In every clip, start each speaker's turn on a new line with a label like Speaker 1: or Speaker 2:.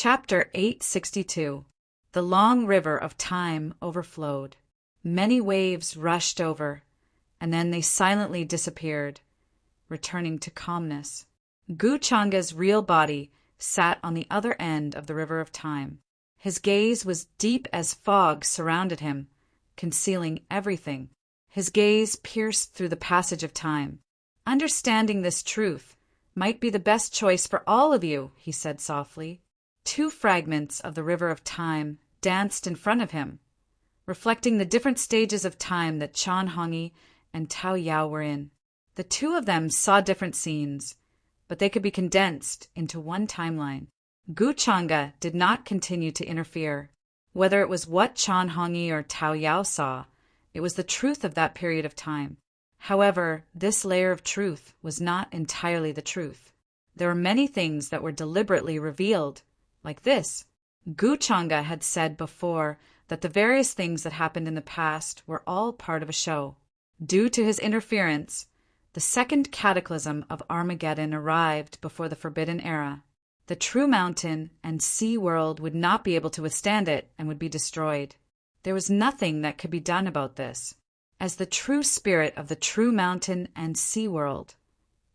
Speaker 1: Chapter 862. The long river of time overflowed. Many waves rushed over, and then they silently disappeared, returning to calmness. Gu Changa's real body sat on the other end of the river of time. His gaze was deep as fog surrounded him, concealing everything. His gaze pierced through the passage of time. Understanding this truth might be the best choice for all of you, he said softly. Two fragments of the river of time danced in front of him, reflecting the different stages of time that Chan Hongyi and Tao Yao were in. The two of them saw different scenes, but they could be condensed into one timeline. Gu Changa did not continue to interfere. Whether it was what Chan Hongyi or Tao Yao saw, it was the truth of that period of time. However, this layer of truth was not entirely the truth. There were many things that were deliberately revealed, like this. Gu Changa had said before that the various things that happened in the past were all part of a show. Due to his interference, the second cataclysm of Armageddon arrived before the Forbidden Era. The true mountain and sea world would not be able to withstand it and would be destroyed. There was nothing that could be done about this. As the true spirit of the true mountain and sea world,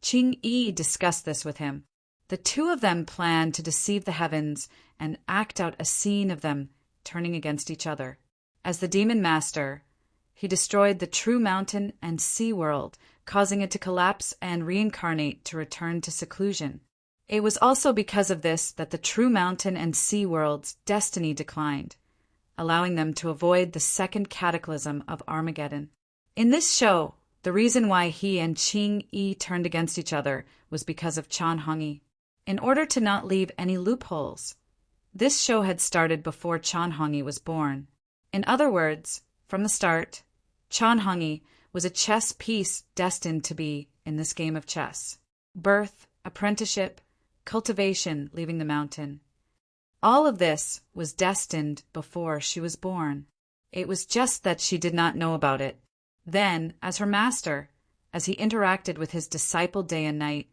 Speaker 1: Qing Yi discussed this with him. The two of them planned to deceive the heavens and act out a scene of them turning against each other. As the demon master, he destroyed the true mountain and sea world, causing it to collapse and reincarnate to return to seclusion. It was also because of this that the true mountain and sea world's destiny declined, allowing them to avoid the second cataclysm of Armageddon. In this show, the reason why he and Qing Yi turned against each other was because of Chan Hongyi. In order to not leave any loopholes, this show had started before Chan Hongyi was born. In other words, from the start, Chan Hongyi was a chess piece destined to be in this game of chess. Birth, apprenticeship, cultivation, leaving the mountain. All of this was destined before she was born. It was just that she did not know about it. Then, as her master, as he interacted with his disciple day and night,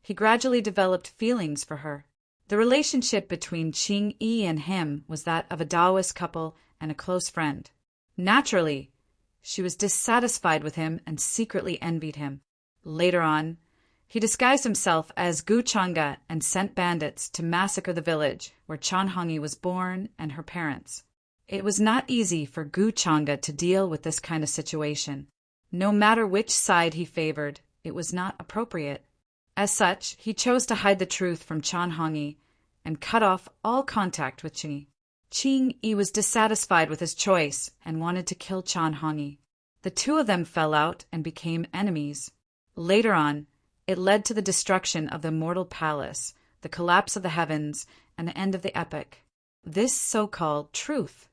Speaker 1: he gradually developed feelings for her. The relationship between Qing Yi and him was that of a Taoist couple and a close friend. Naturally, she was dissatisfied with him and secretly envied him. Later on, he disguised himself as Gu Changa and sent bandits to massacre the village where Chan Hongyi was born and her parents. It was not easy for Gu Changa to deal with this kind of situation. No matter which side he favored, it was not appropriate. As such, he chose to hide the truth from Chan Hongyi and cut off all contact with Qing. Qing Yi was dissatisfied with his choice and wanted to kill Chan Hongyi. The two of them fell out and became enemies. Later on, it led to the destruction of the immortal palace, the collapse of the heavens, and the end of the epic. This so-called truth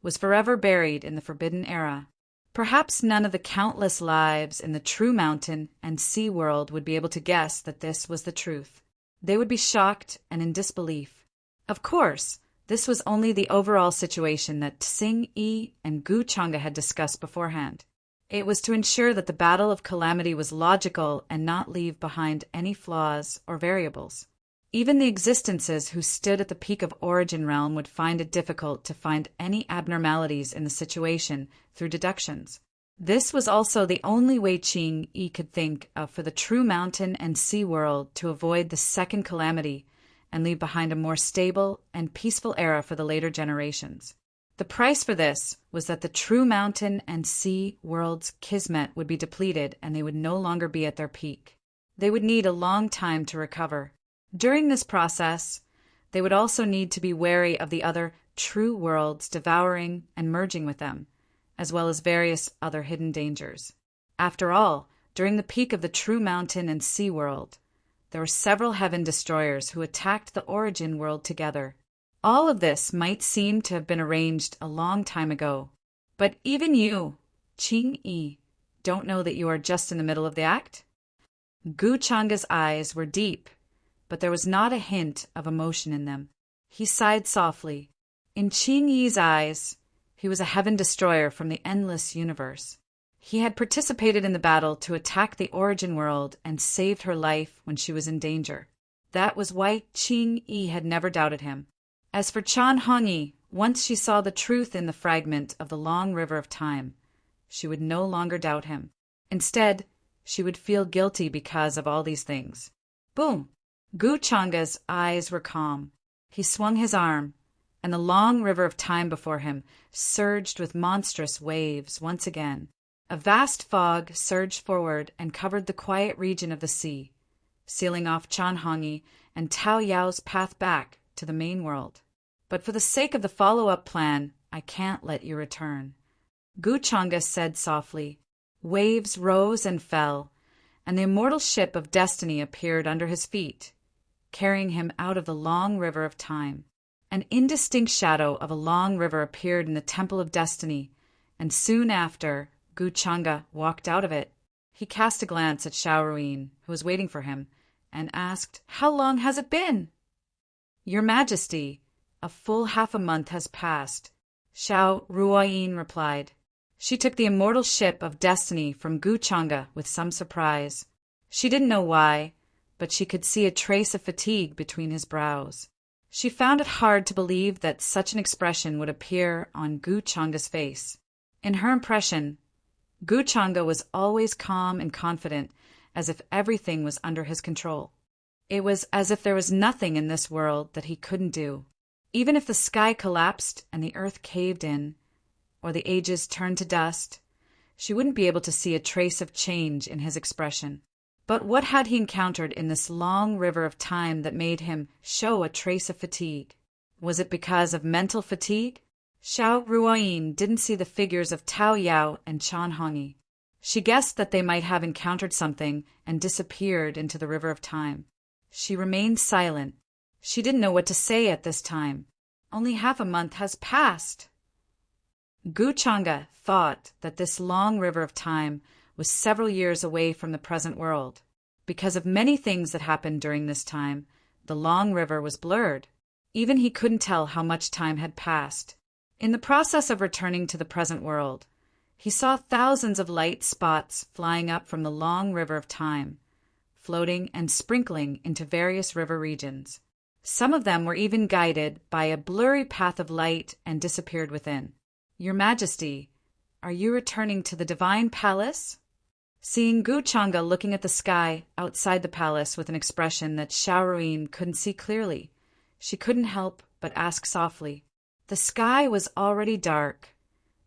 Speaker 1: was forever buried in the Forbidden Era. Perhaps none of the countless lives in the true mountain and sea world would be able to guess that this was the truth. They would be shocked and in disbelief. Of course, this was only the overall situation that Tsing Yi and Gu Changa had discussed beforehand. It was to ensure that the battle of calamity was logical and not leave behind any flaws or variables. Even the existences who stood at the peak of Origin Realm would find it difficult to find any abnormalities in the situation through deductions. This was also the only way Qing Yi could think of for the true mountain and sea world to avoid the second calamity and leave behind a more stable and peaceful era for the later generations. The price for this was that the true mountain and sea world's kismet would be depleted and they would no longer be at their peak. They would need a long time to recover. During this process, they would also need to be wary of the other true worlds devouring and merging with them, as well as various other hidden dangers. After all, during the peak of the true mountain and sea world, there were several heaven destroyers who attacked the origin world together. All of this might seem to have been arranged a long time ago, but even you, Qing Yi, don't know that you are just in the middle of the act? Gu Changa's eyes were deep, but there was not a hint of emotion in them. He sighed softly. In Qing Yi's eyes, he was a heaven destroyer from the endless universe. He had participated in the battle to attack the origin world and saved her life when she was in danger. That was why Qing Yi had never doubted him. As for Chan Hongyi, once she saw the truth in the fragment of the long river of time, she would no longer doubt him. Instead, she would feel guilty because of all these things. Boom! Gu Changa's eyes were calm. He swung his arm, and the long river of time before him surged with monstrous waves once again. A vast fog surged forward and covered the quiet region of the sea, sealing off Chan Hongyi and Tao Yao's path back to the main world. But for the sake of the follow-up plan, I can't let you return. Gu Changa said softly. Waves rose and fell, and the immortal ship of destiny appeared under his feet, carrying him out of the long river of time. An indistinct shadow of a long river appeared in the temple of destiny, and soon after, Gu Changa walked out of it. He cast a glance at Xiao Ruyin, who was waiting for him, and asked, "How long has it been?" "Your Majesty, a full half a month has passed," Xiao Ruyin replied. She took the immortal ship of destiny from Gu Changa with some surprise. She didn't know why, but she could see a trace of fatigue between his brows. She found it hard to believe that such an expression would appear on Gu Changa's face. In her impression, Gu Changa was always calm and confident, as if everything was under his control. It was as if there was nothing in this world that he couldn't do. Even if the sky collapsed and the earth caved in, or the ages turned to dust, she wouldn't be able to see a trace of change in his expression. But what had he encountered in this long river of time that made him show a trace of fatigue? Was it because of mental fatigue? Xiao Ruyin didn't see the figures of Tao Yao and Chan Hongyi. She guessed that they might have encountered something and disappeared into the river of time. She remained silent. She didn't know what to say at this time. Only half a month has passed. Gu Changa thought that this long river of time was several years away from the present world. Because of many things that happened during this time, the long river was blurred. Even he couldn't tell how much time had passed. In the process of returning to the present world, he saw thousands of light spots flying up from the long river of time, floating and sprinkling into various river regions. Some of them were even guided by a blurry path of light and disappeared within. "Your Majesty, are you returning to the divine palace?" Seeing Gu Changa looking at the sky outside the palace with an expression that Xiao Ruyin couldn't see clearly, she couldn't help but ask softly. The sky was already dark,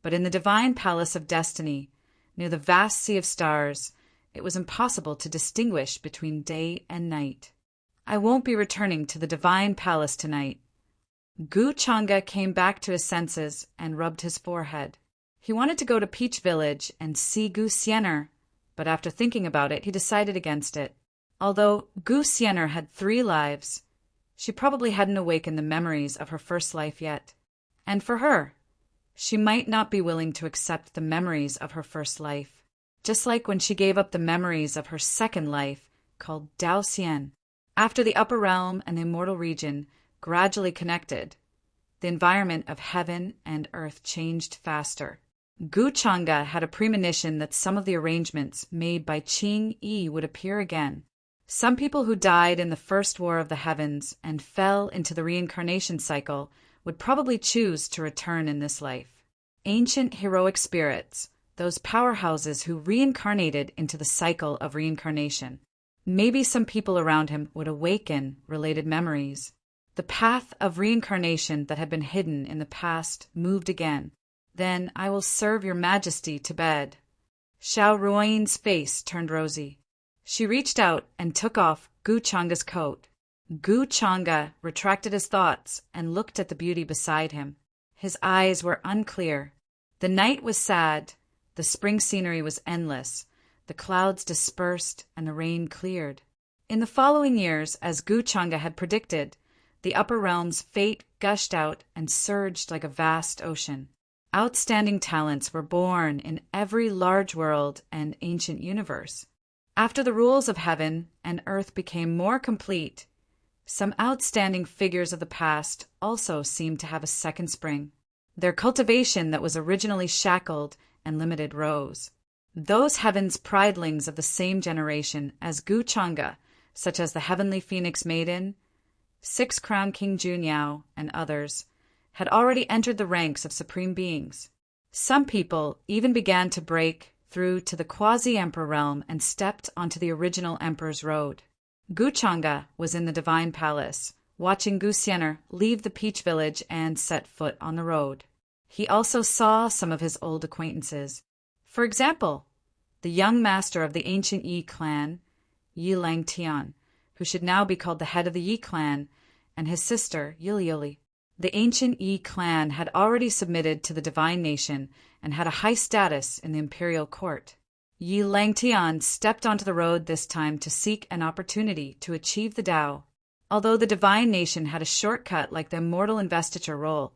Speaker 1: but in the divine palace of destiny, near the vast sea of stars, it was impossible to distinguish between day and night. "I won't be returning to the divine palace tonight." Gu Changa came back to his senses and rubbed his forehead. He wanted to go to Peach Village and see Gu Siener, but after thinking about it, he decided against it. Although Gu Siener had 3 lives, she probably hadn't awakened the memories of her first life yet. And for her, she might not be willing to accept the memories of her first life, just like when she gave up the memories of her second life, called Dao Xian. After the upper realm and the immortal region gradually connected, the environment of heaven and earth changed faster. Gu Changa had a premonition that some of the arrangements made by Qing Yi would appear again. Some people who died in the first war of the heavens and fell into the reincarnation cycle would probably choose to return in this life. Ancient heroic spirits, those powerhouses who reincarnated into the cycle of reincarnation. Maybe some people around him would awaken related memories. The path of reincarnation that had been hidden in the past moved again. "Then I will serve your Majesty to bed." Xiao Ruoyin's face turned rosy. She reached out and took off Gu Changa's coat. Gu Changa retracted his thoughts and looked at the beauty beside him. His eyes were unclear. The night was sad. The spring scenery was endless. The clouds dispersed and the rain cleared. In the following years, as Gu Changa had predicted, the upper realm's fate gushed out and surged like a vast ocean. Outstanding talents were born in every large world and ancient universe. After the rules of heaven and earth became more complete, some outstanding figures of the past also seemed to have a second spring. Their cultivation that was originally shackled and limited rose. Those heaven's pridelings of the same generation as Gu Changa, such as the heavenly phoenix maiden, Six-crown King Junyao and others had already entered the ranks of supreme beings. Some people even began to break through to the quasi-emperor realm and stepped onto the original emperor's road. Gu Chang'e was in the divine palace, watching Gu Xian'er leave the Peach Village and set foot on the road. He also saw some of his old acquaintances. For example, the young master of the ancient Yi clan, Yi Langtian, who should now be called the head of the Yi clan, and his sister, Yili. The ancient Yi clan had already submitted to the divine nation and had a high status in the imperial court. Yi Langtian stepped onto the road this time to seek an opportunity to achieve the Tao. Although the divine nation had a shortcut like the immortal investiture role,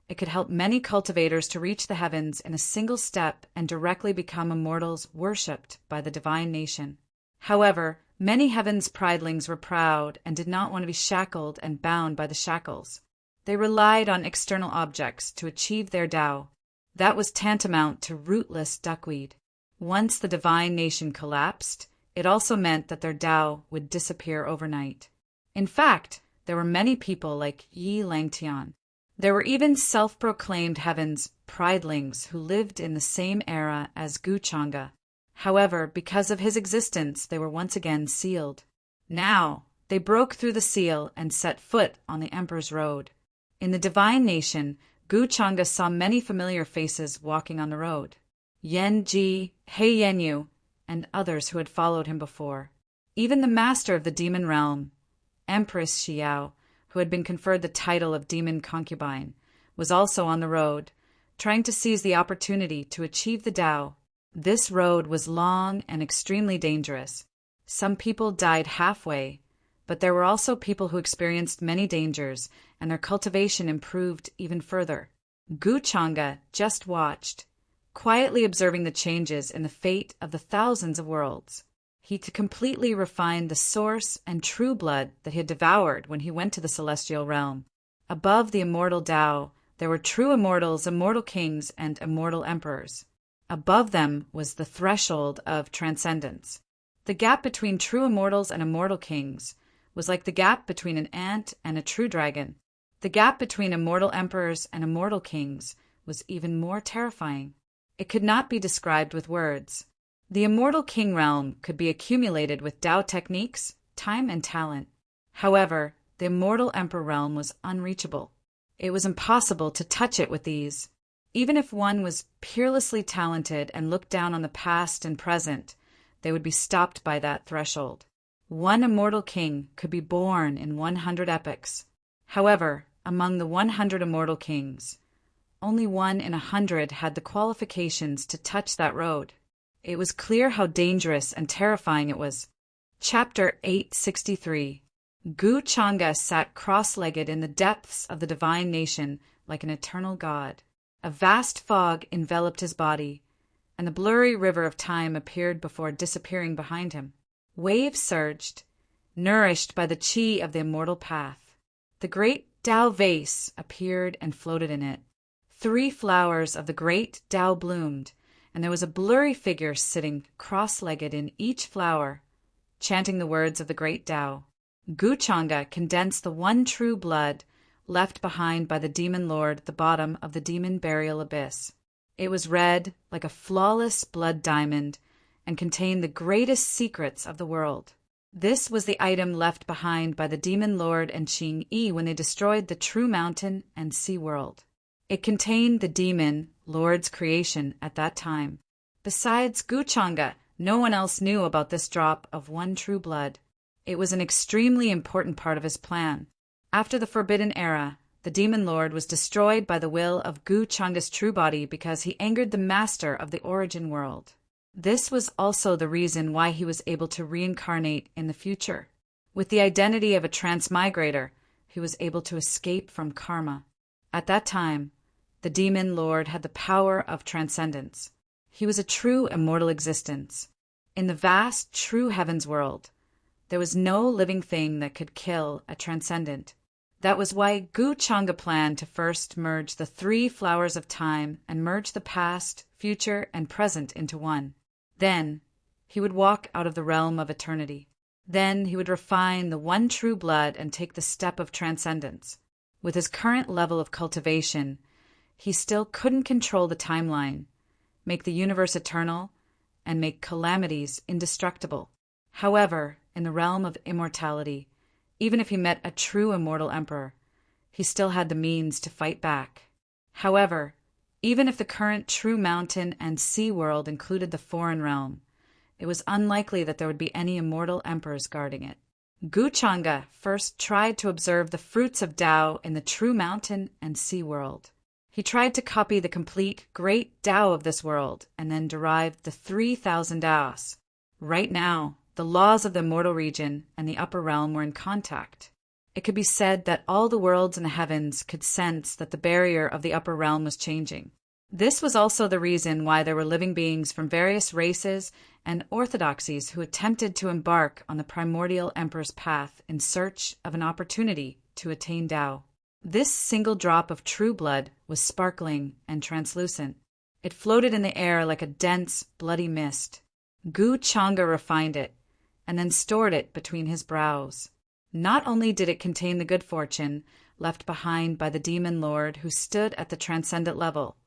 Speaker 1: it could help many cultivators to reach the heavens in a single step and directly become immortals worshipped by the divine nation. However, many heavens pridelings were proud and did not want to be shackled and bound by the shackles. They relied on external objects to achieve their Tao. That was tantamount to rootless duckweed. Once the divine nation collapsed, it also meant that their Tao would disappear overnight. In fact, there were many people like Yi Langtian. There were even self-proclaimed heavens pridelings who lived in the same era as Gu Chang'e. However, because of his existence, they were once again sealed. Now, they broke through the seal and set foot on the emperor's road. In the divine nation, Gu Chang'e saw many familiar faces walking on the road. Yan Ji, He Yanyu, and others who had followed him before. Even the master of the demon realm, Empress Xiao, who had been conferred the title of demon concubine, was also on the road, trying to seize the opportunity to achieve the Tao. This road was long and extremely dangerous. Some people died halfway, but there were also people who experienced many dangers, and their cultivation improved even further. Gu Chang'e just watched, quietly observing the changes in the fate of the thousands of worlds. He completely refined the source and true blood that he had devoured when he went to the celestial realm. Above the immortal Tao, there were true immortals, immortal kings, and immortal emperors. Above them was the threshold of transcendence. The gap between true immortals and immortal kings was like the gap between an ant and a true dragon. The gap between immortal emperors and immortal kings was even more terrifying. It could not be described with words. The immortal king realm could be accumulated with Tao techniques, time, and talent. However, the immortal emperor realm was unreachable. It was impossible to touch it with ease. Even if one was peerlessly talented and looked down on the past and present, they would be stopped by that threshold. One immortal king could be born in 100 epochs. However, among the 100 immortal kings, only 1 in 100 had the qualifications to touch that road. It was clear how dangerous and terrifying it was. Chapter 863. Gu Chang'e sat cross-legged in the depths of the divine nation like an eternal god. A vast fog enveloped his body, and the blurry river of time appeared before disappearing behind him. Waves surged, nourished by the qi of the immortal path. The great Tao vase appeared and floated in it. 3 flowers of the great Tao bloomed, and there was a blurry figure sitting cross-legged in each flower, chanting the words of the great Tao. Gu Chang'e condensed the one true blood left behind by the demon lord at the bottom of the demon burial abyss. It was red like a flawless blood diamond and contained the greatest secrets of the world. This was the item left behind by the demon lord and Qing Yi when they destroyed the true mountain and sea world. It contained the demon lord's creation at that time. Besides Gu Chang'e, no one else knew about this drop of one true blood. It was an extremely important part of his plan. After the Forbidden Era, the demon lord was destroyed by the will of Gu Chang'e's true body because he angered the master of the origin world. This was also the reason why he was able to reincarnate in the future. With the identity of a transmigrator, he was able to escape from karma. At that time, the demon lord had the power of transcendence. He was a true immortal existence. In the vast, true heavens world, there was no living thing that could kill a transcendent. That was why Gu Chang'e planned to first merge the 3 flowers of time and merge the past, future, and present into one. Then, he would walk out of the realm of eternity. Then he would refine the one true blood and take the step of transcendence. With his current level of cultivation, he still couldn't control the timeline, make the universe eternal, and make calamities indestructible. However, in the realm of immortality, even if he met a true immortal emperor, he still had the means to fight back. However, even if the current true mountain and sea world included the foreign realm, it was unlikely that there would be any immortal emperors guarding it. Gu Changa first tried to observe the fruits of Tao in the true mountain and sea world. He tried to copy the complete great Tao of this world and then derived the 3,000 Taos. Right now, the laws of the immortal region and the upper realm were in contact. It could be said that all the worlds in the heavens could sense that the barrier of the upper realm was changing. This was also the reason why there were living beings from various races and orthodoxies who attempted to embark on the primordial emperor's path in search of an opportunity to attain Tao. This single drop of true blood was sparkling and translucent. It floated in the air like a dense, bloody mist. Gu Changa refined it, and then stored it between his brows. Not only did it contain the good fortune left behind by the demon lord who stood at the transcendent level,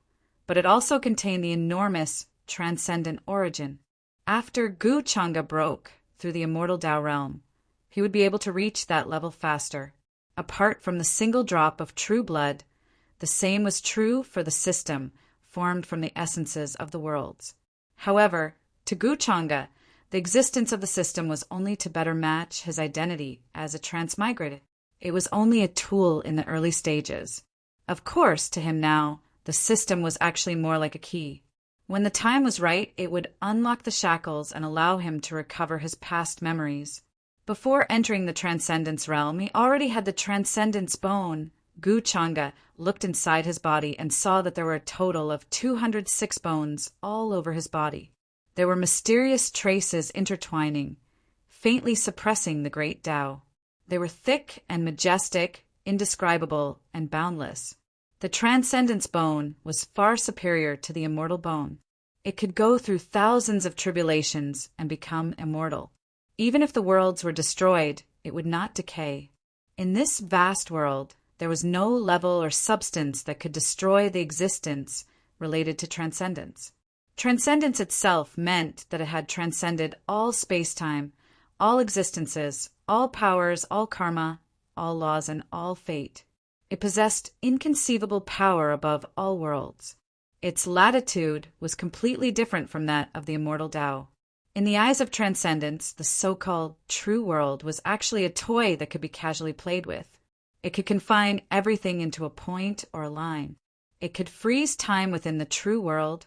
Speaker 1: but it also contained the enormous transcendent origin. After Gu Changa broke through the immortal Tao realm, he would be able to reach that level faster. Apart from the single drop of true blood, the same was true for the system formed from the essences of the worlds. However, to Gu Changa, the existence of the system was only to better match his identity as a transmigrated. It was only a tool in the early stages. Of course, to him now, the system was actually more like a key. When the time was right, it would unlock the shackles and allow him to recover his past memories. Before entering the transcendence realm, he already had the transcendence bone. Gu Changa looked inside his body and saw that there were a total of 206 bones all over his body. There were mysterious traces intertwining, faintly suppressing the great Tao. They were thick and majestic, indescribable and boundless. The transcendence bone was far superior to the immortal bone. It could go through thousands of tribulations and become immortal. Even if the worlds were destroyed, it would not decay. In this vast world, there was no level or substance that could destroy the existence related to transcendence. Transcendence itself meant that it had transcended all space-time, all existences, all powers, all karma, all laws, and all fate. It possessed inconceivable power above all worlds. Its latitude was completely different from that of the immortal Tao. In the eyes of transcendence, the so-called true world was actually a toy that could be casually played with. It could confine everything into a point or a line. It could freeze time within the true world,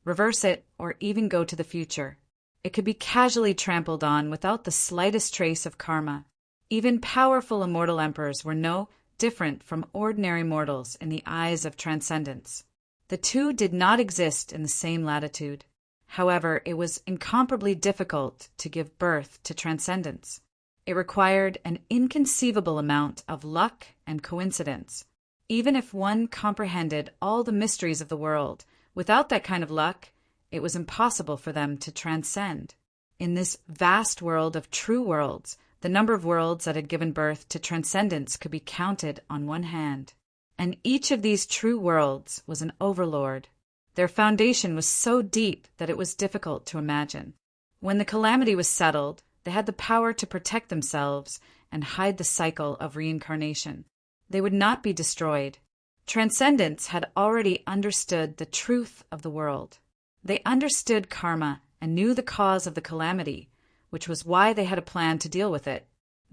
Speaker 1: reverse it, or even go to the future. It could be casually trampled on without the slightest trace of karma. Even powerful immortal emperors were no different from ordinary mortals in the eyes of transcendence. The two did not exist in the same latitude. However, it was incomparably difficult to give birth to transcendence. It required an inconceivable amount of luck and coincidence. Even if one comprehended all the mysteries of the world, without that kind of luck, it was impossible for them to transcend. In this vast world of true worlds, the number of worlds that had given birth to transcendence could be counted on one hand. And each of these true worlds was an overlord. Their foundation was so deep that it was difficult to imagine. When the calamity was settled, they had the power to protect themselves and hide the cycle of reincarnation. They would not be destroyed. Transcendence had already understood the truth of the world. They understood karma and knew the cause of the calamity, which was why they had a plan to deal with it.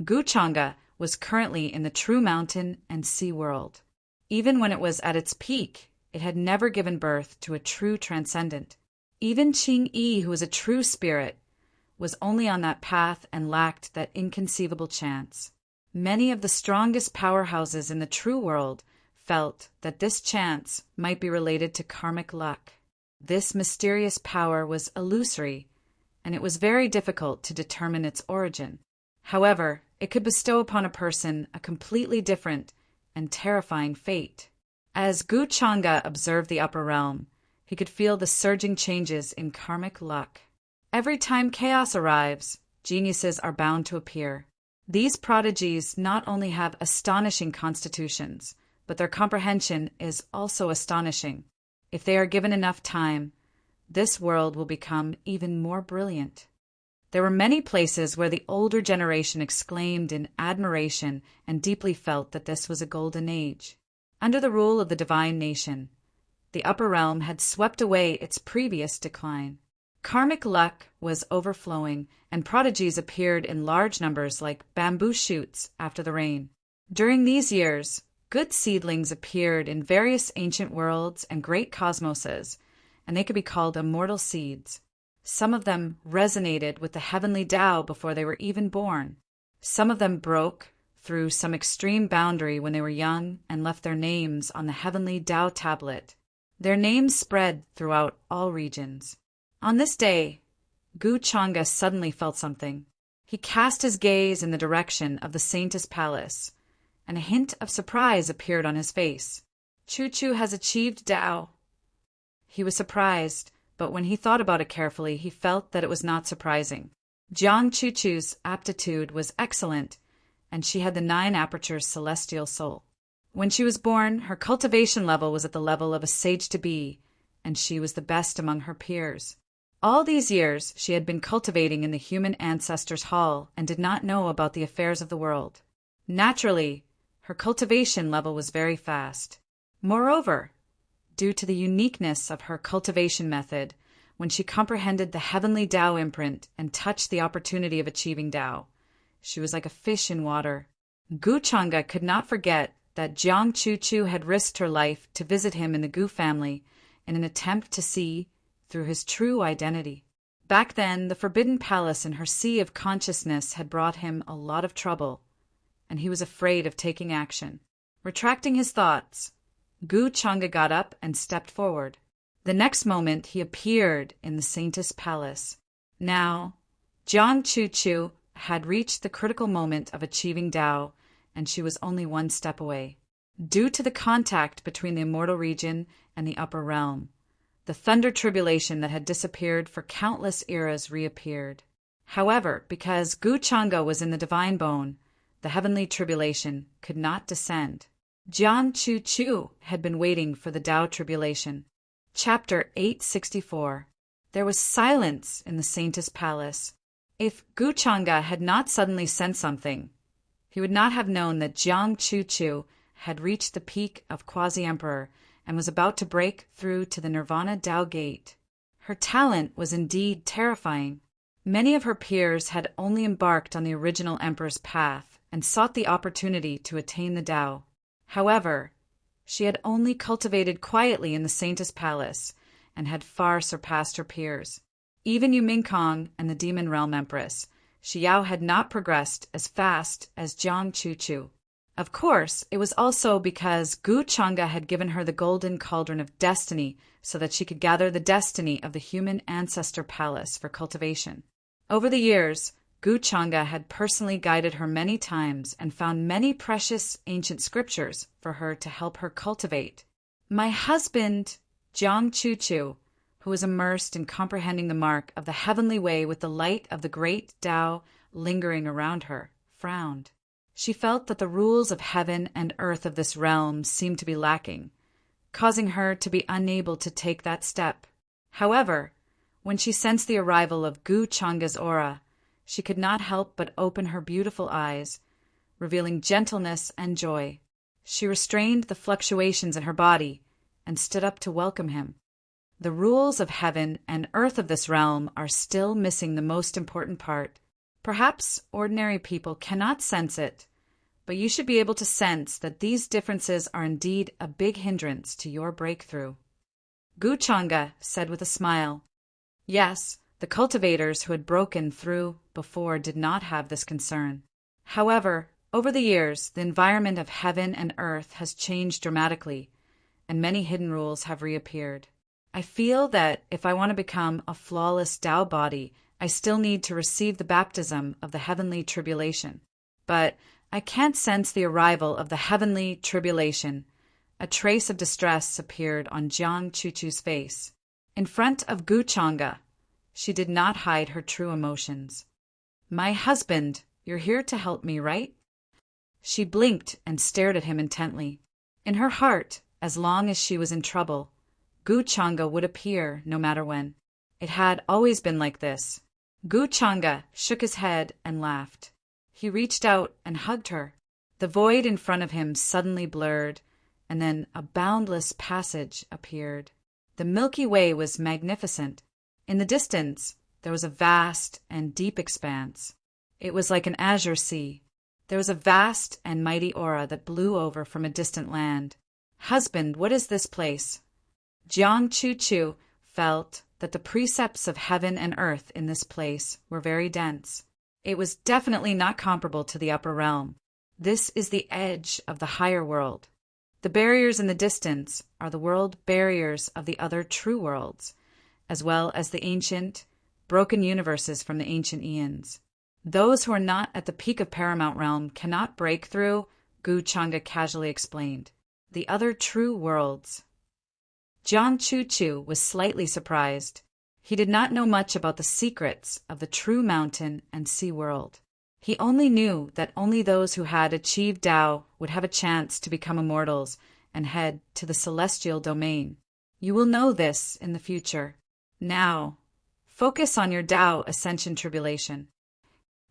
Speaker 1: Gu Changa was currently in the true mountain and sea world. Even when it was at its peak, it had never given birth to a true transcendent. Even Qing Yi, who was a true spirit, was only on that path and lacked that inconceivable chance. Many of the strongest powerhouses in the true world felt that this chance might be related to karmic luck. This mysterious power was illusory, and it was very difficult to determine its origin. However, it could bestow upon a person a completely different and terrifying fate. As Gu Changa observed the upper realm, he could feel the surging changes in karmic luck. Every time chaos arrives, geniuses are bound to appear. These prodigies not only have astonishing constitutions, but their comprehension is also astonishing. If they are given enough time, this world will become even more brilliant. There were many places where the older generation exclaimed in admiration and deeply felt that this was a golden age. Under the rule of the divine nation, the upper realm had swept away its previous decline. Karmic luck was overflowing, and prodigies appeared in large numbers like bamboo shoots after the rain. During these years, good seedlings appeared in various ancient worlds and great cosmoses, and they could be called immortal seeds. Some of them resonated with the heavenly Tao before they were even born. Some of them broke through some extreme boundary when they were young and left their names on the heavenly Tao tablet. Their names spread throughout all regions. On this day, Gu Changa suddenly felt something. He cast his gaze in the direction of the Saintess Palace, and a hint of surprise appeared on his face. Chu has achieved Tao. He was surprised, but when he thought about it carefully, he felt that it was not surprising. Jiang Chu's aptitude was excellent, and she had the 9 apertures celestial soul. When she was born, her cultivation level was at the level of a sage-to-be, and she was the best among her peers. All these years, she had been cultivating in the human ancestors' hall and did not know about the affairs of the world. Naturally, her cultivation level was very fast. Moreover, due to the uniqueness of her cultivation method, when she comprehended the heavenly Tao imprint and touched the opportunity of achieving Tao, she was like a fish in water. Gu Changa could not forget that Jiang Chu had risked her life to visit him in the Gu family in an attempt to see through his true identity. Back then, the Forbidden Palace and her sea of consciousness had brought him a lot of trouble, and he was afraid of taking action. Retracting his thoughts, Gu Changa got up and stepped forward. The next moment, he appeared in the Saintess Palace. Now, Jiang Chu had reached the critical moment of achieving Tao, and she was only one step away. Due to the contact between the immortal region and the upper realm, the thunder tribulation that had disappeared for countless eras reappeared. However, because Gu Changa was in the divine bone, the heavenly tribulation could not descend. Jiang Chu had been waiting for the Tao tribulation. Chapter 864. There was silence in the Saintess Palace. If Gu Changa had not suddenly sensed something, he would not have known that Jiang Chu had reached the peak of Quasi-Emperor and was about to break through to the Nirvana Tao Gate. Her talent was indeed terrifying. Many of her peers had only embarked on the original Emperor's path and sought the opportunity to attain the Tao. However, she had only cultivated quietly in the Saintess Palace and had far surpassed her peers. Even Yumingkong and the Demon Realm Empress, Xiao, had not progressed as fast as Jiang Chu. Of course, it was also because Gu Changa had given her the golden cauldron of destiny so that she could gather the destiny of the human ancestor palace for cultivation. Over the years, Gu Changa had personally guided her many times and found many precious ancient scriptures for her to help her cultivate. My husband, Jiang Chu, who was immersed in comprehending the mark of the heavenly way with the light of the great Tao lingering around her, frowned. She felt that the rules of heaven and earth of this realm seemed to be lacking, causing her to be unable to take that step. However, when she sensed the arrival of Gu Changa's aura, she could not help but open her beautiful eyes, revealing gentleness and joy. She restrained the fluctuations in her body and stood up to welcome him. The rules of heaven and earth of this realm are still missing the most important part. Perhaps ordinary people cannot sense it, but you should be able to sense that these differences are indeed a big hindrance to your breakthrough. Gu Changa said with a smile. Yes, the cultivators who had broken through before did not have this concern. However, over the years, the environment of heaven and earth has changed dramatically, and many hidden rules have reappeared. I feel that if I want to become a flawless Tao body, I still need to receive the baptism of the heavenly tribulation. But I can't sense the arrival of the heavenly tribulation. A trace of distress appeared on Jiang Chu's face. In front of Gu Changa, she did not hide her true emotions. My husband, you're here to help me, right? She blinked and stared at him intently. In her heart, as long as she was in trouble, Guchanga would appear no matter when. It had always been like this. Guchanga shook his head and laughed. He reached out and hugged her. The void in front of him suddenly blurred, and then a boundless passage appeared. The Milky Way was magnificent. In the distance, there was a vast and deep expanse. It was like an azure sea. There was a vast and mighty aura that blew over from a distant land. Husband, what is this place? Jiang Chu felt that the precepts of heaven and earth in this place were very dense. It was definitely not comparable to the upper realm. This is the edge of the higher world. The barriers in the distance are the world barriers of the other true worlds, as well as the ancient, broken universes from the ancient eons. Those who are not at the peak of Paramount Realm cannot break through, Guchanga casually explained. The other true worlds. Jiang Chu was slightly surprised. He did not know much about the secrets of the true mountain and sea world. He only knew that only those who had achieved Tao would have a chance to become immortals and head to the celestial domain. You will know this in the future. Now, focus on your Tao ascension tribulation.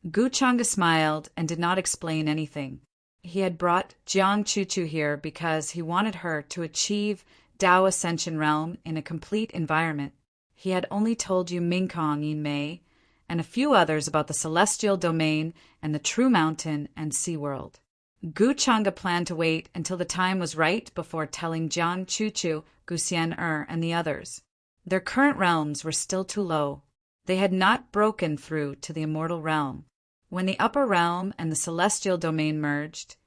Speaker 1: Guchanga smiled and did not explain anything. He had brought Jiang Chu here because he wanted her to achieve Tao Ascension Realm in a complete environment. He had only told you Mingkong Yin Mei and a few others about the celestial domain and the true mountain and sea world. Guchanga planned to wait until the time was right before telling Jiang Chu, Guxian and the others. Their current realms were still too low. They had not broken through to the immortal realm. When the upper realm and the celestial domain merged,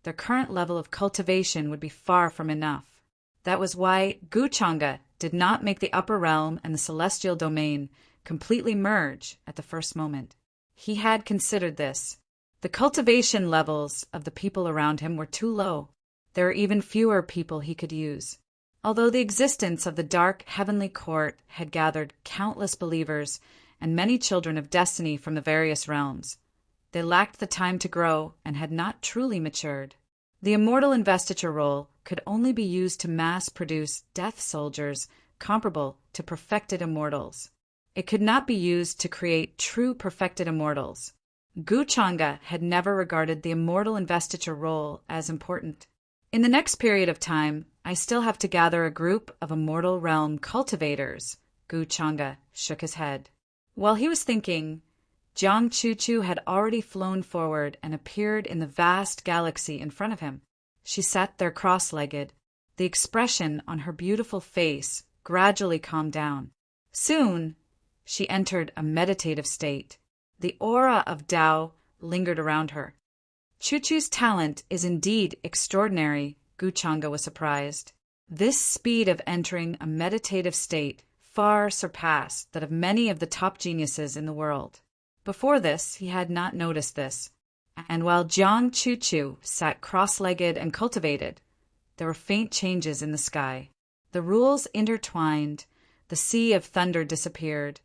Speaker 1: their current level of cultivation would be far from enough. That was why Guchanga did not make the upper realm and the celestial domain completely merge at the first moment. He had considered this. The cultivation levels of the people around him were too low. There were even fewer people he could use. Although the existence of the dark heavenly court had gathered countless believers and many children of destiny from the various realms, they lacked the time to grow and had not truly matured. The immortal investiture role could only be used to mass-produce death soldiers comparable to perfected immortals. It could not be used to create true perfected immortals. Guchanga had never regarded the immortal investiture role as important. In the next period of time, I still have to gather a group of immortal realm cultivators. Guchanga shook his head. While he was thinking, Jiang Chu had already flown forward and appeared in the vast galaxy in front of him. She sat there cross-legged. The expression on her beautiful face gradually calmed down. Soon, she entered a meditative state. The aura of Tao lingered around her. Chuchu's talent is indeed extraordinary, Guchanga was surprised. This speed of entering a meditative state far surpassed that of many of the top geniuses in the world. Before this, he had not noticed this. And while Jiang Chu sat cross-legged and cultivated, there were faint changes in the sky. The rules intertwined, the sea of thunder disappeared,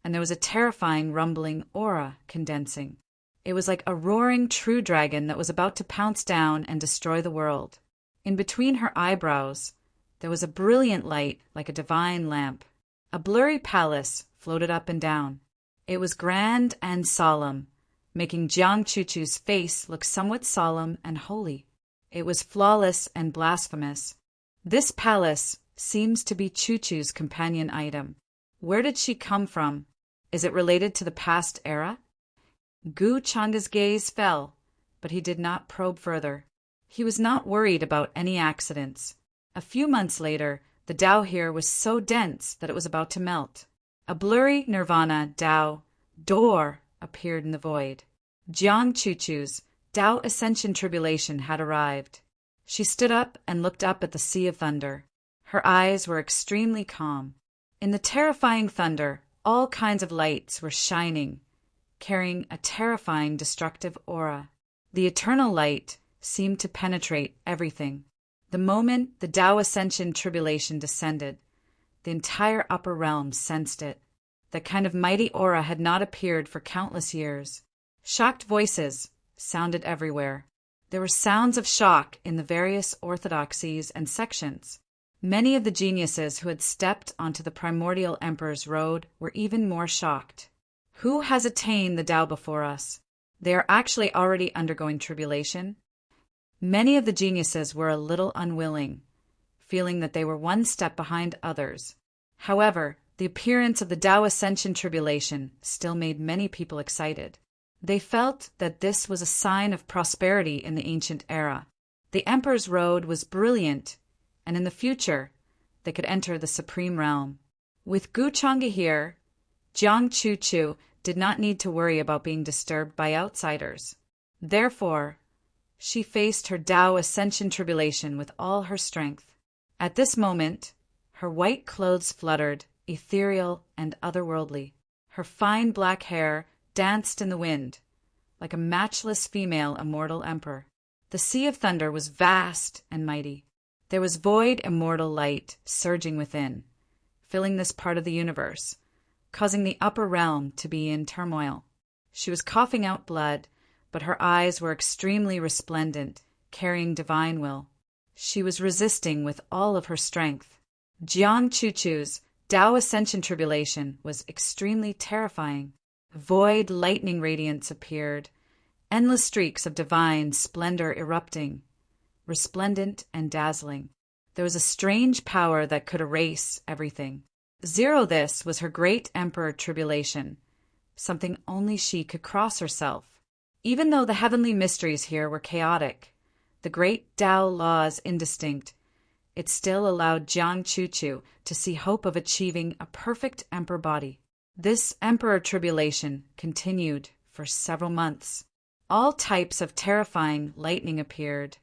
Speaker 1: and there was a terrifying rumbling aura condensing. It was like a roaring true dragon that was about to pounce down and destroy the world. In between her eyebrows, there was a brilliant light like a divine lamp. A blurry palace floated up and down. It was grand and solemn, making Jiang Chu's face look somewhat solemn and holy. It was flawless and blasphemous. This palace seems to be Chuchu's companion item. Where did she come from? Is it related to the past era? Guchanga's gaze fell, but he did not probe further. He was not worried about any accidents. A few months later, the Tao here was so dense that it was about to melt. A blurry nirvana Tao door appeared in the void. Jiang Chuchu's Tao Ascension Tribulation had arrived. She stood up and looked up at the sea of thunder. Her eyes were extremely calm. In the terrifying thunder, all kinds of lights were shining, carrying a terrifying destructive aura. The eternal light seemed to penetrate everything. The moment the Tao Ascension Tribulation descended, the entire upper realm sensed it. That kind of mighty aura had not appeared for countless years. Shocked voices sounded everywhere. There were sounds of shock in the various orthodoxies and sections. Many of the geniuses who had stepped onto the primordial emperor's road were even more shocked. Who has attained the Tao before us? They are actually already undergoing tribulation. Many of the geniuses were a little unwilling, feeling that they were one step behind others. However, the appearance of the Tao Ascension tribulation still made many people excited. They felt that this was a sign of prosperity in the ancient era. The Emperor's road was brilliant, and in the future, they could enter the supreme realm. With Gu Chang'e here, Jiang Chu did not need to worry about being disturbed by outsiders. Therefore, she faced her Tao Ascension tribulation with all her strength. At this moment, her white clothes fluttered, ethereal and otherworldly. Her fine black hair danced in the wind, like a matchless female immortal emperor. The Sea of Thunder was vast and mighty. There was void immortal light surging within, filling this part of the universe, causing the upper realm to be in turmoil. She was coughing out blood, but her eyes were extremely resplendent, carrying divine will. She was resisting with all of her strength. Jiang Chu's Tao Ascension tribulation was extremely terrifying. Void lightning radiance appeared, endless streaks of divine splendor erupting, resplendent and dazzling. There was a strange power that could erase everything. Zero this was her great emperor tribulation, something only she could cross herself. Even though the heavenly mysteries here were chaotic, the great Tao laws indistinct, it still allowed Jiang Chu to see hope of achieving a perfect emperor body. This emperor tribulation continued for several months. All types of terrifying lightning appeared,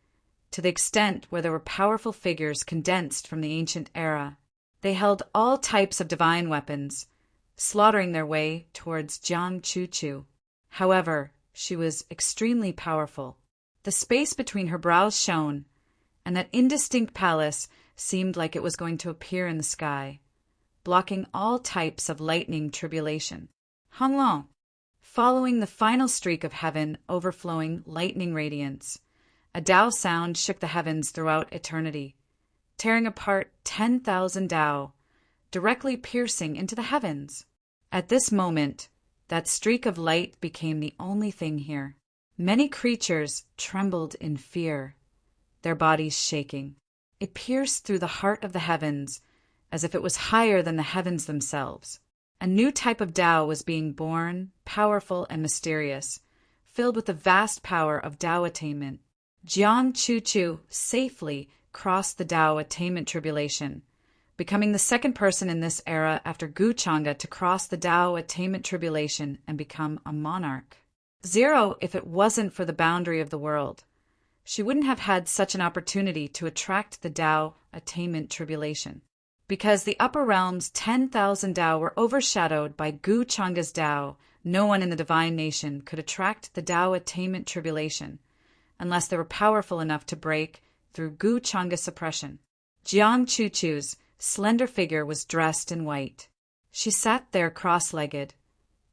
Speaker 1: to the extent where there were powerful figures condensed from the ancient era. They held all types of divine weapons, slaughtering their way towards Jiang Chu. However, she was extremely powerful. The space between her brows shone, and that indistinct palace seemed like it was going to appear in the sky, blocking all types of lightning tribulation. Hanglong, following the final streak of heaven overflowing lightning radiance, a Tao sound shook the heavens throughout eternity, tearing apart 10,000 Tao, directly piercing into the heavens. At this moment, that streak of light became the only thing here. Many creatures trembled in fear, their bodies shaking. It pierced through the heart of the heavens, as if it was higher than the heavens themselves. A new type of Tao was being born, powerful and mysterious, filled with the vast power of Tao attainment. Jiang Chu safely crossed the Tao attainment tribulation, becoming the second person in this era after Gu Chang'e to cross the Tao attainment tribulation and become a monarch. Zero, if it wasn't for the boundary of the world, she wouldn't have had such an opportunity to attract the Tao attainment tribulation. Because the upper realm's 10,000 Tao were overshadowed by Gu Chang'e's Tao, no one in the divine nation could attract the Tao attainment tribulation, unless they were powerful enough to break through Gu Chang'e's suppression. Jiang Chu's slender figure was dressed in white. She sat there cross-legged,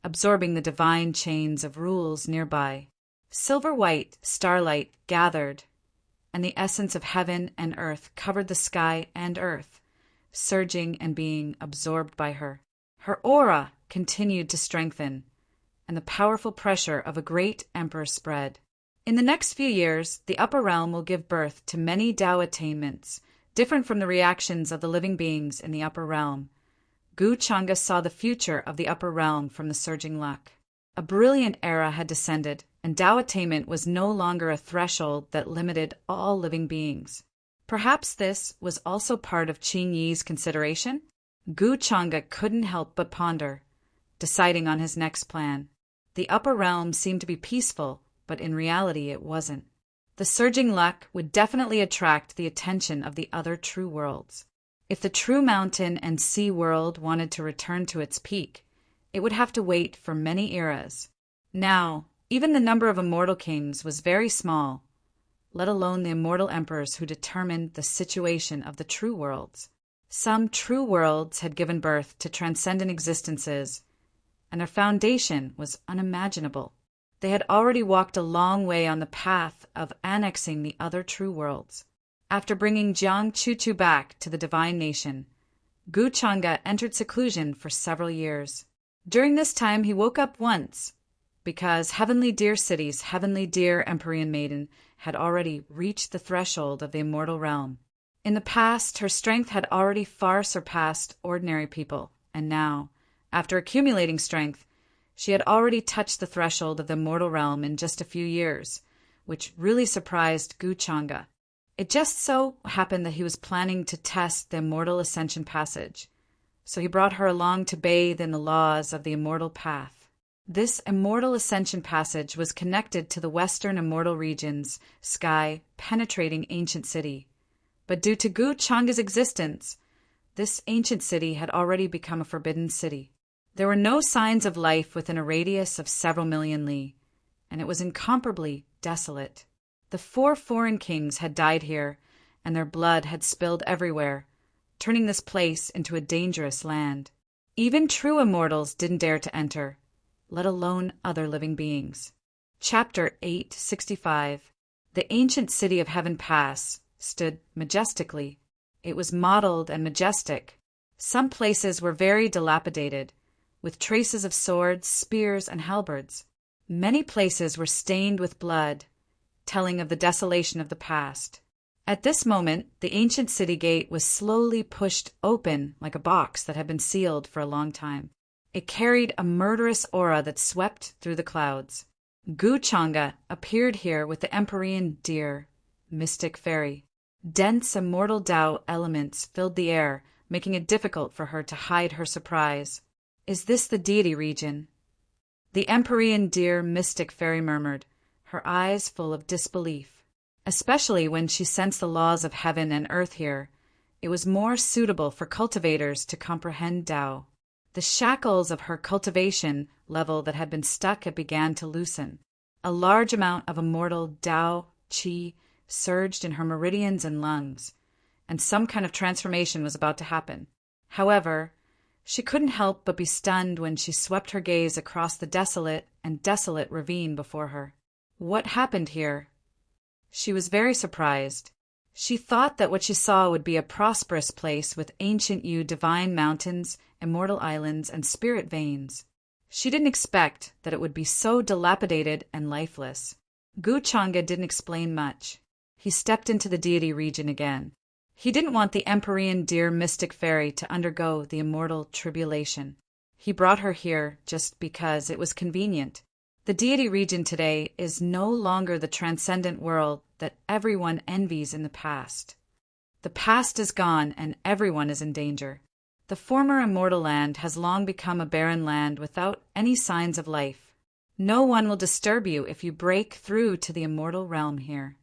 Speaker 1: absorbing the divine chains of rules nearby. Silver-white starlight gathered, and the essence of heaven and earth covered the sky and earth, surging and being absorbed by her. Her aura continued to strengthen, and the powerful pressure of a great emperor spread. In the next few years, the upper realm will give birth to many Tao attainments, different from the reactions of the living beings in the upper realm. Gu Chang'e saw the future of the upper realm from the surging luck. A brilliant era had descended, and Tao attainment was no longer a threshold that limited all living beings. Perhaps this was also part of Qing Yi's consideration? Gu Chang'e couldn't help but ponder, deciding on his next plan. The upper realm seemed to be peaceful, but in reality it wasn't. The surging luck would definitely attract the attention of the other true worlds. If the true mountain and sea world wanted to return to its peak, it would have to wait for many eras. Now, even the number of immortal kings was very small, let alone the immortal emperors who determined the situation of the true worlds. Some true worlds had given birth to transcendent existences and their foundation was unimaginable. They had already walked a long way on the path of annexing the other true worlds. After bringing Jiang Chuchu back to the divine nation, Gu Changa entered seclusion for several years. During this time he woke up once, because Heavenly Deer City's Heavenly Deer Empyrean Maiden had already reached the threshold of the immortal realm. In the past, her strength had already far surpassed ordinary people, and now, after accumulating strength, she had already touched the threshold of the immortal realm in just a few years, which really surprised Gu Changa. It just so happened that he was planning to test the immortal ascension passage, so he brought her along to bathe in the laws of the immortal path. This immortal ascension passage was connected to the western immortal region's sky-penetrating ancient city, but due to Gu Changa's existence, this ancient city had already become a forbidden city. There were no signs of life within a radius of several million li, and it was incomparably desolate. The 4 foreign kings had died here, and their blood had spilled everywhere, turning this place into a dangerous land. Even true immortals didn't dare to enter, let alone other living beings. Chapter 865. The ancient city of Heaven Pass stood majestically. It was modeled and majestic. Some places were very dilapidated, with traces of swords, spears, and halberds. Many places were stained with blood, telling of the desolation of the past. At this moment, the ancient city gate was slowly pushed open like a box that had been sealed for a long time. It carried a murderous aura that swept through the clouds. Gu Changa appeared here with the Empyrean Deer, mystic fairy. Dense immortal Tao elements filled the air, making it difficult for her to hide her surprise. Is this the deity region? The Empyrean Deer mystic fairy murmured, her eyes full of disbelief. Especially when she sensed the laws of heaven and earth here, it was more suitable for cultivators to comprehend Tao. The shackles of her cultivation level that had been stuck had began to loosen. A large amount of immortal Tao Qi surged in her meridians and lungs, and some kind of transformation was about to happen. However, she couldn't help but be stunned when she swept her gaze across the desolate ravine before her. What happened here? She was very surprised. She thought that what she saw would be a prosperous place with ancient divine mountains, immortal islands, and spirit veins. She didn't expect that it would be so dilapidated and lifeless. Gu Changa didn't explain much. He stepped into the deity region again. He didn't want the Empyrean Deer mystic fairy to undergo the immortal tribulation. He brought her here just because it was convenient. The deity region today is no longer the transcendent world that everyone envies in the past. The past is gone and everyone is in danger. The former immortal land has long become a barren land without any signs of life. No one will disturb you if you break through to the immortal realm here.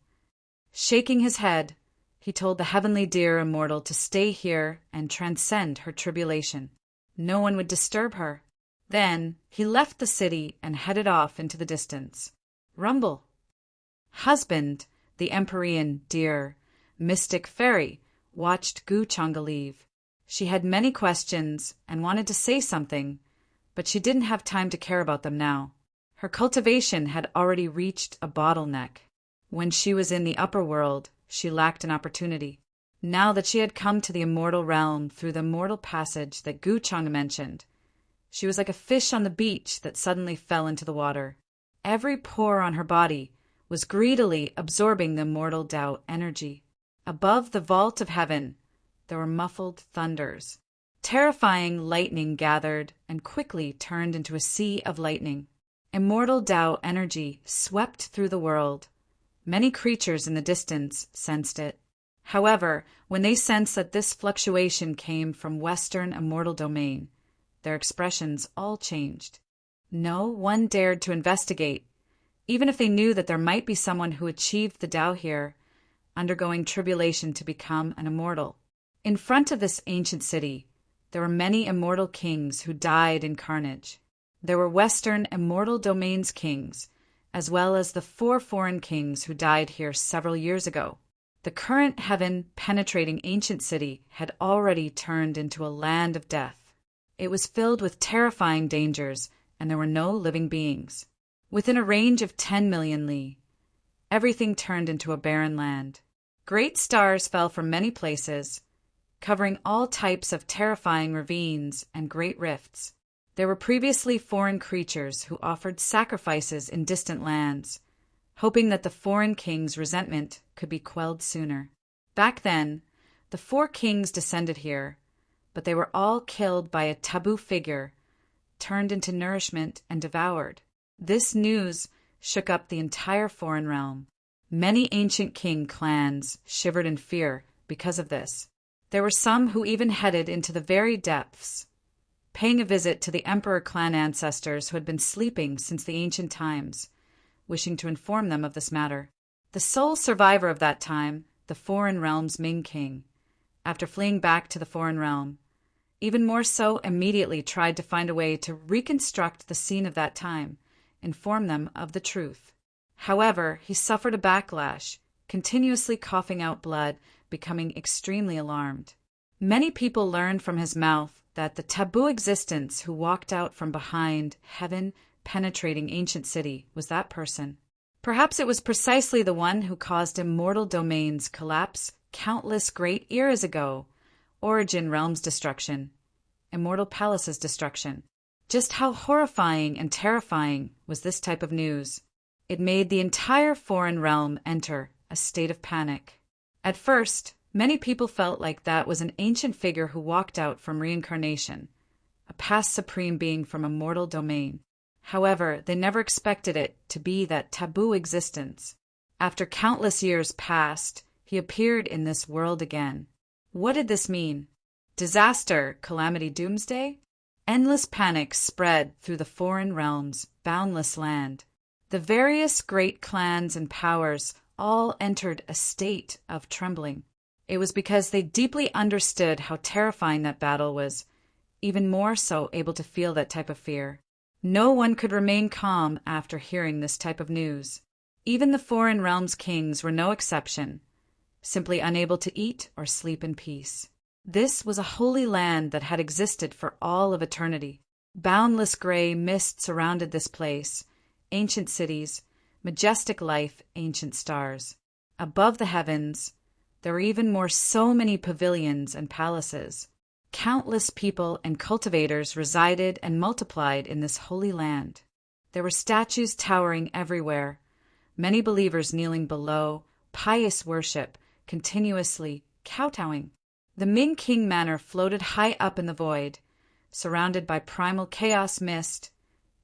Speaker 1: Shaking his head, he told the Heavenly Deer immortal to stay here and transcend her tribulation. No one would disturb her. Then he left the city and headed off into the distance. Rumble. Husband, the Empyrean Deer, mystic fairy, watched Gu Changa leave. She had many questions and wanted to say something, but she didn't have time to care about them now. Her cultivation had already reached a bottleneck. When she was in the upper world, she lacked an opportunity. Now that she had come to the immortal realm through the immortal passage that Gu Changa mentioned, she was like a fish on the beach that suddenly fell into the water. Every pore on her body was greedily absorbing the immortal Tao energy. Above the vault of heaven, there were muffled thunders. Terrifying lightning gathered and quickly turned into a sea of lightning. Immortal Tao energy swept through the world. Many creatures in the distance sensed it. However, when they sensed that this fluctuation came from Western immortal domain, their expressions all changed. No one dared to investigate, even if they knew that there might be someone who achieved the Tao here, undergoing tribulation to become an immortal. In front of this ancient city, there were many immortal kings who died in carnage. There were Western immortal domains kings, as well as the 4 foreign kings who died here several years ago. The current heaven-penetrating ancient city had already turned into a land of death. It was filled with terrifying dangers, and there were no living beings. Within a range of 10 million li, everything turned into a barren land. Great stars fell from many places, covering all types of terrifying ravines and great rifts. There were previously foreign creatures who offered sacrifices in distant lands, hoping that the foreign king's resentment could be quelled sooner. Back then, the 4 kings descended here, but they were all killed by a taboo figure, turned into nourishment and devoured. This news shook up the entire foreign realm. Many ancient king clans shivered in fear because of this. There were some who even headed into the very depths, paying a visit to the emperor clan ancestors who had been sleeping since the ancient times, wishing to inform them of this matter. The sole survivor of that time, the foreign realm's Ming king, after fleeing back to the foreign realm, even more so immediately tried to find a way to reconstruct the scene of that time, inform them of the truth. However, he suffered a backlash, continuously coughing out blood, becoming extremely alarmed. Many people learned from his mouth that the taboo existence who walked out from behind heaven penetrating ancient city was that person. Perhaps it was precisely the one who caused immortal domains collapse countless great eras ago, origin realm's destruction, immortal palaces' destruction. Just how horrifying and terrifying was this type of news? It made the entire foreign realm enter a state of panic. At first, many people felt like that was an ancient figure who walked out from reincarnation, a past supreme being from a mortal domain. However, they never expected it to be that taboo existence. After countless years passed, he appeared in this world again. What did this mean? Disaster, calamity, doomsday? Endless panic spread through the foreign realm's boundless land. The various great clans and powers all entered a state of trembling. It was because they deeply understood how terrifying that battle was, even more so able to feel that type of fear. No one could remain calm after hearing this type of news. Even the foreign realm's kings were no exception, simply unable to eat or sleep in peace. This was a holy land that had existed for all of eternity. Boundless gray mist surrounded this place, ancient cities, majestic life, ancient stars. Above the heavens, there were even more so many pavilions and palaces. Countless people and cultivators resided and multiplied in this holy land. There were statues towering everywhere, many believers kneeling below, pious worship, continuously kowtowing. The Ming King Manor floated high up in the void, surrounded by primal chaos mist,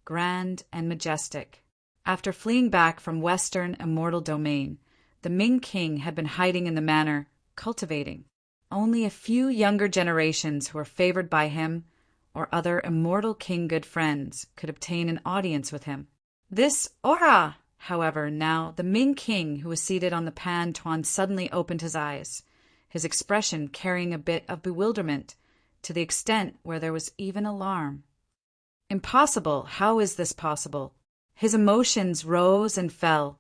Speaker 1: grand and majestic. After fleeing back from Western immortal domain, the Ming King had been hiding in the manor, cultivating. Only a few younger generations who were favored by him or other immortal king good friends could obtain an audience with him. This aura, however, now the Ming King who was seated on the Pan Tuan suddenly opened his eyes, his expression carrying a bit of bewilderment, to the extent where there was even alarm. Impossible! How is this possible? His emotions rose and fell,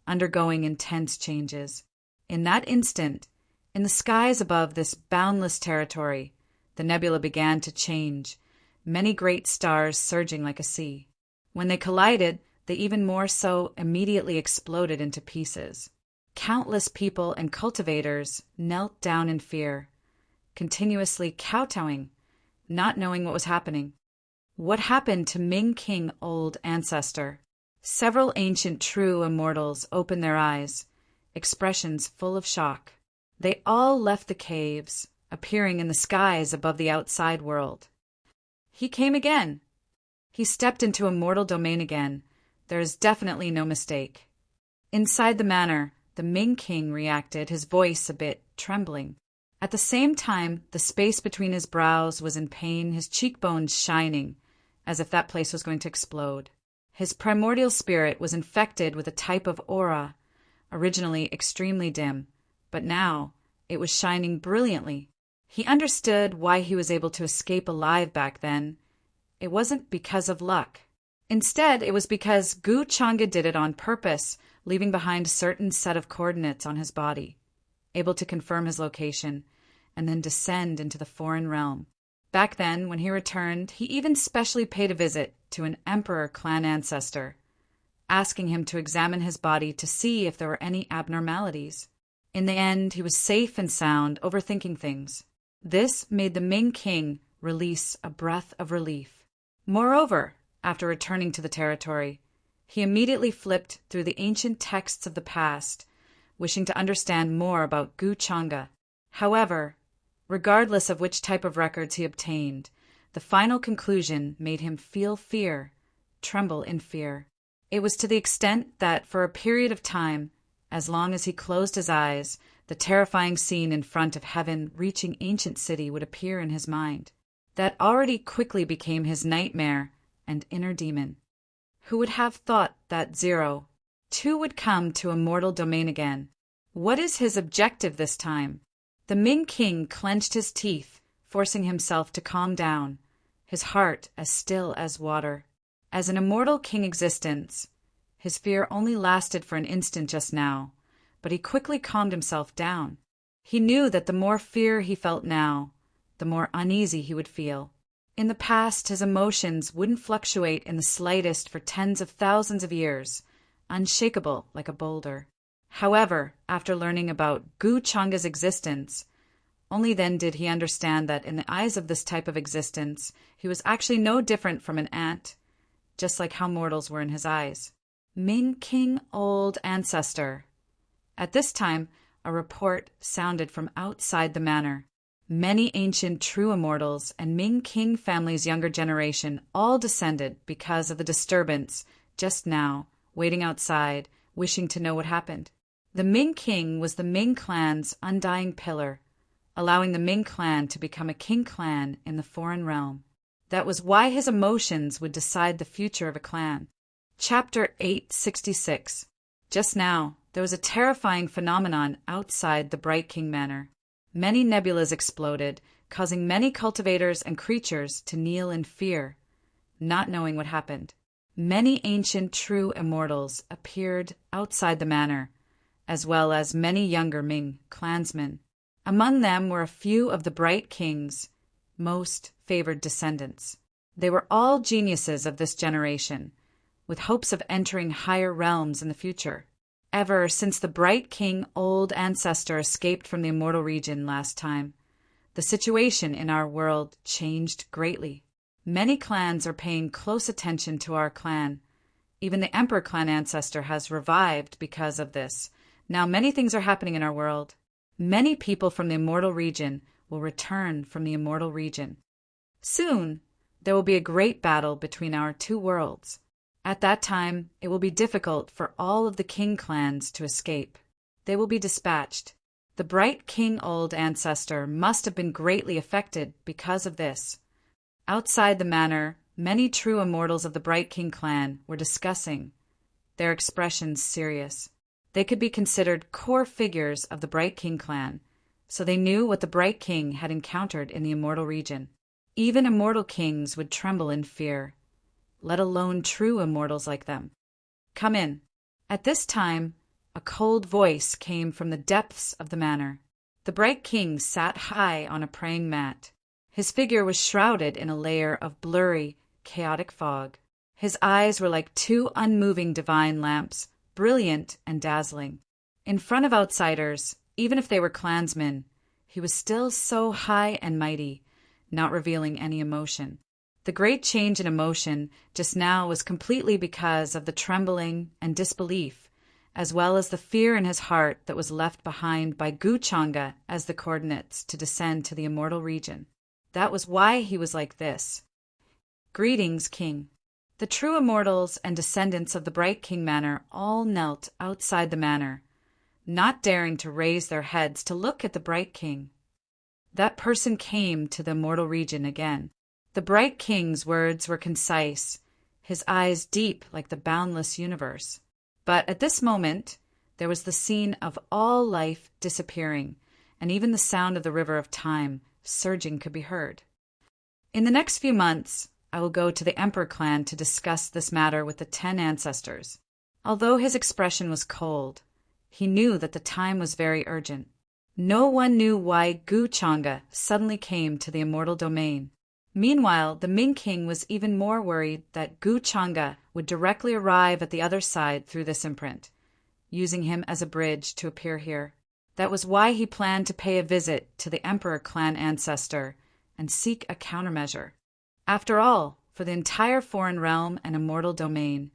Speaker 1: undergoing intense changes. In that instant, in the skies above this boundless territory, the nebula began to change, many great stars surging like a sea. When they collided, they even more so immediately exploded into pieces. Countless people and cultivators knelt down in fear, continuously kowtowing, not knowing what was happening. What happened to Ming King old ancestor? Several ancient true immortals opened their eyes, expressions full of shock. They all left the caves, appearing in the skies above the outside world. He came again. He stepped into immortal domain again. There is definitely no mistake. Inside the manor, the Ming King reacted, his voice a bit trembling. At the same time, the space between his brows was in pain, his cheekbones shining, as if that place was going to explode. His primordial spirit was infected with a type of aura, originally extremely dim, but now it was shining brilliantly. He understood why he was able to escape alive back then. It wasn't because of luck. Instead, it was because Gu Changa did it on purpose, leaving behind a certain set of coordinates on his body, able to confirm his location, and then descend into the foreign realm. Back then, when he returned, he even specially paid a visit to an emperor clan ancestor, asking him to examine his body to see if there were any abnormalities. In the end, he was safe and sound, overthinking things. This made the Ming king release a breath of relief. Moreover, after returning to the territory, he immediately flipped through the ancient texts of the past, wishing to understand more about Gu Changa. However, regardless of which type of records he obtained, the final conclusion made him feel fear, tremble in fear. It was to the extent that for a period of time, as long as he closed his eyes, the terrifying scene in front of heaven reaching ancient city would appear in his mind. That already quickly became his nightmare and inner demon. Who would have thought that 2 would come to immortal domain again? What is his objective this time? The Ming king clenched his teeth, forcing himself to calm down, his heart as still as water. As an immortal king existence, his fear only lasted for an instant just now, but he quickly calmed himself down. He knew that the more fear he felt now, the more uneasy he would feel. In the past, his emotions wouldn't fluctuate in the slightest for tens of thousands of years, unshakable like a boulder. However, after learning about Gu Changa's existence, only then did he understand that in the eyes of this type of existence, he was actually no different from an ant, just like how mortals were in his eyes. Ming King Old Ancestor. At this time, a report sounded from outside the manor. Many ancient true immortals and Ming King family's younger generation all descended because of the disturbance just now, waiting outside, wishing to know what happened. The Ming King was the Ming clan's undying pillar, allowing the Ming clan to become a king clan in the foreign realm. That was why his emotions would decide the future of a clan. Chapter 866. Just now, there was a terrifying phenomenon outside the Bright King Manor. Many nebulas exploded, causing many cultivators and creatures to kneel in fear, not knowing what happened. Many ancient true immortals appeared outside the manor, as well as many younger Ming clansmen. Among them were a few of the Bright King's most favored descendants. They were all geniuses of this generation, with hopes of entering higher realms in the future. Ever since the Bright King Old Ancestor escaped from the immortal region last time, the situation in our world changed greatly. Many clans are paying close attention to our clan. Even the Emperor clan ancestor has revived because of this. Now many things are happening in our world. Many people from the immortal region will return from the immortal region. Soon, there will be a great battle between our two worlds. At that time, it will be difficult for all of the king clans to escape. They will be dispatched. The Bright King Old Ancestor must have been greatly affected because of this. Outside the manor, many true immortals of the Bright King clan were discussing, their expressions serious. They could be considered core figures of the Bright King clan, so they knew what the Bright King had encountered in the immortal region. Even immortal kings would tremble in fear, let alone true immortals like them. Come in. At this time, a cold voice came from the depths of the manor. The Bright King sat high on a praying mat. His figure was shrouded in a layer of blurry, chaotic fog. His eyes were like two unmoving divine lamps, brilliant and dazzling. In front of outsiders, even if they were clansmen, he was still so high and mighty, not revealing any emotion. The great change in emotion just now was completely because of the trembling and disbelief, as well as the fear in his heart that was left behind by Gu Changa as the coordinates to descend to the immortal region. That was why he was like this. Greetings, King. The true immortals and descendants of the Bright King Manor all knelt outside the manor, not daring to raise their heads to look at the Bright King. That person came to the immortal region again. The Bright King's words were concise, his eyes deep like the boundless universe. But at this moment, there was the scene of all life disappearing, and even the sound of the river of time surging could be heard. In the next few months, I will go to the Emperor clan to discuss this matter with the 10 ancestors. Although his expression was cold, he knew that the time was very urgent. No one knew why Gu Changa suddenly came to the immortal domain. Meanwhile, the Ming king was even more worried that Gu Changa would directly arrive at the other side through this imprint, using him as a bridge to appear here. That was why he planned to pay a visit to the Emperor clan ancestor and seek a countermeasure. After all, for the entire foreign realm and immortal domain,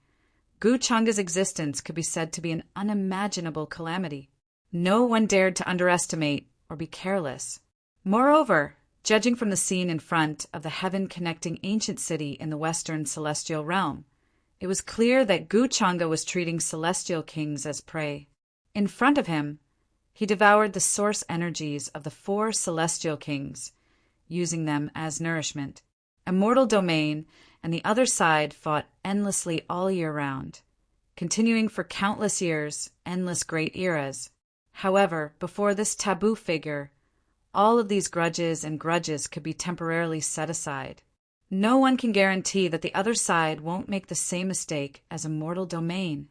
Speaker 1: Gu Changa's existence could be said to be an unimaginable calamity. No one dared to underestimate or be careless. Moreover, judging from the scene in front of the heaven-connecting ancient city in the western celestial realm, it was clear that Gu Changa was treating celestial kings as prey. In front of him, he devoured the source energies of the 4 celestial kings, using them as nourishment. Immortal domain and the other side fought endlessly all year round, continuing for countless years, endless great eras. However, before this taboo figure, all of these grudges could be temporarily set aside. No one can guarantee that the other side won't make the same mistake as immortal domain.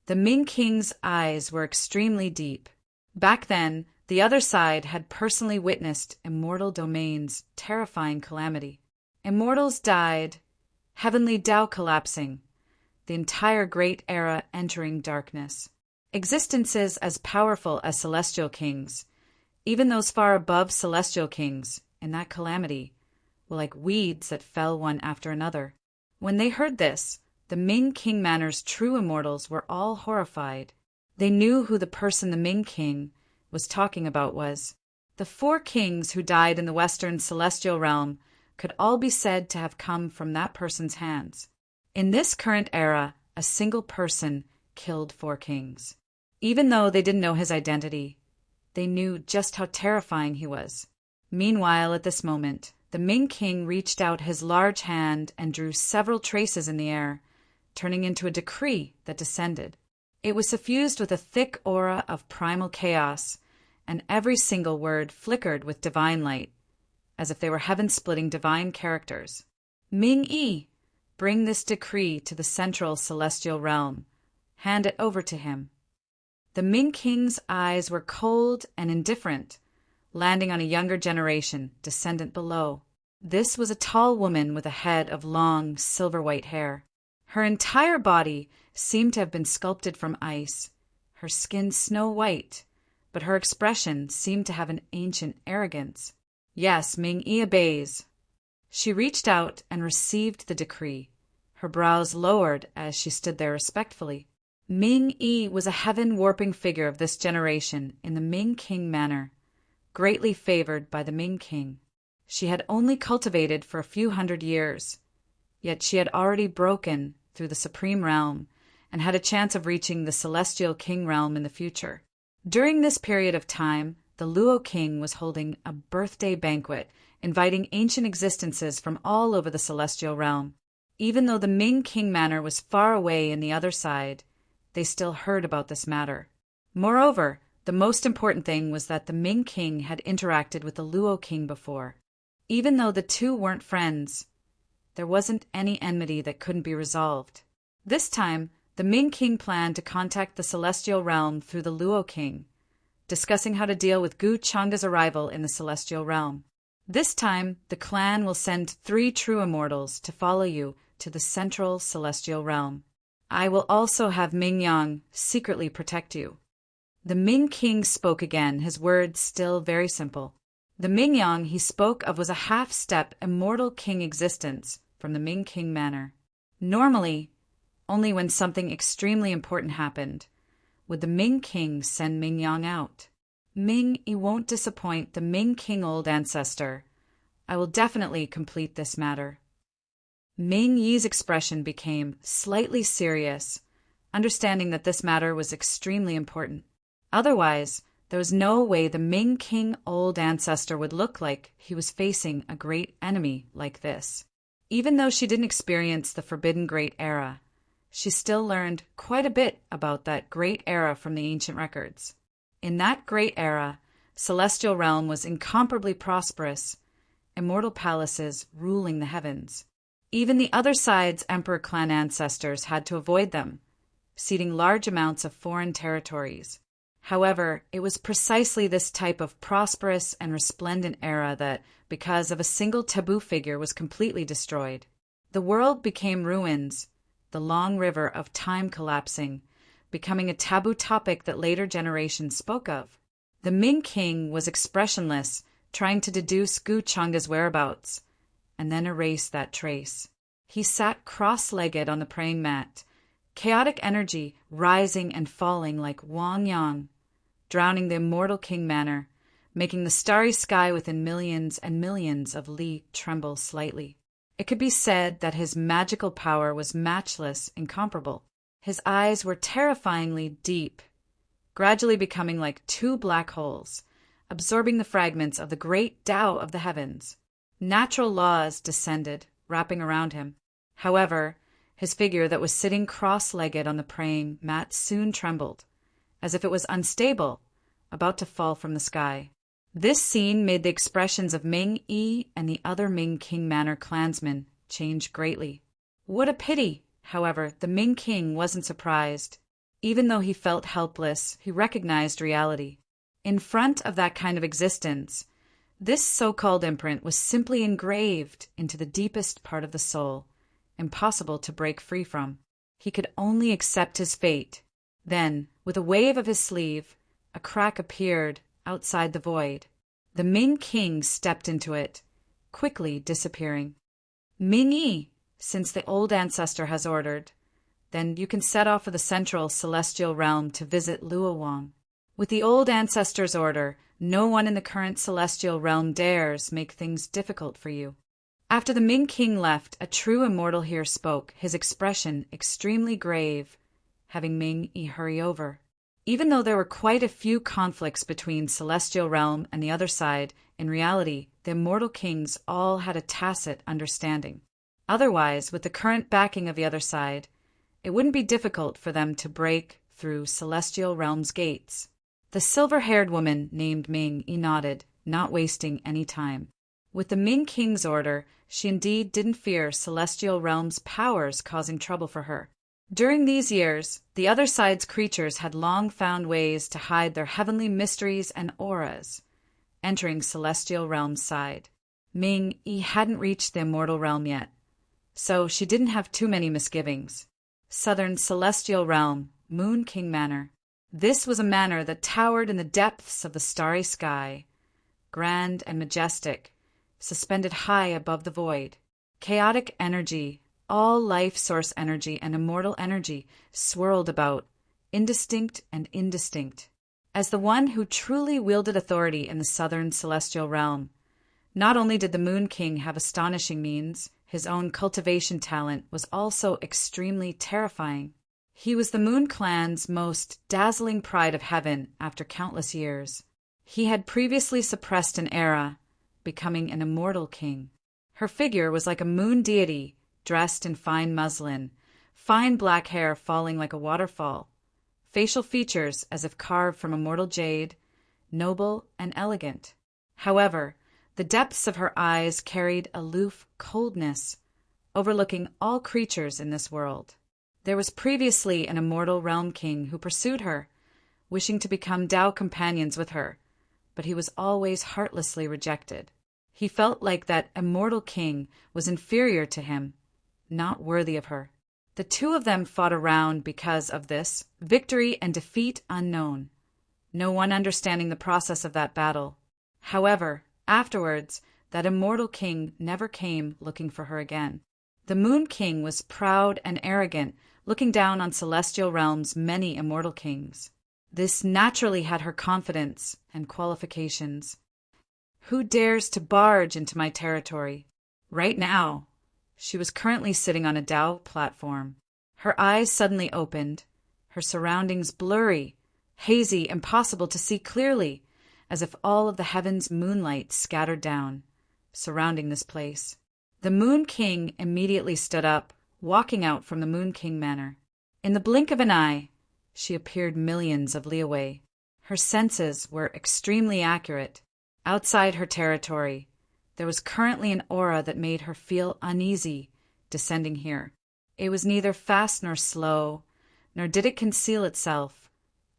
Speaker 1: The Ming King's eyes were extremely deep. Back then, the other side had personally witnessed immortal domain's terrifying calamity. Immortals died, heavenly Tao collapsing, the entire great era entering darkness. Existences as powerful as celestial kings, even those far above celestial kings, in that calamity, were like weeds that fell one after another. When they heard this, the Ming King Manor's true immortals were all horrified. They knew who the person the Ming King was talking about was. The 4 kings who died in the western celestial realm could all be said to have come from that person's hands. In this current era, a single person killed 4 kings. Even though they didn't know his identity, they knew just how terrifying he was. Meanwhile, at this moment, the Ming King reached out his large hand and drew several traces in the air, turning into a decree that descended. It was suffused with a thick aura of primal chaos, and every single word flickered with divine light, as if they were heaven-splitting divine characters. Ming-Yi, bring this decree to the central celestial realm. Hand it over to him. The Ming King's eyes were cold and indifferent, landing on a younger generation, descendant below. This was a tall woman with a head of long, silver-white hair. Her entire body seemed to have been sculpted from ice, her skin snow-white, but her expression seemed to have an ancient arrogance. Yes, Ming-Yi obeys. She reached out and received the decree, her brows lowered as she stood there respectfully. Ming-Yi was a heaven-warping figure of this generation in the Ming King manner, greatly favored by the Ming King. She had only cultivated for a few hundred years, yet she had already broken through the supreme realm and had a chance of reaching the celestial king realm in the future. During this period of time, the Luo King was holding a birthday banquet, inviting ancient existences from all over the celestial realm. Even though the Ming King manor was far away in the other side, they still heard about this matter. Moreover, the most important thing was that the Ming King had interacted with the Luo King before. Even though the two weren't friends, there wasn't any enmity that couldn't be resolved. This time, the Ming King planned to contact the celestial realm through the Luo King, discussing how to deal with Gu Changa's arrival in the celestial realm. This time, the clan will send 3 true immortals to follow you to the central celestial realm. I will also have Ming Yang secretly protect you. The Ming King spoke again, his words still very simple. The Ming Yang he spoke of was a half-step immortal king existence from the Ming King manor. Normally, only when something extremely important happened would the Ming King send Ming Yang out. Ming, you won't disappoint the Ming King old ancestor. I will definitely complete this matter. Ming Yi's expression became slightly serious, understanding that this matter was extremely important. Otherwise, there was no way the Ming King old ancestor would look like he was facing a great enemy like this. Even though she didn't experience the Forbidden Great Era, she still learned quite a bit about that great era from the ancient records. In that great era, celestial realm was incomparably prosperous, immortal palaces ruling the heavens. Even the other side's emperor clan ancestors had to avoid them, ceding large amounts of foreign territories. However, it was precisely this type of prosperous and resplendent era that, because of a single taboo figure, was completely destroyed. The world became ruins, the long river of time collapsing, becoming a taboo topic that later generations spoke of. The Ming king was expressionless, trying to deduce Gu Chang's whereabouts, and then erase that trace. He sat cross-legged on the praying mat, chaotic energy rising and falling like Wang Yang, drowning the immortal King manner, making the starry sky within millions and millions of li tremble slightly. It could be said that his magical power was matchless, incomparable. His eyes were terrifyingly deep, gradually becoming like two black holes, absorbing the fragments of the great Tao of the heavens. Natural laws descended, wrapping around him. However, his figure that was sitting cross-legged on the praying mat soon trembled, as if it was unstable, about to fall from the sky. This scene made the expressions of Ming Yi and the other Ming King Manor clansmen change greatly. What a pity! However, the Ming King wasn't surprised. Even though he felt helpless, he recognized reality. In front of that kind of existence, this so-called imprint was simply engraved into the deepest part of the soul, impossible to break free from. He could only accept his fate. Then, with a wave of his sleeve, a crack appeared outside the void. The Ming King stepped into it, quickly disappearing. Ming Yi, since the old ancestor has ordered, then you can set off for the central celestial realm to visit Luowang. With the old ancestor's order, no one in the current celestial realm dares make things difficult for you. After the Ming King left, a true immortal here spoke, his expression extremely grave, having Ming Yi hurry over. Even though there were quite a few conflicts between celestial realm and the other side, in reality, the immortal kings all had a tacit understanding. Otherwise, with the current backing of the other side, it wouldn't be difficult for them to break through celestial realm's gates. The silver-haired woman named Ming Yi nodded, not wasting any time. With the Ming King's order, she indeed didn't fear celestial realm's powers causing trouble for her. During these years, the other side's creatures had long found ways to hide their heavenly mysteries and auras, entering celestial realm's side. Ming Yi hadn't reached the immortal realm yet, so she didn't have too many misgivings. Southern celestial realm, Moon King Manor. This was a manor that towered in the depths of the starry sky, grand and majestic, suspended high above the void. Chaotic energy, all life source energy and immortal energy, swirled about, indistinct and indistinct. As the one who truly wielded authority in the southern celestial realm, not only did the Moon King have astonishing means, his own cultivation talent was also extremely terrifying. He was the Moon Clan's most dazzling pride of heaven after countless years. He had previously suppressed an era, becoming an immortal king. Her figure was like a moon deity, dressed in fine muslin, fine black hair falling like a waterfall, facial features as if carved from immortal jade, noble and elegant. However, the depths of her eyes carried aloof coldness, overlooking all creatures in this world. There was previously an immortal realm king who pursued her, wishing to become Tao companions with her, but he was always heartlessly rejected. He felt like that immortal king was inferior to him, not worthy of her. The two of them fought around because of this, victory and defeat unknown, no one understanding the process of that battle. However, afterwards, that immortal king never came looking for her again. The Moon King was proud and arrogant, looking down on celestial realm's many immortal kings. This naturally had her confidence and qualifications. Who dares to barge into my territory? Right now. She was currently sitting on a Tao platform. Her eyes suddenly opened, her surroundings blurry, hazy, impossible to see clearly, as if all of the heavens' moonlight scattered down, surrounding this place. The Moon King immediately stood up, walking out from the Moon King Manor. In the blink of an eye, she appeared millions of li away. Her senses were extremely accurate. Outside her territory, there was currently an aura that made her feel uneasy descending here. It was neither fast nor slow, nor did it conceal itself,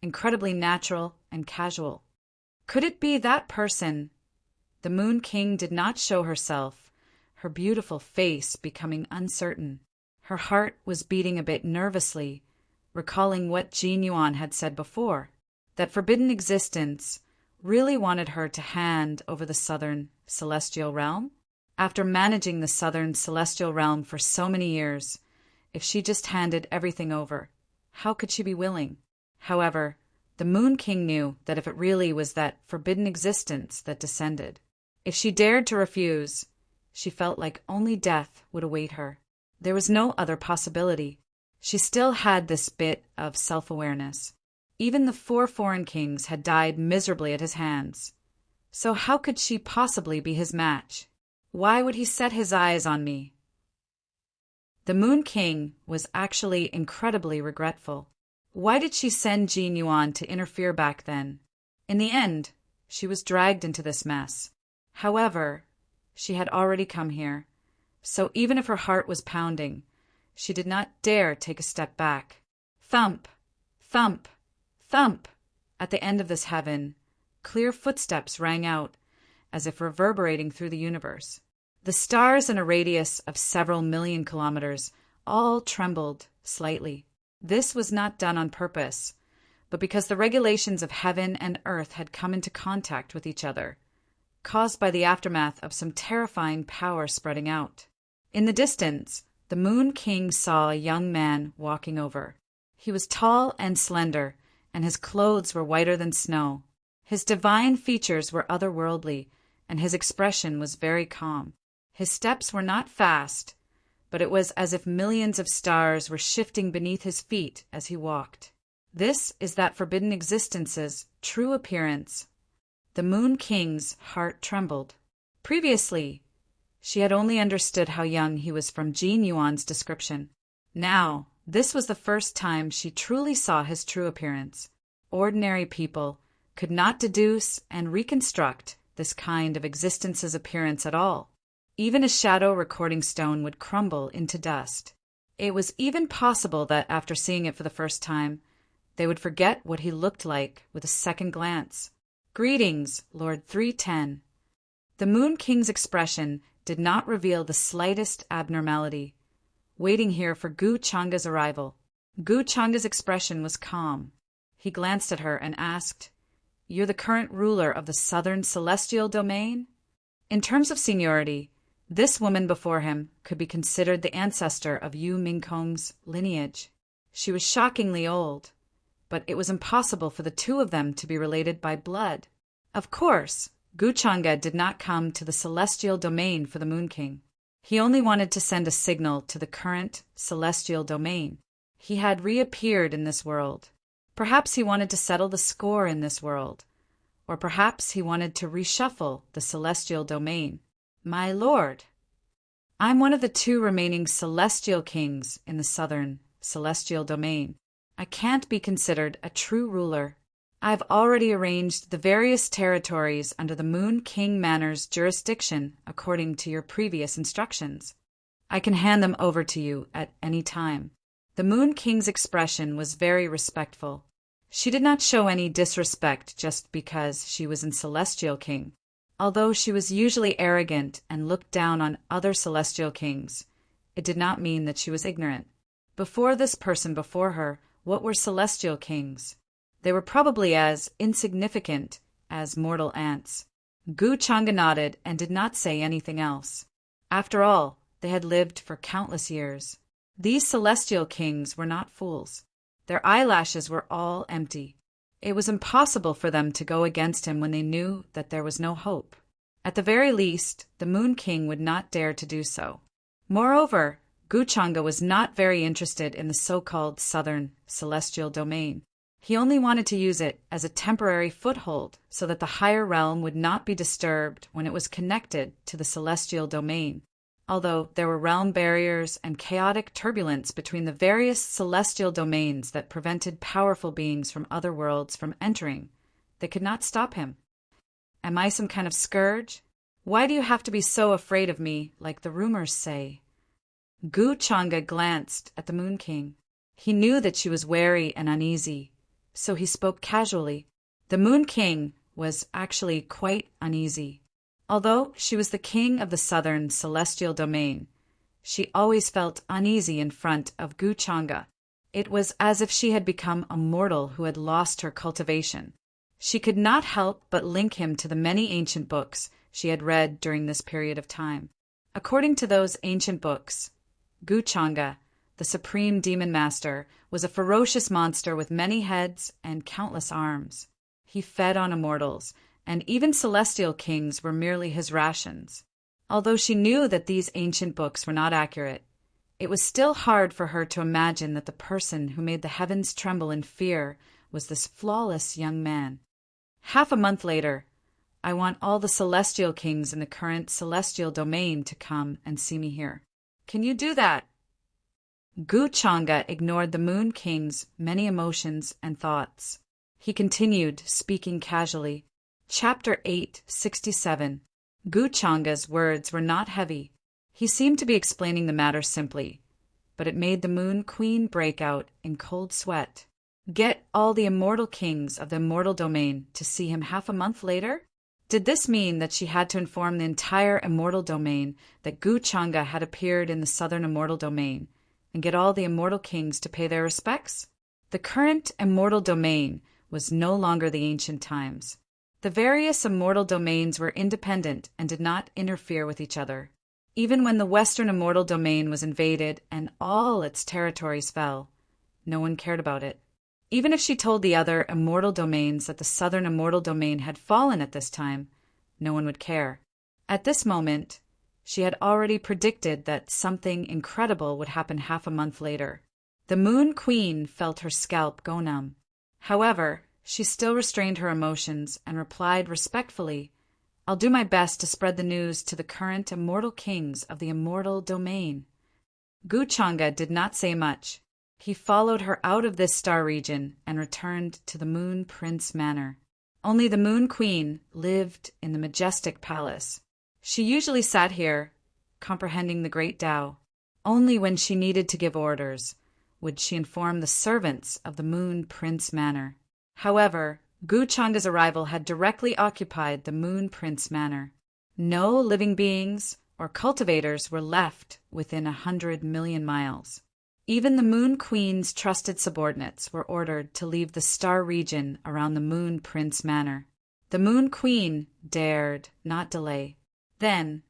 Speaker 1: incredibly natural and casual. Could it be that person? The Moon King did not show herself, her beautiful face becoming uncertain. Her heart was beating a bit nervously, recalling what Jin Yuan had said before, that forbidden existence really wanted her to hand over the southern celestial realm. After managing the southern celestial realm for so many years, if she just handed everything over, how could she be willing? However, the Moon King knew that if it really was that forbidden existence that descended, if she dared to refuse, she felt like only death would await her. There was no other possibility. She still had this bit of self-awareness. Even the 4 foreign kings had died miserably at his hands. So how could she possibly be his match? Why would he set his eyes on me? The Moon King was actually incredibly regretful. Why did she send Jin Yuan to interfere back then? In the end, she was dragged into this mess. However, she had already come here, so even if her heart was pounding, she did not dare take a step back. Thump, thump, thump! At the end of this heaven, clear footsteps rang out, as if reverberating through the universe. The stars in a radius of several million kilometers all trembled slightly. This was not done on purpose, but because the regulations of heaven and earth had come into contact with each other, caused by the aftermath of some terrifying power spreading out. In the distance, the Moon King saw a young man walking over. He was tall and slender, and his clothes were whiter than snow. His divine features were otherworldly, and his expression was very calm. His steps were not fast, but it was as if millions of stars were shifting beneath his feet as he walked. This is that forbidden existence's true appearance. The Moon King's heart trembled. Previously, she had only understood how young he was from Jin Yuan's description. Now, this was the first time she truly saw his true appearance. Ordinary people could not deduce and reconstruct this kind of existence's appearance at all. Even a shadow recording stone would crumble into dust. It was even possible that after seeing it for the first time, they would forget what he looked like with a second glance. Greetings, Lord 310. The Moon King's expression did not reveal the slightest abnormality, waiting here for Gu Changa's arrival. Gu Changa's expression was calm. He glanced at her and asked, "You're the current ruler of the southern celestial domain?" In terms of seniority, this woman before him could be considered the ancestor of Yu Mingkong's lineage. She was shockingly old, but it was impossible for the two of them to be related by blood. Of course, Gu Changa did not come to the celestial domain for the Moon King. He only wanted to send a signal to the current celestial domain. He had reappeared in this world. Perhaps he wanted to settle the score in this world, or perhaps he wanted to reshuffle the celestial domain. My lord, I'm one of the 2 remaining celestial kings in the southern celestial domain. I can't be considered a true ruler. I've already arranged the various territories under the Moon King Manor's jurisdiction according to your previous instructions. I can hand them over to you at any time. The Moon King's expression was very respectful. She did not show any disrespect just because she was in Celestial King. Although she was usually arrogant and looked down on other celestial kings, it did not mean that she was ignorant. Before this person before her, what were celestial kings? They were probably as insignificant as mortal ants. Gu Changa nodded and did not say anything else. After all, they had lived for countless years. These celestial kings were not fools. Their eyelashes were all empty. It was impossible for them to go against him when they knew that there was no hope. At the very least, the Moon King would not dare to do so. Moreover, Gu Changa was not very interested in the so-called southern celestial domain. He only wanted to use it as a temporary foothold so that the higher realm would not be disturbed when it was connected to the celestial domain. Although there were realm barriers and chaotic turbulence between the various celestial domains that prevented powerful beings from other worlds from entering, they could not stop him. Am I some kind of scourge? Why do you have to be so afraid of me, like the rumors say? Gu Changa glanced at the Moon King. He knew that she was wary and uneasy, so he spoke casually. The Moon King was actually quite uneasy. Although she was the king of the southern celestial domain, she always felt uneasy in front of Gu Changa. It was as if she had become a mortal who had lost her cultivation. She could not help but link him to the many ancient books she had read during this period of time. According to those ancient books, Gu Changa, the supreme demon master, was a ferocious monster with many heads and countless arms. He fed on immortals, and even celestial kings were merely his rations. Although she knew that these ancient books were not accurate, it was still hard for her to imagine that the person who made the heavens tremble in fear was this flawless young man. Half a month later, I want all the celestial kings in the current celestial domain to come and see me here. Can you do that? Gu Changa ignored the Moon King's many emotions and thoughts. He continued, speaking casually. Chapter 867. Gu Changa's words were not heavy. He seemed to be explaining the matter simply, but it made the Moon Queen break out in cold sweat. Get all the immortal kings of the immortal domain to see him half a month later? Did this mean that she had to inform the entire immortal domain that Gu Changa had appeared in the southern immortal domain, and get all the immortal kings to pay their respects? The current immortal domain was no longer the ancient times. The various immortal domains were independent and did not interfere with each other. Even when the western immortal domain was invaded and all its territories fell, no one cared about it. Even if she told the other immortal domains that the southern immortal domain had fallen at this time, no one would care. At this moment, she had already predicted that something incredible would happen half a month later. The Moon Queen felt her scalp go numb. However, she still restrained her emotions and replied respectfully, I'll do my best to spread the news to the current immortal kings of the immortal domain. Gu Changa did not say much. He followed her out of this star region and returned to the Moon Prince Manor. Only the Moon Queen lived in the majestic palace. She usually sat here, comprehending the great Tao. Only when she needed to give orders would she inform the servants of the Moon Prince Manor. However, Gu Changa's arrival had directly occupied the Moon Prince Manor. No living beings or cultivators were left within 100 million miles. Even the Moon Queen's trusted subordinates were ordered to leave the star region around the Moon Prince Manor. The Moon Queen dared not delay. Then,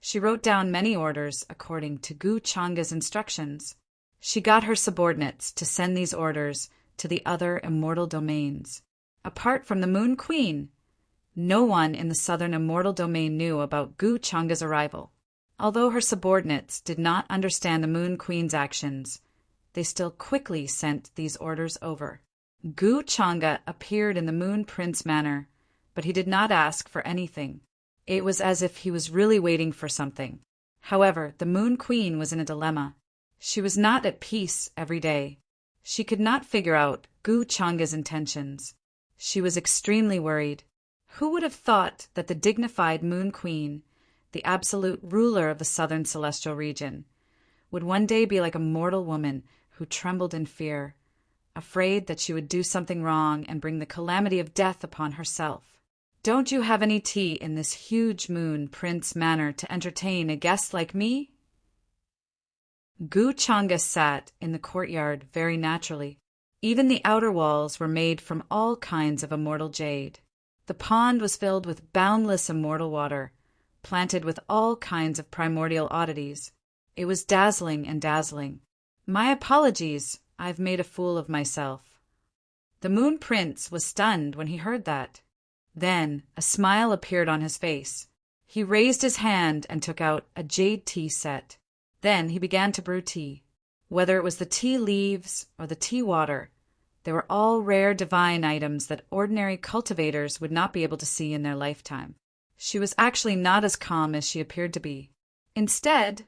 Speaker 1: she wrote down many orders according to Gu Changa's instructions. She got her subordinates to send these orders to the other immortal domains. Apart from the Moon Queen, no one in the southern immortal domain knew about Gu Changa's arrival. Although her subordinates did not understand the Moon Queen's actions, they still quickly sent these orders over. Gu Changa appeared in the Moon Prince Manor, but he did not ask for anything. It was as if he was really waiting for something. However, the Moon Queen was in a dilemma. She was not at peace every day. She could not figure out Gu Changa's intentions. She was extremely worried. Who would have thought that the dignified Moon Queen, the absolute ruler of the southern celestial region, would one day be like a mortal woman who trembled in fear, afraid that she would do something wrong and bring the calamity of death upon herself? Don't you have any tea in this huge Moon Prince Manor to entertain a guest like me? Gu Changa sat in the courtyard very naturally. Even the outer walls were made from all kinds of immortal jade. The pond was filled with boundless immortal water, planted with all kinds of primordial oddities. It was dazzling and dazzling. My apologies, I've made a fool of myself. The Moon Prince was stunned when he heard that. Then a smile appeared on his face. He raised his hand and took out a jade tea set. Then he began to brew tea. Whether it was the tea leaves or the tea water, they were all rare divine items that ordinary cultivators would not be able to see in their lifetime. She was actually not as calm as she appeared to be. Instead,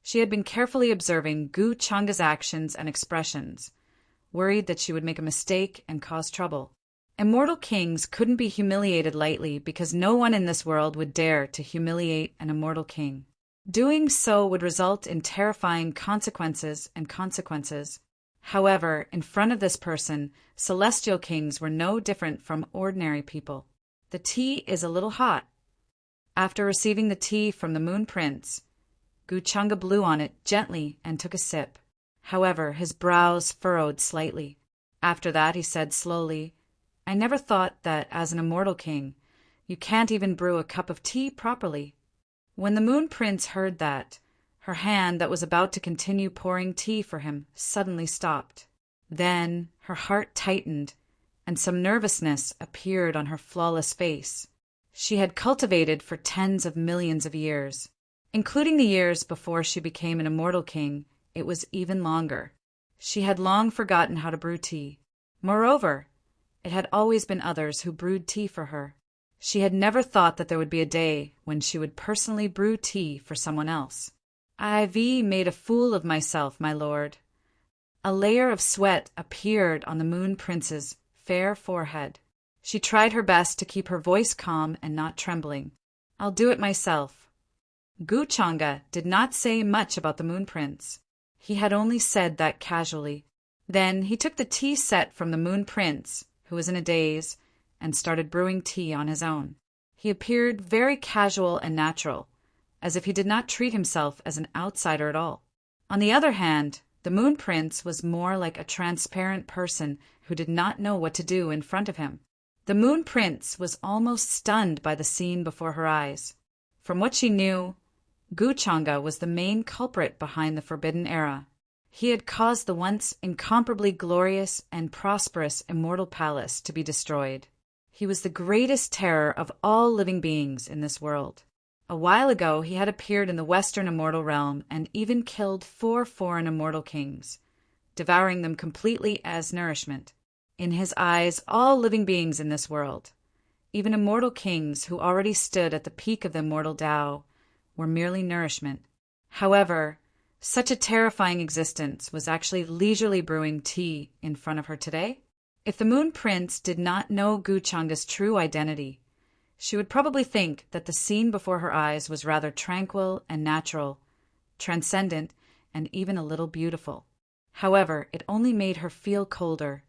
Speaker 1: she had been carefully observing Gu Changa's actions and expressions, worried that she would make a mistake and cause trouble. Immortal kings couldn't be humiliated lightly because no one in this world would dare to humiliate an immortal king. Doing so would result in terrifying consequences. However, in front of this person, celestial kings were no different from ordinary people. The tea is a little hot. After receiving the tea from the Moon Prince, Guchanga blew on it gently and took a sip. However, his brows furrowed slightly. After that, he said slowly, "I never thought that, as an immortal king, you can't even brew a cup of tea properly." When the Moon Prince heard that, her hand that was about to continue pouring tea for him suddenly stopped. Then her heart tightened, and some nervousness appeared on her flawless face. She had cultivated for tens of millions of years. Including the years before she became an immortal king, it was even longer. She had long forgotten how to brew tea. Moreover, it had always been others who brewed tea for her. She had never thought that there would be a day when she would personally brew tea for someone else. "I've made a fool of myself, my lord." A layer of sweat appeared on the Moon Prince's fair forehead. She tried her best to keep her voice calm and not trembling. "I'll do it myself." Guchanga did not say much about the Moon Prince. He had only said that casually. Then he took the tea set from the Moon Prince, who was in a daze, and started brewing tea on his own. He appeared very casual and natural, as if he did not treat himself as an outsider at all. On the other hand, the Moon Prince was more like a transparent person who did not know what to do in front of him. The Moon Prince was almost stunned by the scene before her eyes. From what she knew, Guchanga was the main culprit behind the Forbidden Era. He had caused the once incomparably glorious and prosperous Immortal Palace to be destroyed. He was the greatest terror of all living beings in this world. A while ago he had appeared in the Western Immortal Realm and even killed 4 foreign immortal kings, devouring them completely as nourishment. In his eyes, all living beings in this world, even immortal kings who already stood at the peak of the immortal Tao, were merely nourishment. However, such a terrifying existence was actually leisurely brewing tea in front of her today. If the Moon Prince did not know Guchanga's true identity, she would probably think that the scene before her eyes was rather tranquil and natural, transcendent, and even a little beautiful. However, it only made her feel colder,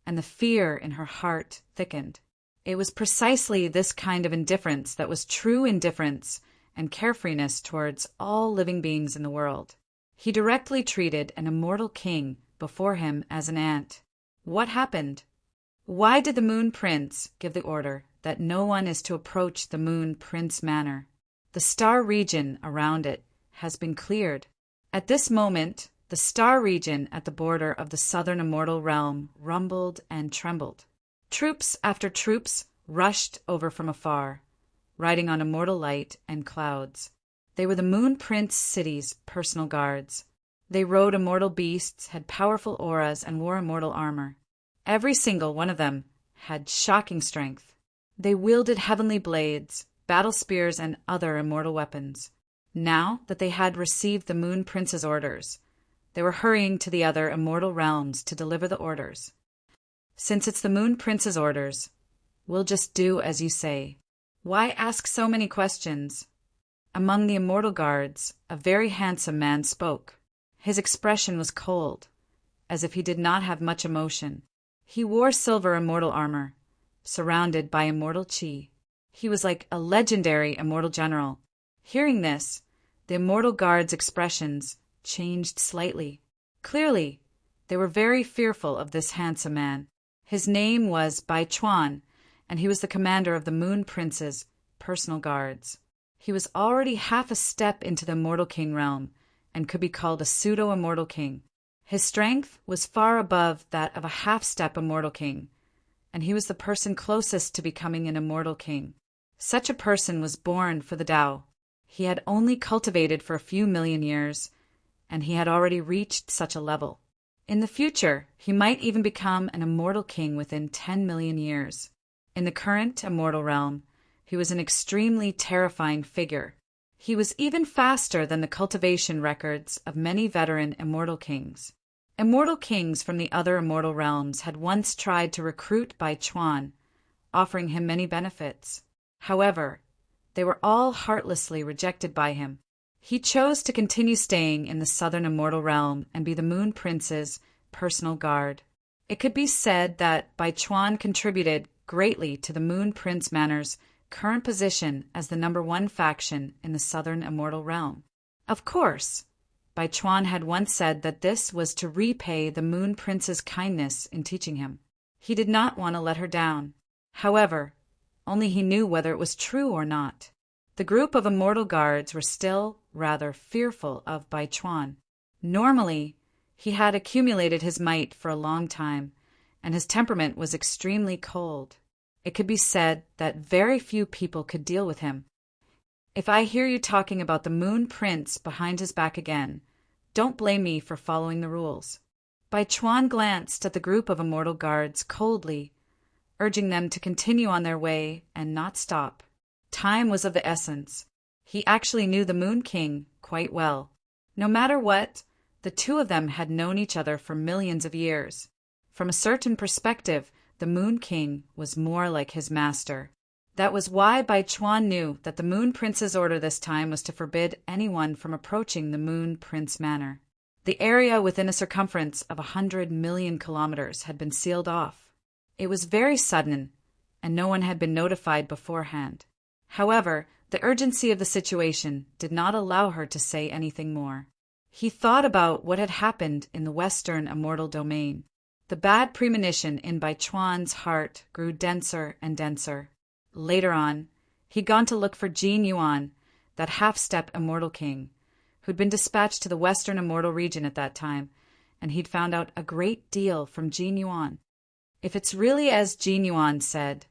Speaker 1: and the fear in her heart thickened. It was precisely this kind of indifference that was true indifference and carefreeness towards all living beings in the world. He directly treated an immortal king before him as an ant. What happened? Why did the Moon Prince give the order that no one is to approach the Moon Prince Manor? The star region around it has been cleared. At this moment, the star region at the border of the southern immortal realm rumbled and trembled. Troops after troops rushed over from afar, riding on immortal light and clouds. They were the Moon Prince city's personal guards. They rode immortal beasts, had powerful auras, and wore immortal armor. Every single one of them had shocking strength. They wielded heavenly blades, battle spears, and other immortal weapons. Now that they had received the Moon Prince's orders, they were hurrying to the other immortal realms to deliver the orders. "Since it's the Moon Prince's orders, we'll just do as you say. Why ask so many questions?" Among the immortal guards, a very handsome man spoke. His expression was cold, as if he did not have much emotion. He wore silver immortal armor, surrounded by immortal chi. He was like a legendary immortal general. Hearing this, the immortal guards' expressions changed slightly. Clearly, they were very fearful of this handsome man. His name was Bai Chuan, and he was the commander of the Moon Prince's personal guards. He was already half a step into the Immortal King realm, and could be called a pseudo-immortal king. His strength was far above that of a half-step immortal king, and he was the person closest to becoming an immortal king. Such a person was born for the Tao. He had only cultivated for a few million years, and he had already reached such a level. In the future, he might even become an immortal king within 10 million years. In the current immortal realm, he was an extremely terrifying figure. He was even faster than the cultivation records of many veteran immortal kings. Immortal kings from the other immortal realms had once tried to recruit Bai Chuan, offering him many benefits. However, they were all heartlessly rejected by him. He chose to continue staying in the southern immortal realm and be the Moon Prince's personal guard. It could be said that Bai Chuan contributed greatly to the Moon Prince Manor's current position as the #1 faction in the Southern Immortal Realm. Of course, Bai Chuan had once said that this was to repay the Moon Prince's kindness in teaching him. He did not want to let her down. However, only he knew whether it was true or not. The group of immortal guards were still rather fearful of Bai Chuan. Normally, he had accumulated his might for a long time, and his temperament was extremely cold. It could be said that very few people could deal with him. If I hear you talking about the Moon Prince behind his back again, don't blame me for following the rules. Bai Chuan glanced at the group of immortal guards coldly, urging them to continue on their way and not stop. Time was of the essence. He actually knew the Moon King quite well. No matter what, the two of them had known each other for millions of years. From a certain perspective, the Moon King was more like his master. That was why Bai Chuan knew that the Moon Prince's order this time was to forbid anyone from approaching the Moon Prince Manor. The area within a circumference of 100 million kilometers had been sealed off. It was very sudden, and no one had been notified beforehand. However, the urgency of the situation did not allow her to say anything more. He thought about what had happened in the Western Immortal Domain. The bad premonition in Bai Chuan's heart grew denser and denser. Later on, he'd gone to look for Jin Yuan, that half-step Immortal King, who'd been dispatched to the Western Immortal region at that time, and he'd found out a great deal from Jin Yuan. If it's really as Jin Yuan said,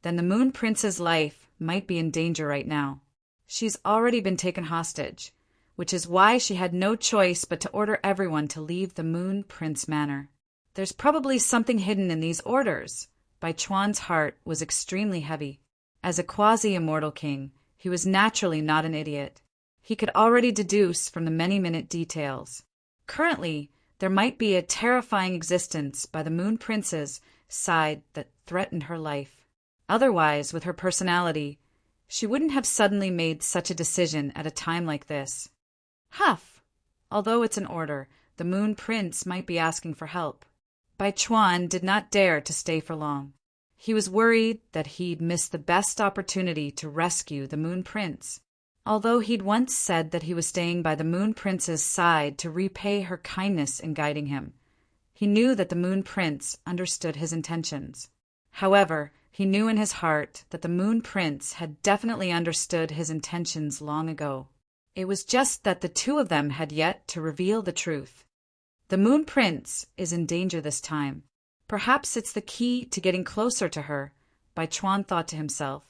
Speaker 1: then the Moon Prince's life might be in danger right now. She's already been taken hostage, which is why she had no choice but to order everyone to leave the Moon Prince Manor. There's probably something hidden in these orders. Bai Chuan's heart was extremely heavy. As a quasi-immortal king, he was naturally not an idiot. He could already deduce from the many minute details. Currently, there might be a terrifying existence by the Moon Prince's side that threatened her life. Otherwise, with her personality, she wouldn't have suddenly made such a decision at a time like this. Huff! Although it's an order, the Moon Prince might be asking for help. Bai Chuan did not dare to stay for long. He was worried that he'd miss the best opportunity to rescue the Moon Prince. Although he'd once said that he was staying by the Moon Prince's side to repay her kindness in guiding him, he knew that the Moon Prince understood his intentions. However, he knew in his heart that the Moon Prince had definitely understood his intentions long ago. It was just that the two of them had yet to reveal the truth. The Moon Prince is in danger this time. Perhaps it's the key to getting closer to her, Bai Chuan thought to himself.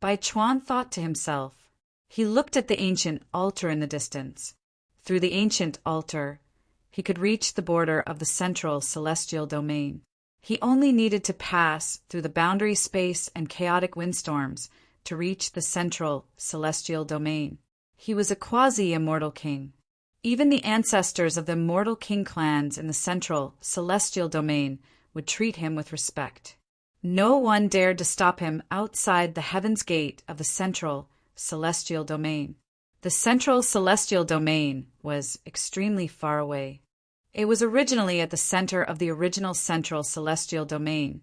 Speaker 1: Bai Chuan thought to himself. He looked at the ancient altar in the distance. Through the ancient altar, he could reach the border of the central celestial domain. He only needed to pass through the boundary space and chaotic windstorms to reach the central celestial domain. He was a quasi-immortal king. Even the ancestors of the immortal king clans in the central celestial domain would treat him with respect. No one dared to stop him outside the heaven's gate of the central celestial domain. The central celestial domain was extremely far away. It was originally at the center of the original central celestial domain,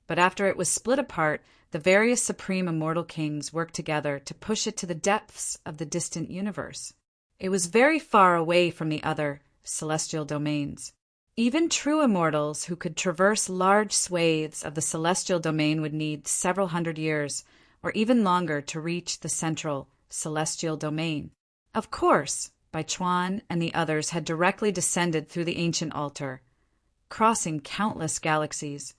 Speaker 1: but after it was split apart, the various supreme immortal kings worked together to push it to the depths of the distant universe. It was very far away from the other celestial domains. Even true immortals who could traverse large swathes of the celestial domain would need several hundred years, or even longer, to reach the central celestial domain. Of course, Bai Chuan and the others had directly descended through the ancient altar, crossing countless galaxies.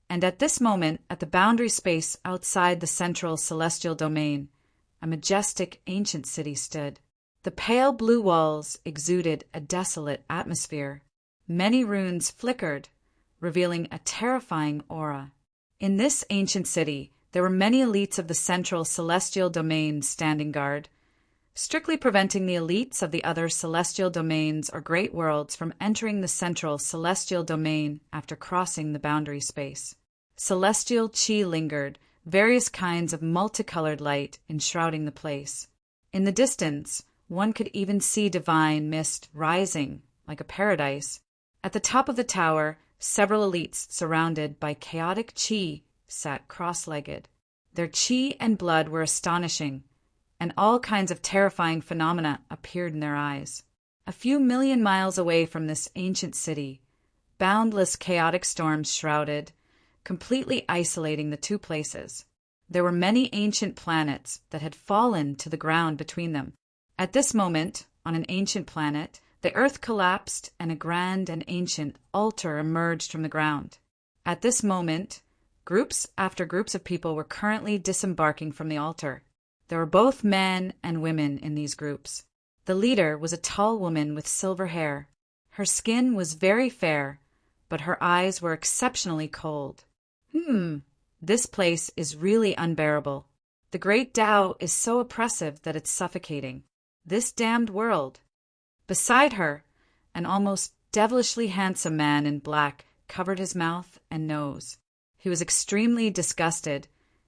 Speaker 1: And at this moment, at the boundary space outside the central celestial domain, a majestic ancient city stood. The pale blue walls exuded a desolate atmosphere. Many runes flickered, revealing a terrifying aura. In this ancient city, there were many elites of the central celestial domain standing guard, strictly preventing the elites of the other celestial domains or great worlds from entering the central celestial domain after crossing the boundary space. Celestial chi lingered, various kinds of multicolored light enshrouding the place. In the distance, one could even see divine mist rising, like a paradise. At the top of the tower, several elites surrounded by chaotic chi sat cross-legged. Their chi and blood were astonishing, and all kinds of terrifying phenomena appeared in their eyes. A few million miles away from this ancient city, boundless chaotic storms shrouded, completely isolating the two places. There were many ancient planets that had fallen to the ground between them. At this moment, on an ancient planet, the earth collapsed and a grand and ancient altar emerged from the ground. At this moment, groups after groups of people were currently disembarking from the altar. There were both men and women in these groups. The leader was a tall woman with silver hair. Her skin was very fair, but her eyes were exceptionally cold. This place is really unbearable. The great Tao is so oppressive that it's suffocating. This damned world. Beside her, an almost devilishly handsome man in black covered his mouth and nose. He was extremely disgusted,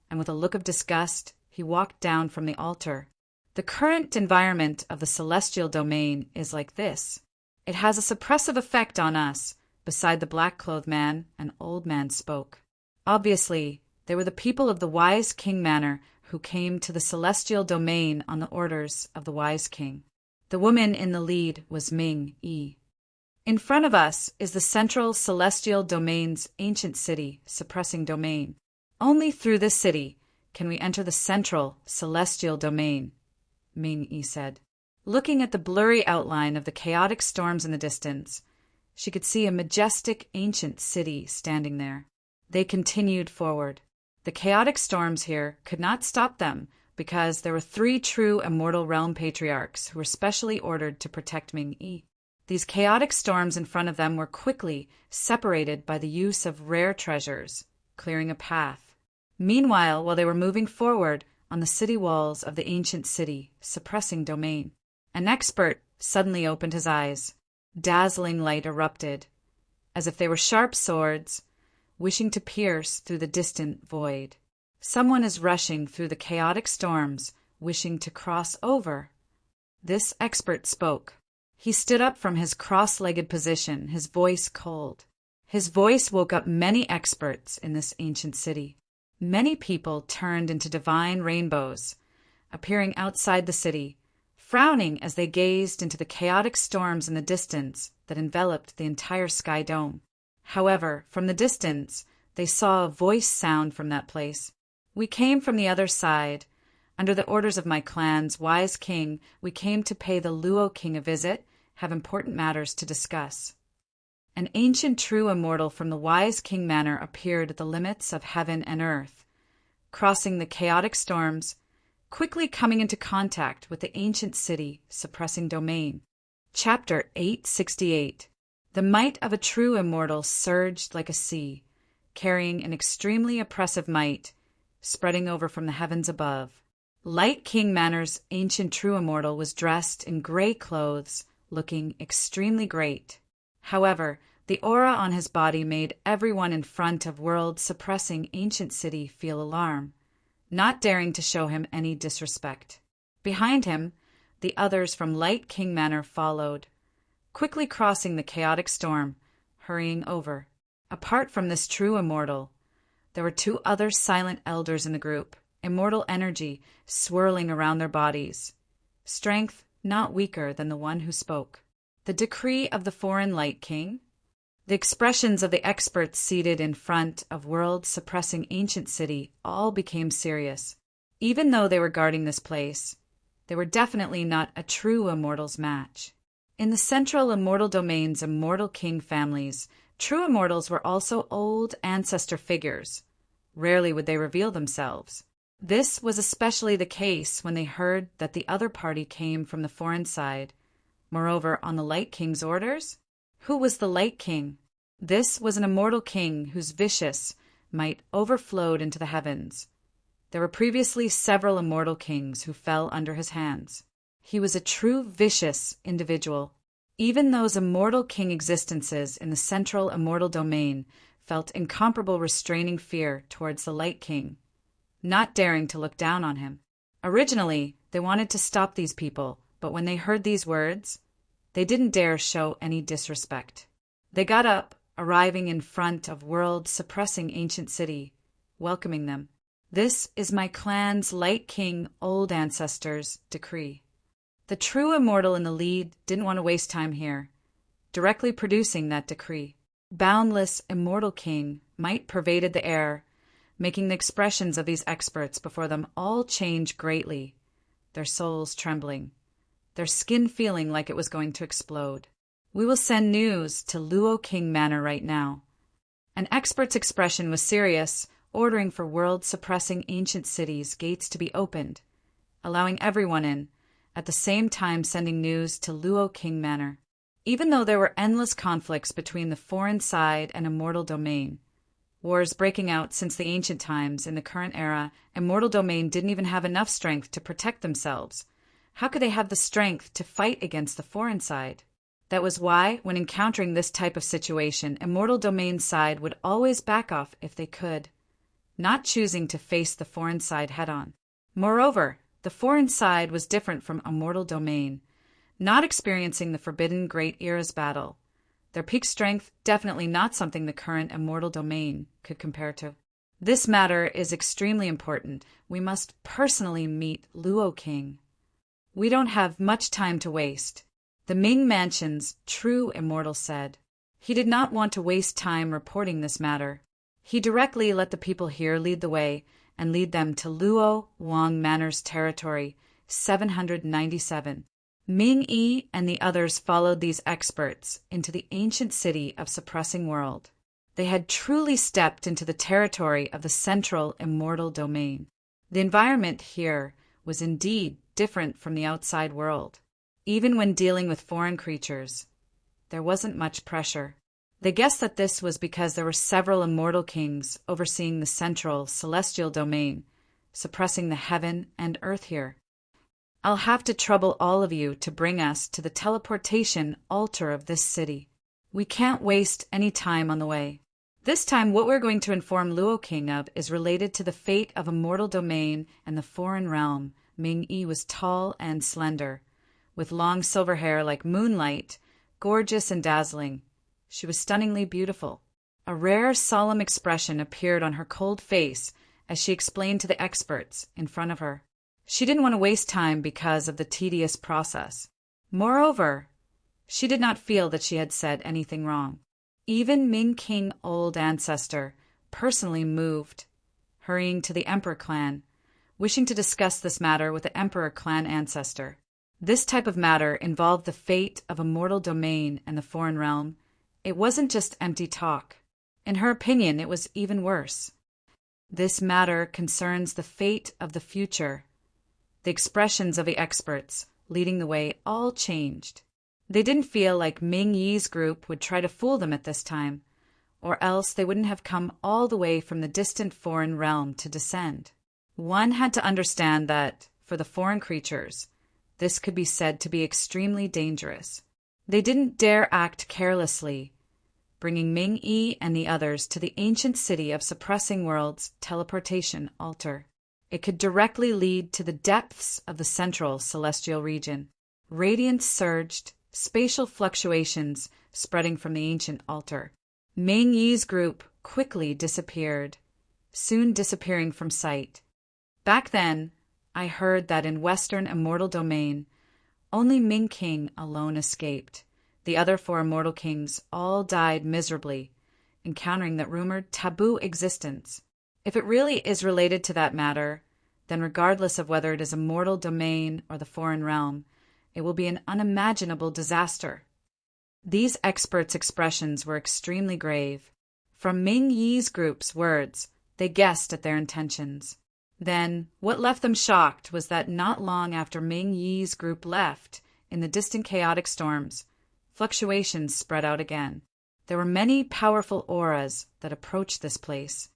Speaker 1: and with a look of disgust, he walked down from the altar. The current environment of the celestial domain is like this. It has a suppressive effect on us. Beside the black-clothed man, an old man spoke. Obviously, they were the people of the Wise King Manor who came to the celestial domain on the orders of the Wise King. The woman in the lead was Ming Yi. In front of us is the central celestial domain's ancient city, suppressing domain. Only through this city can we enter the central celestial domain, Ming Yi said. Looking at the blurry outline of the chaotic storms in the distance, she could see a majestic ancient city standing there. They continued forward. The chaotic storms here could not stop them because there were 3 true immortal realm patriarchs who were specially ordered to protect Ming Yi. These chaotic storms in front of them were quickly separated by the use of rare treasures, clearing a path. Meanwhile, while they were moving forward on the city walls of the ancient city, suppressing domain, an expert suddenly opened his eyes. Dazzling light erupted, as if they were sharp swords, wishing to pierce through the distant void. Someone is rushing through the chaotic storms, wishing to cross over. This expert spoke. He stood up from his cross-legged position, his voice cold. His voice woke up many experts in this ancient city. Many people turned into divine rainbows, appearing outside the city, frowning as they gazed into the chaotic storms in the distance that enveloped the entire sky dome. However, from the distance, they saw a voice sound from that place. We came from the other side. Under the orders of my clan's wise king, we came to pay the Luo king a visit, have important matters to discuss. An ancient true immortal from the wise king manor appeared at the limits of heaven and earth, crossing the chaotic storms, quickly coming into contact with the ancient city, suppressing domain. Chapter 868. The might of a true immortal surged like a sea, carrying an extremely oppressive might, spreading over from the heavens above. Light King Manor's ancient true immortal was dressed in gray clothes, looking extremely great. However, the aura on his body made everyone in front of world-suppressing ancient city feel alarm, not daring to show him any disrespect. Behind him, the others from Light King Manor followed, quickly crossing the chaotic storm, hurrying over. Apart from this true immortal, there were 2 other silent elders in the group, immortal energy swirling around their bodies, strength not weaker than the one who spoke. The decree of the foreign Light King? The expressions of the experts seated in front of world-suppressing ancient city all became serious. Even though they were guarding this place, they were definitely not a true immortal's match. In the central immortal domain's immortal king families, true immortals were also old ancestor figures. Rarely would they reveal themselves. This was especially the case when they heard that the other party came from the foreign side. Moreover, on the Light King's orders? Who was the Light King? This was an immortal king whose vicious might overflowed into the heavens. There were previously several immortal kings who fell under his hands. He was a true vicious individual. Even those immortal king existences in the central immortal domain felt incomparable restraining fear towards the Light King, not daring to look down on him. Originally, they wanted to stop these people, but when they heard these words, they didn't dare show any disrespect. They got up, arriving in front of world-suppressing ancient city, welcoming them. This is my clan's light king old ancestors' decree. The true immortal in the lead didn't want to waste time here, directly producing that decree. Boundless immortal king might pervaded the air, making the expressions of these experts before them all change greatly, their souls trembling, their skin feeling like it was going to explode. We will send news to Luo King Manor right now. An expert's expression was serious, ordering for world-suppressing ancient cities' gates to be opened, allowing everyone in, at the same time sending news to Luo King Manor. Even though there were endless conflicts between the foreign side and immortal domain, wars breaking out since the ancient times, in the current era, immortal domain didn't even have enough strength to protect themselves. How could they have the strength to fight against the foreign side? That was why, when encountering this type of situation, immortal domain's side would always back off if they could, not choosing to face the foreign side head-on. Moreover, the foreign side was different from immortal domain, not experiencing the Forbidden Great Era's battle. Their peak strength definitely not something the current immortal domain could compare to. This matter is extremely important. We must personally meet Luo King. We don't have much time to waste, the Ming Mansion's true immortal said. He did not want to waste time reporting this matter. He directly let the people here lead the way and lead them to Luo Wang Manor's territory, 797. Ming Yi and the others followed these experts into the ancient city of Suppressing World. They had truly stepped into the territory of the central immortal domain. The environment here was indeed different from the outside world. Even when dealing with foreign creatures, there wasn't much pressure. They guessed that this was because there were several immortal kings overseeing the central celestial domain, suppressing the heaven and earth here. I'll have to trouble all of you to bring us to the teleportation altar of this city. We can't waste any time on the way. This time, what we're going to inform Luo King of is related to the fate of immortal domain and the foreign realm. Ming Yi was tall and slender, with long silver hair like moonlight, gorgeous and dazzling. She was stunningly beautiful. A rare, solemn expression appeared on her cold face as she explained to the experts in front of her. She didn't want to waste time because of the tedious process. Moreover, she did not feel that she had said anything wrong. Even Ming King Old Ancestor personally moved, hurrying to the Emperor clan, wishing to discuss this matter with the Emperor clan ancestor. This type of matter involved the fate of immortal domain and the foreign realm. It wasn't just empty talk. In her opinion, it was even worse. This matter concerns the fate of the future. The expressions of the experts leading the way all changed. They didn't feel like Ming Yi's group would try to fool them at this time, or else they wouldn't have come all the way from the distant foreign realm to descend. One had to understand that, for the foreign creatures, this could be said to be extremely dangerous. They didn't dare act carelessly, bringing Ming Yi and the others to the ancient city of Suppressing World's teleportation altar. It could directly lead to the depths of the central celestial region. Radiance surged, spatial fluctuations spreading from the ancient altar. Ming Yi's group quickly disappeared, soon disappearing from sight. Back then, I heard that in Western Immortal Domain, only Ming King alone escaped. The other 4 immortal kings all died miserably, encountering that rumored taboo existence. If it really is related to that matter, then regardless of whether it is immortal domain or the foreign realm, it will be an unimaginable disaster. These experts' expressions were extremely grave. From Ming Yi's group's words, they guessed at their intentions. Then, what left them shocked was that not long after Ming Yi's group left, in the distant chaotic storms, fluctuations spread out again. There were many powerful auras that approached this place.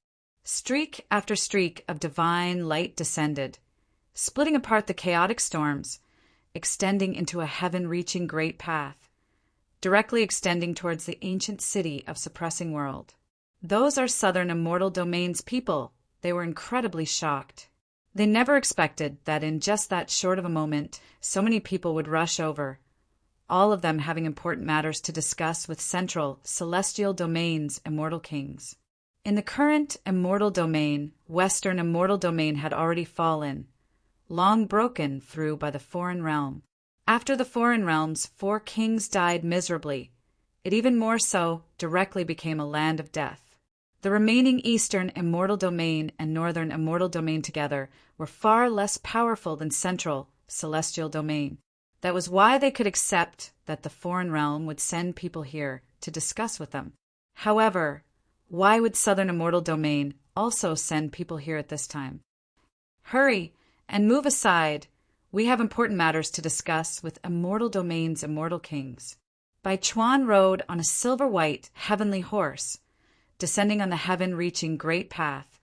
Speaker 1: Streak after streak of divine light descended, splitting apart the chaotic storms, extending into a heaven-reaching great path, directly extending towards the ancient city of Suppressing World. Those are Southern Immortal Domain's people. They were incredibly shocked. They never expected that in just that short of a moment, so many people would rush over, all of them having important matters to discuss with central, celestial domains, immortal kings. In the current immortal domain, Western immortal domain had already fallen, long broken through by the foreign realm. After the foreign realms, 4 kings died miserably. It even more so directly became a land of death. The remaining Eastern immortal domain and Northern immortal domain together were far less powerful than Central celestial domain. That was why they could accept that the foreign realm would send people here to discuss with them. However, why would Southern immortal domain also send people here at this time? Hurry and move aside. We have important matters to discuss with immortal domain's immortal kings. Bai Chuan rode on a silver-white heavenly horse, descending on the heaven-reaching great path,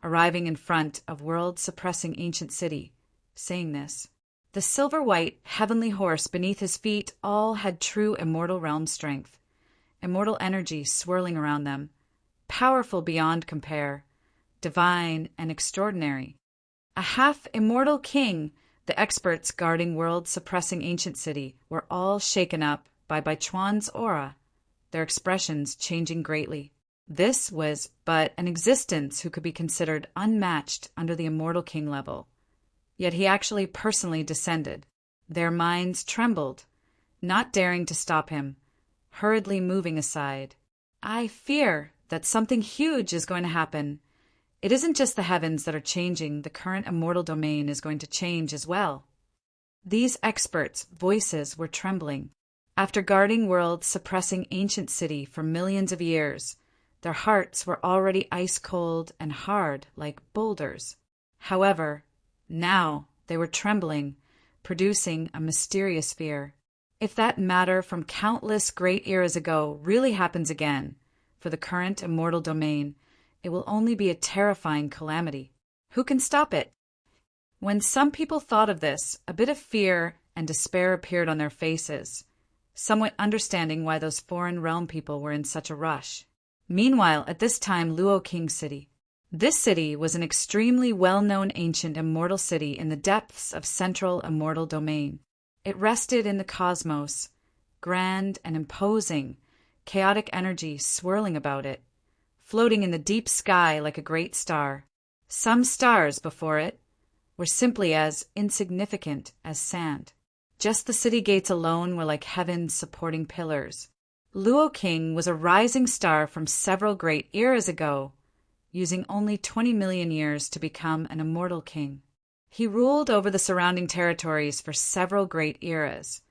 Speaker 1: arriving in front of world-suppressing ancient city, saying this. The silver-white heavenly horse beneath his feet all had true immortal realm strength, immortal energy swirling around them, powerful beyond compare, divine and extraordinary. A half-immortal king, the experts guarding world-suppressing ancient city, were all shaken up by Bai Chuan's aura, their expressions changing greatly. This was but an existence who could be considered unmatched under the immortal king level. Yet he actually personally descended. Their minds trembled, not daring to stop him, hurriedly moving aside. I fear that something huge is going to happen. It isn't just the heavens that are changing, the current immortal domain is going to change as well. These experts' voices were trembling. After guarding world-suppressing ancient city for millions of years, their hearts were already ice-cold and hard like boulders. However, now they were trembling, producing a mysterious fear. If that matter from countless great eras ago really happens again, for the current immortal domain, it will only be a terrifying calamity. Who can stop it? When some people thought of this, a bit of fear and despair appeared on their faces, somewhat understanding why those foreign realm people were in such a rush. Meanwhile, at this time, Luo King City. This city was an extremely well-known ancient immortal city in the depths of central immortal domain. It rested in the cosmos, grand and imposing, chaotic energy swirling about it, floating in the deep sky like a great star. Some stars before it were simply as insignificant as sand. Just the city gates alone were like heaven's supporting pillars. Luo King was a rising star from several great eras ago, using only 20 million years to become an immortal king. He ruled over the surrounding territories for several great eras,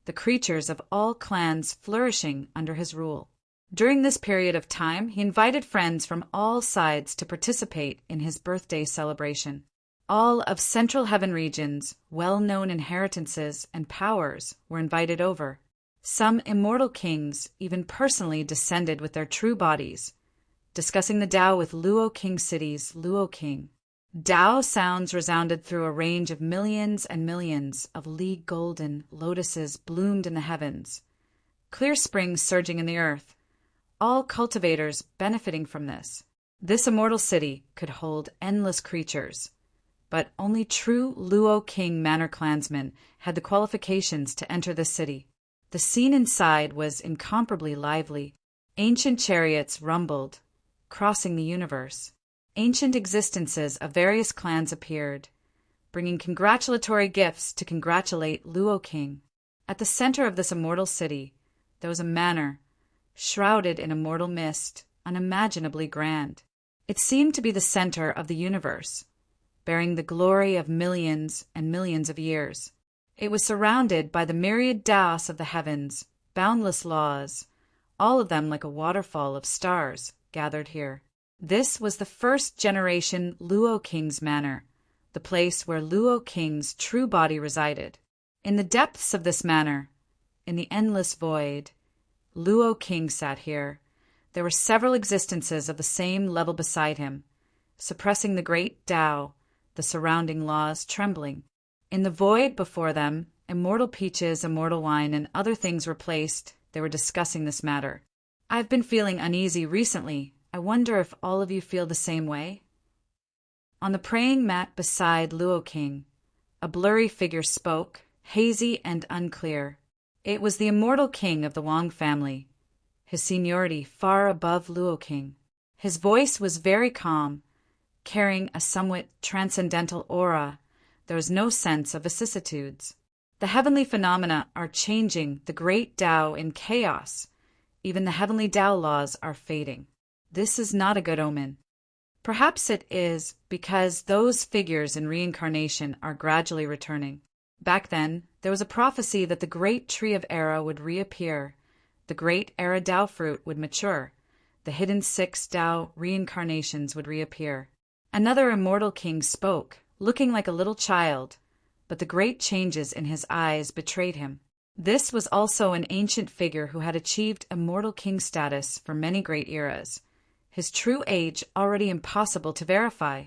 Speaker 1: the creatures of all clans flourishing under his rule. During this period of time, he invited friends from all sides to participate in his birthday celebration. All of Central Heaven region's well-known inheritances and powers were invited over. Some immortal kings even personally descended with their true bodies, discussing the Tao with Luo King City's Luo King. Tao sounds resounded through a range of millions and millions of league golden lotuses bloomed in the heavens, clear springs surging in the earth, all cultivators benefiting from this. This immortal city could hold endless creatures, but only true Luo King Manor clansmen had the qualifications to enter the city. The scene inside was incomparably lively. Ancient chariots rumbled, crossing the universe. Ancient existences of various clans appeared, bringing congratulatory gifts to congratulate Luo King. At the center of this immortal city, there was a manor, shrouded in immortal mist, unimaginably grand. It seemed to be the center of the universe, bearing the glory of millions and millions of years. It was surrounded by the myriad Taos of the heavens, boundless laws, all of them like a waterfall of stars gathered here. This was the first generation Luo King's manor, the place where Luo King's true body resided. In the depths of this manor, in the endless void, Luo King sat here. There were several existences of the same level beside him, suppressing the great Tao, the surrounding laws trembling. In the void before them, immortal peaches, immortal wine, and other things were placed. They were discussing this matter. I've been feeling uneasy recently. I wonder if all of you feel the same way? On the praying mat beside Luo King, a blurry figure spoke, hazy and unclear. It was the immortal king of the Wang family, his seniority far above Luo King. His voice was very calm, carrying a somewhat transcendental aura. There was no sense of vicissitudes. The heavenly phenomena are changing the great Tao in chaos. Even the heavenly Tao laws are fading. This is not a good omen. Perhaps it is because those figures in reincarnation are gradually returning. Back then, there was a prophecy that the great tree of Era would reappear, the great Era Tao fruit would mature, the hidden 6 Tao reincarnations would reappear. Another immortal king spoke, looking like a little child, but the great changes in his eyes betrayed him. This was also an ancient figure who had achieved immortal king status for many great eras, his true age already impossible to verify.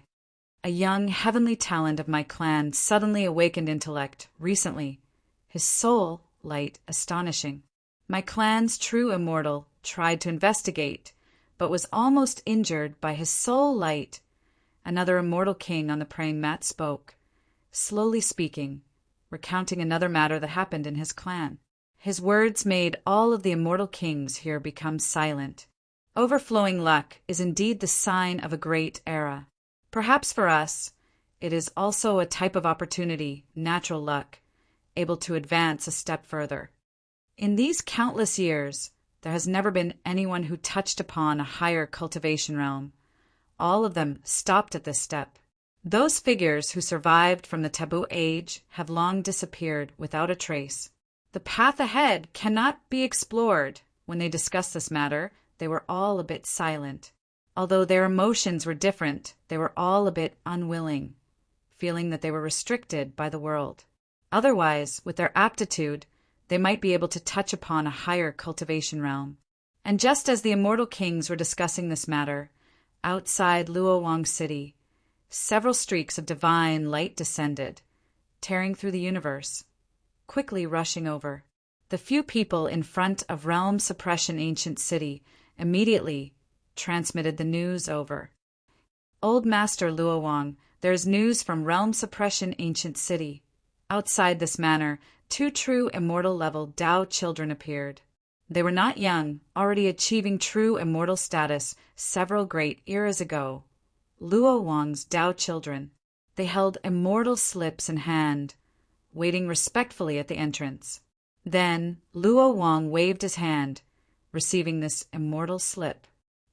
Speaker 1: A young heavenly talent of my clan suddenly awakened intellect recently, his soul light astonishing. My clan's true immortal tried to investigate, but was almost injured by his soul light. Another immortal king on the praying mat spoke, slowly speaking, recounting another matter that happened in his clan. His words made all of the immortal kings here become silent. Overflowing luck is indeed the sign of a great era. Perhaps for us, it is also a type of opportunity, natural luck, able to advance a step further. In these countless years, there has never been anyone who touched upon a higher cultivation realm. All of them stopped at this step. Those figures who survived from the taboo age have long disappeared without a trace. The path ahead cannot be explored. When they discussed this matter, they were all a bit silent. Although their emotions were different, they were all a bit unwilling, feeling that they were restricted by the world. Otherwise, with their aptitude, they might be able to touch upon a higher cultivation realm. And just as the immortal kings were discussing this matter, outside Luoyang City, several streaks of divine light descended, tearing through the universe, quickly rushing over. The few people in front of Realm Suppression Ancient City immediately transmitted the news over. Old Master Luoyang, there is news from Realm Suppression Ancient City. Outside this manor, 2 true immortal level Tao children appeared. They were not young, already achieving true immortal status several great eras ago. Luoyang's Tao children. They held immortal slips in hand, waiting respectfully at the entrance. Then Luoyang waved his hand, receiving this immortal slip.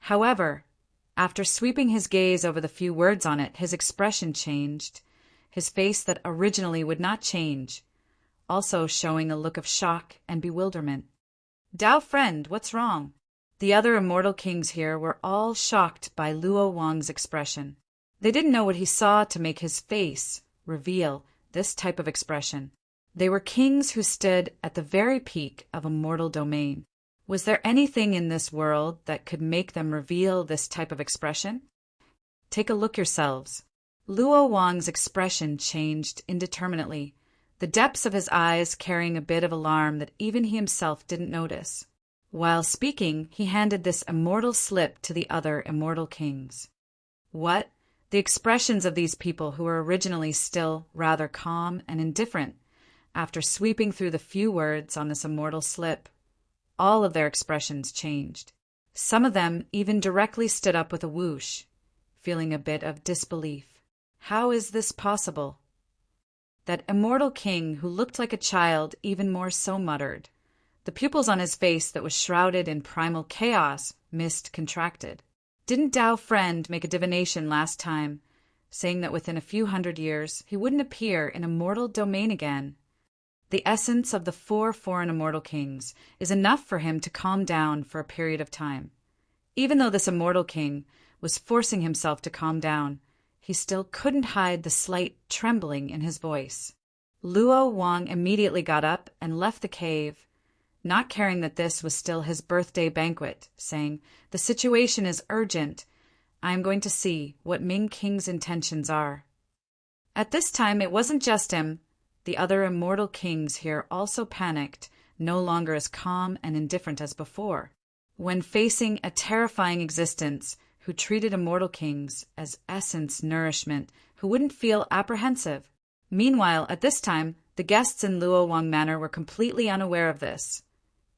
Speaker 1: However, after sweeping his gaze over the few words on it, his expression changed, his face that originally would not change, also showing a look of shock and bewilderment. Tao friend, what's wrong? The other immortal kings here were all shocked by Luoyang's expression. They didn't know what he saw to make his face reveal this type of expression. They were kings who stood at the very peak of a mortal domain. Was there anything in this world that could make them reveal this type of expression? Take a look yourselves. Luoyang's expression changed indeterminately, the depths of his eyes carrying a bit of alarm that even he himself didn't notice. While speaking, he handed this immortal slip to the other immortal kings. What? The expressions of these people who were originally still rather calm and indifferent, after sweeping through the few words on this immortal slip, all of their expressions changed. Some of them even directly stood up with a whoosh, feeling a bit of disbelief. How is this possible? That immortal king who looked like a child even more so muttered. The pupils on his face that was shrouded in primal chaos, mist contracted. Didn't Tao friend make a divination last time, saying that within a few hundred years he wouldn't appear in a mortal domain again? The essence of the 4 foreign immortal kings is enough for him to calm down for a period of time. Even though this immortal king was forcing himself to calm down, he still couldn't hide the slight trembling in his voice. Luoyang immediately got up and left the cave, not caring that this was still his birthday banquet, saying, "The situation is urgent. I am going to see what Ming King's intentions are." At this time, it wasn't just him. The other immortal kings here also panicked, no longer as calm and indifferent as before. When facing a terrifying existence who treated immortal kings as essence nourishment, who wouldn't feel apprehensive. Meanwhile, at this time, the The guests in Luo Wang Manor were completely unaware of this,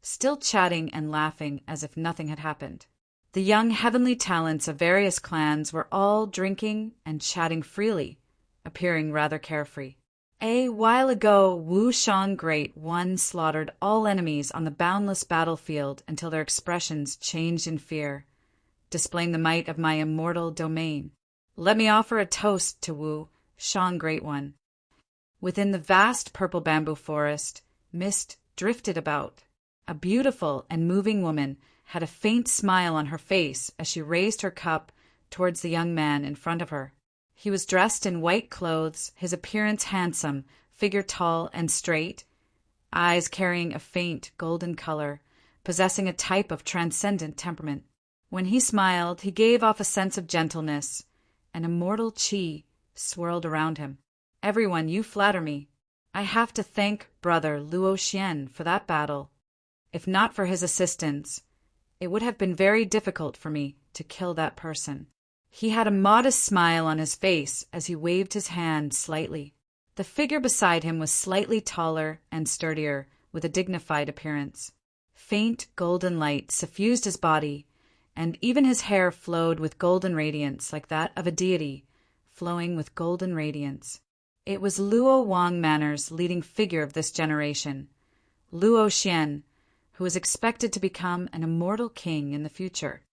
Speaker 1: still chatting and laughing as if nothing had happened. The young heavenly talents of various clans were all drinking and chatting freely, appearing rather carefree. A while ago, Wu Shang Great One slaughtered all enemies on the boundless battlefield until their expressions changed in fear, displaying the might of my immortal domain. Let me offer a toast to Wu Shang Great One. Within the vast purple bamboo forest, mist drifted about. A beautiful and moving woman had a faint smile on her face as she raised her cup towards the young man in front of her. He was dressed in white clothes, his appearance handsome, figure tall and straight, eyes carrying a faint golden color, possessing a type of transcendent temperament. When he smiled, he gave off a sense of gentleness, and immortal qi swirled around him. Everyone, you flatter me. I have to thank brother Luo Xian for that battle. If not for his assistance, it would have been very difficult for me to kill that person. He had a modest smile on his face as he waved his hand slightly. The figure beside him was slightly taller and sturdier, with a dignified appearance. Faint golden light suffused his body, and even his hair flowed with golden radiance like that of a deity, flowing with golden radiance. It was Luo Wang Manor's leading figure of this generation, Luo Xian, who was expected to become an immortal king in the future.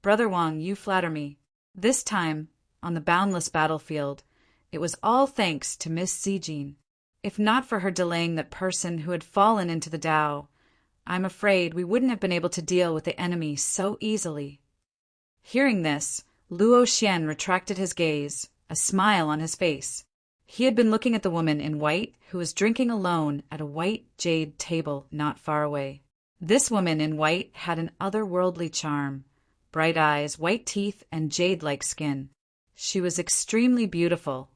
Speaker 1: Brother Wang, you flatter me. This time, on the boundless battlefield, it was all thanks to Miss Zijin. If not for her delaying that person who had fallen into the Tao, I'm afraid we wouldn't have been able to deal with the enemy so easily. Hearing this, Luo Xian retracted his gaze, a smile on his face. He had been looking at the woman in white who was drinking alone at a white jade table not far away. This woman in white had an otherworldly charm, bright eyes, white teeth, and jade-like skin. She was extremely beautiful,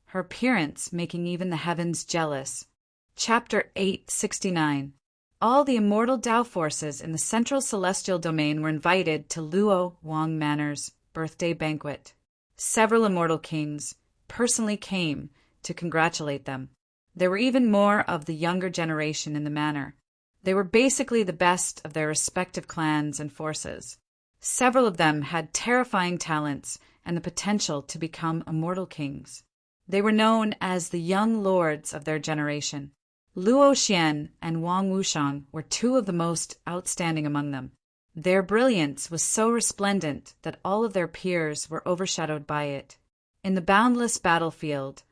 Speaker 1: her appearance making even the heavens jealous. Chapter 869. All the immortal Tao forces in the central celestial domain were invited to Luo Wang Manor's birthday banquet. Several immortal kings personally came to congratulate them. There were even more of the younger generation in the manor. They were basically the best of their respective clans and forces. Several of them had terrifying talents and the potential to become immortal kings. They were known as the young lords of their generation. Luo Xian and Wang Wushang were two of the most outstanding among them. Their brilliance was so resplendent that all of their peers were overshadowed by it. In the boundless battlefield,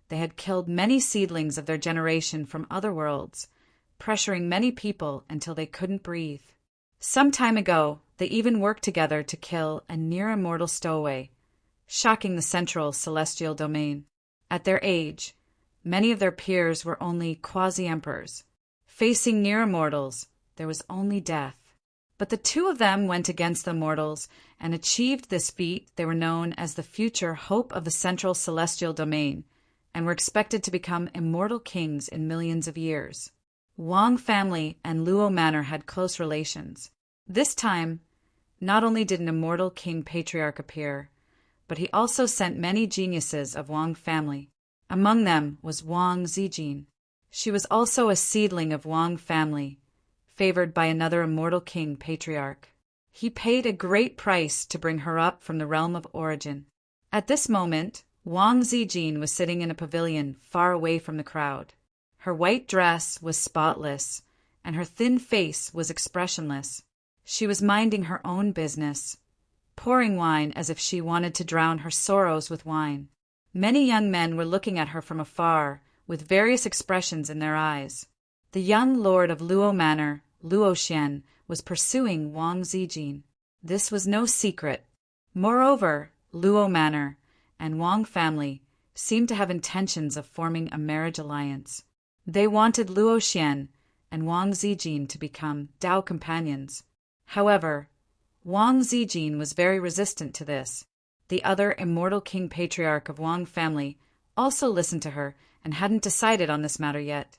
Speaker 1: they had killed many seedlings of their generation from other worlds, pressuring many people until they couldn't breathe. Some time ago, they even worked together to kill a near-immortal stowaway, shocking the central celestial domain. At their age, many of their peers were only quasi-emperors. Facing near-immortals, there was only death. But the two of them went against the mortals and achieved this feat. They were known as the future hope of the central celestial domain and were expected to become immortal kings in millions of years. Wang family and Luo Manor had close relations. This time, not only did an immortal king patriarch appear, but he also sent many geniuses of Wang family. Among them was Wang Zijin. She was also a seedling of Wang family, favored by another immortal king patriarch. He paid a great price to bring her up from the realm of origin. At this moment, Wang Zijin was sitting in a pavilion far away from the crowd. Her white dress was spotless, and her thin face was expressionless. She was minding her own business, pouring wine as if she wanted to drown her sorrows with wine. Many young men were looking at her from afar, with various expressions in their eyes. The young lord of Luo Manor, Luo Xian, was pursuing Wang Zijin. This was no secret. Moreover, Luo Manor and Wang family seemed to have intentions of forming a marriage alliance. They wanted Luo Xian and Wang Zijin to become Tao companions. However, Wang Zijin was very resistant to this. The other immortal king patriarch of Wang family also listened to her and hadn't decided on this matter yet.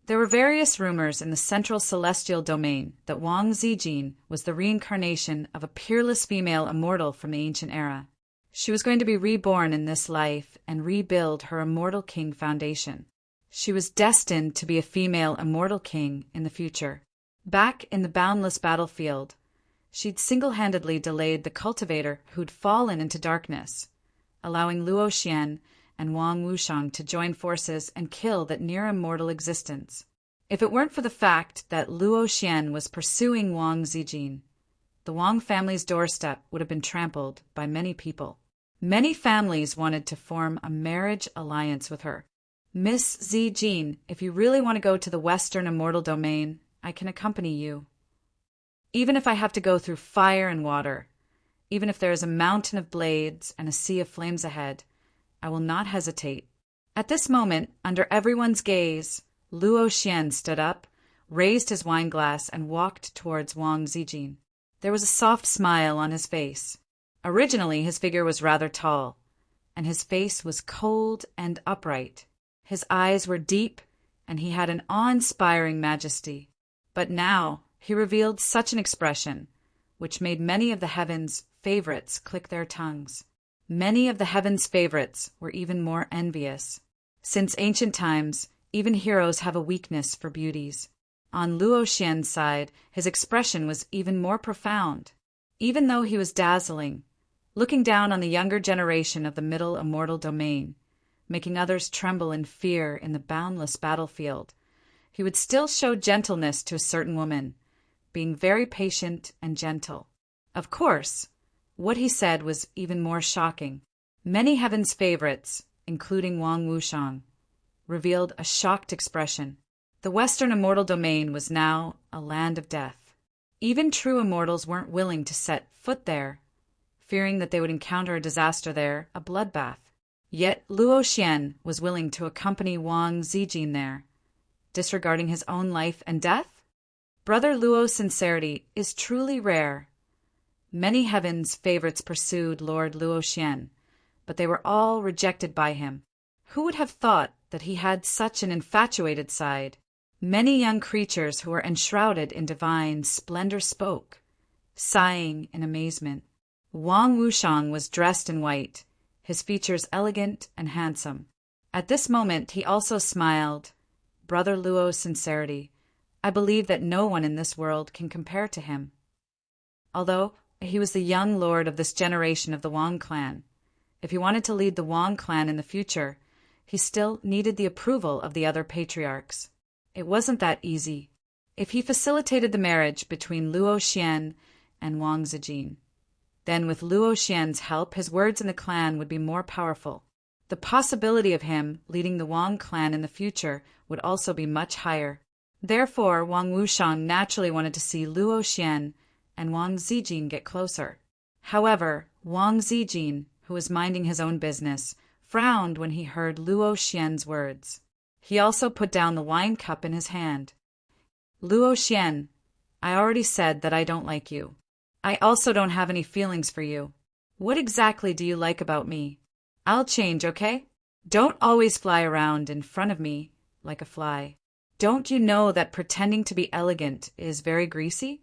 Speaker 1: There were various rumors in the central celestial domain that Wang Zijin was the reincarnation of a peerless female immortal from the ancient era. She was going to be reborn in this life and rebuild her immortal king foundation. She was destined to be a female immortal king in the future. Back in the boundless battlefield, she'd single-handedly delayed the cultivator who'd fallen into darkness, allowing Luo Xian and Wang Wushang to join forces and kill that near-immortal existence. If it weren't for the fact that Luo Xian was pursuing Wang Zijin, the Wang family's doorstep would have been trampled by many people. Many families wanted to form a marriage alliance with her. Miss Zijin, if you really want to go to the Western Immortal Domain, I can accompany you. Even if I have to go through fire and water, even if there is a mountain of blades and a sea of flames ahead, I will not hesitate. At this moment, under everyone's gaze, Luo Xian stood up, raised his wine glass, and walked towards Wang Zijin. There was a soft smile on his face. Originally, his figure was rather tall, and his face was cold and upright. His eyes were deep, and he had an awe-inspiring majesty. But now he revealed such an expression, which made many of the heavens' favorites click their tongues. Many of the heavens' favorites were even more envious. Since ancient times, even heroes have a weakness for beauties. On Luo Xian's side, his expression was even more profound. Even though he was dazzling, looking down on the younger generation of the middle immortal domain, making others tremble in fear in the boundless battlefield, he would still show gentleness to a certain woman, being very patient and gentle. Of course, what he said was even more shocking. Many heaven's favorites, including Wang Wushang, revealed a shocked expression. The Western Immortal Domain was now a land of death. Even true immortals weren't willing to set foot there, fearing that they would encounter a disaster there, a bloodbath. Yet Luo Xian was willing to accompany Wang Zijin there, disregarding his own life and death? Brother Luo's sincerity is truly rare. Many heaven's favorites pursued Lord Luo Xian, but they were all rejected by him. Who would have thought that he had such an infatuated side? Many young creatures who were enshrouded in divine splendor spoke, sighing in amazement. Wang Wushang was dressed in white, his features elegant and handsome. At this moment he also smiled. Brother Luo's sincerity, I believe that no one in this world can compare to him. Although he was the young lord of this generation of the Wang clan, if he wanted to lead the Wang clan in the future, he still needed the approval of the other patriarchs. It wasn't that easy. If he facilitated the marriage between Luo Xian and Wang Zijin, then with Luo Xian's help, his words in the clan would be more powerful. The possibility of him leading the Wang clan in the future would also be much higher. Therefore, Wang Wushang naturally wanted to see Luo Xian and Wang Zijin get closer. However, Wang Zijin, who was minding his own business, frowned when he heard Luo Xian's words. He also put down the wine cup in his hand. Luo Xian, I already said that I don't like you. I also don't have any feelings for you. What exactly do you like about me? I'll change, okay? Don't always fly around in front of me like a fly. Don't you know that pretending to be elegant is very greasy?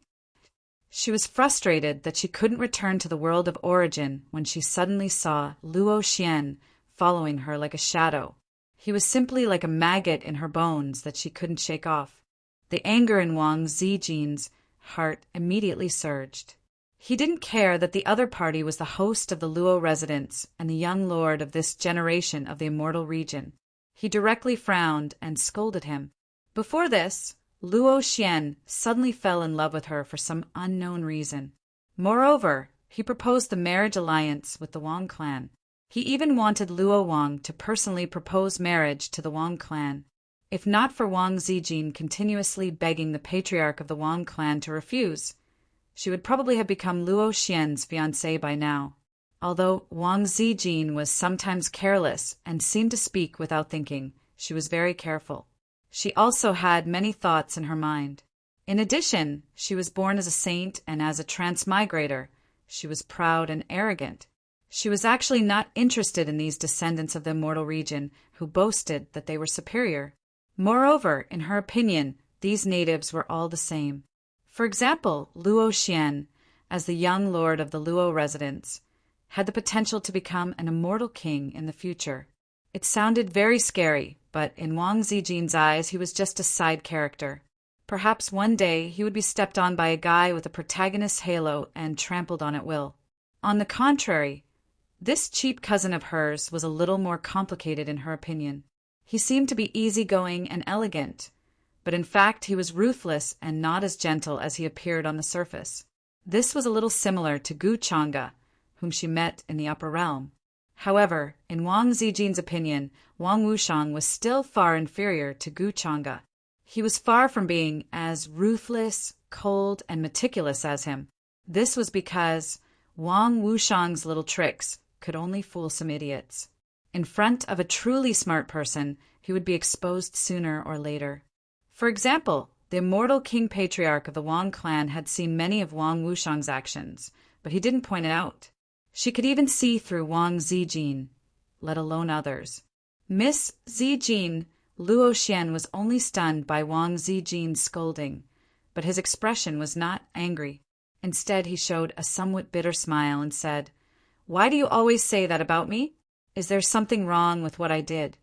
Speaker 1: She was frustrated that she couldn't return to the world of origin when she suddenly saw Luo Xian following her like a shadow. He was simply like a maggot in her bones that she couldn't shake off. The anger in Wang Zijin's heart immediately surged. He didn't care that the other party was the host of the Luo residence and the young lord of this generation of the immortal region. He directly frowned and scolded him. Before this, Luo Xian suddenly fell in love with her for some unknown reason. Moreover, he proposed the marriage alliance with the Wang clan. He even wanted Luo Wang to personally propose marriage to the Wang clan. If not for Wang Zijin continuously begging the patriarch of the Wang clan to refuse, she would probably have become Luo Xian's fiancée by now. Although Wang Zijin was sometimes careless and seemed to speak without thinking, she was very careful. She also had many thoughts in her mind. In addition, she was born as a saint, and as a transmigrator, she was proud and arrogant. She was actually not interested in these descendants of the immortal region who boasted that they were superior. Moreover, in her opinion, these natives were all the same. For example, Luo Xian, as the young lord of the Luo residence, had the potential to become an immortal king in the future. It sounded very scary, But in Wang Zijin's eyes, he was just a side character. Perhaps one day he would be stepped on by a guy with a protagonist's halo and trampled on at will. On the contrary, this cheap cousin of hers was a little more complicated in her opinion. He seemed to be easygoing and elegant, but in fact he was ruthless and not as gentle as he appeared on the surface. This was a little similar to Gu Chang'e, whom she met in the upper realm. However, in Wang Zijin's opinion, Wang Wushang was still far inferior to Gu Chang'e. He was far from being as ruthless, cold, and meticulous as him. This was because Wang Wushang's little tricks could only fool some idiots. In front of a truly smart person, he would be exposed sooner or later. For example, the immortal king patriarch of the Wang clan had seen many of Wang Wushang's actions, but he didn't point it out. She could even see through Wang Zijin, let alone others. Miss Zijin, Luo Xian was only stunned by Wang Zijin's scolding, but his expression was not angry. Instead, he showed a somewhat bitter smile and said, "Why do you always say that about me? Is there something wrong with what I did?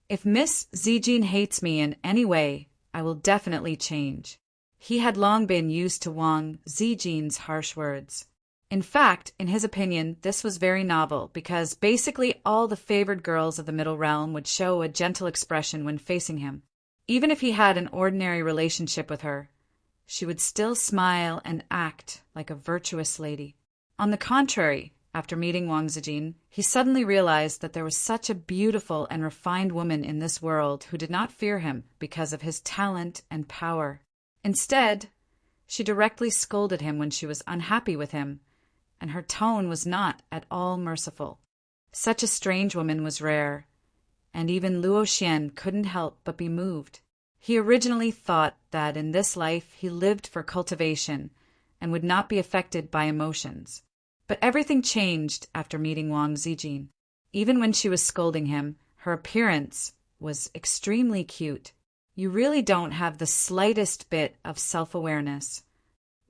Speaker 1: If Miss Zijin hates me in any way, I will definitely change." He had long been used to Wang Zijin's harsh words. In fact, in his opinion, this was very novel because basically all the favored girls of the Middle Realm would show a gentle expression when facing him. Even if he had an ordinary relationship with her, she would still smile and act like a virtuous lady. On the contrary, after meeting Wang Zijin, he suddenly realized that there was such a beautiful and refined woman in this world who did not fear him because of his talent and power. Instead, she directly scolded him when she was unhappy with him, and her tone was not at all merciful. Such a strange woman was rare, and even Luo Xian couldn't help but be moved. He originally thought that in this life he lived for cultivation and would not be affected by emotions. But everything changed after meeting Wang Zijin. Even when she was scolding him, her appearance was extremely cute. You really don't have the slightest bit of self-awareness.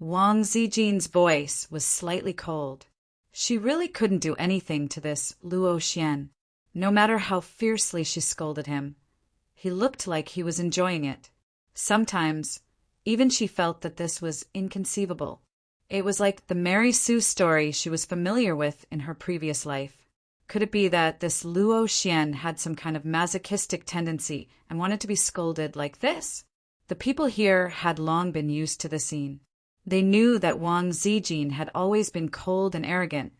Speaker 1: Wang Zijin's voice was slightly cold. She really couldn't do anything to this Luo Xian, no matter how fiercely she scolded him. He looked like he was enjoying it. Sometimes, even she felt that this was inconceivable. It was like the Mary Sue story she was familiar with in her previous life. Could it be that this Luo Xian had some kind of masochistic tendency and wanted to be scolded like this? The people here had long been used to the scene. They knew that Wang Zijin had always been cold and arrogant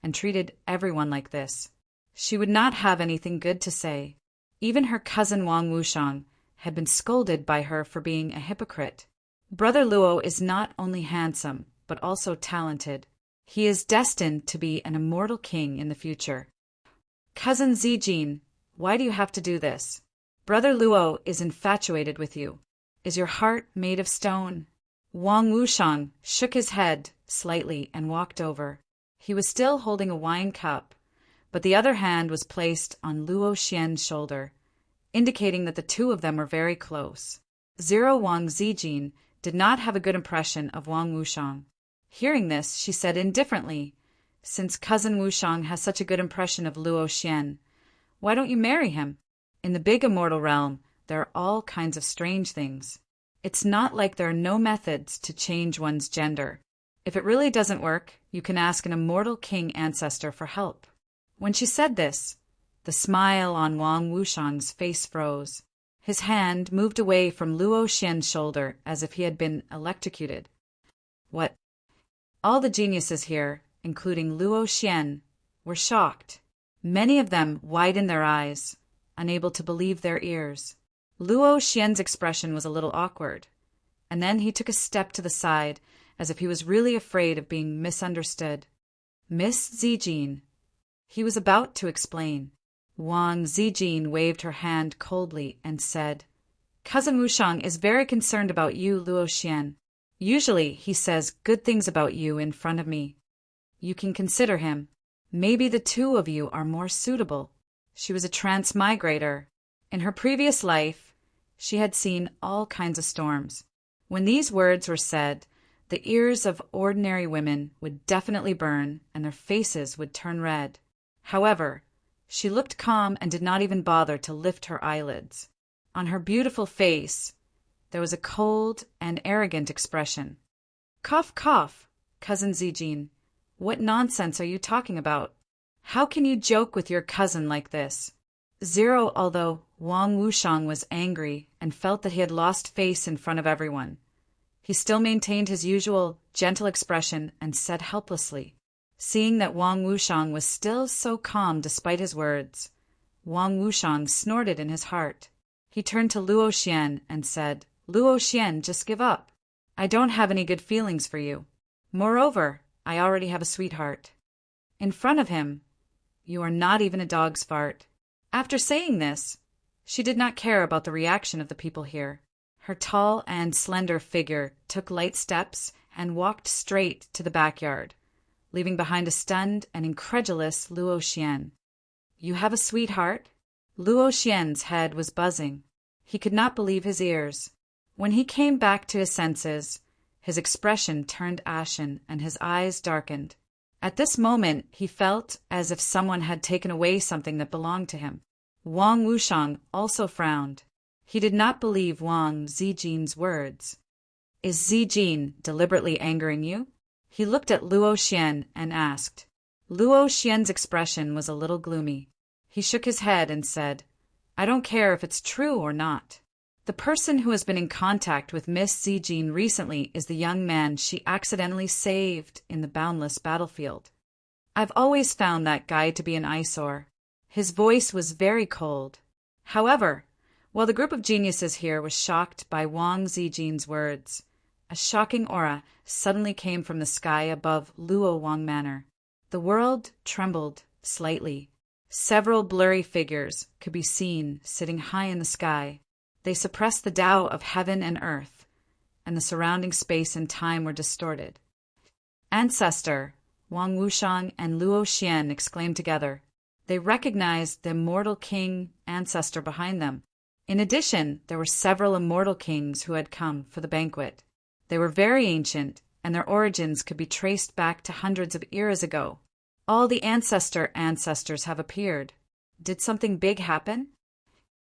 Speaker 1: and treated everyone like this. She would not have anything good to say. Even her cousin Wang Wushang had been scolded by her for being a hypocrite. Brother Luo is not only handsome, but also talented. He is destined to be an immortal king in the future. Cousin Zijin, why do you have to do this? Brother Luo is infatuated with you. Is your heart made of stone? Wang Wushang shook his head slightly and walked over. He was still holding a wine cup, but the other hand was placed on Luo Xian's shoulder, indicating that the two of them were very close. Wang Zijin did not have a good impression of Wang Wushang. Hearing this, she said indifferently, "Since cousin Wushang has such a good impression of Luo Xian, why don't you marry him? In the big immortal realm, there are all kinds of strange things. It's not like there are no methods to change one's gender. If it really doesn't work, you can ask an immortal king ancestor for help." When she said this, the smile on Wang Wushang's face froze. His hand moved away from Luo Xian's shoulder as if he had been electrocuted. What? All the geniuses here, including Luo Xian, were shocked. Many of them widened their eyes, unable to believe their ears. Luo Xian's expression was a little awkward, and then he took a step to the side as if he was really afraid of being misunderstood. "Miss Zijin," he was about to explain. Wang Zijin waved her hand coldly and said, "Cousin Wushang is very concerned about you, Luo Xian. Usually he says good things about you in front of me. You can consider him. Maybe the two of you are more suitable." She was a transmigrator. In her previous life, she had seen all kinds of storms. When these words were said, the ears of ordinary women would definitely burn and their faces would turn red. However, She looked calm and did not even bother to lift her eyelids. On her beautiful face, there was a cold and arrogant expression. Cough, cough, Cousin Zijin. What nonsense are you talking about? How can you joke with your cousin like this? Although Wang Wushang was angry and felt that he had lost face in front of everyone, he still maintained his usual gentle expression and said helplessly. Seeing that Wang Wushang was still so calm despite his words, Wang Wushang snorted in his heart. He turned to Luo Xian and said, Luo Xian, just give up. I don't have any good feelings for you. Moreover, I already have a sweetheart. In front of him, you are not even a dog's fart. After saying this, she did not care about the reaction of the people here. Her tall and slender figure took light steps and walked straight to the backyard, leaving behind a stunned and incredulous Luo Xian. You have a sweetheart? Luo Xian's head was buzzing. He could not believe his ears. When he came back to his senses, his expression turned ashen and his eyes darkened. At this moment, he felt as if someone had taken away something that belonged to him. Wang Wushang also frowned. He did not believe Wang Zijin's words. Is Zijin deliberately angering you? He looked at Luo Xian and asked. Luo Xian's expression was a little gloomy. He shook his head and said, I don't care if it's true or not. The person who has been in contact with Miss Zijin recently is the young man she accidentally saved in the boundless battlefield. I've always found that guy to be an eyesore. His voice was very cold. However, while the group of geniuses here was shocked by Wang Zijin's words, a shocking aura suddenly came from the sky above Luo Wang Manor. The world trembled slightly. Several blurry figures could be seen sitting high in the sky. They suppressed the Tao of heaven and earth, and the surrounding space and time were distorted. Ancestor, Wang Wushang and Luo Xian exclaimed together. They recognized the immortal king ancestor behind them. In addition, there were several immortal kings who had come for the banquet. They were very ancient, and their origins could be traced back to hundreds of eras ago. All the ancestors have appeared. Did something big happen?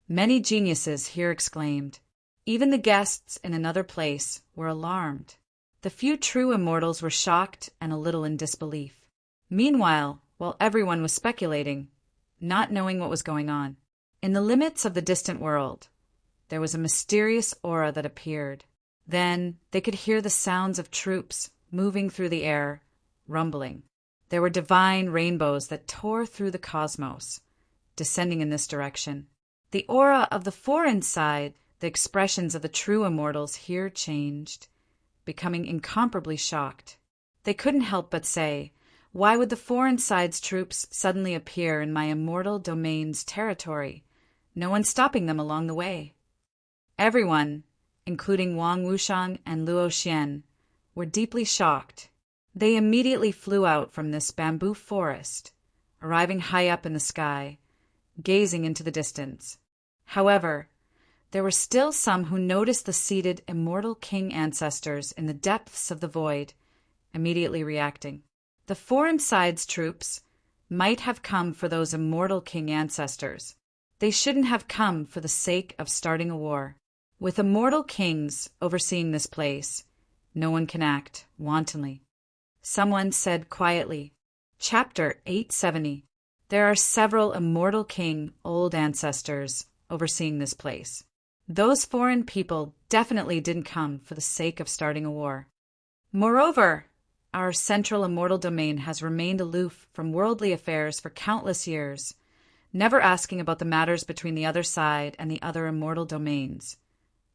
Speaker 1: Many geniuses here exclaimed. Even the guests in another place were alarmed. The few true immortals were shocked and a little in disbelief. Meanwhile, while everyone was speculating, not knowing what was going on, in the limits of the distant world, there was a mysterious aura that appeared. Then they could hear the sounds of troops moving through the air, rumbling. There were divine rainbows that tore through the cosmos, descending in this direction. The aura of the foreign side, the expressions of the true immortals here changed, becoming incomparably shocked. They couldn't help but say, why would the foreign side's troops suddenly appear in my immortal domain's territory? No one stopping them along the way. Everyone, including Wang Wushang and Luo Xian, were deeply shocked. They immediately flew out from this bamboo forest, arriving high up in the sky, gazing into the distance. However, there were still some who noticed the seated immortal king ancestors in the depths of the void, immediately reacting. The foreign side's troops might have come for those immortal king ancestors. They shouldn't have come for the sake of starting a war. With immortal kings overseeing this place, no one can act wantonly. Someone said quietly, Chapter 870. There are several immortal king old ancestors overseeing this place. Those foreign people definitely didn't come for the sake of starting a war. Moreover, our central immortal domain has remained aloof from worldly affairs for countless years, never asking about the matters between the other side and the other immortal domains,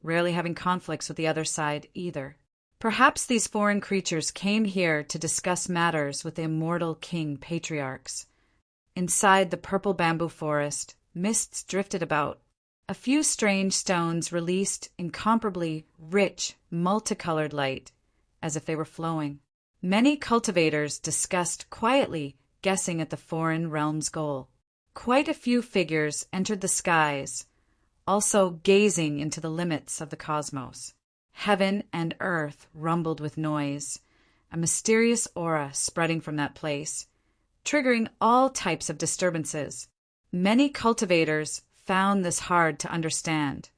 Speaker 1: rarely having conflicts with the other side either. Perhaps these foreign creatures came here to discuss matters with the immortal king patriarchs. Inside the purple bamboo forest, mists drifted about. A few strange stones released incomparably rich, multicolored light, as if they were flowing. Many cultivators discussed quietly, guessing at the foreign realm's goal. Quite a few figures entered the skies, also gazing into the limits of the cosmos. Heaven and earth rumbled with noise, a mysterious aura spreading from that place, triggering all types of disturbances. Many cultivators found this hard to understand,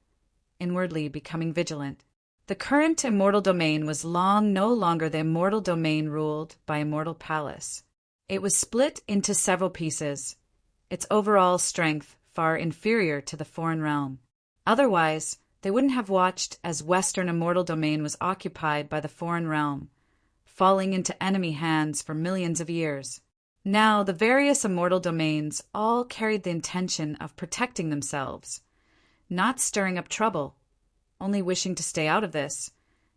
Speaker 1: inwardly becoming vigilant. The current immortal domain was long no longer the immortal domain ruled by Immortal Palace. It was split into several pieces, its overall strength far inferior to the foreign realm. Otherwise, they wouldn't have watched as Western immortal domain was occupied by the foreign realm, falling into enemy hands for millions of years. Now, the various immortal domains all carried the intention of protecting themselves, not stirring up trouble, only wishing to stay out of this,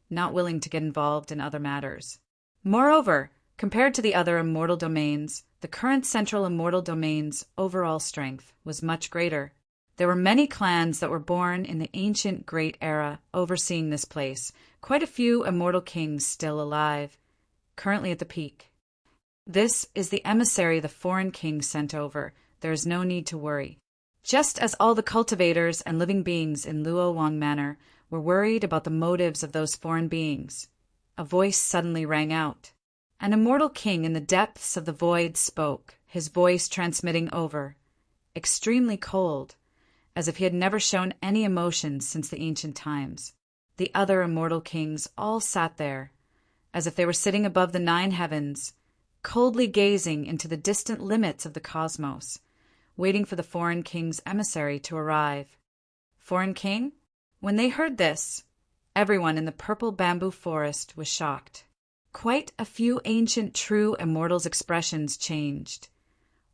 Speaker 1: not willing to get involved in other matters. Moreover, compared to the other immortal domains, the current central immortal domain's overall strength was much greater. There were many clans that were born in the ancient Great Era overseeing this place, quite a few immortal kings still alive, currently at the peak. This is the emissary the foreign king sent over. There is no need to worry. Just as all the cultivators and living beings in Luo Wang Manor were worried about the motives of those foreign beings, a voice suddenly rang out. An immortal king in the depths of the void spoke, his voice transmitting over, extremely cold, as if he had never shown any emotion since the ancient times. The other immortal kings all sat there, as if they were sitting above the 9 heavens, coldly gazing into the distant limits of the cosmos, waiting for the foreign king's emissary to arrive. Foreign king? When they heard this, everyone in the purple bamboo forest was shocked. Quite a few ancient true immortals' expressions changed,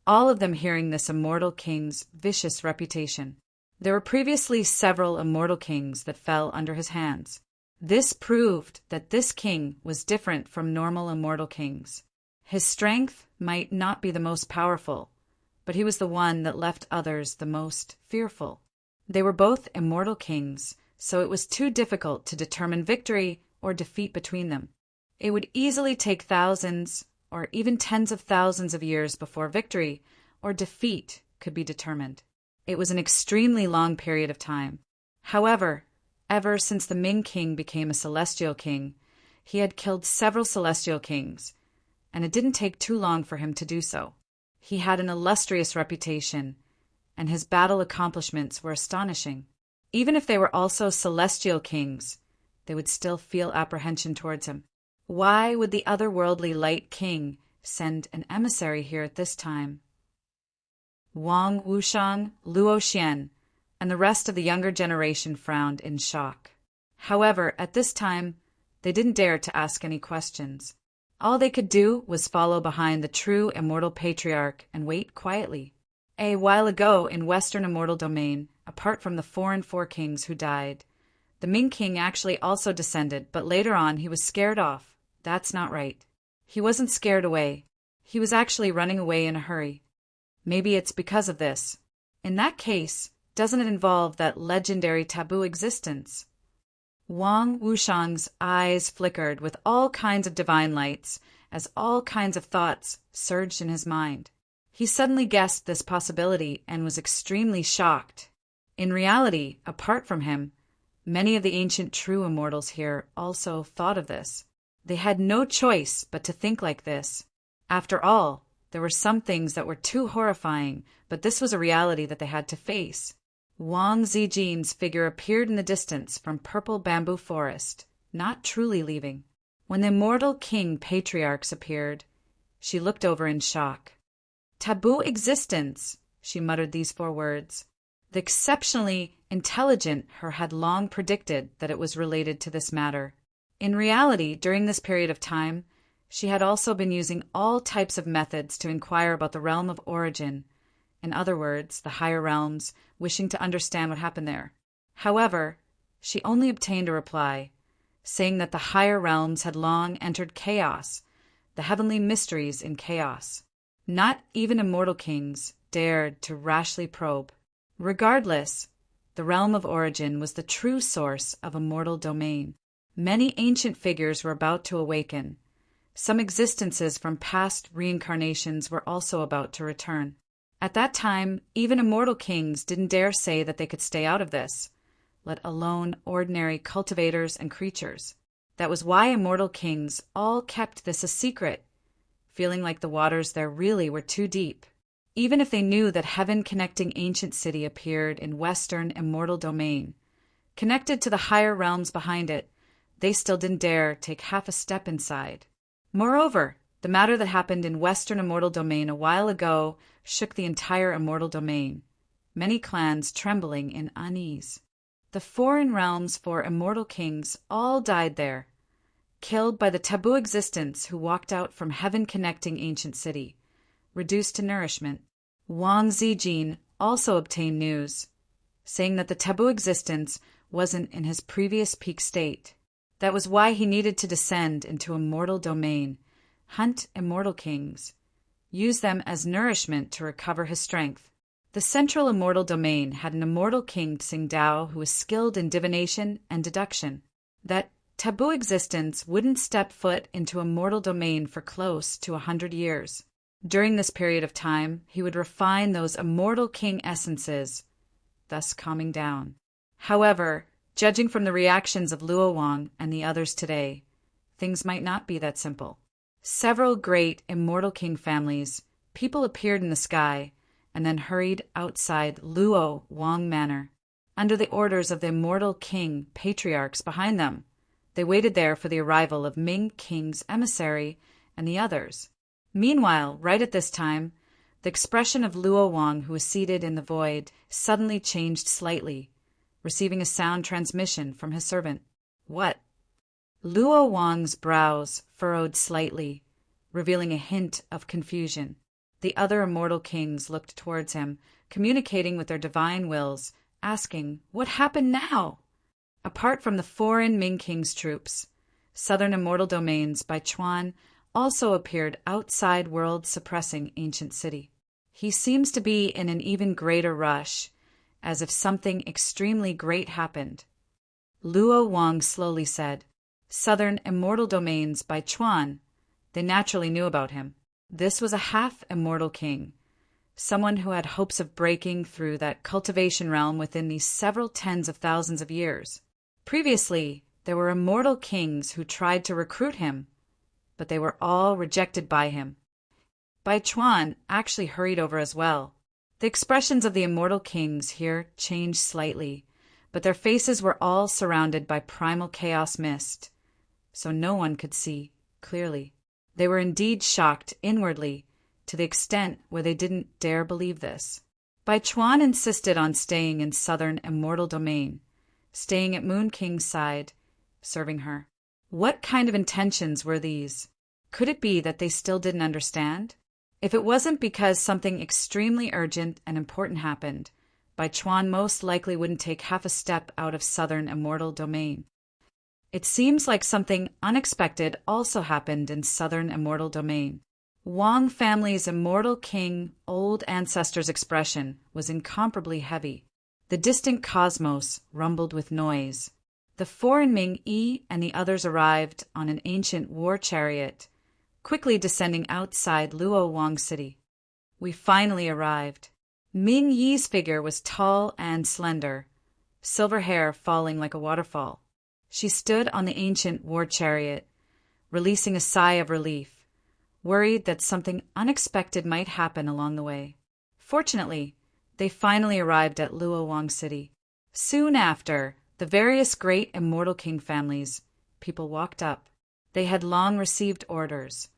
Speaker 1: all of them hearing this immortal king's vicious reputation. There were previously several immortal kings that fell under his hands. This proved that this king was different from normal immortal kings. His strength might not be the most powerful, but he was the one that left others the most fearful. They were both immortal kings, so it was too difficult to determine victory or defeat between them. It would easily take thousands or even tens of thousands of years before victory or defeat could be determined. It was an extremely long period of time. However, ever since the Ming king became a celestial king, he had killed several celestial kings, and it didn't take too long for him to do so. He had an illustrious reputation, and his battle accomplishments were astonishing. Even if they were also celestial kings, they would still feel apprehension towards him. Why would the otherworldly light king send an emissary here at this time? Wang Wushang, Luo Xian, and the rest of the younger generation frowned in shock. However, at this time, they didn't dare to ask any questions. All they could do was follow behind the true immortal patriarch and wait quietly. A while ago in Western immortal domain, apart from the foreign 4 kings who died, the Ming king actually also descended, but later on he was scared off. That's not right. He wasn't scared away. He was actually running away in a hurry. Maybe it's because of this. In that case, doesn't it involve that legendary taboo existence? Wang Wushang's eyes flickered with all kinds of divine lights as all kinds of thoughts surged in his mind. He suddenly guessed this possibility and was extremely shocked. In reality, apart from him, many of the ancient true immortals here also thought of this. They had no choice but to think like this. After all, there were some things that were too horrifying, but this was a reality that they had to face. Wang Zijin's figure appeared in the distance from purple bamboo forest, not truly leaving. When the immortal king patriarchs appeared, she looked over in shock. Taboo existence, she muttered these 4 words. The exceptionally intelligent her had long predicted that it was related to this matter. In reality, during this period of time, she had also been using all types of methods to inquire about the realm of origin, in other words, the higher realms, wishing to understand what happened there. However, she only obtained a reply, saying that the higher realms had long entered chaos, the heavenly mysteries in chaos. Not even immortal kings dared to rashly probe. Regardless, the realm of origin was the true source of immortal domain. Many ancient figures were about to awaken. Some existences from past reincarnations were also about to return. At that time, even immortal kings didn't dare say that they could stay out of this, let alone ordinary cultivators and creatures. That was why immortal kings all kept this a secret, feeling like the waters there really were too deep. Even if they knew that heaven-connecting ancient city appeared in western immortal domain, connected to the higher realms behind it, they still didn't dare take half a step inside. Moreover, the matter that happened in western immortal domain a while ago shook the entire immortal domain, many clans trembling in unease. The foreign realms for immortal kings all died there, killed by the taboo existence who walked out from heaven-connecting ancient city, reduced to nourishment. Wang Zijin also obtained news, saying that the taboo existence wasn't in his previous peak state. That was why he needed to descend into immortal domain, hunt immortal kings, use them as nourishment to recover his strength. The central immortal domain had an immortal king Tsingdao who was skilled in divination and deduction. That taboo existence wouldn't step foot into immortal domain for close to 100 years. During this period of time, he would refine those immortal king essences, thus calming down. However, judging from the reactions of Luo Wang and the others today, things might not be that simple. Several great immortal king families, people appeared in the sky and then hurried outside Luo Wang Manor. Under the orders of the immortal king patriarchs behind them, they waited there for the arrival of Ming King's emissary and the others. Meanwhile, right at this time, the expression of Luo Wang, who was seated in the void, suddenly changed slightly, receiving a sound transmission from his servant. What? Luo Wang's brows furrowed slightly, revealing a hint of confusion. The other immortal kings looked towards him, communicating with their divine wills, asking, "What happened now?" Apart from the foreign Ming King's troops, southern immortal domains by Chuan also appeared outside world-suppressing ancient city. He seems to be in an even greater rush, as if something extremely great happened. Luo Wang slowly said, "Southern immortal domains by Chuan." They naturally knew about him. This was a half-immortal king, someone who had hopes of breaking through that cultivation realm within these several tens of thousands of years. Previously, there were immortal kings who tried to recruit him, but they were all rejected by him. Bai Chuan actually hurried over as well. The expressions of the immortal kings here changed slightly, but their faces were all surrounded by primal chaos mist, so no one could see clearly. They were indeed shocked inwardly, to the extent where they didn't dare believe this. Bai Chuan insisted on staying in southern immortal domain, staying at Moon King's side, serving her. What kind of intentions were these? Could it be that they still didn't understand? If it wasn't because something extremely urgent and important happened, Bai Chuan most likely wouldn't take half a step out of southern immortal domain. It seems like something unexpected also happened in southern immortal domain. Wang family's immortal king, old ancestor's expression was incomparably heavy. The distant cosmos rumbled with noise. The foreign Ming Yi and the others arrived on an ancient war chariot, quickly descending outside Luo Wang City. We finally arrived. Ming Yi's figure was tall and slender, silver hair falling like a waterfall. She stood on the ancient war chariot, releasing a sigh of relief, worried that something unexpected might happen along the way. Fortunately, they finally arrived at Luo Wang City. Soon after, the various great immortal king families, people walked up. They had long received orders,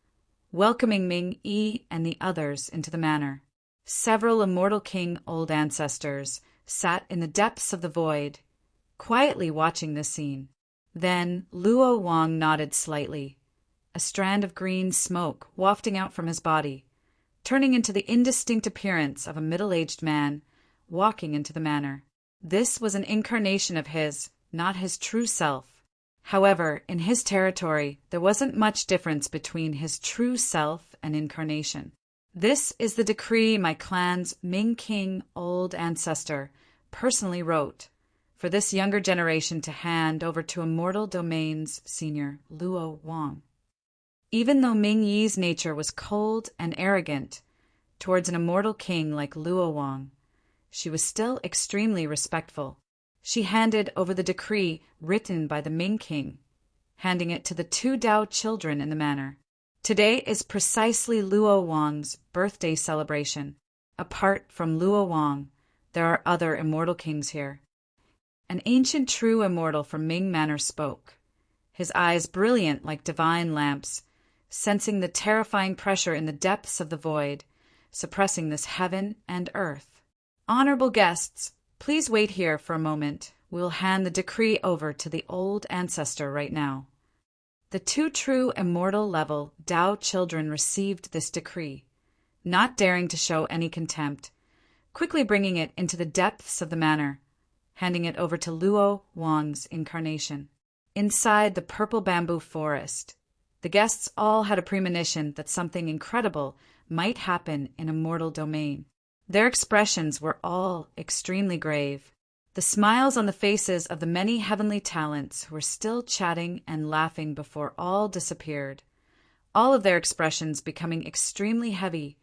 Speaker 1: welcoming Ming Yi and the others into the manor. Several immortal king old ancestors sat in the depths of the void, quietly watching this scene. Then Luo Wang nodded slightly, a strand of green smoke wafting out from his body, turning into the indistinct appearance of a middle-aged man walking into the manor. This was an incarnation of his, not his true self. However, in his territory, there wasn't much difference between his true self and incarnation. "This is the decree my clan's Ming King old ancestor personally wrote for this younger generation to hand over to Immortal Domain's senior, Luo Wang." Even though Ming Yi's nature was cold and arrogant towards an immortal king like Luo Wang, she was still extremely respectful. She handed over the decree written by the Ming King, handing it to the two Dao children in the manor. Today is precisely Luo Wang's birthday celebration. Apart from Luo Wang, there are other immortal kings here. An ancient true immortal from Ming Manor spoke, his eyes brilliant like divine lamps, sensing the terrifying pressure in the depths of the void, suppressing this heaven and earth. Honorable guests, please wait here for a moment. We'll hand the decree over to the old ancestor right now. The two true immortal level Tao children received this decree, not daring to show any contempt, quickly bringing it into the depths of the manor, handing it over to Luo Wang's incarnation. Inside the purple bamboo forest, the guests all had a premonition that something incredible might happen in immortal domain. Their expressions were all extremely grave. The smiles on the faces of the many heavenly talents who were still chatting and laughing before all disappeared, all of their expressions becoming extremely heavy,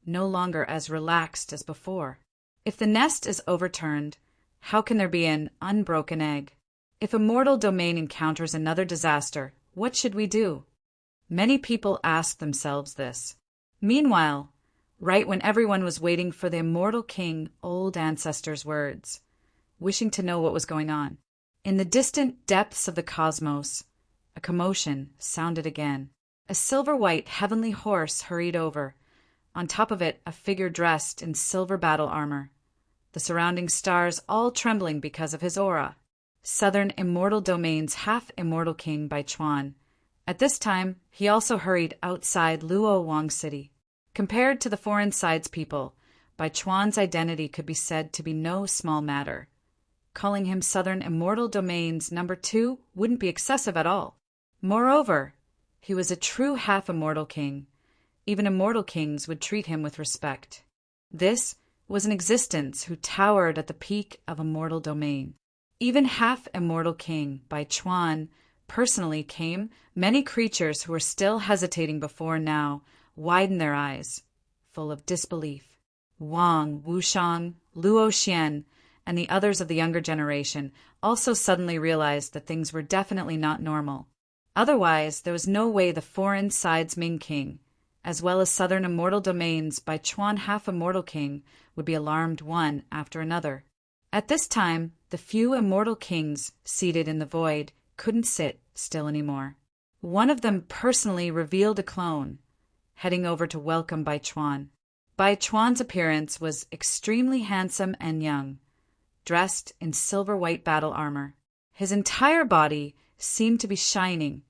Speaker 1: no longer as relaxed as before. If the nest is overturned, how can there be an unbroken egg? If a mortal domain encounters another disaster, what should we do? Many people asked themselves this. Meanwhile, right when everyone was waiting for the immortal king old ancestor's words, wishing to know what was going on, in the distant depths of the cosmos, a commotion sounded again. A silver-white heavenly horse hurried over, on top of it a figure dressed in silver battle armor, the surrounding stars all trembling because of his aura. Southern Immortal Domain's half-immortal king Baichuan. At this time, he also hurried outside Luo Wang City. Compared to the foreign side's people, Baichuan's identity could be said to be no small matter. Calling him Southern Immortal Domain's number 2 wouldn't be excessive at all. Moreover, he was a true half-immortal king. Even immortal kings would treat him with respect. This was an existence who towered at the peak of immortal domain. Even half-immortal king Baichuan personally came. Many creatures who were still hesitating before now widened their eyes, full of disbelief. Wang, Wushang, Luo Xian, and the others of the younger generation also suddenly realized that things were definitely not normal. Otherwise, there was no way the foreign side's Ming King, as well as Southern Immortal Domains Baichuan half-immortal king, would be alarmed one after another. At this time, the few immortal kings seated in the void couldn't sit still anymore. One of them personally revealed a clone, heading over to welcome Baichuan. Baichuan's appearance was extremely handsome and young, dressed in silver-white battle armor. His entire body seemed to be shining,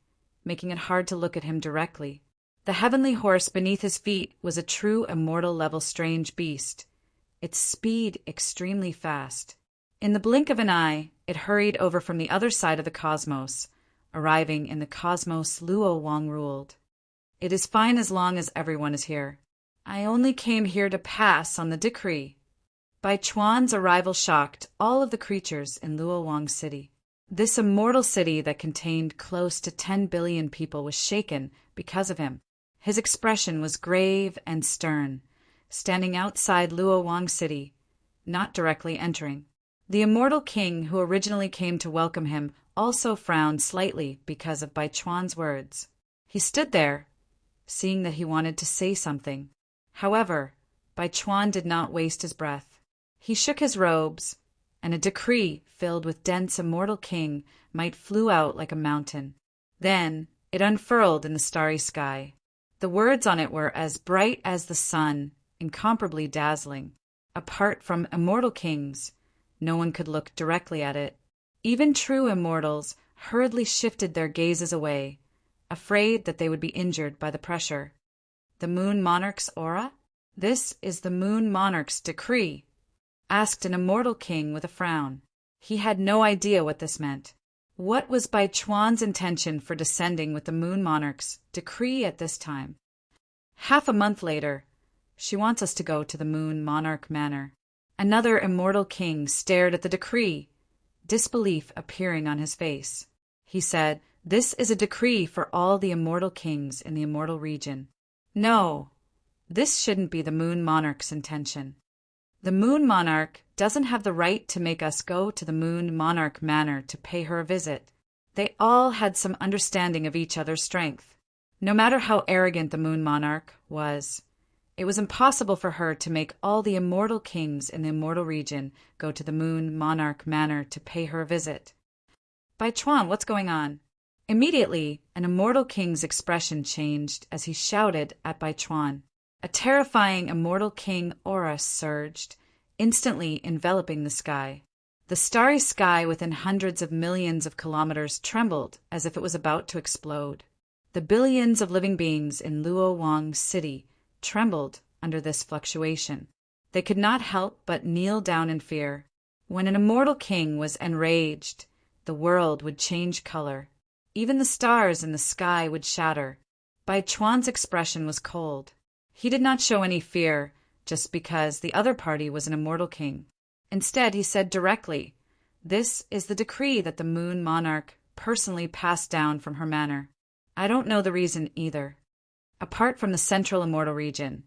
Speaker 1: making it hard to look at him directly. The heavenly horse beneath his feet was a true immortal-level strange beast, its speed extremely fast. In the blink of an eye, it hurried over from the other side of the cosmos, arriving in the cosmos Luo Wang ruled. It is fine as long as everyone is here. I only came here to pass on the decree. Baichuan's arrival shocked all of the creatures in Luo Wang City. This immortal city that contained close to 10 billion people was shaken because of him. His expression was grave and stern, standing outside Luo Wang City, not directly entering. The immortal king who originally came to welcome him also frowned slightly because of Baichuan's words. He stood there, seeing that he wanted to say something. However, Baichuan did not waste his breath. He shook his robes, and a decree filled with dense immortal king might flew out like a mountain. Then it unfurled in the starry sky. The words on it were as bright as the sun, incomparably dazzling. Apart from immortal kings, no one could look directly at it. Even true immortals hurriedly shifted their gazes away, afraid that they would be injured by the pressure. The Moon Monarch's aura? This is the Moon Monarch's decree, asked an immortal king with a frown. He had no idea what this meant. What was Baichuan's intention for descending with the Moon Monarch's decree at this time? Half a month later, she wants us to go to the Moon Monarch Manor. Another immortal king stared at the decree, disbelief appearing on his face. He said, "This is a decree for all the immortal kings in the immortal region. No, this shouldn't be the Moon Monarch's intention. The Moon Monarch doesn't have the right to make us go to the Moon Monarch Manor to pay her a visit." They all had some understanding of each other's strength. No matter how arrogant the Moon Monarch was, It was impossible for her to make all the immortal kings in the immortal region go to the Moon Monarch Manor to pay her a visit. Bai Chuan, what's going on? Immediately, an immortal king's expression changed as he shouted at Bai Chuan. A terrifying immortal king aura surged, instantly enveloping the sky. The starry sky within hundreds of millions of kilometers trembled as if it was about to explode. The billions of living beings in Luo Wang City trembled under this fluctuation. They could not help but kneel down in fear. When an immortal king was enraged, the world would change color. Even the stars in the sky would shatter. Bai Chuan's expression was cold. He did not show any fear just because the other party was an immortal king. Instead, he said directly, "This is the decree that the Moon Monarch personally passed down from her manor. I don't know the reason either. Apart from the central immortal region,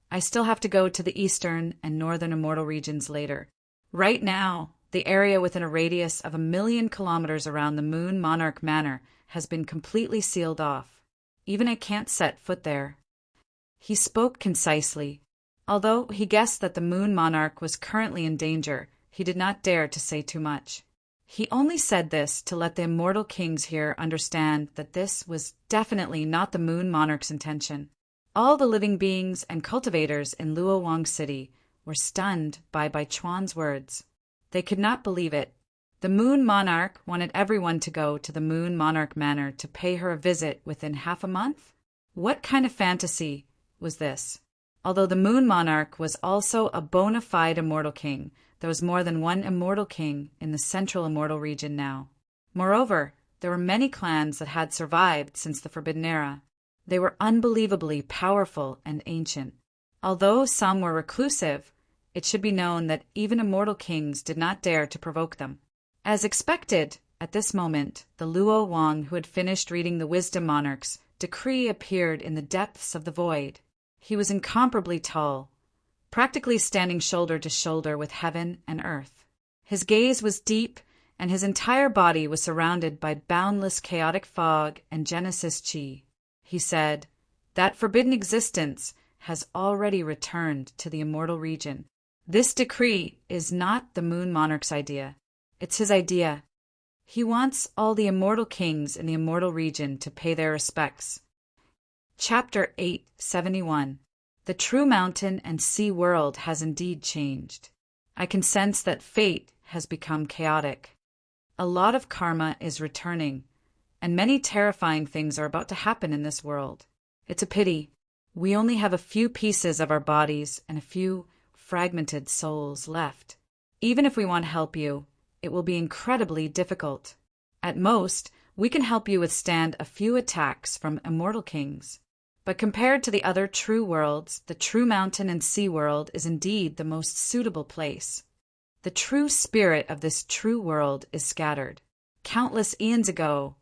Speaker 1: I still have to go to the eastern and northern immortal regions later. Right now, the area within a radius of 1,000,000 kilometers around the Moon Monarch Manor has been completely sealed off. Even I can't set foot there." He spoke concisely. Although he guessed that the Moon Monarch was currently in danger, he did not dare to say too much. He only said this to let the immortal kings here understand that this was definitely not the Moon Monarch's intention. All the living beings and cultivators in Luo Wang City were stunned by Bai Chuan's words. They could not believe it. The Moon Monarch wanted everyone to go to the Moon Monarch Manor to pay her a visit within half a month? What kind of fantasy was this? Although the Moon Monarch was also a bona fide immortal king, there was more than one immortal king in the central immortal region now. Moreover, there were many clans that had survived since the Forbidden Era. They were unbelievably powerful and ancient. Although some were reclusive, it should be known that even immortal kings did not dare to provoke them. As expected, at this moment, the Luo Wang who had finished reading the Wisdom Monarch's decree appeared in the depths of the void. He was incomparably tall, practically standing shoulder to shoulder with heaven and earth. His gaze was deep, and his entire body was surrounded by boundless chaotic fog and Genesis chi. He said, "That forbidden existence has already returned to the immortal region. This decree is not the Moon Monarch's idea. It's his idea. He wants all the immortal kings in the immortal region to pay their respects." Chapter 871. The true mountain and sea world has indeed changed. I can sense that fate has become chaotic. A lot of karma is returning, and many terrifying things are about to happen in this world. It's a pity. We only have a few pieces of our bodies and a few fragmented souls left. Even if we want to help you, it will be incredibly difficult. At most, we can help you withstand a few attacks from immortal kings. But compared to the other true worlds, the true mountain and sea world is indeed the most suitable place. The true spirit of this true world is scattered. Countless eons ago,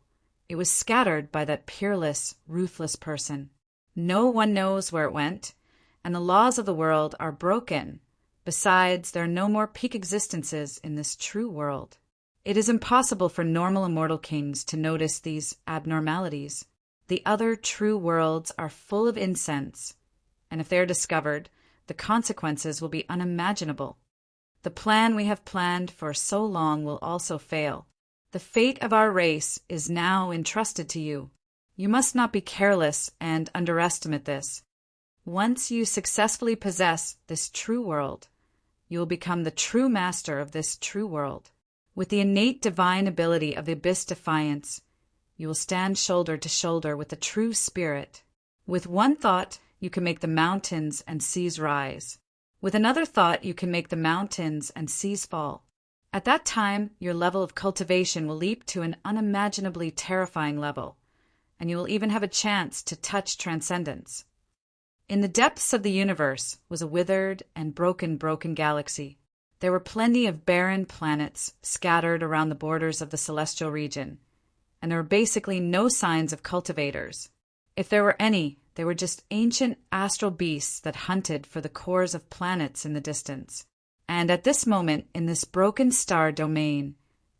Speaker 1: it was scattered by that peerless, ruthless person. No one knows where it went, and the laws of the world are broken. Besides, there are no more peak existences in this true world. It is impossible for normal immortal kings to notice these abnormalities. The other true worlds are full of incense, and if they are discovered, the consequences will be unimaginable. The plan we have planned for so long will also fail. The fate of our race is now entrusted to you. You must not be careless and underestimate this. Once you successfully possess this true world, you will become the true master of this true world. With the innate divine ability of the Abyss Defiance, you will stand shoulder to shoulder with the true spirit. With one thought, you can make the mountains and seas rise. With another thought, you can make the mountains and seas fall. At that time, your level of cultivation will leap to an unimaginably terrifying level, and you will even have a chance to touch transcendence. In the depths of the universe was a withered and broken galaxy. There were plenty of barren planets scattered around the borders of the celestial region, and there were basically no signs of cultivators. If there were any, they were just ancient astral beasts that hunted for the cores of planets in the distance. And at this moment, in this broken star domain,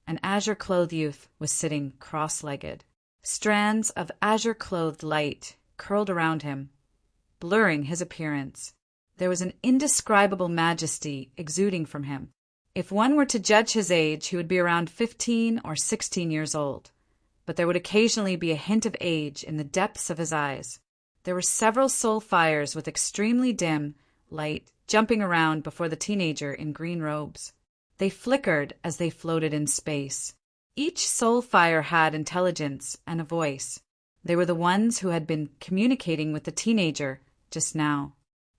Speaker 1: an azure-clothed youth was sitting cross-legged. Strands of azure-clothed light curled around him, blurring his appearance. There was an indescribable majesty exuding from him. If one were to judge his age, he would be around 15 or 16 years old, but there would occasionally be a hint of age in the depths of his eyes. There were several soul fires with extremely dim light jumping around before the teenager in green robes. They flickered as they floated in space. Each soul fire had intelligence and a voice. They were the ones who had been communicating with the teenager just now.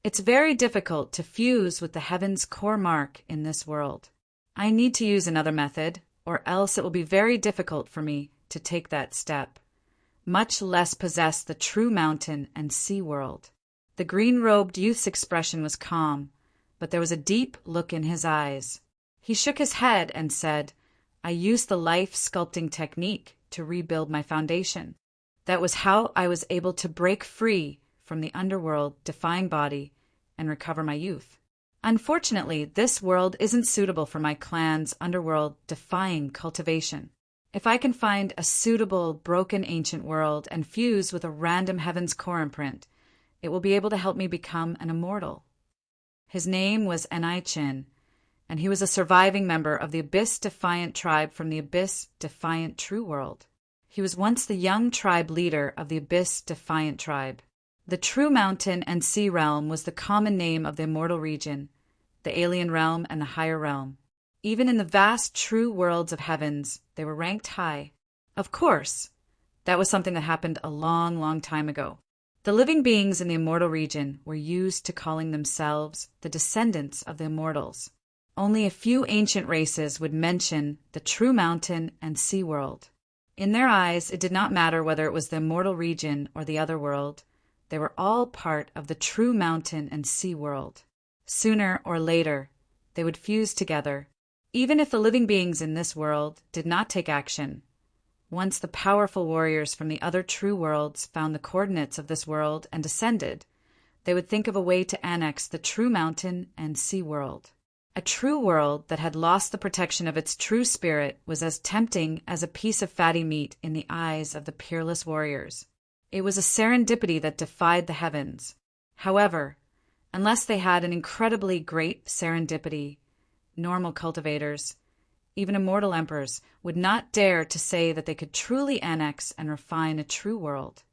Speaker 1: It's very difficult to fuse with the heaven's core mark in this world. I need to use another method, or else it will be very difficult for me to take that step, much less possess the true mountain and sea world. The green-robed youth's expression was calm, but there was a deep look in his eyes. He shook his head and said, "I used the life-sculpting technique to rebuild my foundation. That was how I was able to break free from the underworld-defying body and recover my youth. Unfortunately, this world isn't suitable for my clan's underworld-defying cultivation. If I can find a suitable, broken ancient world and fuse with a random heaven's core imprint, it will be able to help me become an immortal." His name was Chin, and he was a surviving member of the Abyss-Defiant tribe from the Abyss-Defiant True World. He was once the young tribe leader of the Abyss-Defiant tribe. The True Mountain and Sea Realm was the common name of the immortal region, the alien realm and the higher realm. Even in the vast true worlds of heavens, they were ranked high. Of course, that was something that happened a long, long time ago. The living beings in the immortal region were used to calling themselves the descendants of the immortals. Only a few ancient races would mention the True Mountain and Sea World. In their eyes, it did not matter whether it was the immortal region or the other world. They were all part of the True Mountain and Sea World. Sooner or later, they would fuse together. Even if the living beings in this world did not take action, once the powerful warriors from the other true worlds found the coordinates of this world and descended, they would think of a way to annex the True Mountain and Sea World. A true world that had lost the protection of its true spirit was as tempting as a piece of fatty meat in the eyes of the peerless warriors. It was a serendipity that defied the heavens. However, unless they had an incredibly great serendipity, normal cultivators, even immortal emperors, would not dare to say that they could truly annex and refine a true world.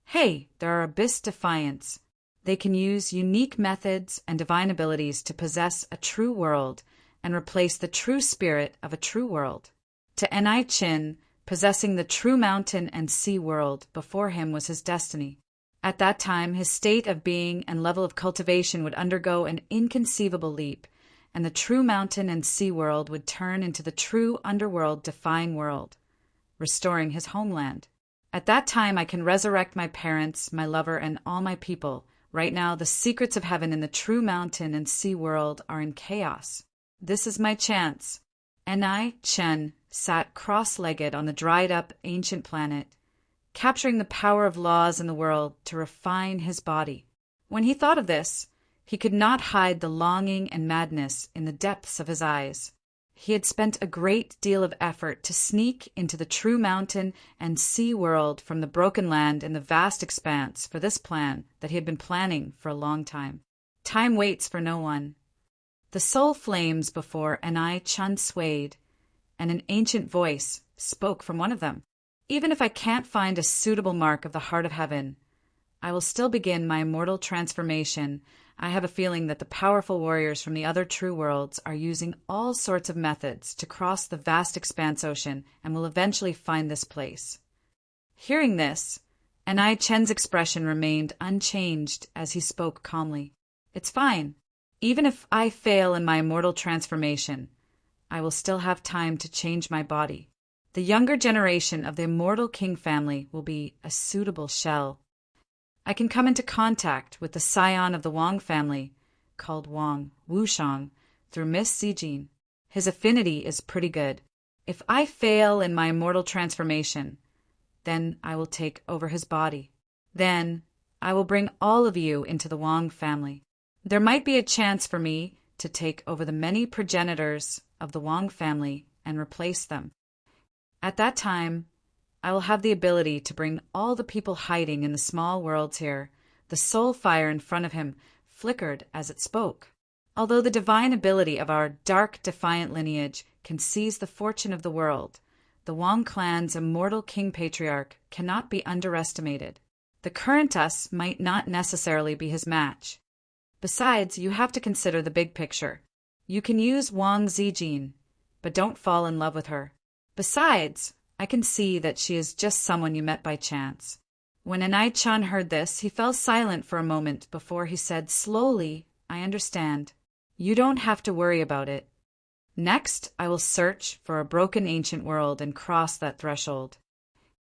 Speaker 1: Hey, there are Abyss Defiants. They can use unique methods and divine abilities to possess a true world and replace the true spirit of a true world. To Chin, possessing the True Mountain and Sea World before him was his destiny. At that time, his state of being and level of cultivation would undergo an inconceivable leap, and the True Mountain and Sea World would turn into the true underworld-defying world, restoring his homeland. At that time, I can resurrect my parents, my lover, and all my people. Right now, the secrets of heaven in the True Mountain and Sea World are in chaos. This is my chance. Chen sat cross-legged on the dried-up ancient planet, capturing the power of laws in the world to refine his body. When he thought of this, he could not hide the longing and madness in the depths of his eyes. He had spent a great deal of effort to sneak into the True Mountain and Sea World from the broken land in the vast expanse for this plan that he had been planning for a long time. Time waits for no one. The soul flames before Chen swayed, and an ancient voice spoke from one of them. Even if I can't find a suitable mark of the heart of heaven, I will still begin my immortal transformation. I have a feeling that the powerful warriors from the other true worlds are using all sorts of methods to cross the vast expanse ocean and will eventually find this place. Hearing this, Chen's expression remained unchanged as he spoke calmly. It's fine. Even if I fail in my immortal transformation, I will still have time to change my body. The younger generation of the immortal king family will be a suitable shell. I can come into contact with the scion of the Wang family, called Wang Wushang, through Miss Zijin. His affinity is pretty good. If I fail in my immortal transformation, then I will take over his body. Then I will bring all of you into the Wang family. There might be a chance for me to take over the many progenitors of the Wang family and replace them. At that time, I will have the ability to bring all the people hiding in the small worlds here, the soul fire in front of him, flickered as it spoke. Although the divine ability of our dark, defiant lineage can seize the fortune of the world, the Wang clan's immortal king patriarch cannot be underestimated. The current us might not necessarily be his match. Besides, you have to consider the big picture. You can use Wang Zijin, but don't fall in love with her. Besides, I can see that she is just someone you met by chance. When Anai-chan heard this, he fell silent for a moment before he said slowly, I understand. You don't have to worry about it. Next, I will search for a broken ancient world and cross that threshold.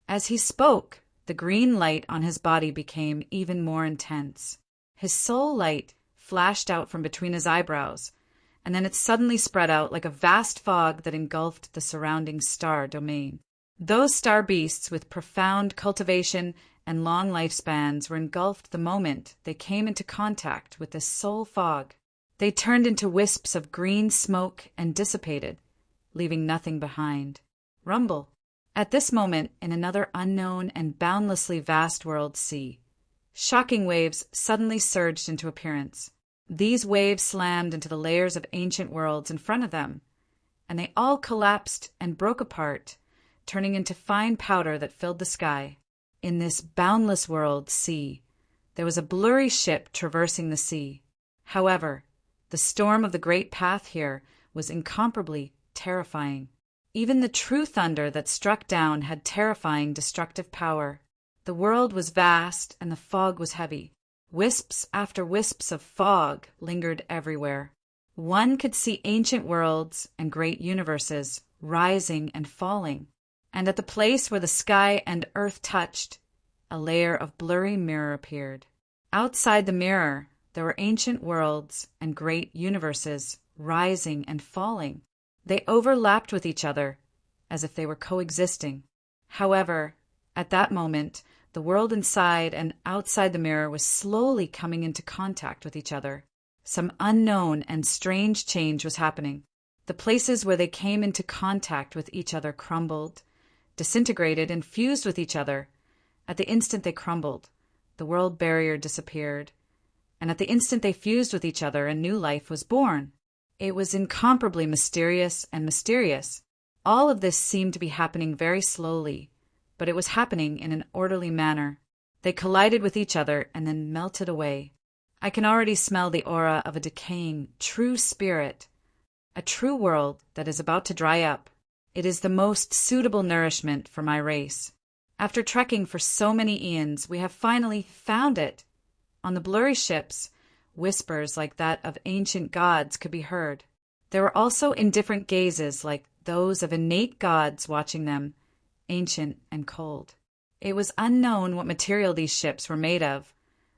Speaker 1: As he spoke, the green light on his body became even more intense. His soul light flashed out from between his eyebrows, and then it suddenly spread out like a vast fog that engulfed the surrounding star domain. Those star beasts with profound cultivation and long lifespans were engulfed the moment they came into contact with this soul fog. They turned into wisps of green smoke and dissipated, leaving nothing behind. Rumble. At this moment, in another unknown and boundlessly vast world sea, shocking waves suddenly surged into appearance. These waves slammed into the layers of ancient worlds in front of them, and they all collapsed and broke apart, turning into fine powder that filled the sky. In this boundless world sea, there was a blurry ship traversing the sea. However, the storm of the great path here was incomparably terrifying. Even the true thunder that struck down had terrifying destructive power. The world was vast and the fog was heavy. Wisps after wisps of fog lingered everywhere. One could see ancient worlds and great universes rising and falling, and at the place where the sky and earth touched, a layer of blurry mirror appeared. Outside the mirror, there were ancient worlds and great universes rising and falling. They overlapped with each other, as if they were coexisting. However, at that moment, the world inside and outside the mirror was slowly coming into contact with each other. Some unknown and strange change was happening. The places where they came into contact with each other crumbled, disintegrated, and fused with each other. At the instant they crumbled, the world barrier disappeared, and at the instant they fused with each other, a new life was born. It was incomparably mysterious and mysterious. All of this seemed to be happening very slowly, but it was happening in an orderly manner. They collided with each other and then melted away. I can already smell the aura of a decaying, true spirit, a true world that is about to dry up. It is the most suitable nourishment for my race. After trekking for so many eons, we have finally found it. On the blurry ships, whispers like that of ancient gods could be heard. There were also indifferent gazes like those of innate gods watching them, ancient and cold. It was unknown what material these ships were made of,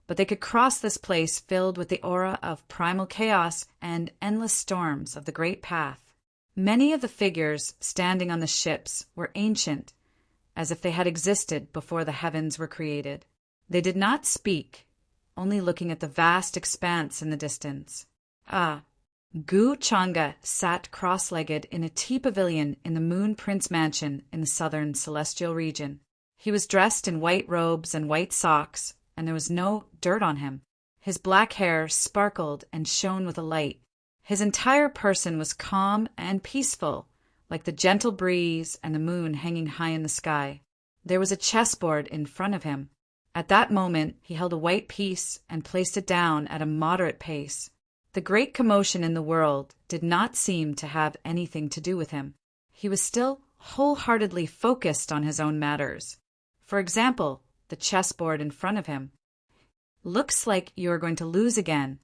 Speaker 1: but they could cross this place filled with the aura of primal chaos and endless storms of the great path. Many of the figures standing on the ships were ancient, as if they had existed before the heavens were created. They did not speak, only looking at the vast expanse in the distance. Gu Changa sat cross-legged in a tea pavilion in the Moon Prince Mansion in the southern celestial region. He was dressed in white robes and white socks, and there was no dirt on him. His black hair sparkled and shone with a light. His entire person was calm and peaceful, like the gentle breeze and the moon hanging high in the sky. There was a chessboard in front of him. At that moment, he held a white piece and placed it down at a moderate pace. The great commotion in the world did not seem to have anything to do with him. He was still wholeheartedly focused on his own matters. For example, the chessboard in front of him. Looks like you are going to lose again.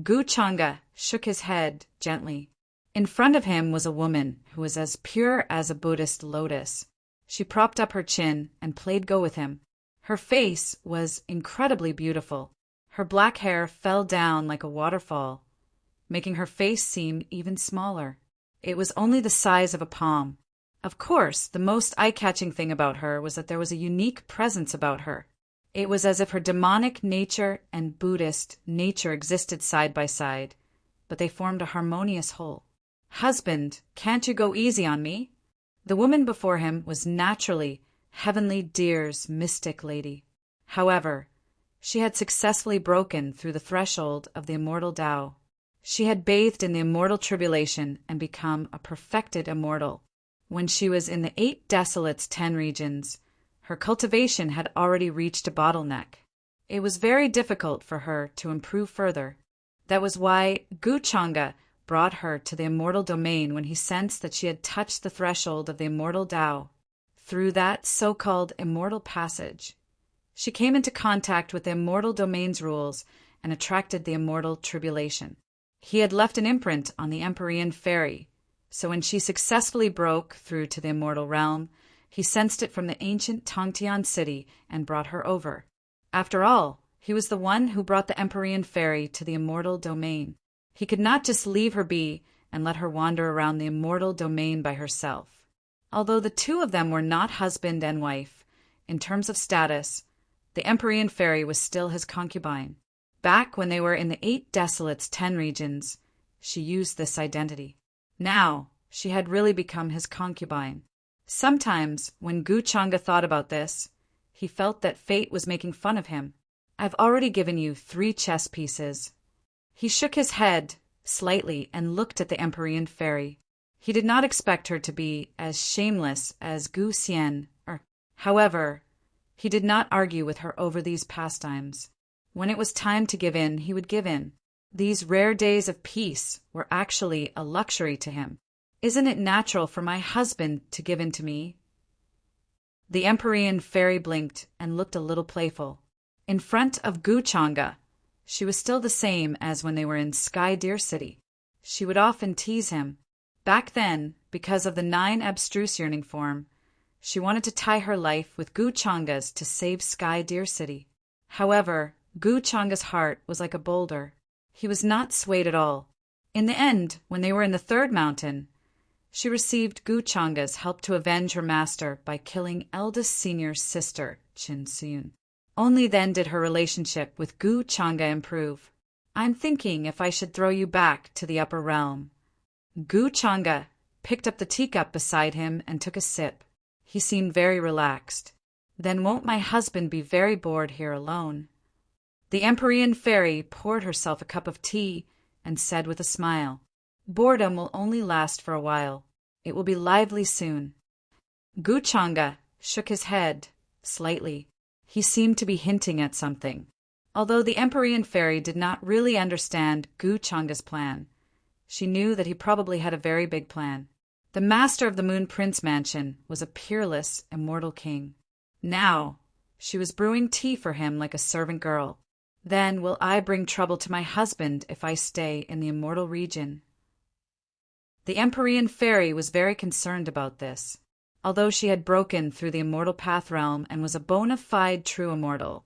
Speaker 1: Gu Changa shook his head gently. In front of him was a woman who was as pure as a Buddhist lotus. She propped up her chin and played Go with him. Her face was incredibly beautiful. Her black hair fell down like a waterfall, making her face seem even smaller. It was only the size of a palm. Of course, the most eye-catching thing about her was that there was a unique presence about her. It was as if her demonic nature and Buddhist nature existed side by side, but they formed a harmonious whole. "Husband, can't you go easy on me?" The woman before him was naturally Heavenly Deer's mystic lady. However, She had successfully broken through the threshold of the immortal Tao. She had bathed in the immortal tribulation and become a perfected immortal. When she was in the 8 desolates 10 regions, her cultivation had already reached a bottleneck. It was very difficult for her to improve further. That was why Gu Changa brought her to the immortal domain when he sensed that she had touched the threshold of the immortal Tao. Through that so-called immortal passage, she came into contact with the immortal domain's rules and attracted the immortal tribulation. He had left an imprint on the Empyrean fairy, so when she successfully broke through to the immortal realm, he sensed it from the ancient Tongtian city and brought her over. After all, he was the one who brought the Empyrean fairy to the immortal domain. He could not just leave her be and let her wander around the immortal domain by herself. Although the two of them were not husband and wife, in terms of status, the Empyrean fairy was still his concubine. Back when they were in the 8 desolates 10 regions, she used this identity. Now, she had really become his concubine. Sometimes, when Gu Changa thought about this, he felt that fate was making fun of him. I've already given you 3 chess pieces. He shook his head slightly and looked at the Empyrean fairy. He did not expect her to be as shameless as Gu Xian. However, he did not argue with her over these pastimes. When it was time to give in, he would give in. These rare days of peace were actually a luxury to him. Isn't it natural for my husband to give in to me? The Empyrean fairy blinked and looked a little playful. In front of Gu Changa, she was still the same as when they were in Sky Deer City. She would often tease him. Back then, because of the 9 abstruse yearning form, she wanted to tie her life with Gu Changa's to save Sky Deer City. However, Gu Changa's heart was like a boulder. He was not swayed at all. In the end, when they were in the 3rd mountain, she received Gu Changa's help to avenge her master by killing eldest senior's sister, Qin Xun. Only then did her relationship with Gu Changa improve. I'm thinking if I should throw you back to the upper realm. Gu Changa picked up the teacup beside him and took a sip. He seemed very relaxed. Then won't my husband be very bored here alone? The Empyrean fairy poured herself a cup of tea and said with a smile, Boredom will only last for a while. It will be lively soon. Gu Changa shook his head slightly. He seemed to be hinting at something. Although the Empyrean fairy did not really understand Gu Changa's plan, she knew that he probably had a very big plan. The master of the Moon Prince Mansion was a peerless, immortal king. Now, she was brewing tea for him like a servant girl. Then will I bring trouble to my husband if I stay in the immortal region? The Empyrean fairy was very concerned about this. Although she had broken through the immortal path realm and was a bona fide true immortal,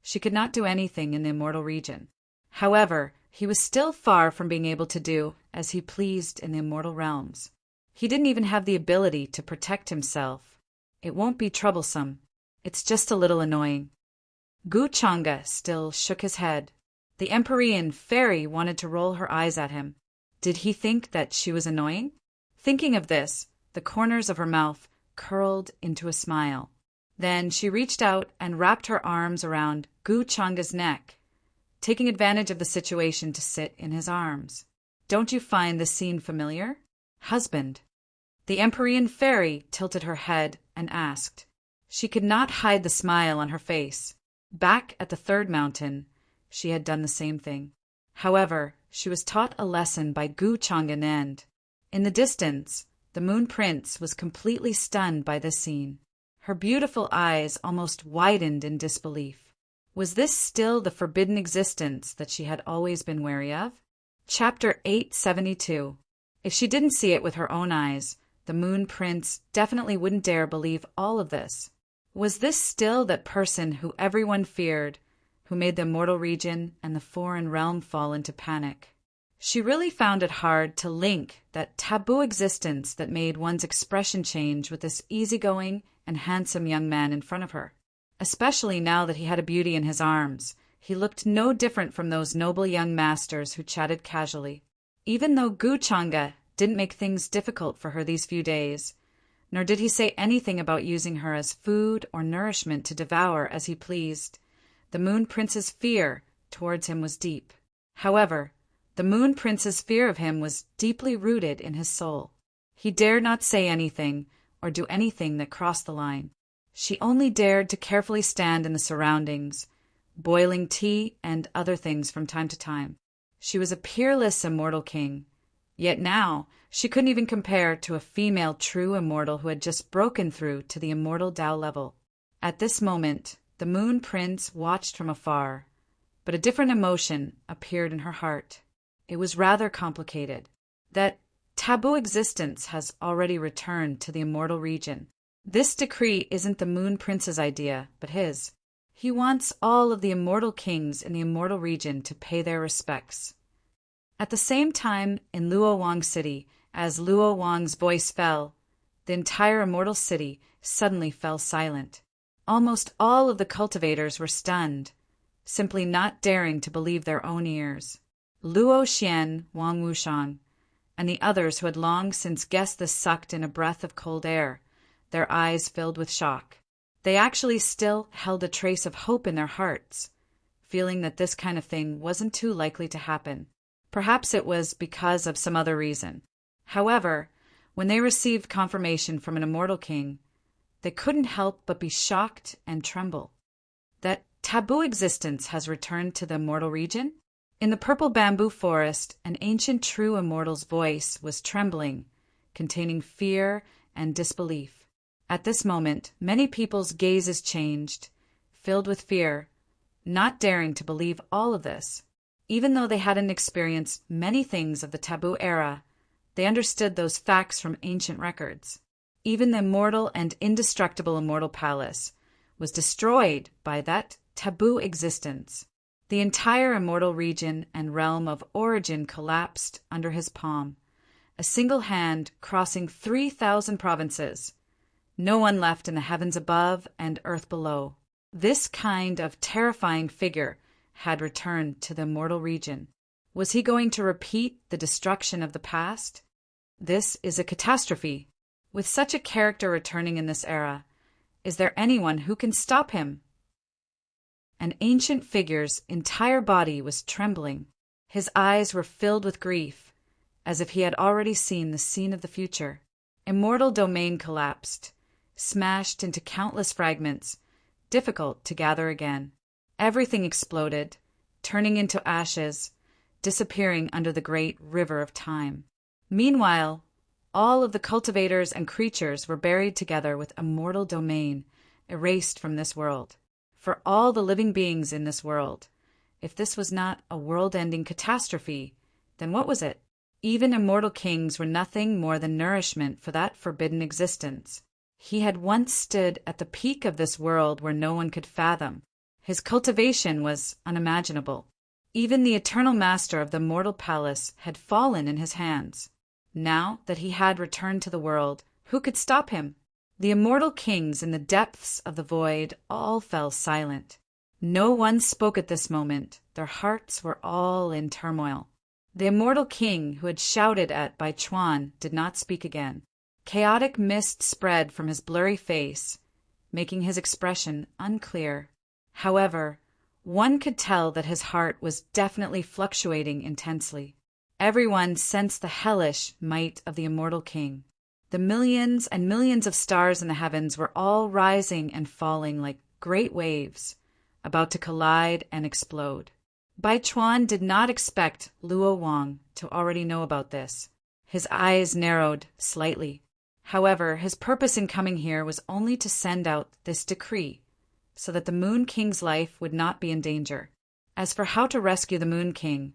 Speaker 1: she could not do anything in the immortal region. However, he was still far from being able to do as he pleased in the immortal realms. He didn't even have the ability to protect himself. It won't be troublesome. It's just a little annoying. Gu Changa still shook his head. The Empyrean fairy wanted to roll her eyes at him. Did he think that she was annoying? Thinking of this, the corners of her mouth curled into a smile. Then she reached out and wrapped her arms around Gu Changa's neck, taking advantage of the situation to sit in his arms. Don't you find this scene familiar? Husband. The Empyrean fairy tilted her head and asked. She could not hide the smile on her face. Back at the 3rd mountain, she had done the same thing. However, she was taught a lesson by Gu Changa. In the distance, the Moon Prince was completely stunned by this scene. Her beautiful eyes almost widened in disbelief. Was this still the forbidden existence that she had always been wary of? Chapter 872. If she didn't see it with her own eyes, the Moon Prince definitely wouldn't dare believe all of this. Was this still that person who everyone feared, who made the immortal region and the foreign realm fall into panic? She really found it hard to link that taboo existence that made one's expression change with this easygoing and handsome young man in front of her. Especially now that he had a beauty in his arms, he looked no different from those noble young masters who chatted casually. Even though Gu Changa didn't make things difficult for her these few days, nor did he say anything about using her as food or nourishment to devour as he pleased, The Moon Prince's fear towards him was deep. However, the Moon Prince's fear of him was deeply rooted in his soul. He dared not say anything or do anything that crossed the line. She only dared to carefully stand in the surroundings, boiling tea and other things from time to time. She was a peerless immortal king, yet now she couldn't even compare to a female true immortal who had just broken through to the immortal Tao level. At this moment, the Moon Prince watched from afar, but a different emotion appeared in her heart. It was rather complicated. That taboo existence has already returned to the immortal region. This decree isn't the Moon Prince's idea, but his. He wants all of the immortal kings in the immortal region to pay their respects. At the same time, in Luo Wang City, as Luo Wang's voice fell, the entire immortal city suddenly fell silent. Almost all of the cultivators were stunned, simply not daring to believe their own ears. Luo Xian, Wang Wushang, and the others who had long since guessed this sucked in a breath of cold air, their eyes filled with shock. They actually still held a trace of hope in their hearts, feeling that this kind of thing wasn't too likely to happen. Perhaps it was because of some other reason. However, when they received confirmation from an immortal king, they couldn't help but be shocked and tremble. That taboo existence has returned to the immortal region? In the purple bamboo forest, an ancient true immortal's voice was trembling, containing fear and disbelief. At this moment, many people's gazes changed, filled with fear, not daring to believe all of this. Even though they hadn't experienced many things of the taboo era, they understood those facts from ancient records. Even the immortal and indestructible immortal palace was destroyed by that taboo existence. The entire immortal region and realm of origin collapsed under his palm, a single hand crossing 3,000 provinces. No one left in the heavens above and earth below. This kind of terrifying figure had returned to the immortal region. Was he going to repeat the destruction of the past? This is a catastrophe. With such a character returning in this era, is there anyone who can stop him? An ancient figure's entire body was trembling. His eyes were filled with grief, as if he had already seen the scene of the future. Immortal domain collapsed, smashed into countless fragments, difficult to gather again. Everything exploded, turning into ashes, disappearing under the great river of time. Meanwhile, all of the cultivators and creatures were buried together with immortal domain, erased from this world. For all the living beings in this world, if this was not a world-ending catastrophe, then what was it? Even immortal kings were nothing more than nourishment for that forbidden existence. He had once stood at the peak of this world where no one could fathom. His cultivation was unimaginable. Even the eternal master of the mortal palace had fallen in his hands. Now that he had returned to the world, who could stop him? The immortal kings in the depths of the void all fell silent. No one spoke at this moment. Their hearts were all in turmoil. The immortal king who had shouted at Bai Chuan did not speak again. Chaotic mist spread from his blurry face, making his expression unclear. However, one could tell that his heart was definitely fluctuating intensely. Everyone sensed the hellish might of the immortal king. The millions and millions of stars in the heavens were all rising and falling like great waves, about to collide and explode. Bai Chuan did not expect Luo Wang to already know about this. His eyes narrowed slightly. However, his purpose in coming here was only to send out this decree, so that the Moon King's life would not be in danger. As for how to rescue the Moon King,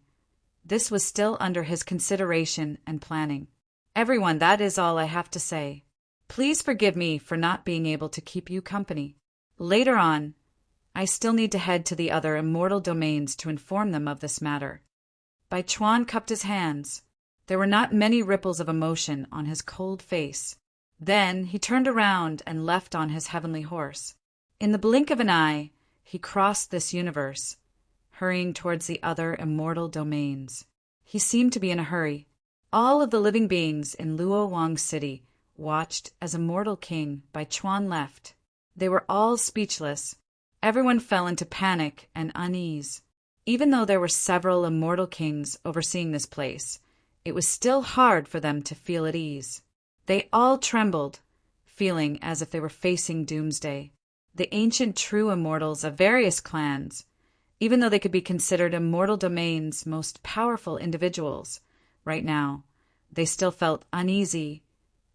Speaker 1: this was still under his consideration and planning. Everyone, that is all I have to say. Please forgive me for not being able to keep you company. Later on, I still need to head to the other immortal domains to inform them of this matter. Bai Chuan cupped his hands. There were not many ripples of emotion on his cold face. Then he turned around and left on his heavenly horse. In the blink of an eye, he crossed this universe, hurrying towards the other immortal domains. He seemed to be in a hurry. All of the living beings in Luo Wang City watched as immortal king Bai Chuan left. They were all speechless. Everyone fell into panic and unease. Even though there were several immortal kings overseeing this place, it was still hard for them to feel at ease. They all trembled, feeling as if they were facing doomsday. The ancient true immortals of various clans, even though they could be considered immortal domain's most powerful individuals, right now, they still felt uneasy,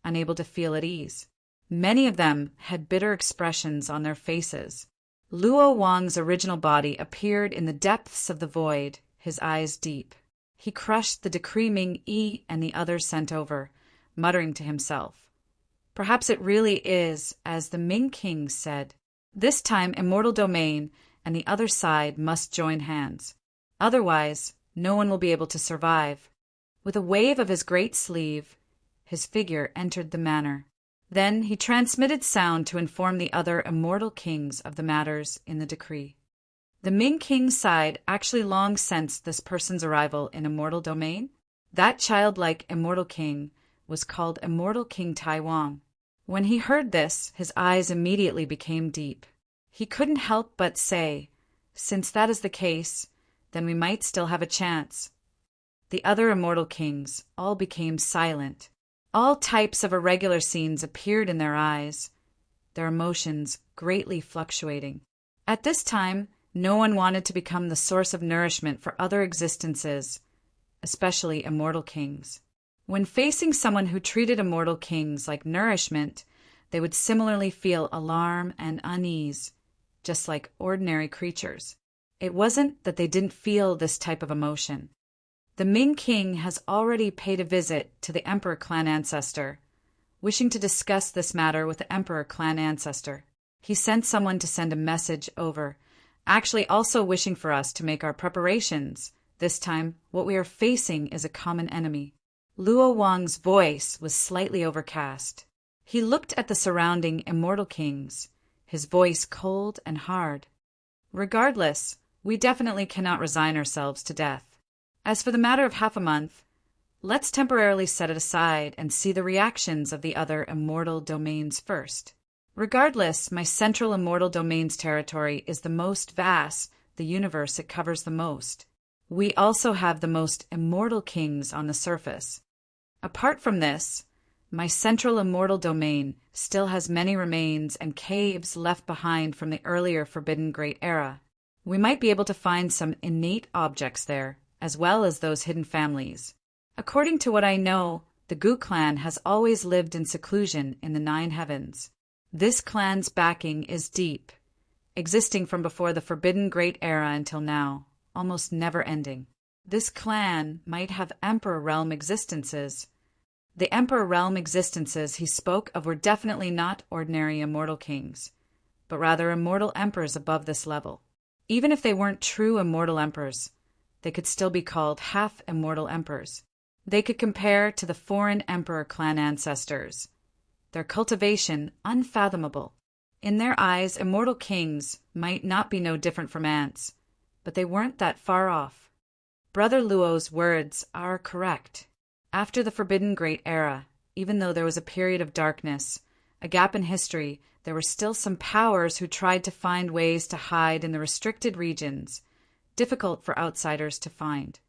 Speaker 1: unable to feel at ease. Many of them had bitter expressions on their faces. Luo Wang's original body appeared in the depths of the void, his eyes deep. He crushed the decree Ming Yi and the others sent over, muttering to himself. Perhaps it really is, as the Ming King said. This time immortal domain and the other side must join hands. Otherwise, no one will be able to survive. With a wave of his great sleeve, his figure entered the manor. Then he transmitted sound to inform the other immortal kings of the matters in the decree. The Ming King's side actually long sensed this person's arrival in immortal domain. That childlike immortal king was called Immortal King Tai Wang. When he heard this, his eyes immediately became deep. He couldn't help but say, "Since that is the case, then we might still have a chance." The other immortal kings all became silent. All types of irregular scenes appeared in their eyes, their emotions greatly fluctuating. At this time, no one wanted to become the source of nourishment for other existences, especially immortal kings. When facing someone who treated immortal kings like nourishment, they would similarly feel alarm and unease, just like ordinary creatures. It wasn't that they didn't feel this type of emotion. The Ming King has already paid a visit to the Emperor clan ancestor, wishing to discuss this matter with the Emperor clan ancestor. He sent someone to send a message over, actually also wishing for us to make our preparations. This time, what we are facing is a common enemy. Luo Wang's voice was slightly overcast. He looked at the surrounding immortal kings, his voice cold and hard. Regardless, we definitely cannot resign ourselves to death. As for the matter of half a month, let's temporarily set it aside and see the reactions of the other immortal domains first. Regardless, my central immortal domain's territory is the most vast, the universe it covers the most. We also have the most immortal kings on the surface. Apart from this, my central immortal domain still has many remains and caves left behind from the earlier Forbidden Great Era. We might be able to find some innate objects there, as well as those hidden families. According to what I know, the Gu clan has always lived in seclusion in the Nine Heavens. This clan's backing is deep, existing from before the Forbidden Great Era until now, almost never ending. This clan might have Emperor Realm existences. The Emperor Realm existences he spoke of were definitely not ordinary immortal kings, but rather immortal emperors above this level. Even if they weren't true immortal emperors, they could still be called half-immortal emperors. They could compare to the foreign emperor clan ancestors. Their cultivation unfathomable. In their eyes, immortal kings might not be no different from ants, but they weren't that far off. Brother Luo's words are correct. After the Forbidden Great Era, even though there was a period of darkness, a gap in history, there were still some powers who tried to find ways to hide in the restricted regions, difficult for outsiders to find.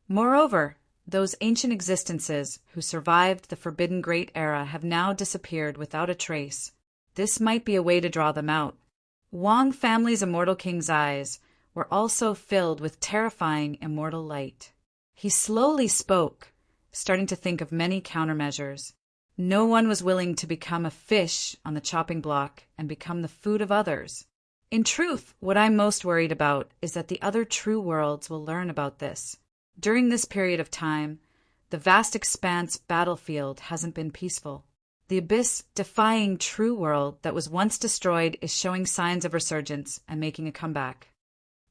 Speaker 1: Moreover, those ancient existences who survived the Forbidden Great Era have now disappeared without a trace. This might be a way to draw them out. Wang family's immortal king's eyes were also filled with terrifying immortal light. He slowly spoke, starting to think of many countermeasures. No one was willing to become a fish on the chopping block and become the food of others. In truth, what I'm most worried about is that the other true worlds will learn about this. During this period of time, the vast expanse battlefield hasn't been peaceful. The abyss-defying true world that was once destroyed is showing signs of resurgence and making a comeback.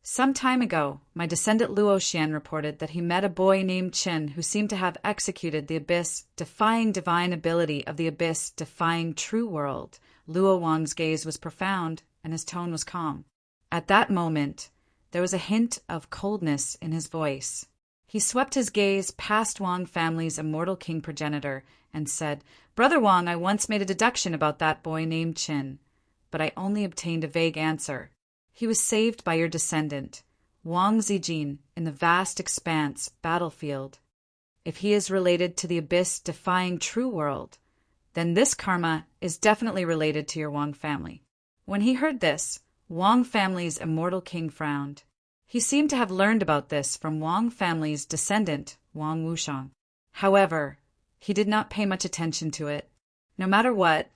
Speaker 1: Some time ago, my descendant Luo Xian reported that he met a boy named Chen who seemed to have executed the abyss-defying divine ability of the abyss-defying true world. Luo Wang's gaze was profound, and his tone was calm. At that moment, there was a hint of coldness in his voice. He swept his gaze past Wang family's immortal king progenitor and said, "Brother Wang, I once made a deduction about that boy named Qin, but I only obtained a vague answer." He was saved by your descendant, Wang Zijin, in the vast expanse battlefield. If he is related to the abyss-defying true world, then this karma is definitely related to your Wang family. When he heard this, Wang family's immortal king frowned. He seemed to have learned about this from Wang family's descendant, Wang Wushang. However, he did not pay much attention to it. No matter what,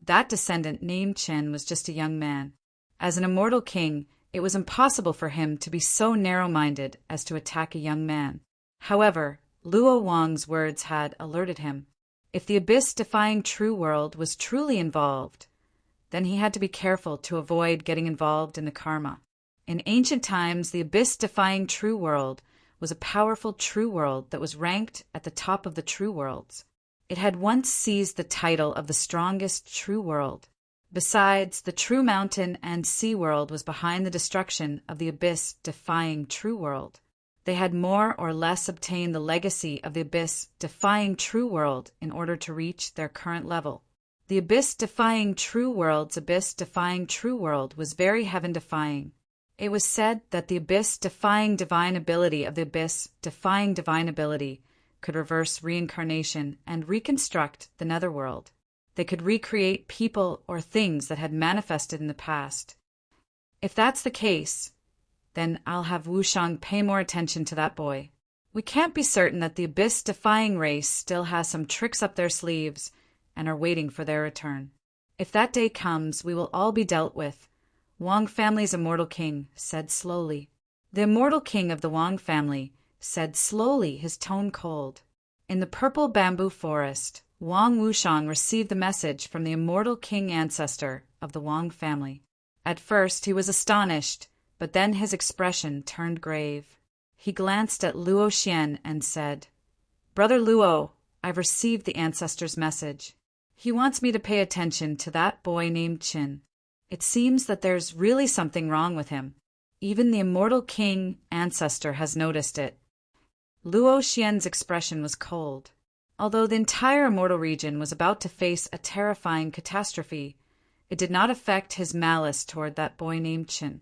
Speaker 1: that descendant named Qin was just a young man. As an immortal king, it was impossible for him to be so narrow-minded as to attack a young man. However, Luo Wang's words had alerted him. If the abyss-defying true world was truly involved, then he had to be careful to avoid getting involved in the karma. In ancient times, the abyss-defying true world was a powerful true world that was ranked at the top of the true worlds. It had once seized the title of the strongest true world. Besides, the true mountain and sea world was behind the destruction of the abyss-defying true world. They had more or less obtained the legacy of the abyss-defying true world in order to reach their current level. The abyss-defying true world's abyss-defying true world was very heaven-defying. It was said that the abyss-defying divine ability of the abyss-defying divine ability could reverse reincarnation and reconstruct the netherworld. They could recreate people or things that had manifested in the past. If that's the case, then I'll have Wushang pay more attention to that boy. We can't be certain that the abyss-defying race still has some tricks up their sleeves and are waiting for their return. If that day comes, we will all be dealt with. Wang family's immortal king said slowly. The immortal king of the Wang family said slowly, his tone cold. In the purple bamboo forest, Wang Wushang received the message from the immortal king ancestor of the Wang family. At first he was astonished, but then his expression turned grave. He glanced at Luo Xian and said, "Brother Luo, I've received the ancestor's message. He wants me to pay attention to that boy named Qin. It seems that there's really something wrong with him. Even the immortal king ancestor has noticed it." Luo Xian's expression was cold. Although the entire immortal region was about to face a terrifying catastrophe, it did not affect his malice toward that boy named Qin.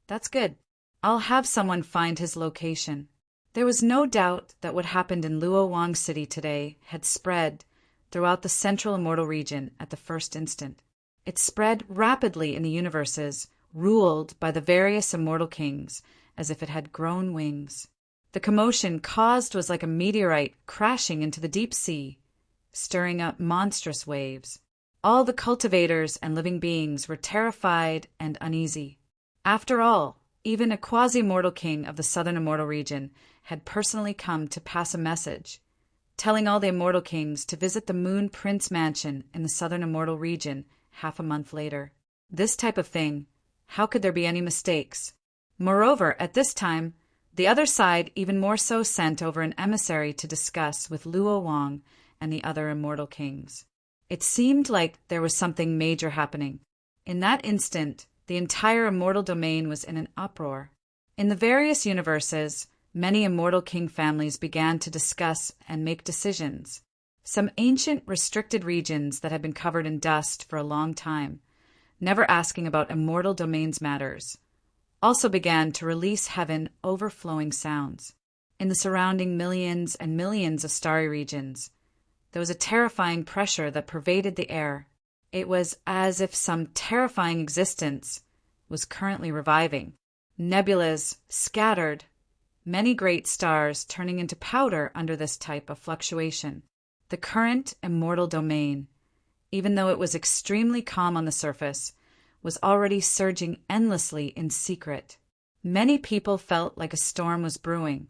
Speaker 1: That's good. I'll have someone find his location. There was no doubt that what happened in Luo Wang City today had spread throughout the central immortal region at the first instant. It spread rapidly in the universes, ruled by the various immortal kings, as if it had grown wings. The commotion caused was like a meteorite crashing into the deep sea, stirring up monstrous waves. All the cultivators and living beings were terrified and uneasy. After all, even a quasi-mortal king of the southern immortal region had personally come to pass a message, telling all the immortal kings to visit the Moon Prince Mansion in the southern immortal region half a month later. This type of thing, how could there be any mistakes? Moreover, at this time, the other side even more so sent over an emissary to discuss with Luo Wang and the other immortal kings. It seemed like there was something major happening. In that instant, the entire immortal domain was in an uproar. In the various universes, many immortal king families began to discuss and make decisions. Some ancient restricted regions that had been covered in dust for a long time, never asking about immortal domains matters, also began to release heaven overflowing sounds. In the surrounding millions and millions of starry regions, there was a terrifying pressure that pervaded the air. It was as if some terrifying existence was currently reviving. Nebulas scattered, many great stars turning into powder under this type of fluctuation. The current immortal domain, even though it was extremely calm on the surface, was already surging endlessly in secret. Many people felt like a storm was brewing.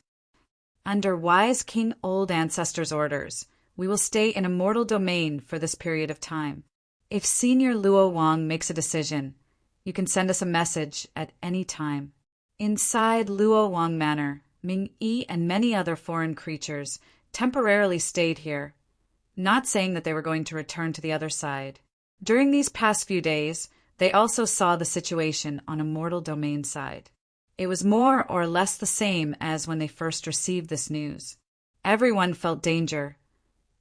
Speaker 1: Under wise King Old Ancestor's orders, we will stay in immortal domain for this period of time. If Senior Luo Wang makes a decision, you can send us a message at any time. Inside Luo Wang Manor, Ming Yi and many other foreign creatures temporarily stayed here, not saying that they were going to return to the other side. During these past few days, they also saw the situation on immortal domain side. It was more or less the same as when they first received this news. Everyone felt danger,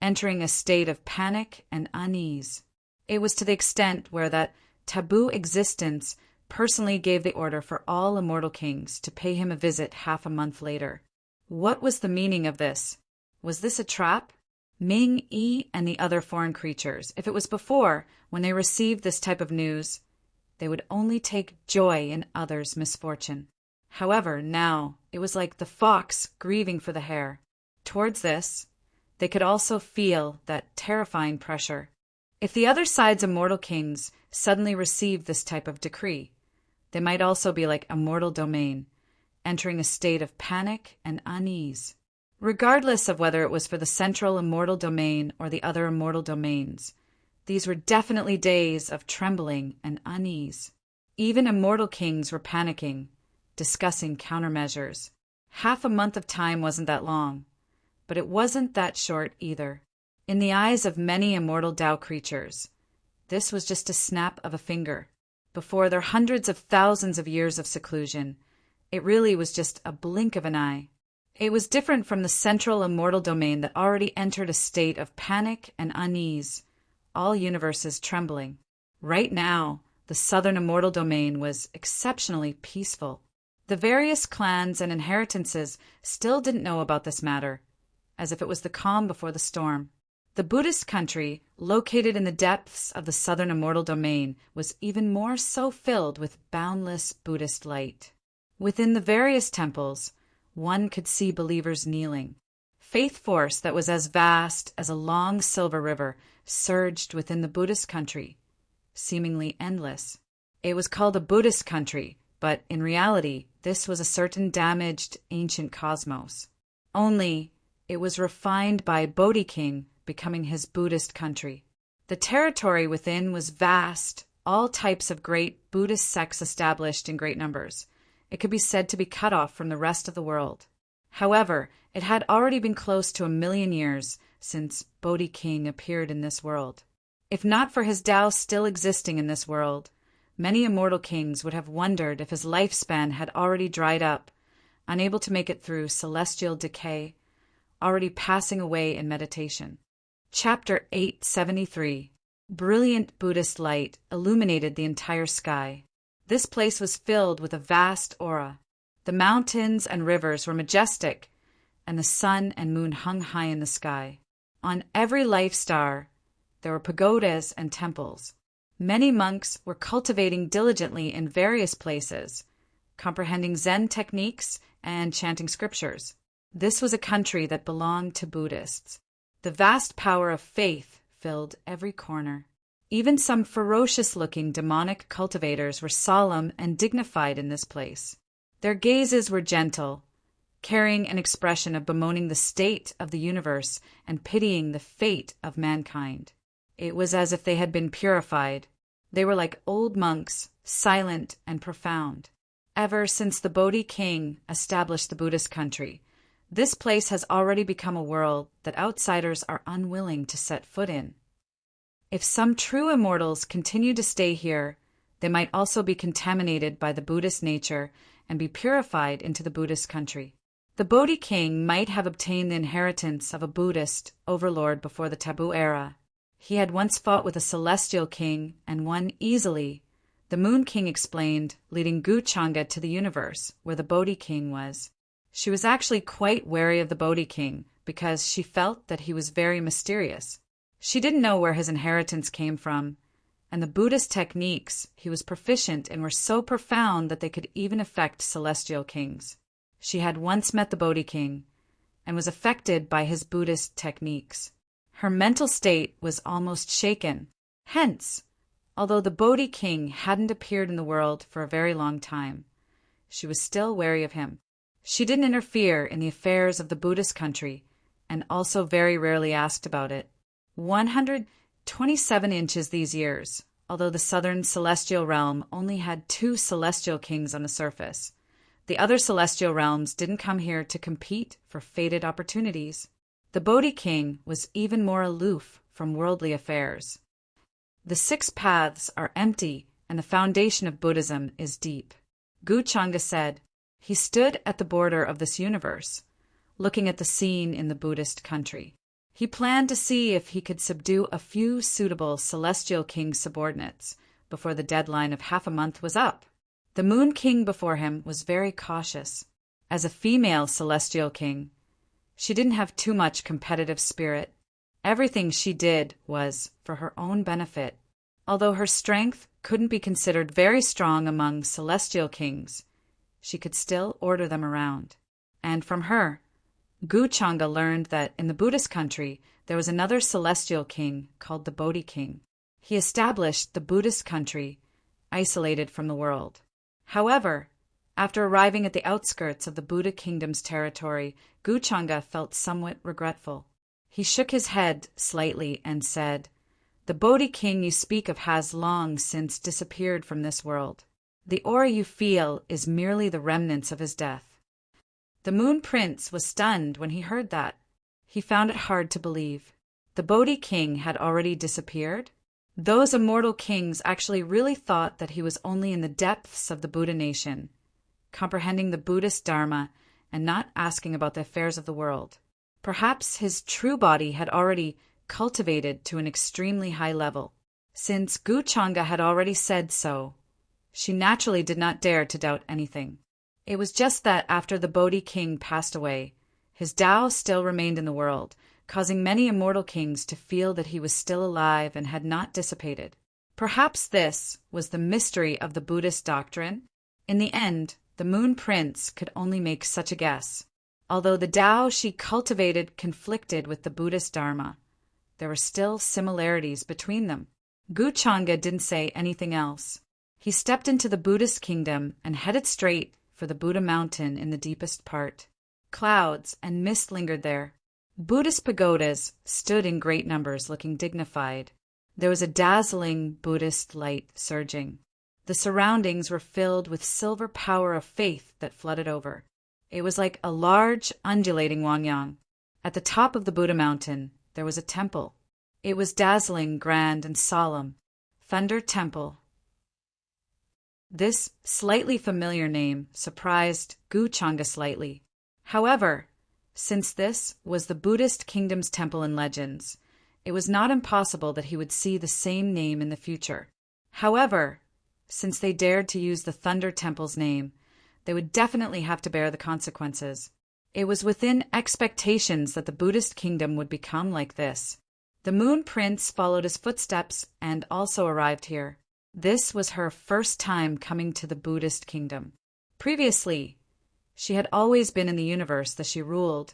Speaker 1: entering a state of panic and unease. It was to the extent where that taboo existence personally gave the order for all immortal kings to pay him a visit half a month later. What was the meaning of this? Was this a trap? Ming, Yi, and the other foreign creatures, if it was before, when they received this type of news, they would only take joy in others' misfortune. However, now, it was like the fox grieving for the hare. Towards this, they could also feel that terrifying pressure. If the other side's immortal kings suddenly received this type of decree, they might also be like immortal domain, entering a state of panic and unease. Regardless of whether it was for the central immortal domain or the other immortal domains, these were definitely days of trembling and unease. Even immortal kings were panicking, discussing countermeasures. Half a month of time wasn't that long, but it wasn't that short either. In the eyes of many immortal Tao creatures, this was just a snap of a finger. Before their hundreds of thousands of years of seclusion, it really was just a blink of an eye. It was different from the central immortal domain that already entered a state of panic and unease, all universes trembling. Right now, the southern immortal domain was exceptionally peaceful. The various clans and inheritances still didn't know about this matter, as if it was the calm before the storm. The Buddhist country, located in the depths of the southern immortal domain, was even more so filled with boundless Buddhist light. Within the various temples, one could see believers kneeling. Faith force that was as vast as a long silver river surged within the Buddhist country, seemingly endless. It was called a Buddhist country, but in reality, this was a certain damaged ancient cosmos. Only, it was refined by Bodhi King becoming his Buddhist country. The territory within was vast, all types of great Buddhist sects established in great numbers. It could be said to be cut off from the rest of the world. However, it had already been close to 1,000,000 years since Bodhi King appeared in this world. If not for his Tao still existing in this world, many immortal kings would have wondered if his lifespan had already dried up, unable to make it through celestial decay, already passing away in meditation. Chapter 873. Brilliant Buddhist light illuminated the entire sky. This place was filled with a vast aura. The mountains and rivers were majestic, and the sun and moon hung high in the sky. On every life star, there were pagodas and temples. Many monks were cultivating diligently in various places, comprehending Zen techniques and chanting scriptures. This was a country that belonged to Buddhists. The vast power of faith filled every corner. Even some ferocious-looking demonic cultivators were solemn and dignified in this place. Their gazes were gentle, carrying an expression of bemoaning the state of the universe and pitying the fate of mankind. It was as if they had been purified. They were like old monks, silent and profound. Ever since the Bodhi King established the Buddhist country, this place has already become a world that outsiders are unwilling to set foot in. If some true immortals continue to stay here, they might also be contaminated by the Buddhist nature and be purified into the Buddhist country. The Bodhi King might have obtained the inheritance of a Buddhist overlord before the taboo era. He had once fought with a celestial king and won easily. The Moon King explained, leading Guchanga to the universe, where the Bodhi King was. She was actually quite wary of the Bodhi King because she felt that he was very mysterious. She didn't know where his inheritance came from, and the Buddhist techniques he was proficient in were so profound that they could even affect celestial kings. She had once met the Bodhi King and was affected by his Buddhist techniques. Her mental state was almost shaken. Hence, although the Bodhi King hadn't appeared in the world for a very long time, she was still wary of him. She didn't interfere in the affairs of the Buddhist country and also very rarely asked about it. 127 inches these years, although the southern celestial realm only had 2 celestial kings on the surface. The other celestial realms didn't come here to compete for fated opportunities. The Bodhi King was even more aloof from worldly affairs. The 6 paths are empty and the foundation of Buddhism is deep. Guchanga said, he stood at the border of this universe, looking at the scene in the Buddhist country. He planned to see if he could subdue a few suitable celestial king subordinates before the deadline of half a month was up. The Moon King before him was very cautious. As a female celestial king, she didn't have too much competitive spirit. Everything she did was for her own benefit. Although her strength couldn't be considered very strong among celestial kings, she could still order them around. And from her, Guchanga learned that in the Buddhist country there was another celestial king called the Bodhi King. He established the Buddhist country, isolated from the world. However, after arriving at the outskirts of the Buddha kingdom's territory, Guchanga felt somewhat regretful. He shook his head slightly and said, "The Bodhi King you speak of has long since disappeared from this world. The aura you feel is merely the remnants of his death." The Moon Prince was stunned when he heard that. He found it hard to believe. The Bodhi King had already disappeared? Those immortal kings actually really thought that he was only in the depths of the Buddha nation, comprehending the Buddhist Dharma and not asking about the affairs of the world. Perhaps his true body had already cultivated to an extremely high level. Since Guchanga had already said so, she naturally did not dare to doubt anything. It was just that after the Bodhi King passed away, his Tao still remained in the world, causing many immortal kings to feel that he was still alive and had not dissipated. Perhaps this was the mystery of the Buddhist doctrine. In the end, the Moon Prince could only make such a guess. Although the Tao she cultivated conflicted with the Buddhist Dharma, there were still similarities between them. Guchanga didn't say anything else. He stepped into the Buddhist kingdom and headed straight for the Buddha mountain in the deepest part. Clouds and mist lingered there. Buddhist pagodas stood in great numbers, looking dignified. There was a dazzling Buddhist light surging. The surroundings were filled with silver power of faith that flooded over. It was like a large, undulating Wangyang. At the top of the Buddha mountain, there was a temple. It was dazzling, grand, and solemn. Thunder Temple. This slightly familiar name surprised Guchanga slightly. However, since this was the Buddhist kingdom's temple in legends, it was not impossible that he would see the same name in the future. However, since they dared to use the Thunder Temple's name, they would definitely have to bear the consequences. It was within expectations that the Buddhist kingdom would become like this. The Moon Prince followed his footsteps and also arrived here. This was her first time coming to the Buddhist kingdom. Previously, she had always been in the universe that she ruled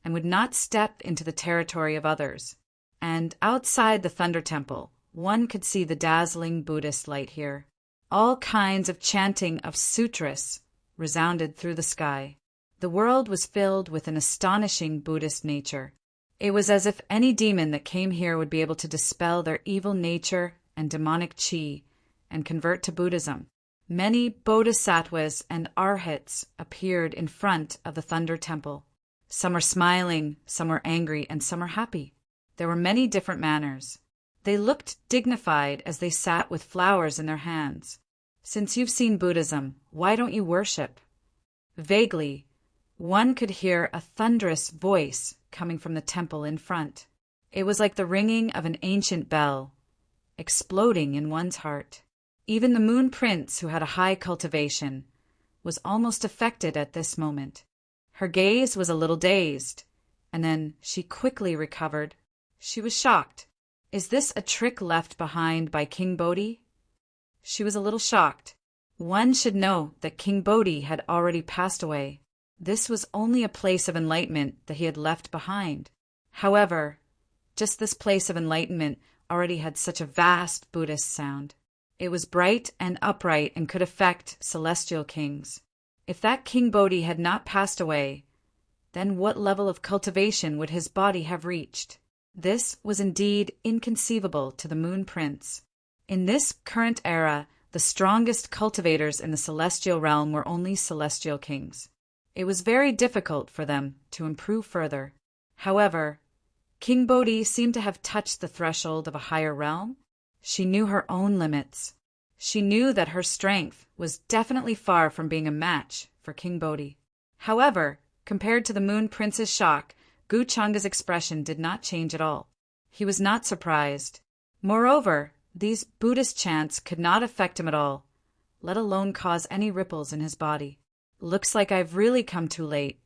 Speaker 1: and would not step into the territory of others. And outside the Thunder Temple, one could see the dazzling Buddhist light here. All kinds of chanting of sutras resounded through the sky. The world was filled with an astonishing Buddhist nature. It was as if any demon that came here would be able to dispel their evil nature and demonic chi and convert to Buddhism. Many bodhisattvas and arhats appeared in front of the Thunder Temple. Some were smiling, some were angry, and some were happy. There were many different manners. They looked dignified as they sat with flowers in their hands. "Since you've seen Buddhism, why don't you worship?" Vaguely, one could hear a thunderous voice coming from the temple in front. It was like the ringing of an ancient bell, exploding in one's heart. Even the Moon Prince, who had a high cultivation, was almost affected at this moment. Her gaze was a little dazed, and then she quickly recovered. She was shocked. Is this a trick left behind by King Bodhi? She was a little shocked. One should know that King Bodhi had already passed away. This was only a place of enlightenment that he had left behind. However, just this place of enlightenment already had such a vast Buddhist sound. It was bright and upright and could affect celestial kings. If that King Bodhi had not passed away, then what level of cultivation would his body have reached? This was indeed inconceivable to the Moon Prince. In this current era, the strongest cultivators in the celestial realm were only celestial kings. It was very difficult for them to improve further. However, King Bodhi seemed to have touched the threshold of a higher realm. She knew her own limits. She knew that her strength was definitely far from being a match for King Bodhi. However, compared to the Moon Prince's shock, Guchanga's expression did not change at all. He was not surprised. Moreover, these Buddhist chants could not affect him at all. let alone cause any ripples in his body. Looks like I've really come too late.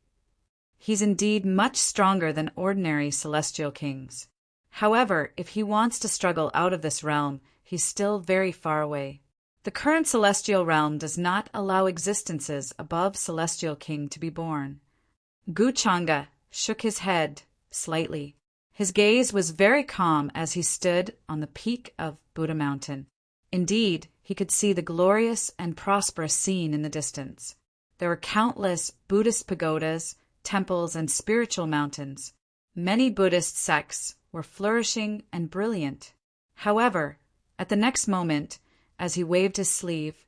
Speaker 1: He's indeed much stronger than ordinary celestial kings. However, if he wants to struggle out of this realm, he's still very far away. The current celestial realm does not allow existences above celestial king to be born. Gu Changa shook his head slightly. His gaze was very calm as he stood on the peak of Buddha Mountain. Indeed, he could see the glorious and prosperous scene in the distance. There were countless Buddhist pagodas, temples, and spiritual mountains. Many Buddhist sects were flourishing and brilliant. However, at the next moment, as he waved his sleeve,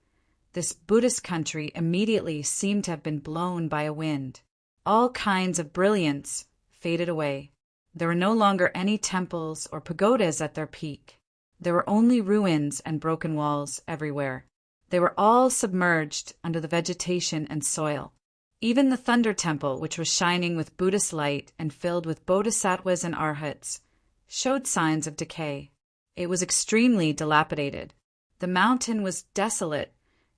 Speaker 1: this Buddhist country immediately seemed to have been blown by a wind. All kinds of brilliance faded away. There were no longer any temples or pagodas at their peak. There were only ruins and broken walls everywhere. They were all submerged under the vegetation and soil. Even the Thunder Temple, which was shining with Buddhist light and filled with bodhisattvas and arhats, showed signs of decay. It was extremely dilapidated. The mountain was desolate,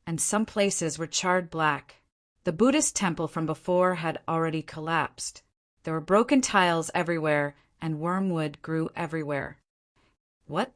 Speaker 1: and some places were charred black. The Buddhist temple from before had already collapsed. There were broken tiles everywhere, and wormwood grew everywhere. What?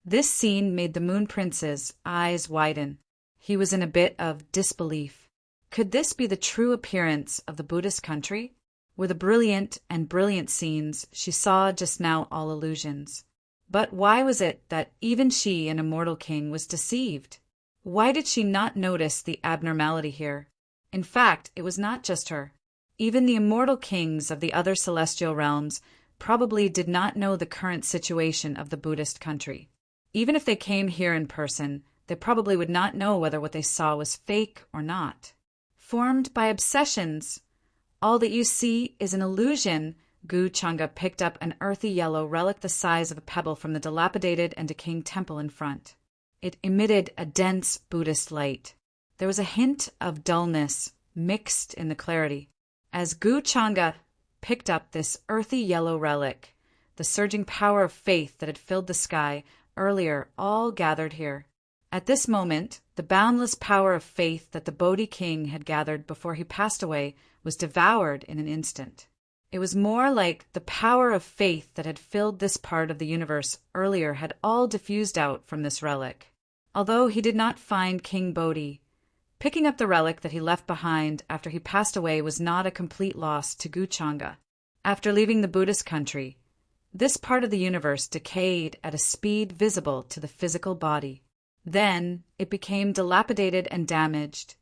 Speaker 1: This scene made the Moon Prince's eyes widen. He was in a bit of disbelief. Could this be the true appearance of the Buddhist country? Were the brilliant scenes she saw just now all illusions? But why was it that even she, an immortal king, was deceived? Why did she not notice the abnormality here? In fact, it was not just her. Even the immortal kings of the other celestial realms probably did not know the current situation of the Buddhist country. Even if they came here in person, they probably would not know whether what they saw was fake or not. Formed by obsessions, all that you see is an illusion. Gu Changa picked up an earthy yellow relic the size of a pebble from the dilapidated and decaying temple in front. It emitted a dense Buddhist light. There was a hint of dullness mixed in the clarity. As Gu Changa picked up this earthy yellow relic, the surging power of faith that had filled the sky earlier all gathered here. At this moment, the boundless power of faith that the Bodhi King had gathered before he passed away was devoured in an instant. It was more like the power of faith that had filled this part of the universe earlier had all diffused out from this relic. Although he did not find King Bodhi, picking up the relic that he left behind after he passed away was not a complete loss to Gu Changa. After leaving the Buddhist country, this part of the universe decayed at a speed visible to the physical body. Then it became dilapidated and damaged,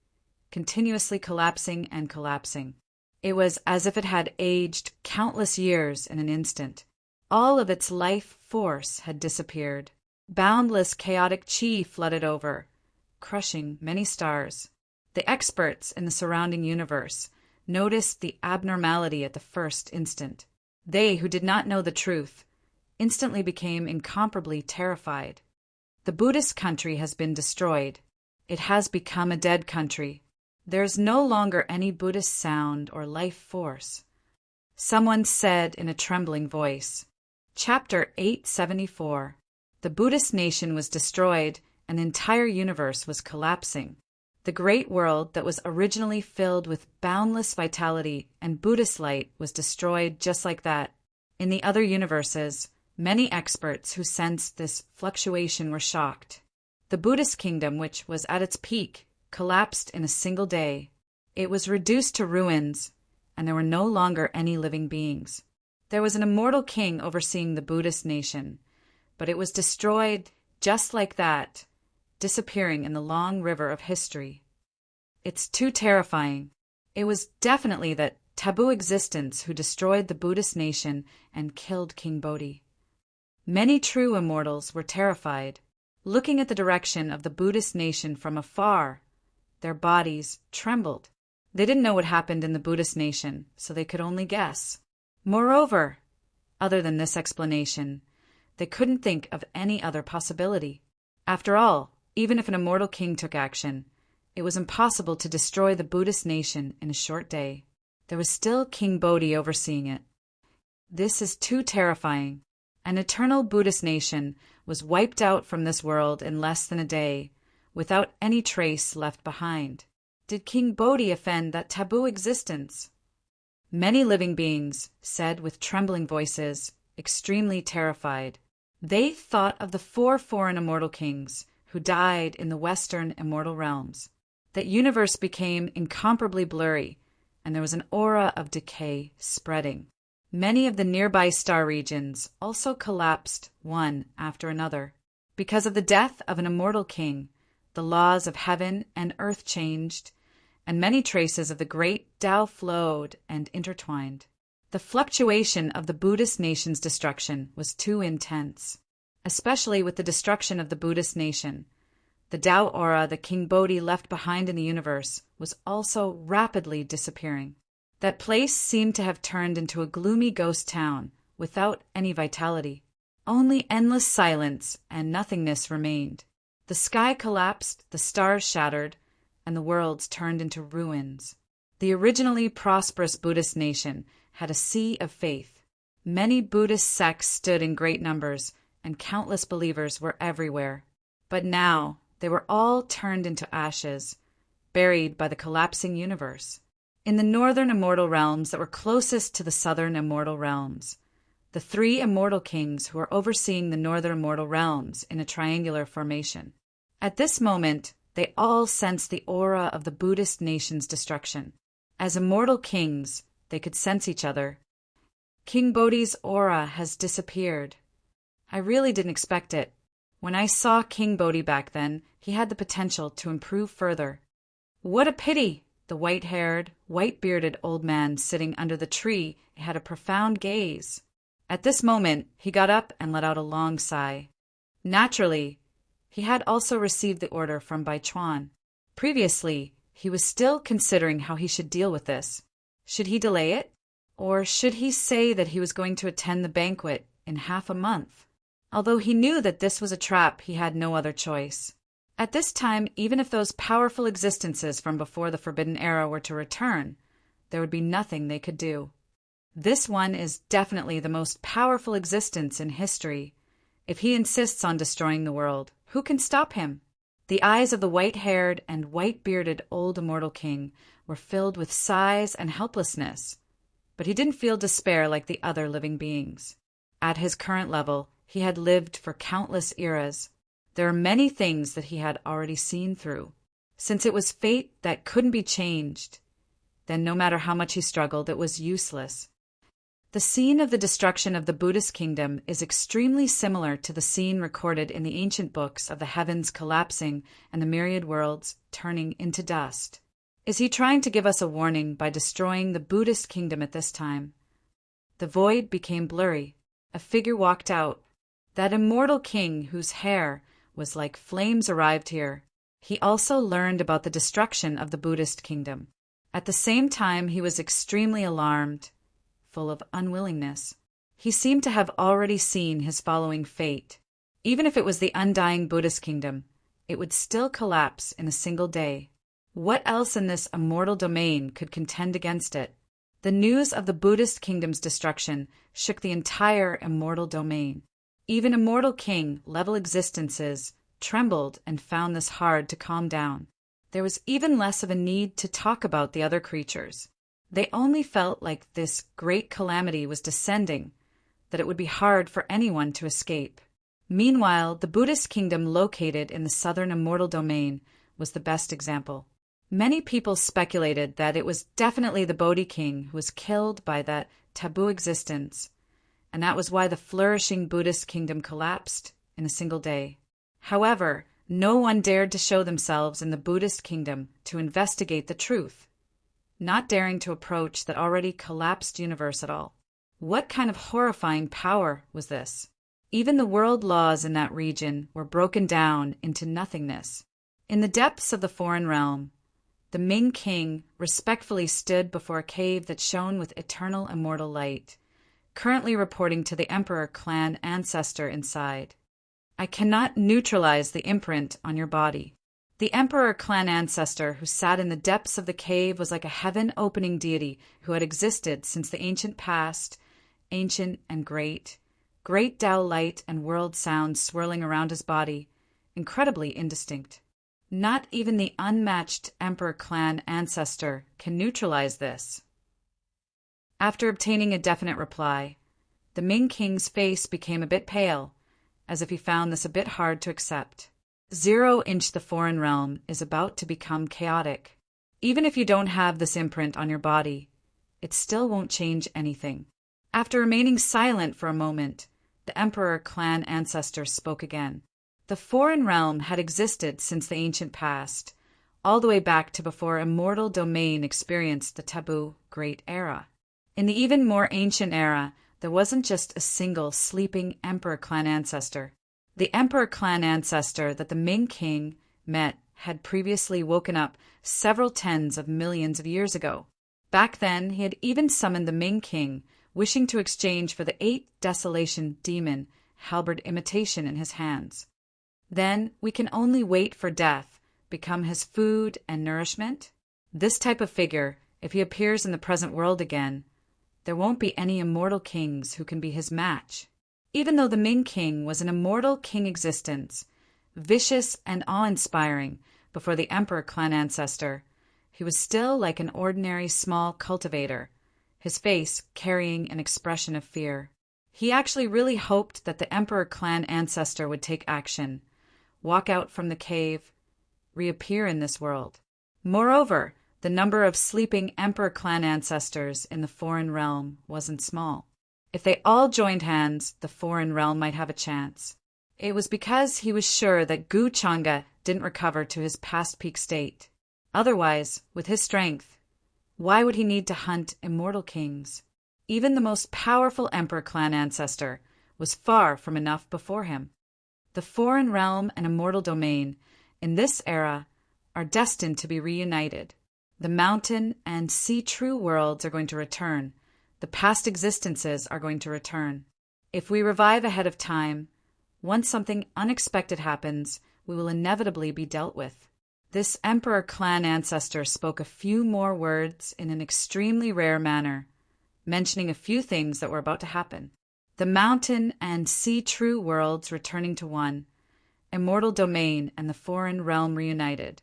Speaker 1: continuously collapsing and collapsing. It was as if it had aged countless years in an instant. All of its life force had disappeared. Boundless chaotic chi flooded over, crushing many stars. The experts in the surrounding universe noticed the abnormality at the first instant. They who did not know the truth instantly became incomparably terrified. The Buddhist country has been destroyed. It has become a dead country. There is no longer any Buddhist sound or life force. Someone said in a trembling voice. Chapter 874. The Buddhist nation was destroyed and the entire universe was collapsing. The great world that was originally filled with boundless vitality and Buddhist light was destroyed just like that. In the other universes, many experts who sensed this fluctuation were shocked. The Buddhist kingdom, which was at its peak, collapsed in a single day. It was reduced to ruins, and there were no longer any living beings. There was an immortal king overseeing the Buddhist nation, but it was destroyed just like that, disappearing in the long river of history. It's too terrifying. It was definitely that taboo existence who destroyed the Buddhist nation and killed King Bodhi. Many true immortals were terrified. Looking at the direction of the Buddhist nation from afar, their bodies trembled. They didn't know what happened in the Buddhist nation, so they could only guess. Moreover, other than this explanation, they couldn't think of any other possibility. After all, even if an immortal king took action, it was impossible to destroy the Buddhist nation in a short day. There was still King Bodhi overseeing it. This is too terrifying. An eternal Buddhist nation was wiped out from this world in less than a day, without any trace left behind. Did King Bodhi offend that taboo existence? Many living beings said with trembling voices, extremely terrified. They thought of the 4 foreign immortal kings who died in the Western immortal realms. That universe became incomparably blurry, and there was an aura of decay spreading. Many of the nearby star regions also collapsed one after another. Because of the death of an immortal king, the laws of heaven and earth changed, and many traces of the great Tao flowed and intertwined. The fluctuation of the Buddhist nation's destruction was too intense. Especially with the destruction of the Buddhist nation, the Tao aura that King Bodhi left behind in the universe was also rapidly disappearing. That place seemed to have turned into a gloomy ghost town without any vitality. Only endless silence and nothingness remained. The sky collapsed, the stars shattered, and the worlds turned into ruins. The originally prosperous Buddhist nation had a sea of faith. Many Buddhist sects stood in great numbers, and countless believers were everywhere. But now they were all turned into ashes, buried by the collapsing universe. In the northern immortal realms that were closest to the southern immortal realms, the 3 immortal kings who were overseeing the northern immortal realms in a triangular formation. At this moment, they all sensed the aura of the Buddhist nation's destruction. As immortal kings, they could sense each other. King Bodhi's aura has disappeared. I really didn't expect it. When I saw King Bodhi back then, he had the potential to improve further. What a pity! The white-haired, white-bearded old man sitting under the tree had a profound gaze. At this moment, he got up and let out a long sigh. Naturally, he had also received the order from Bai Chuan. Previously, he was still considering how he should deal with this. Should he delay it? Or should he say that he was going to attend the banquet in half a month? Although he knew that this was a trap, he had no other choice. At this time, even if those powerful existences from before the Forbidden Era were to return, there would be nothing they could do. This one is definitely the most powerful existence in history. If he insists on destroying the world, who can stop him? The eyes of the white-haired and white-bearded old immortal king were filled with sighs and helplessness, but he didn't feel despair like the other living beings. At his current level, he had lived for countless eras. There are many things that he had already seen through. Since it was fate that couldn't be changed, then no matter how much he struggled, it was useless. The scene of the destruction of the Buddhist kingdom is extremely similar to the scene recorded in the ancient books of the heavens collapsing and the myriad worlds turning into dust. Is he trying to give us a warning by destroying the Buddhist kingdom at this time? The void became blurry. A figure walked out. That immortal king whose hair was like flames arrived here. He also learned about the destruction of the Buddhist kingdom. At the same time, he was extremely alarmed, full of unwillingness. He seemed to have already seen his following fate. Even if it was the undying Buddhist kingdom, it would still collapse in a single day. What else in this immortal domain could contend against it? The news of the Buddhist kingdom's destruction shook the entire immortal domain. Even immortal king-level existences trembled and found this hard to calm down. There was even less of a need to talk about the other creatures. They only felt like this great calamity was descending, that it would be hard for anyone to escape. Meanwhile, the Buddhist kingdom located in the southern immortal domain was the best example. Many people speculated that it was definitely the Bodhi king who was killed by that taboo existence, and that was why the flourishing Buddhist kingdom collapsed in a single day. However, no one dared to show themselves in the Buddhist kingdom to investigate the truth, not daring to approach that already collapsed universe at all. What kind of horrifying power was this? Even the world laws in that region were broken down into nothingness. In the depths of the foreign realm, the Ming king respectfully stood before a cave that shone with eternal immortal light, currently reporting to the Emperor clan ancestor inside. I cannot neutralize the imprint on your body. The Emperor clan ancestor who sat in the depths of the cave was like a heaven-opening deity who had existed since the ancient past, ancient and great Tao light and world sounds swirling around his body, incredibly indistinct. Not even the unmatched Emperor clan ancestor can neutralize this. After obtaining a definite reply, the Ming King's face became a bit pale, as if he found this a bit hard to accept. 0-inch the foreign realm is about to become chaotic. Even if you don't have this imprint on your body, it still won't change anything. After remaining silent for a moment, the Emperor clan ancestor spoke again. The foreign realm had existed since the ancient past, all the way back to before immortal domain experienced the taboo Great Era. In the even more ancient era, there wasn't just a single sleeping Emperor clan ancestor. The Emperor clan ancestor that the Ming King met had previously woken up several tens of millions of years ago. Back then, he had even summoned the Ming King, wishing to exchange for the 8 Desolation demon halberd imitation in his hands. Then we can only wait for death, become his food and nourishment. This type of figure, if he appears in the present world again, there won't be any immortal kings who can be his match. Even though the Ming King was an immortal king existence, vicious and awe-inspiring before the Emperor clan ancestor, he was still like an ordinary small cultivator, his face carrying an expression of fear. He actually really hoped that the Emperor clan ancestor would take action, walk out from the cave, reappear in this world. Moreover, the number of sleeping Emperor clan ancestors in the foreign realm wasn't small. If they all joined hands, the foreign realm might have a chance. It was because he was sure that Gu Changa didn't recover to his past peak state. Otherwise, with his strength, why would he need to hunt immortal kings? Even the most powerful Emperor clan ancestor was far from enough before him. The foreign realm and immortal domain, in this era, are destined to be reunited. The mountain and sea true worlds are going to return. The past existences are going to return. If we revive ahead of time, once something unexpected happens, we will inevitably be dealt with. This Emperor clan ancestor spoke a few more words in an extremely rare manner, mentioning a few things that were about to happen. The mountain and sea true worlds returning to one, immortal domain and the foreign realm reunited.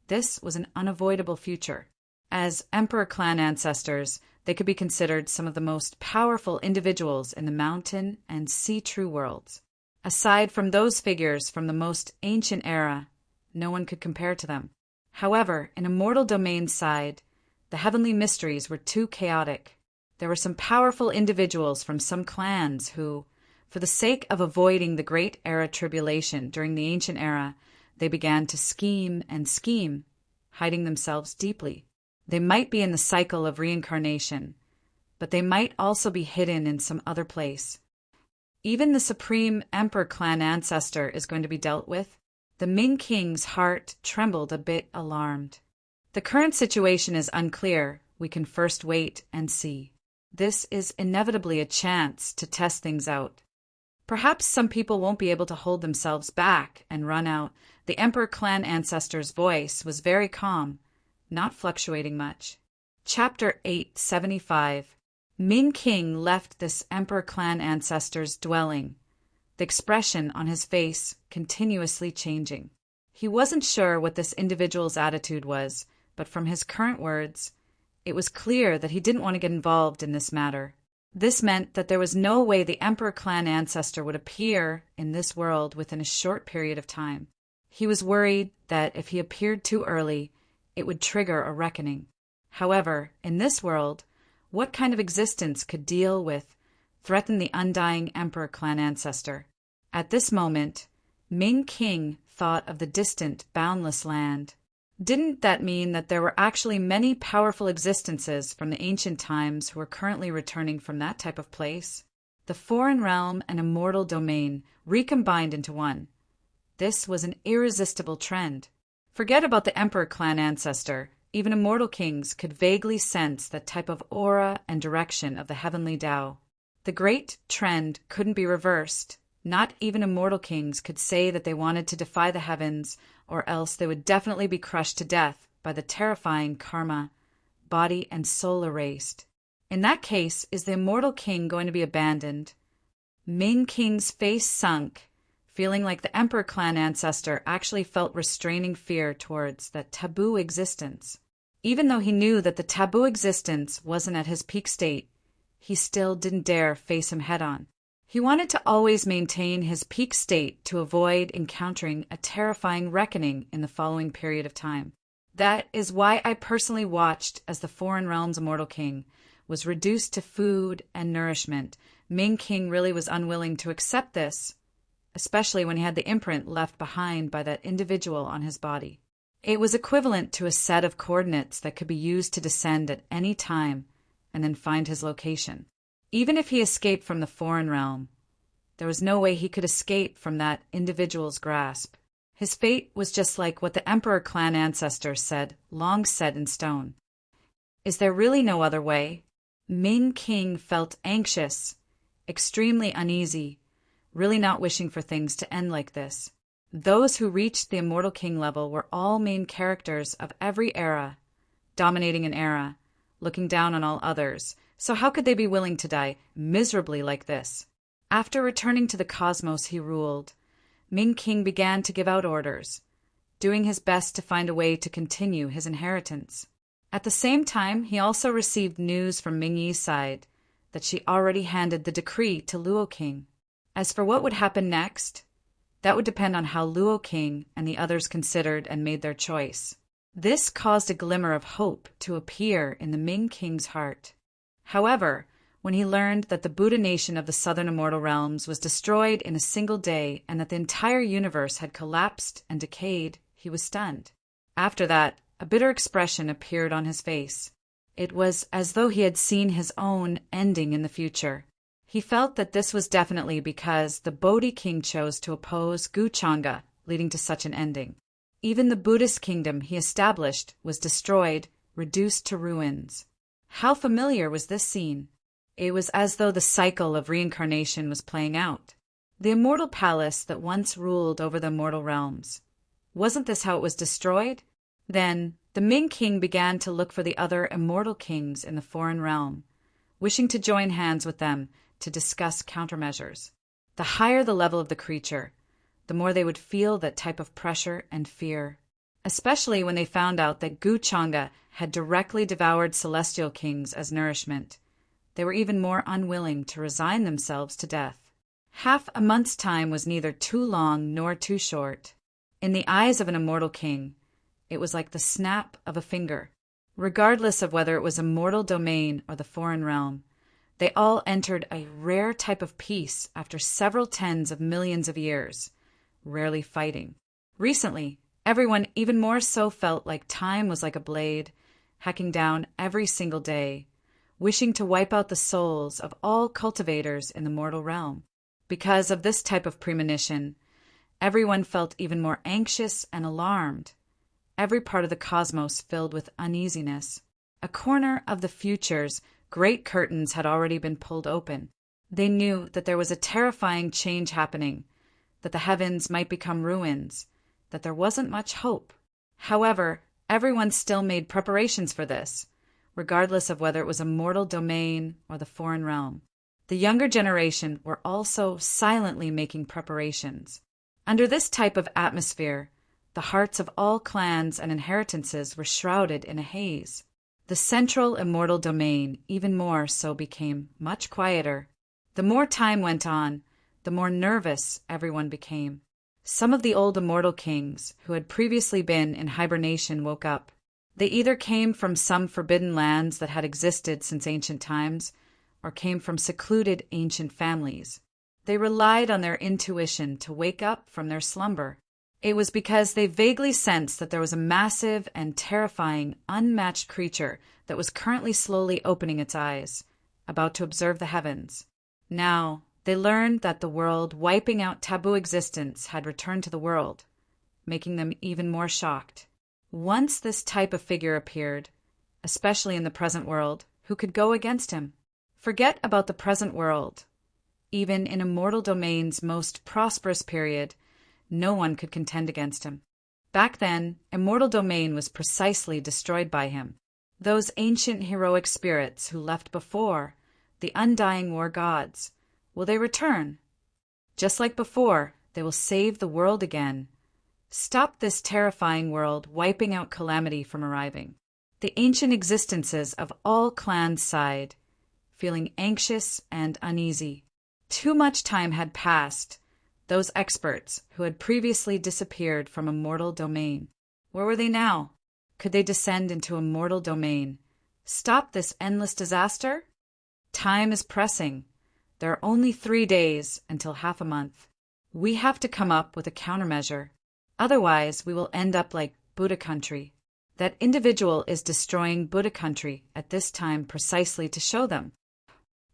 Speaker 1: This was an unavoidable future. As Emperor clan ancestors, they could be considered some of the most powerful individuals in the mountain and sea true worlds. Aside from those figures from the most ancient era, no one could compare to them. However, in immortal domain's side, the heavenly mysteries were too chaotic. There were some powerful individuals from some clans who, for the sake of avoiding the Great Era tribulation during the ancient era, they began to scheme and scheme, hiding themselves deeply. They might be in the cycle of reincarnation, but they might also be hidden in some other place. Even the supreme Emperor clan ancestor is going to be dealt with. The Ming King's heart trembled a bit alarmed. The current situation is unclear. We can first wait and see. This is inevitably a chance to test things out. Perhaps some people won't be able to hold themselves back and run out. The Emperor clan ancestor's voice was very calm, not fluctuating much. Chapter 875. Ming King left this Emperor clan ancestor's dwelling, the expression on his face continuously changing. He wasn't sure what this individual's attitude was, but from his current words, it was clear that he didn't want to get involved in this matter. This meant that there was no way the Emperor clan ancestor would appear in this world within a short period of time. He was worried that if he appeared too early, it would trigger a reckoning. However, in this world, what kind of existence could deal with, threaten the undying Emperor clan ancestor? At this moment, Ming King thought of the distant, boundless land. Didn't that mean that there were actually many powerful existences from the ancient times who were currently returning from that type of place? The foreign realm and immortal domain recombined into one. This was an irresistible trend. Forget about the Emperor clan ancestor. Even immortal kings could vaguely sense that type of aura and direction of the heavenly Tao. The great trend couldn't be reversed. Not even immortal kings could say that they wanted to defy the heavens, or else they would definitely be crushed to death by the terrifying karma, body and soul erased. In that case, is the immortal king going to be abandoned? Ming King's face sunk, feeling like the Emperor clan ancestor actually felt restraining fear towards that taboo existence. Even though he knew that the taboo existence wasn't at his peak state, he still didn't dare face him head-on. He wanted to always maintain his peak state to avoid encountering a terrifying reckoning in the following period of time. That is why I personally watched as the Foreign Realms Immortal King was reduced to food and nourishment. Ming King really was unwilling to accept this, especially when he had the imprint left behind by that individual on his body. It was equivalent to a set of coordinates that could be used to descend at any time and then find his location. Even if he escaped from the foreign realm, there was no way he could escape from that individual's grasp. His fate was just like what the Emperor clan ancestors said, long set in stone. Is there really no other way? Ming King felt anxious, extremely uneasy, really not wishing for things to end like this. Those who reached the Immortal King level were all main characters of every era, dominating an era, looking down on all others. So how could they be willing to die miserably like this? After returning to the cosmos he ruled, Ming King began to give out orders, doing his best to find a way to continue his inheritance. At the same time, he also received news from Ming Yi's side that she already handed the decree to Luo King. As for what would happen next, that would depend on how Luo King and the others considered and made their choice. This caused a glimmer of hope to appear in the Ming King's heart. However, when he learned that the Buddha nation of the southern immortal realms was destroyed in a single day and that the entire universe had collapsed and decayed, he was stunned. After that, a bitter expression appeared on his face. It was as though he had seen his own ending in the future. He felt that this was definitely because the Bodhi king chose to oppose Guchanga, leading to such an ending. Even the Buddhist kingdom he established was destroyed, reduced to ruins. How familiar was this scene? It was as though the cycle of reincarnation was playing out. The immortal palace that once ruled over the immortal realms. Wasn't this how it was destroyed? Then, the Ming King began to look for the other immortal kings in the foreign realm, wishing to join hands with them to discuss countermeasures. The higher the level of the creature, the more they would feel that type of pressure and fear, especially when they found out that Guchanga had directly devoured celestial kings as nourishment. They were even more unwilling to resign themselves to death. Half a month's time was neither too long nor too short. In the eyes of an immortal king, it was like the snap of a finger. Regardless of whether it was a mortal domain or the foreign realm, they all entered a rare type of peace after several tens of millions of years, rarely fighting. Recently, everyone even more so felt like time was like a blade, hacking down every single day, wishing to wipe out the souls of all cultivators in the mortal realm. Because of this type of premonition, everyone felt even more anxious and alarmed, every part of the cosmos filled with uneasiness. A corner of the future's great curtains had already been pulled open. They knew that there was a terrifying change happening, that the heavens might become ruins, that there wasn't much hope. However, everyone still made preparations for this, regardless of whether it was a mortal domain or the foreign realm. The younger generation were also silently making preparations. Under this type of atmosphere, the hearts of all clans and inheritances were shrouded in a haze. The central immortal domain even more so became much quieter. The more time went on, the more nervous everyone became. Some of the old immortal kings who had previously been in hibernation woke up. They either came from some forbidden lands that had existed since ancient times, or came from secluded ancient families. They relied on their intuition to wake up from their slumber. It was because they vaguely sensed that there was a massive and terrifying, unmatched creature that was currently slowly opening its eyes, about to observe the heavens. Now, they learned that the world wiping out taboo existence had returned to the world, making them even more shocked. Once this type of figure appeared, especially in the present world, who could go against him? Forget about the present world. Even in immortal domain's most prosperous period, no one could contend against him. Back then, immortal domain was precisely destroyed by him. Those ancient heroic spirits who left before, the undying war gods, will they return? Just like before, They will save the world again. Stop this terrifying world wiping out calamity from arriving. The ancient existences of all clans sighed, feeling anxious and uneasy. Too much time had passed. Those experts who had previously disappeared from a mortal domain. Where were they now? Could they descend into a mortal domain? Stop this endless disaster? Time is pressing. There are only 3 days until half a month. We have to come up with a countermeasure. Otherwise, we will end up like Buddha country. That individual is destroying Buddha country at this time precisely to show them.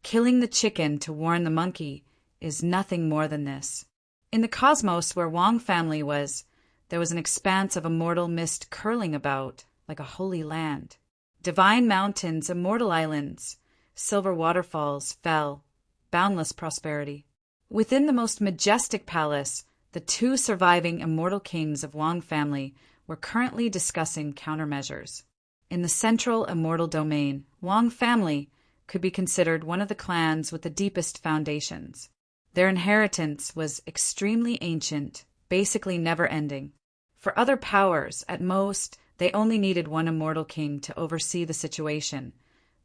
Speaker 1: Killing the chicken to warn the monkey is nothing more than this. In the cosmos where Wang family was, there was an expanse of immortal mist curling about like a holy land. Divine mountains, immortal islands, silver waterfalls fell, boundless prosperity. Within the most majestic palace, the 2 surviving immortal kings of Wang family were currently discussing countermeasures. In the central immortal domain, Wang family could be considered one of the clans with the deepest foundations. Their inheritance was extremely ancient, basically never-ending. For other powers, at most, they only needed 1 immortal king to oversee the situation,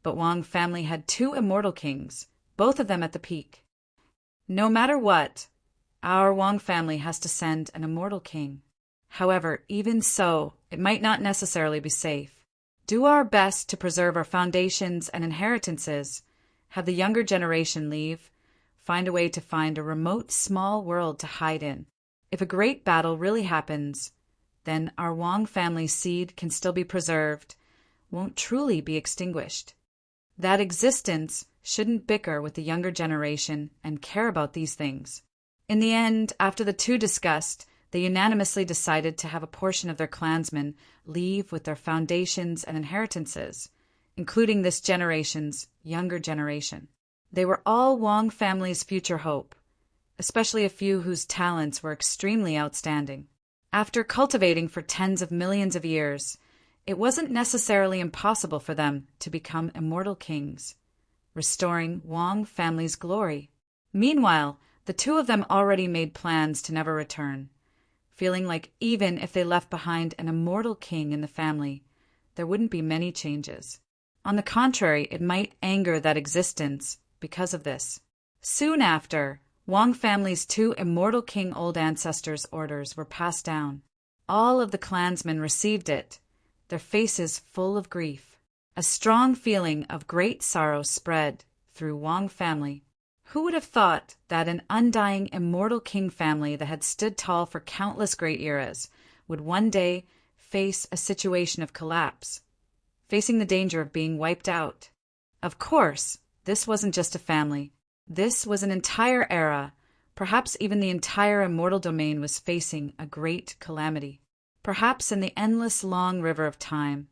Speaker 1: but Wang family had 2 immortal kings, both of them at the peak. No matter what, our Wang family has to send an immortal king. However, even so, it might not necessarily be safe. Do our best to preserve our foundations and inheritances, have the younger generation leave, find a way to find a remote small world to hide in. If a great battle really happens, then our Wang family seed can still be preserved, won't truly be extinguished. That existence shouldn't bicker with the younger generation and care about these things. In the end, after the 2 discussed, they unanimously decided to have a portion of their clansmen leave with their foundations and inheritances, including this generation's younger generation. They were all Wang family's future hope, especially a few whose talents were extremely outstanding. After cultivating for tens of millions of years, it wasn't necessarily impossible for them to become immortal kings, restoring Wang family's glory. Meanwhile, the 2 of them already made plans to never return, feeling like even if they left behind an immortal king in the family, there wouldn't be many changes. On the contrary, it might anger that existence because of this. Soon after, Wang family's 2 immortal king old ancestors' orders were passed down. All of the clansmen received it, their faces full of grief. A strong feeling of great sorrow spread through Wang family. Who would have thought that an undying immortal king family that had stood tall for countless great eras would one day face a situation of collapse, facing the danger of being wiped out? Of course, this wasn't just a family. This was an entire era. Perhaps even the entire immortal domain was facing a great calamity. Perhaps in the endless long river of time,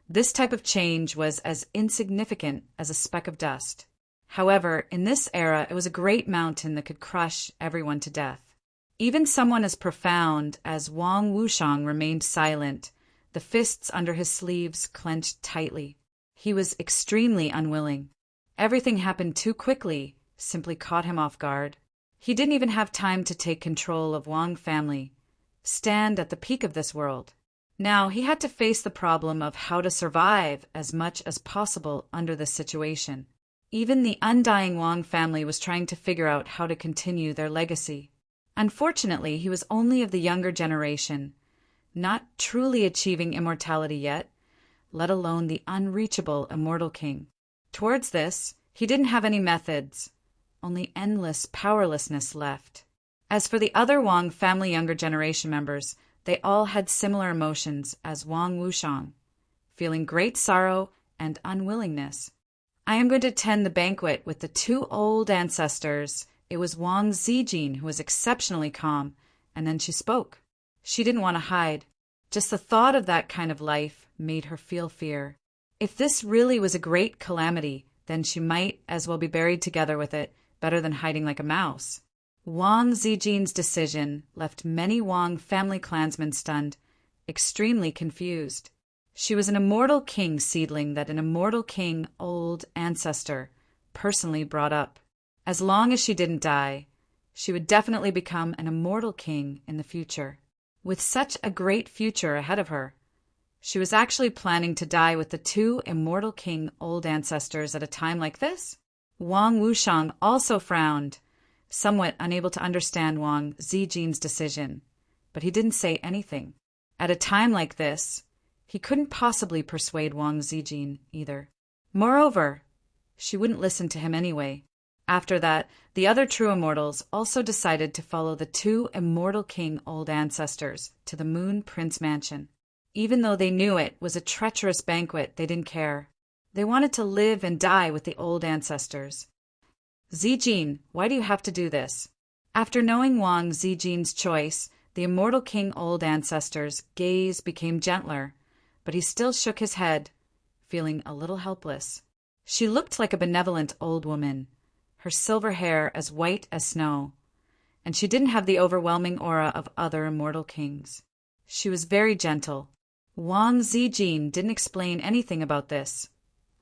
Speaker 1: this type of change was as insignificant as a speck of dust. However, in this era, it was a great mountain that could crush everyone to death. Even someone as profound as Wang Wushang remained silent, the fists under his sleeves clenched tightly. He was extremely unwilling. Everything happened too quickly, simply caught him off guard. He didn't even have time to take control of Wang family, stand at the peak of this world. Now he had to face the problem of how to survive as much as possible under this situation. Even the undying Wang family was trying to figure out how to continue their legacy. Unfortunately, he was only of the younger generation, not truly achieving immortality yet, let alone the unreachable immortal king. Towards this, he didn't have any methods, only endless powerlessness left. As for the other Wang family younger generation members, they all had similar emotions as Wang Wushang, feeling great sorrow and unwillingness. I am going to attend the banquet with the 2 old ancestors. It was Wang Zijin who was exceptionally calm, and then she spoke. She didn't want to hide. Just the thought of that kind of life made her feel fear. If this really was a great calamity, then she might as well be buried together with it, better than hiding like a mouse. Wang Zijin's decision left many Wang family clansmen stunned, extremely confused. She was an immortal king seedling that an immortal king old ancestor personally brought up. As long as she didn't die, She would definitely become an immortal king in the future. With such a great future ahead of her, she was actually planning to die with the two immortal king old ancestors at a time like this? Wang Wushang also frowned, somewhat unable to understand Wang Zijin's decision, but he didn't say anything. At a time like this, he couldn't possibly persuade Wang Zijin either. Moreover, she wouldn't listen to him anyway. After that, the other true immortals also decided to follow the two immortal king old ancestors to the Moon Prince Mansion. Even though they knew it was a treacherous banquet, they didn't care. They wanted to live and die with the old ancestors. Zijin, why do you have to do this? After knowing Wang Zijin's choice, the immortal king old ancestors' gaze became gentler, but he still shook his head, feeling a little helpless. She looked like a benevolent old woman, her silver hair as white as snow, and she didn't have the overwhelming aura of other immortal kings. She was very gentle. Wang Zijin didn't explain anything about this,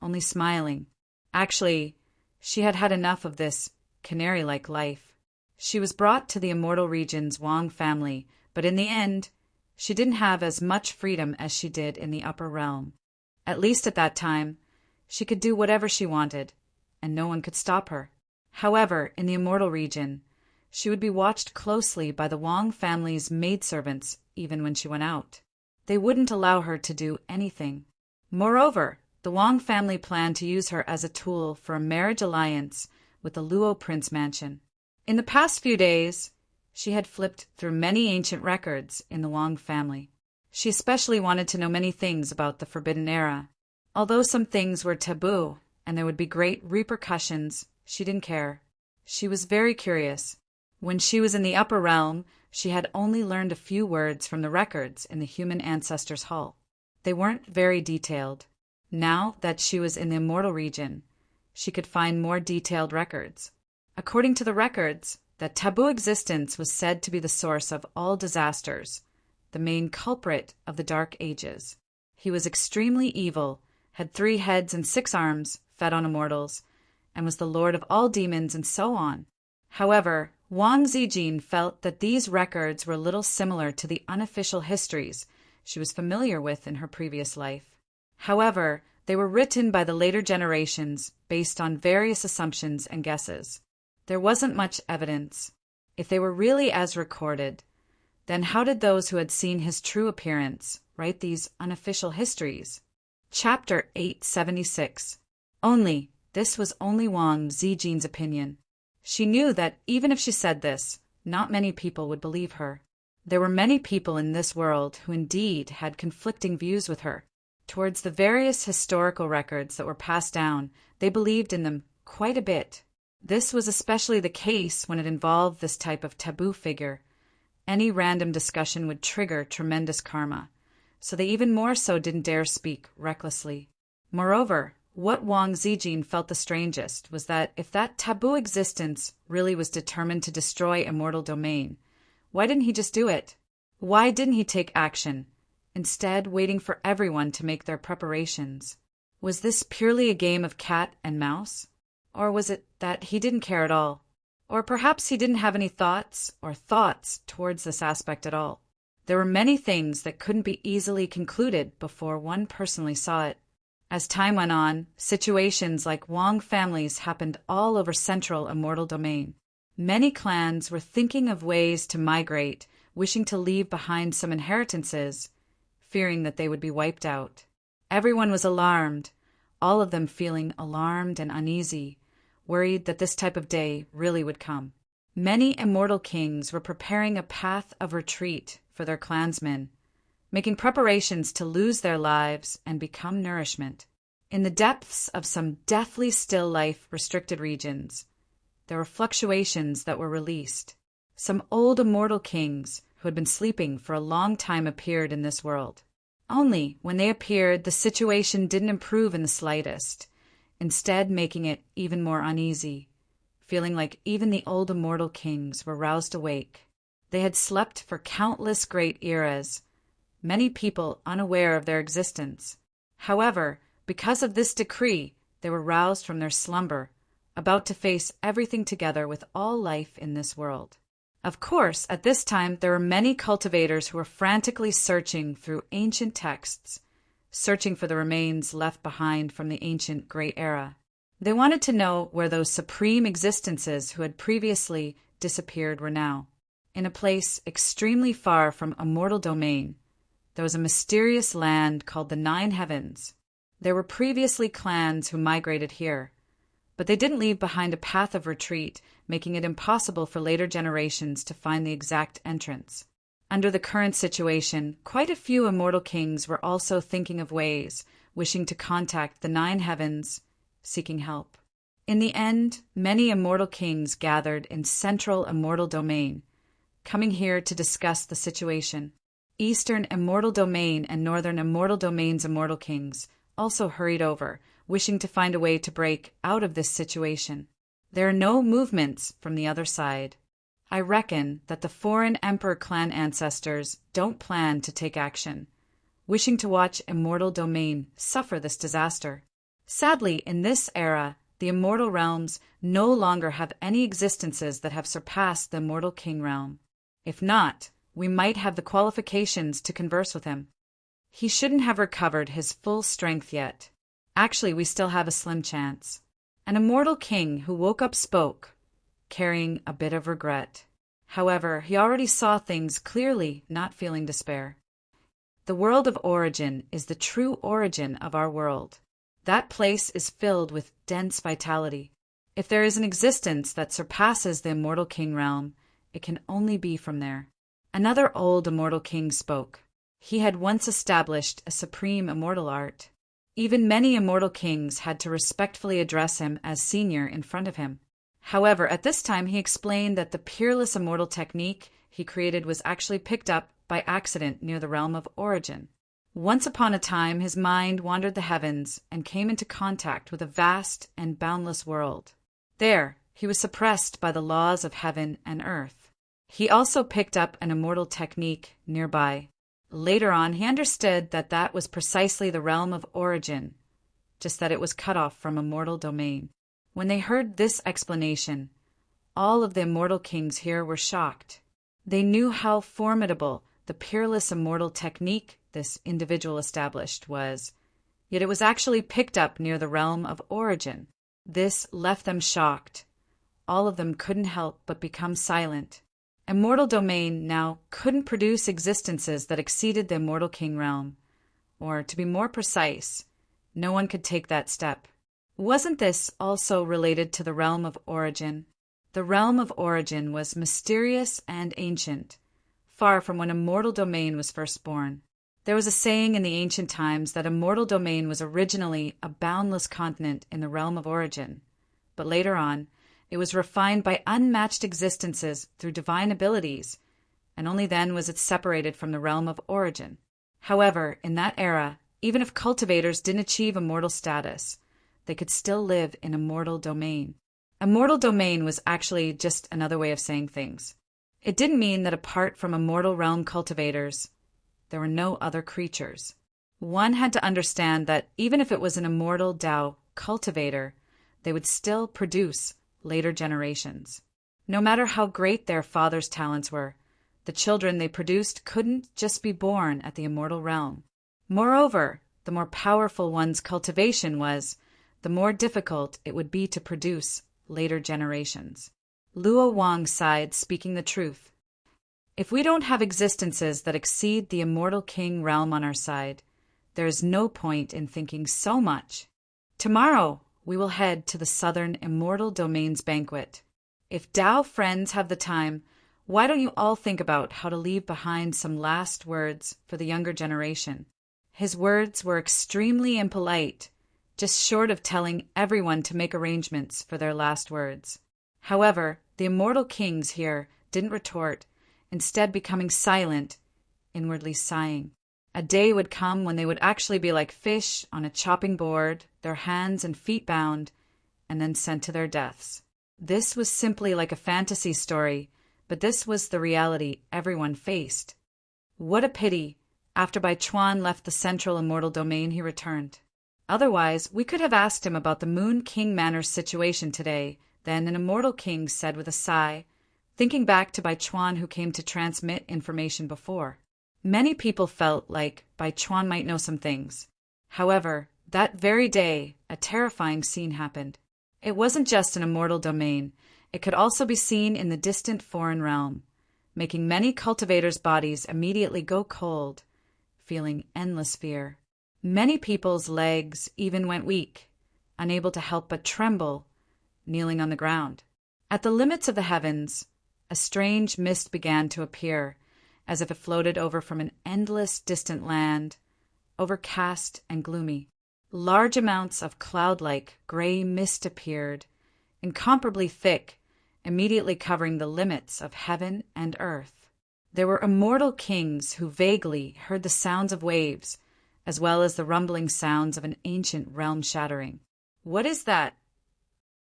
Speaker 1: only smiling. Actually, she had had enough of this canary-like life. She was brought to the immortal region's Wang family, but in the end, she didn't have as much freedom as she did in the upper realm. At least at that time, she could do whatever she wanted, and no one could stop her. However, in the immortal region, she would be watched closely by the Wang family's maidservants even when she went out. They wouldn't allow her to do anything. Moreover, the Wang family planned to use her as a tool for a marriage alliance with the Luo Prince Mansion. In the past few days, she had flipped through many ancient records in the Wang family. She especially wanted to know many things about the Forbidden Era. Although some things were taboo and there would be great repercussions, she didn't care. She was very curious. When she was in the upper realm, she had only learned a few words from the records in the human ancestors' hall. They weren't very detailed. Now that she was in the immortal region, she could find more detailed records. According to the records, that taboo existence was said to be the source of all disasters, the main culprit of the Dark Ages. He was extremely evil, had 3 heads and 6 arms, fed on immortals, and was the lord of all demons and so on. However, Wang Zijin felt that these records were a little similar to the unofficial histories she was familiar with in her previous life. However, they were written by the later generations based on various assumptions and guesses. There wasn't much evidence. If they were really as recorded, then how did those who had seen his true appearance write these unofficial histories? Chapter 876. This was only Wang Zijin's opinion. She knew that even if she said this, not many people would believe her. There were many people in this world who indeed had conflicting views with her. Towards the various historical records that were passed down, they believed in them quite a bit. This was especially the case when it involved this type of taboo figure. Any random discussion would trigger tremendous karma, so they even more so didn't dare speak recklessly. Moreover, what Wang Zijin felt the strangest was that if that taboo existence really was determined to destroy immortal domain, why didn't he just do it? Why didn't he take action, instead waiting for everyone to make their preparations? Was this purely a game of cat and mouse? Or was it that he didn't care at all? Or perhaps he didn't have any thoughts towards this aspect at all. There were many things that couldn't be easily concluded before one personally saw it. As time went on, situations like Wang families happened all over central immortal domain. Many clans were thinking of ways to migrate, wishing to leave behind some inheritances, fearing that they would be wiped out. Everyone was alarmed, all of them feeling alarmed and uneasy, worried that this type of day really would come. Many immortal kings were preparing a path of retreat for their clansmen, making preparations to lose their lives and become nourishment. In the depths of some deathly still life restricted regions, there were fluctuations that were released. Some old immortal kings who had been sleeping for a long time appeared in this world. Only when they appeared, the situation didn't improve in the slightest, instead making it even more uneasy, feeling like even the old immortal kings were roused awake. They had slept for countless great eras, many people unaware of their existence. However, because of this decree, they were roused from their slumber, about to face everything together with all life in this world. Of course, at this time, there were many cultivators who were frantically searching through ancient texts, searching for the remains left behind from the ancient Great Era. They wanted to know where those supreme existences who had previously disappeared were now. In a place extremely far from a mortal domain, there was a mysterious land called the Nine Heavens. There were previously clans who migrated here, but they didn't leave behind a path of retreat, making it impossible for later generations to find the exact entrance. Under the current situation, quite a few immortal kings were also thinking of ways, wishing to contact the Nine Heavens, seeking help. In the end, many immortal kings gathered in Central Immortal Domain, coming here to discuss the situation. Eastern Immortal Domain and Northern Immortal Domain's immortal kings also hurried over, wishing to find a way to break out of this situation. There are no movements from the other side. I reckon that the foreign Emperor clan ancestors don't plan to take action, wishing to watch Immortal Domain suffer this disaster. Sadly, in this era, the immortal realms no longer have any existences that have surpassed the Immortal King realm. If not, we might have the qualifications to converse with him. He shouldn't have recovered his full strength yet. Actually, we still have a slim chance. An immortal king who woke up spoke, carrying a bit of regret. However, he already saw things clearly, not feeling despair. The world of origin is the true origin of our world. That place is filled with dense vitality. If there is an existence that surpasses the immortal king realm, it can only be from there. Another old immortal king spoke. He had once established a supreme immortal art. Even many immortal kings had to respectfully address him as senior in front of him. However, at this time he explained that the peerless immortal technique he created was actually picked up by accident near the realm of origin. Once upon a time his mind wandered the heavens and came into contact with a vast and boundless world. There, he was suppressed by the laws of heaven and earth. He also picked up an immortal technique nearby. Later on, he understood that that was precisely the realm of origin, just that it was cut off from immortal domain. When they heard this explanation, all of the immortal kings here were shocked. They knew how formidable the peerless immortal technique this individual established was, yet it was actually picked up near the realm of origin. This left them shocked. All of them couldn't help but become silent. Immortal Domain now couldn't produce existences that exceeded the Immortal King realm. Or, to be more precise, no one could take that step. Wasn't this also related to the realm of origin? The realm of origin was mysterious and ancient, far from when Immortal Domain was first born. There was a saying in the ancient times that Immortal Domain was originally a boundless continent in the realm of origin, but later on, it was refined by unmatched existences through divine abilities, and only then was it separated from the realm of origin. However, in that era, even if cultivators didn't achieve immortal status, they could still live in Immortal Domain. Immortal Domain was actually just another way of saying things. It didn't mean that apart from immortal realm cultivators, there were no other creatures. One had to understand that even if it was an immortal Tao cultivator, they would still produce later generations. No matter how great their father's talents were, the children they produced couldn't just be born at the immortal realm. Moreover, the more powerful one's cultivation was, the more difficult it would be to produce later generations. Luo Wang sighed, speaking the truth. If we don't have existences that exceed the immortal king realm on our side, there is no point in thinking so much. Tomorrow, we will head to the Southern Immortal Domains banquet. If Tao friends have the time, why don't you all think about how to leave behind some last words for the younger generation? His words were extremely impolite, just short of telling everyone to make arrangements for their last words. However, the immortal kings here didn't retort, instead becoming silent, inwardly sighing. A day would come when they would actually be like fish on a chopping board, their hands and feet bound, and then sent to their deaths. This was simply like a fantasy story, but this was the reality everyone faced. What a pity! After Bai Chuan left the Central Immortal Domain, he returned. Otherwise, we could have asked him about the Moon King Manor's situation today, then an immortal king said with a sigh, thinking back to Bai Chuan who came to transmit information before. Many people felt like Bai Chuan might know some things. However, that very day, a terrifying scene happened. It wasn't just an immortal domain, it could also be seen in the distant foreign realm, making many cultivators' bodies immediately go cold, feeling endless fear. Many people's legs even went weak, unable to help but tremble, kneeling on the ground. At the limits of the heavens, a strange mist began to appear, as if it floated over from an endless distant land, overcast and gloomy. Large amounts of cloud-like gray mist appeared, incomparably thick, immediately covering the limits of heaven and earth. There were immortal kings who vaguely heard the sounds of waves, as well as the rumbling sounds of an ancient realm shattering. What is that?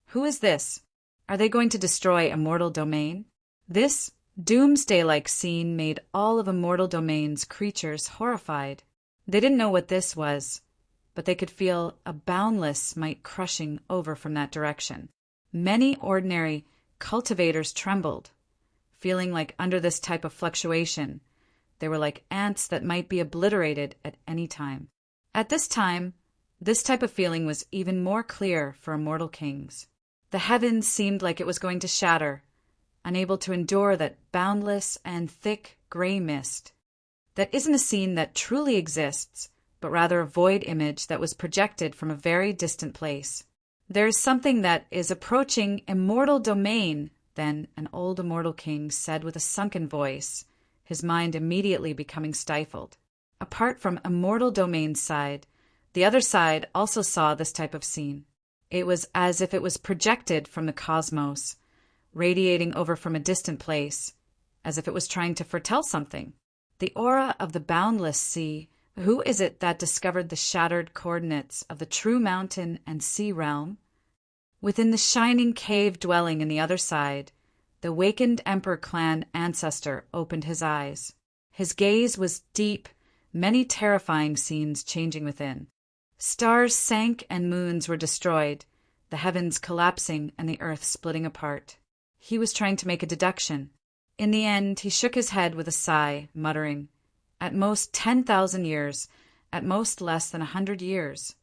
Speaker 1: Who is this? Are they going to destroy immortal domain? This doomsday-like scene made all of immortal domain's creatures horrified. They didn't know what this was, but they could feel a boundless might crushing over from that direction. Many ordinary cultivators trembled, feeling like under this type of fluctuation, they were like ants that might be obliterated at any time. At this time, this type of feeling was even more clear for immortal kings. The heavens seemed like it was going to shatter, unable to endure that boundless and thick gray mist. That isn't a scene that truly exists, but rather a void image that was projected from a very distant place. There is something that is approaching immortal domain, then an old immortal king said with a sunken voice, his mind immediately becoming stifled. Apart from immortal domain's side, the other side also saw this type of scene. It was as if it was projected from the cosmos, radiating over from a distant place, as if it was trying to foretell something. The aura of the boundless sea. Who is it that discovered the shattered coordinates of the true mountain and sea realm? Within the shining cave dwelling in the other side, the wakened Emperor clan ancestor opened his eyes. His gaze was deep, many terrifying scenes changing within. Stars sank and moons were destroyed, the heavens collapsing and the earth splitting apart. He was trying to make a deduction. In the end, he shook his head with a sigh, muttering, "At most 10,000 years, at most less than 100 years."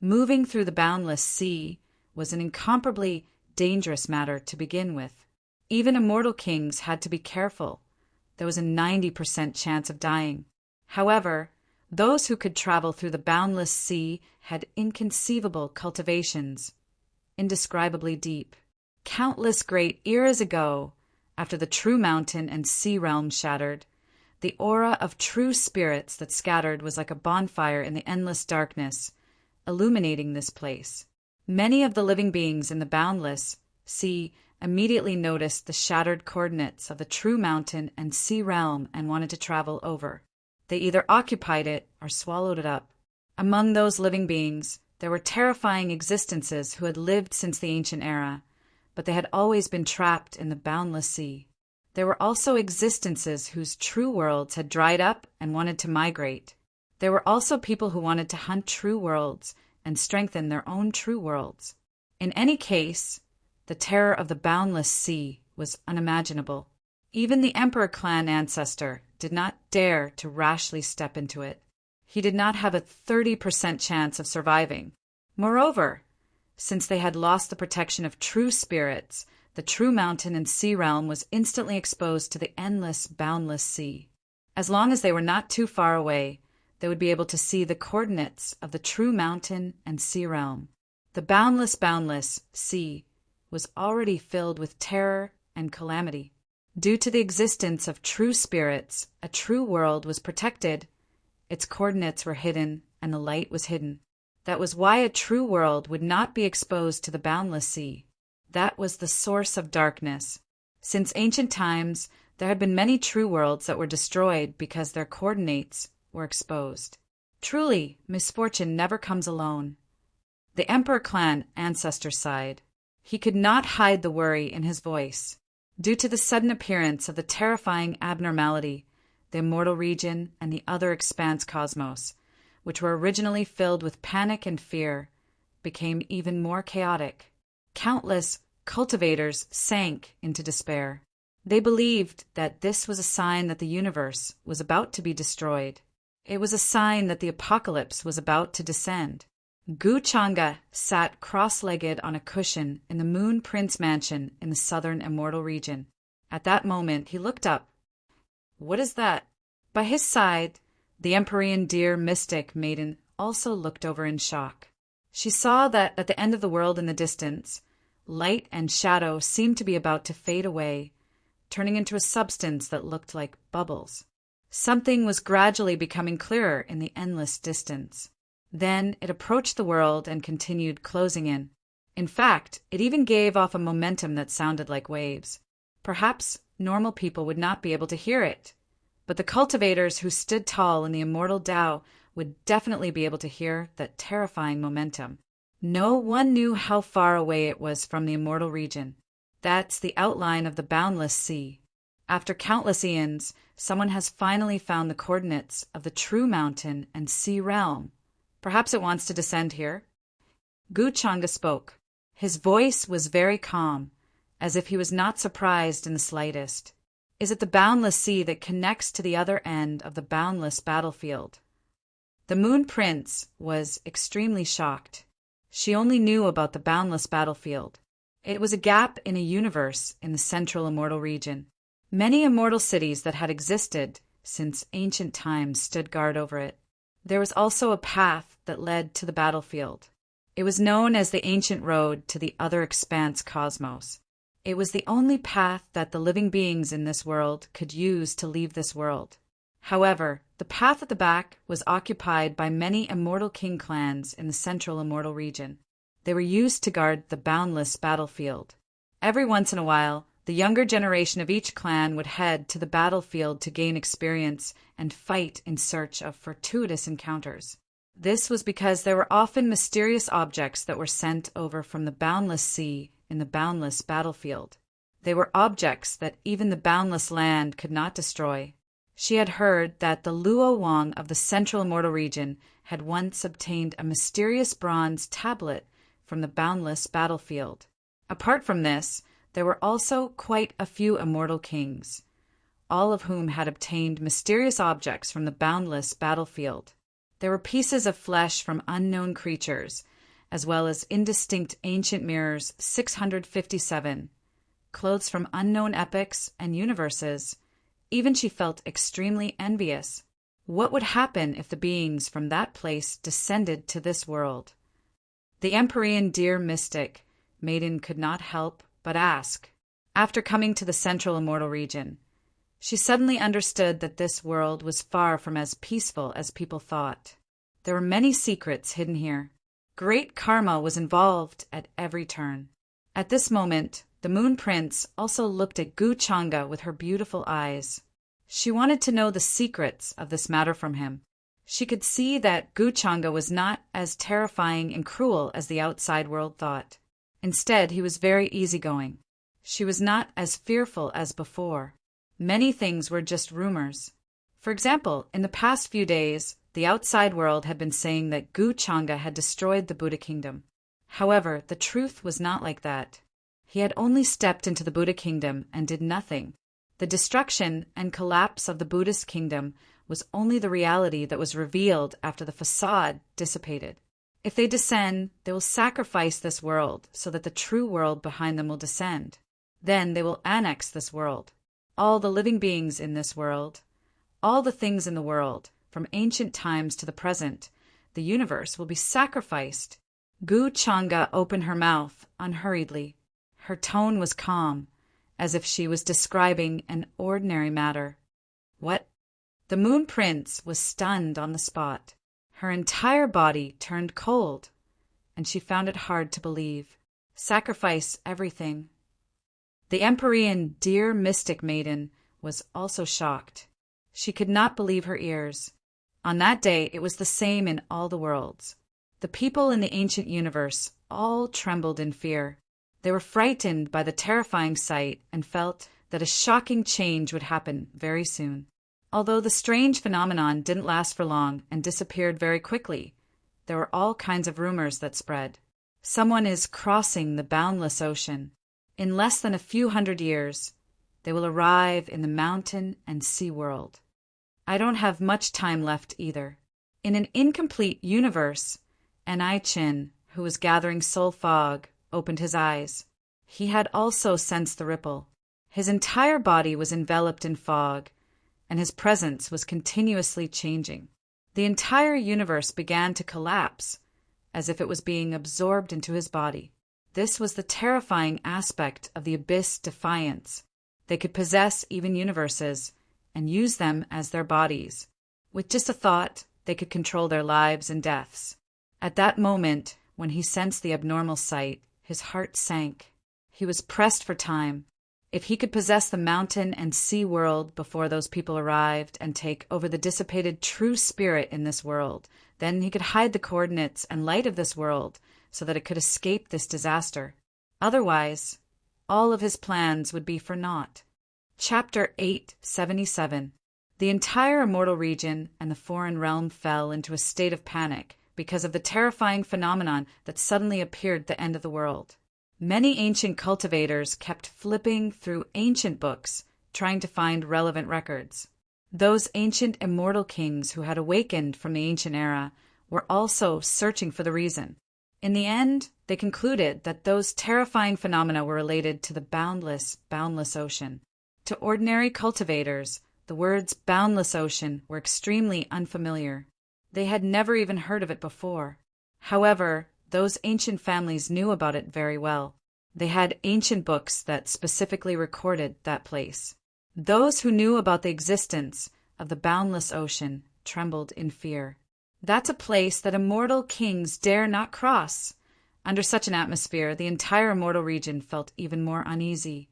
Speaker 1: Moving through the boundless sea was an incomparably dangerous matter to begin with. Even immortal kings had to be careful. There was a 90% chance of dying. However, those who could travel through the boundless sea had inconceivable cultivations, indescribably deep. Countless great eras ago, after the true mountain and sea realm shattered, the aura of true spirits that scattered was like a bonfire in the endless darkness, illuminating this place. Many of the living beings in the boundless sea immediately noticed the shattered coordinates of the true mountain and sea realm and wanted to travel over. They either occupied it or swallowed it up. Among those living beings, there were terrifying existences who had lived since the ancient era, but they had always been trapped in the boundless sea. There were also existences whose true worlds had dried up and wanted to migrate. There were also people who wanted to hunt true worlds and strengthen their own true worlds. In any case, the terror of the boundless sea was unimaginable. Even the Emperor clan ancestor did not dare to rashly step into it. He did not have a 30% chance of surviving. Moreover, since they had lost the protection of true spirits, the true mountain and sea realm was instantly exposed to the endless, boundless sea. As long as they were not too far away, they would be able to see the coordinates of the true mountain and sea realm. The boundless sea was already filled with terror and calamity. Due to the existence of true spirits, a true world was protected, its coordinates were hidden, and the light was hidden. That was why a true world would not be exposed to the boundless sea. That was the source of darkness. Since ancient times, there had been many true worlds that were destroyed because their coordinates were exposed. Truly, misfortune never comes alone. The Emperor clan ancestor sighed. He could not hide the worry in his voice. Due to the sudden appearance of the terrifying abnormality, the immortal region and the other expanse cosmos, which were originally filled with panic and fear, became even more chaotic. Countless cultivators sank into despair. They believed that this was a sign that the universe was about to be destroyed. It was a sign that the apocalypse was about to descend. Gu Changa sat cross-legged on a cushion in the Moon Prince mansion in the southern immortal region. At that moment, he looked up. "What is that?" By his side, the Empyrean deer mystic maiden also looked over in shock. She saw that at the end of the world in the distance, light and shadow seemed to be about to fade away, turning into a substance that looked like bubbles. Something was gradually becoming clearer in the endless distance. Then it approached the world and continued closing in. In fact, it even gave off a momentum that sounded like waves. Perhaps normal people would not be able to hear it, but the cultivators who stood tall in the immortal Tao would definitely be able to hear that terrifying momentum. No one knew how far away it was from the immortal region. That's the outline of the boundless sea. After countless eons, someone has finally found the coordinates of the true mountain and sea realm. Perhaps it wants to descend here. Gu Changa spoke. His voice was very calm, as if he was not surprised in the slightest. Is it the boundless sea that connects to the other end of the boundless battlefield? The Moon Prince was extremely shocked. She only knew about the boundless battlefield. It was a gap in a universe in the central immortal region. Many immortal cities that had existed since ancient times stood guard over it. There was also a path that led to the battlefield. It was known as the ancient road to the other expanse cosmos. It was the only path that the living beings in this world could use to leave this world. However, the path at the back was occupied by many immortal king clans in the central immortal region. They were used to guard the boundless battlefield. Every once in a while, the younger generation of each clan would head to the battlefield to gain experience and fight in search of fortuitous encounters. This was because there were often mysterious objects that were sent over from the boundless sea in the boundless battlefield. They were objects that even the boundless land could not destroy. She had heard that the Luo Wang of the central immortal region had once obtained a mysterious bronze tablet from the boundless battlefield. Apart from this, there were also quite a few immortal kings, all of whom had obtained mysterious objects from the boundless battlefield. There were pieces of flesh from unknown creatures, as well as indistinct ancient mirrors 657, clothes from unknown epochs and universes. Even she felt extremely envious. What would happen if the beings from that place descended to this world? The Empyrean deer mystic maiden could not help but ask. After coming to the central immortal region, she suddenly understood that this world was far from as peaceful as people thought. There were many secrets hidden here. Great karma was involved at every turn. At this moment, the Moon Prince also looked at Gu Changa with her beautiful eyes. She wanted to know the secrets of this matter from him. She could see that Gu Changa was not as terrifying and cruel as the outside world thought. Instead, he was very easygoing. She was not as fearful as before. Many things were just rumors. For example, in the past few days, the outside world had been saying that Gu Changa had destroyed the Buddha kingdom. However, the truth was not like that. He had only stepped into the Buddha kingdom and did nothing. The destruction and collapse of the Buddhist kingdom was only the reality that was revealed after the facade dissipated. If they descend, they will sacrifice this world so that the true world behind them will descend. Then they will annex this world. All the living beings in this world, all the things in the world, from ancient times to the present, the universe will be sacrificed. Gu Changa opened her mouth unhurriedly. Her tone was calm, as if she was describing an ordinary matter. What? The Moon Prince was stunned on the spot. Her entire body turned cold, and she found it hard to believe. Sacrifice everything. The Empyrean deer mystic maiden was also shocked. She could not believe her ears. On that day, it was the same in all the worlds. The people in the ancient universe all trembled in fear. They were frightened by the terrifying sight and felt that a shocking change would happen very soon. Although the strange phenomenon didn't last for long and disappeared very quickly, there were all kinds of rumors that spread. Someone is crossing the boundless ocean. In less than a few hundred years, they will arrive in the mountain and sea world. I don't have much time left either. In an incomplete universe, Chin, who was gathering soul fog, opened his eyes. He had also sensed the ripple. His entire body was enveloped in fog, and his presence was continuously changing. The entire universe began to collapse, as if it was being absorbed into his body. This was the terrifying aspect of the Abyss Defiance. They could possess even universes and use them as their bodies. With just a thought, they could control their lives and deaths. At that moment, when he sensed the abnormal sight, his heart sank. He was pressed for time. If he could possess the mountain and sea world before those people arrived and take over the dissipated true spirit in this world, then he could hide the coordinates and light of this world so that it could escape this disaster. Otherwise, all of his plans would be for naught. Chapter 877. The entire immortal region and the foreign realm fell into a state of panic because of the terrifying phenomenon that suddenly appeared at the end of the world. Many ancient cultivators kept flipping through ancient books, trying to find relevant records. Those ancient immortal kings who had awakened from the ancient era were also searching for the reason. In the end, they concluded that those terrifying phenomena were related to the boundless ocean. To ordinary cultivators, the words boundless ocean were extremely unfamiliar. They had never even heard of it before. However, those ancient families knew about it very well. They had ancient books that specifically recorded that place. Those who knew about the existence of the boundless ocean trembled in fear. That's a place that immortal kings dare not cross. Under such an atmosphere, the entire immortal region felt even more uneasy,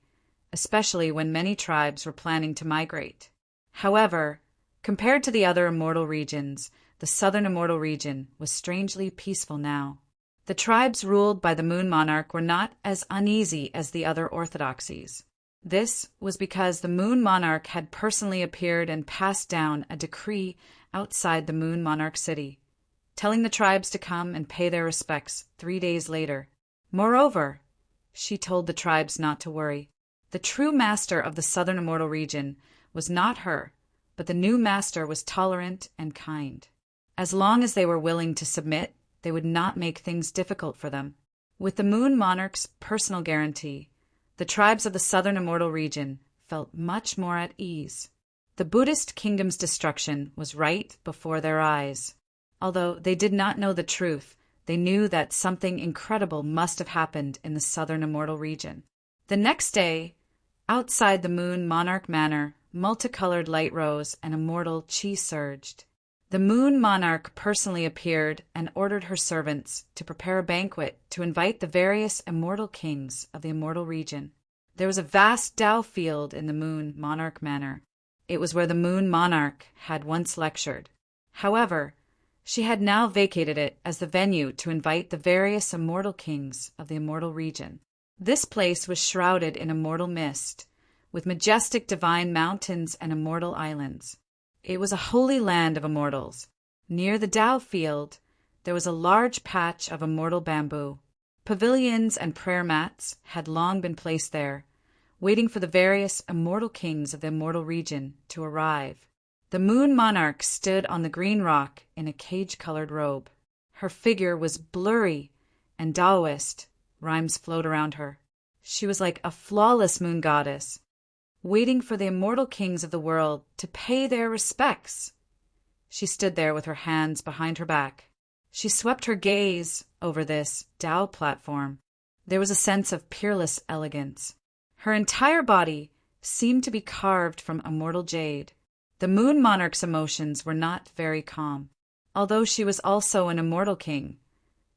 Speaker 1: especially when many tribes were planning to migrate. However, compared to the other immortal regions, the southern immortal region was strangely peaceful now. The tribes ruled by the Moon Monarch were not as uneasy as the other orthodoxies. This was because the Moon Monarch had personally appeared and passed down a decree outside the Moon Monarch city, telling the tribes to come and pay their respects 3 days later. Moreover, she told the tribes not to worry. The true master of the southern immortal region was not her, but the new master was tolerant and kind. As long as they were willing to submit, they would not make things difficult for them. With the Moon Monarch's personal guarantee, the tribes of the southern immortal region felt much more at ease. The Buddhist kingdom's destruction was right before their eyes. Although they did not know the truth, they knew that something incredible must have happened in the southern immortal region. The next day, outside the Moon Monarch Manor, multicolored light rose and immortal chi surged. The Moon Monarch personally appeared and ordered her servants to prepare a banquet to invite the various immortal kings of the immortal region. There was a vast Tao field in the Moon Monarch Manor. It was where the Moon Monarch had once lectured. However, she had now vacated it as the venue to invite the various immortal kings of the immortal region. This place was shrouded in immortal mist, with majestic divine mountains and immortal islands. It was a holy land of immortals. Near the Tao field, there was a large patch of immortal bamboo. Pavilions and prayer mats had long been placed there, waiting for the various immortal kings of the immortal region to arrive. The Moon Monarch stood on the green rock in a cage-colored robe. Her figure was blurry and Taoist. Rhymes flowed around her. She was like a flawless moon goddess, waiting for the immortal kings of the world to pay their respects. She stood there with her hands behind her back. She swept her gaze over this Tao platform. There was a sense of peerless elegance. Her entire body seemed to be carved from immortal jade. The Moon Monarch's emotions were not very calm. Although she was also an immortal king,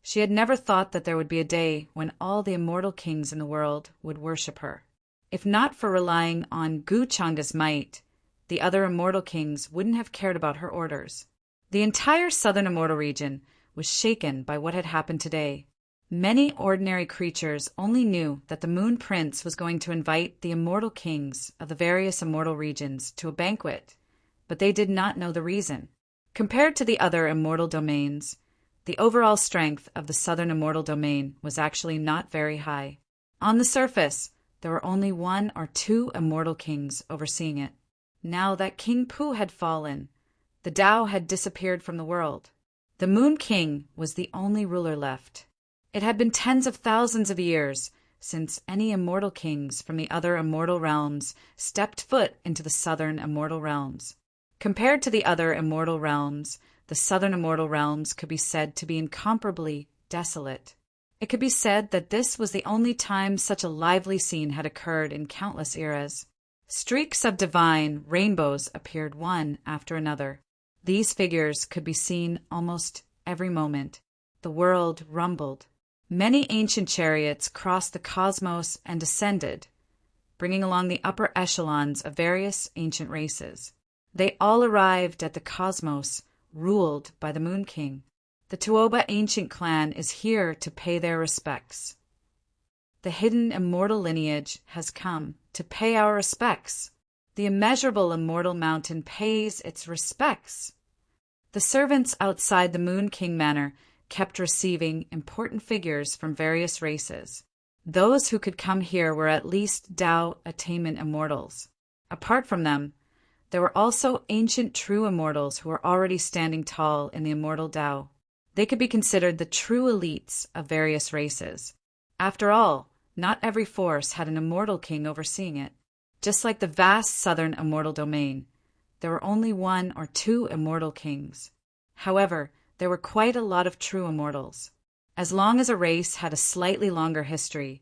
Speaker 1: she had never thought that there would be a day when all the immortal kings in the world would worship her. If not for relying on Gu Changa's might, the other immortal kings wouldn't have cared about her orders. The entire southern immortal region was shaken by what had happened today. Many ordinary creatures only knew that the Moon Prince was going to invite the immortal kings of the various immortal regions to a banquet but they did not know the reason. Compared to the other immortal domains, the overall strength of the southern immortal domain was actually not very high. On the surface, there were only 1 or 2 immortal kings overseeing it. Now that King Pu had fallen, the Tao had disappeared from the world. The Moon King was the only ruler left. It had been tens of thousands of years since any immortal kings from the other immortal realms stepped foot into the southern immortal realms. Compared to the other immortal realms, the southern immortal realms could be said to be incomparably desolate. It could be said that this was the only time such a lively scene had occurred in countless eras. Streaks of divine rainbows appeared one after another. These figures could be seen almost every moment. The world rumbled. Many ancient chariots crossed the cosmos and descended, bringing along the upper echelons of various ancient races. They all arrived at the cosmos, ruled by the Moon King. The Tuoba ancient clan is here to pay their respects. The hidden immortal lineage has come to pay our respects. The immeasurable immortal mountain pays its respects. The servants outside the Moon King Manor kept receiving important figures from various races. Those who could come here were at least Tao attainment immortals. Apart from them, there were also ancient true immortals who were already standing tall in the immortal Tao. They could be considered the true elites of various races. After all, not every force had an immortal king overseeing it. Just like the vast southern immortal domain, there were only 1 or 2 immortal kings. However, there were quite a lot of true immortals. As long as a race had a slightly longer history,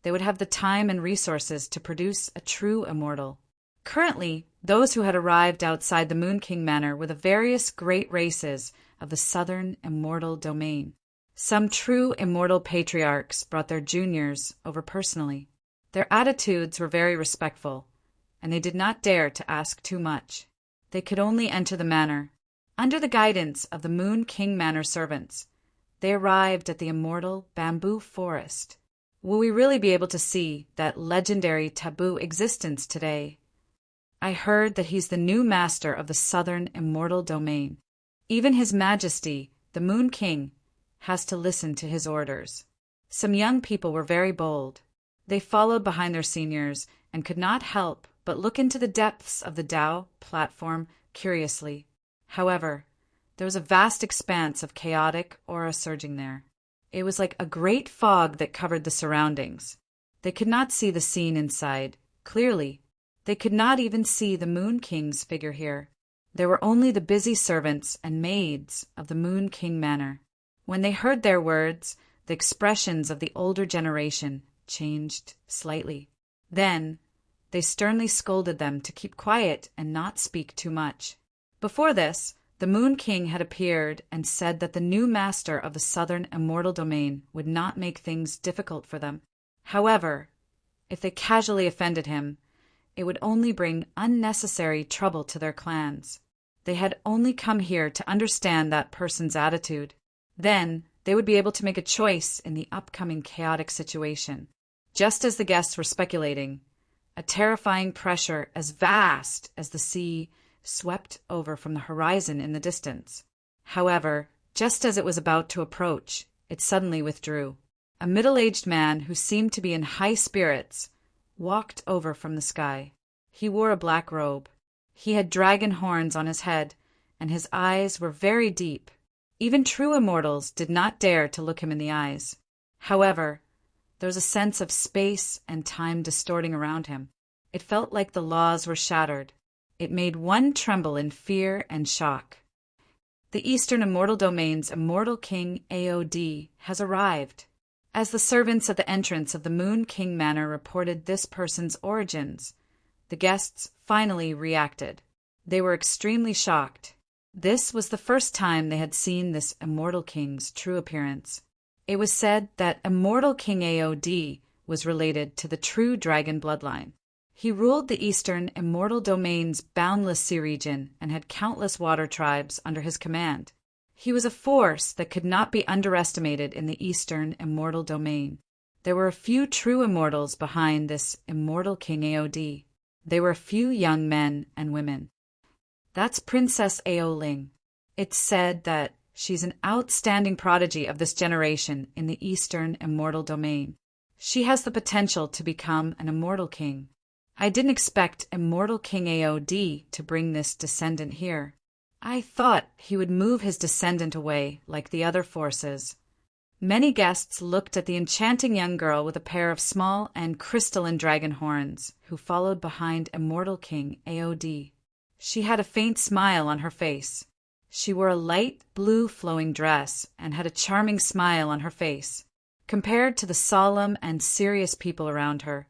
Speaker 1: they would have the time and resources to produce a true immortal. Currently, those who had arrived outside the Moon King Manor were the various great races of the southern immortal domain. Some true immortal patriarchs brought their juniors over personally. Their attitudes were very respectful, and they did not dare to ask too much. They could only enter the manor. Under the guidance of the Moon King Manor servants, they arrived at the immortal bamboo forest. Will we really be able to see that legendary taboo existence today? I heard that he's the new master of the southern immortal domain. Even His Majesty, the Moon King, has to listen to his orders. Some young people were very bold. They followed behind their seniors and could not help but look into the depths of the Tao platform curiously. However, there was a vast expanse of chaotic aura surging there. It was like a great fog that covered the surroundings. They could not see the scene inside clearly. They could not even see the Moon King's figure here. There were only the busy servants and maids of the Moon King Manor. When they heard their words, the expressions of the older generation changed slightly. Then, they sternly scolded them to keep quiet and not speak too much. Before this, the Moon King had appeared and said that the new master of the southern immortal domain would not make things difficult for them. However, if they casually offended him, it would only bring unnecessary trouble to their clans. They had only come here to understand that person's attitude. Then, they would be able to make a choice in the upcoming chaotic situation. Just as the guests were speculating, a terrifying pressure as vast as the sea swept over from the horizon in the distance. However, just as it was about to approach, it suddenly withdrew. A middle-aged man who seemed to be in high spirits walked over from the sky. He wore a black robe. He had dragon horns on his head, and his eyes were very deep. Even true immortals did not dare to look him in the eyes. However, there was a sense of space and time distorting around him. It felt like the laws were shattered. It made one tremble in fear and shock. The Eastern Immortal Domain's Immortal King AOD has arrived. As the servants at the entrance of the Moon King Manor reported this person's origins, the guests finally reacted. They were extremely shocked. This was the first time they had seen this Immortal King's true appearance. It was said that Immortal King AOD was related to the true dragon bloodline. He ruled the Eastern Immortal Domain's boundless sea region and had countless water tribes under his command. He was a force that could not be underestimated in the Eastern Immortal Domain. There were a few true immortals behind this Immortal King AOD. They were a few young men and women. That's Princess Aoling. It's said that she's an outstanding prodigy of this generation in the Eastern Immortal Domain. She has the potential to become an Immortal King. I didn't expect Immortal King Aod to bring this descendant here. I thought he would move his descendant away like the other forces. Many guests looked at the enchanting young girl with a pair of small and crystalline dragon horns, who followed behind Immortal King Aod. She had a faint smile on her face. She wore a light blue flowing dress and had a charming smile on her face. Compared to the solemn and serious people around her,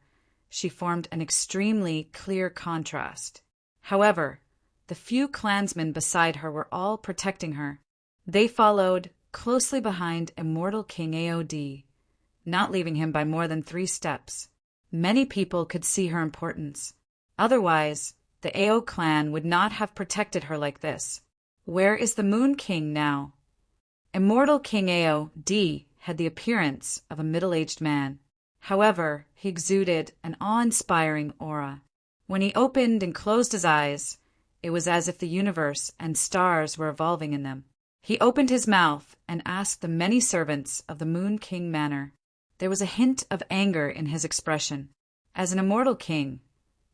Speaker 1: she formed an extremely clear contrast. However, the few clansmen beside her were all protecting her. They followed closely behind Immortal King Aod, not leaving him by more than 3 steps. Many people could see her importance. Otherwise, the Ao clan would not have protected her like this. Where is the Moon King now? Immortal King Aod had the appearance of a middle-aged man. However, he exuded an awe-inspiring aura. When he opened and closed his eyes, it was as if the universe and stars were evolving in them. He opened his mouth and asked the many servants of the Moon King Manor. There was a hint of anger in his expression. As an immortal king,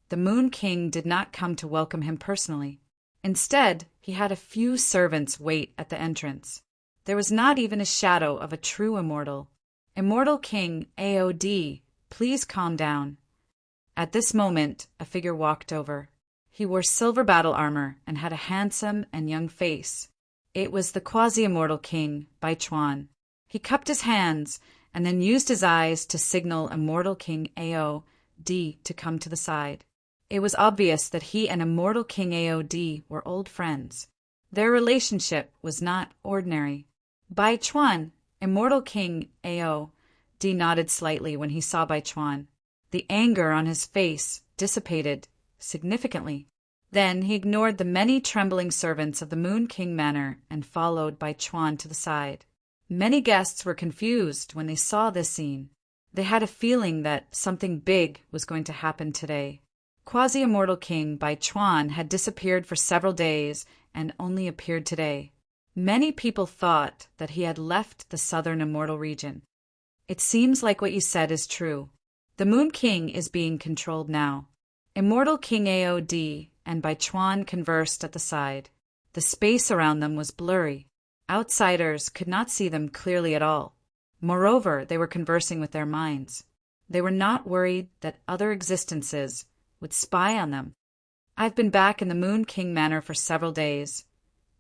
Speaker 1: the Moon King did not come to welcome him personally. Instead, he had a few servants wait at the entrance. There was not even a shadow of a true immortal. Immortal King Aod, please calm down. At this moment, a figure walked over. He wore silver battle armor and had a handsome and young face. It was the quasi-immortal king, Baichuan. He cupped his hands and then used his eyes to signal Immortal King Aod to come to the side. It was obvious that he and Immortal King Aod were old friends. Their relationship was not ordinary. Baichuan, Immortal King Aod, nodded slightly when he saw Baichuan. The anger on his face dissipated significantly. Then he ignored the many trembling servants of the Moon King Manor and followed Baichuan to the side. Many guests were confused when they saw this scene. They had a feeling that something big was going to happen today. Quasi-Immortal King Baichuan had disappeared for several days and only appeared today. Many people thought that he had left the southern immortal region. It seems like what you said is true. The Moon King is being controlled now. Immortal King Aod and Baichuan conversed at the side. The space around them was blurry. Outsiders could not see them clearly at all. Moreover, they were conversing with their minds. They were not worried that other existences would spy on them. I've been back in the Moon King Manor for several days,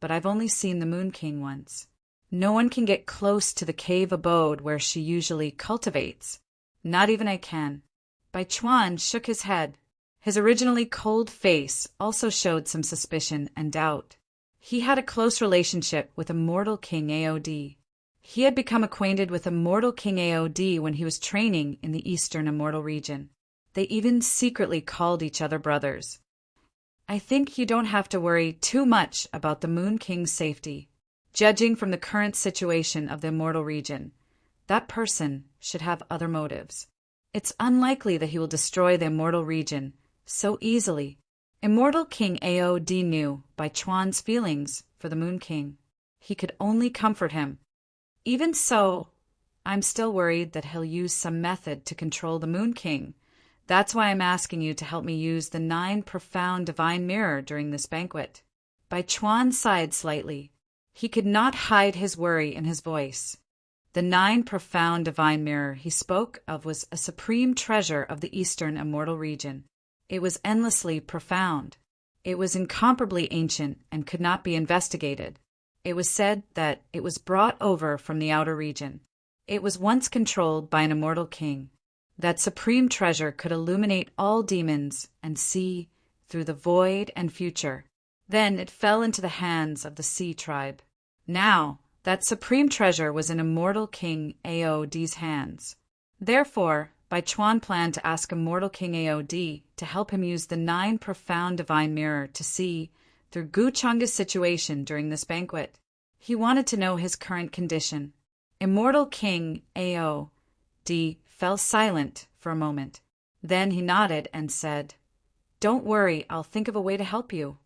Speaker 1: but I've only seen the Moon King once. No one can get close to the cave abode where she usually cultivates. Not even I can. Baichuan shook his head. His originally cold face also showed some suspicion and doubt. He had a close relationship with Immortal King Aod. He had become acquainted with Immortal King Aod when he was training in the Eastern Immortal region. They even secretly called each other brothers. I think you don't have to worry too much about the Moon King's safety. Judging from the current situation of the Immortal region, that person should have other motives. It's unlikely that he will destroy the Immortal region so easily. Immortal King Aod knew Baichuan's feelings for the Moon King. He could only comfort him. Even so, I'm still worried that he'll use some method to control the Moon King. That's why I'm asking you to help me use the 9 profound divine mirror during this banquet. Baichuan sighed slightly. He could not hide his worry in his voice. The 9 profound divine mirror he spoke of was a supreme treasure of the Eastern Immortal region. It was endlessly profound. It was incomparably ancient and could not be investigated. It was said that it was brought over from the outer region. It was once controlled by an immortal king. That supreme treasure could illuminate all demons and see through the void and future. Then it fell into the hands of the Sea tribe. Now, that supreme treasure was in Immortal King Aod's hands. Therefore, Baichuan planned to ask Immortal King Aod to help him use the 9 profound divine mirror to see through Guchanga's situation during this banquet. He wanted to know his current condition. Immortal King Aod fell silent for a moment. Then he nodded and said, "Don't worry, I'll think of a way to help you."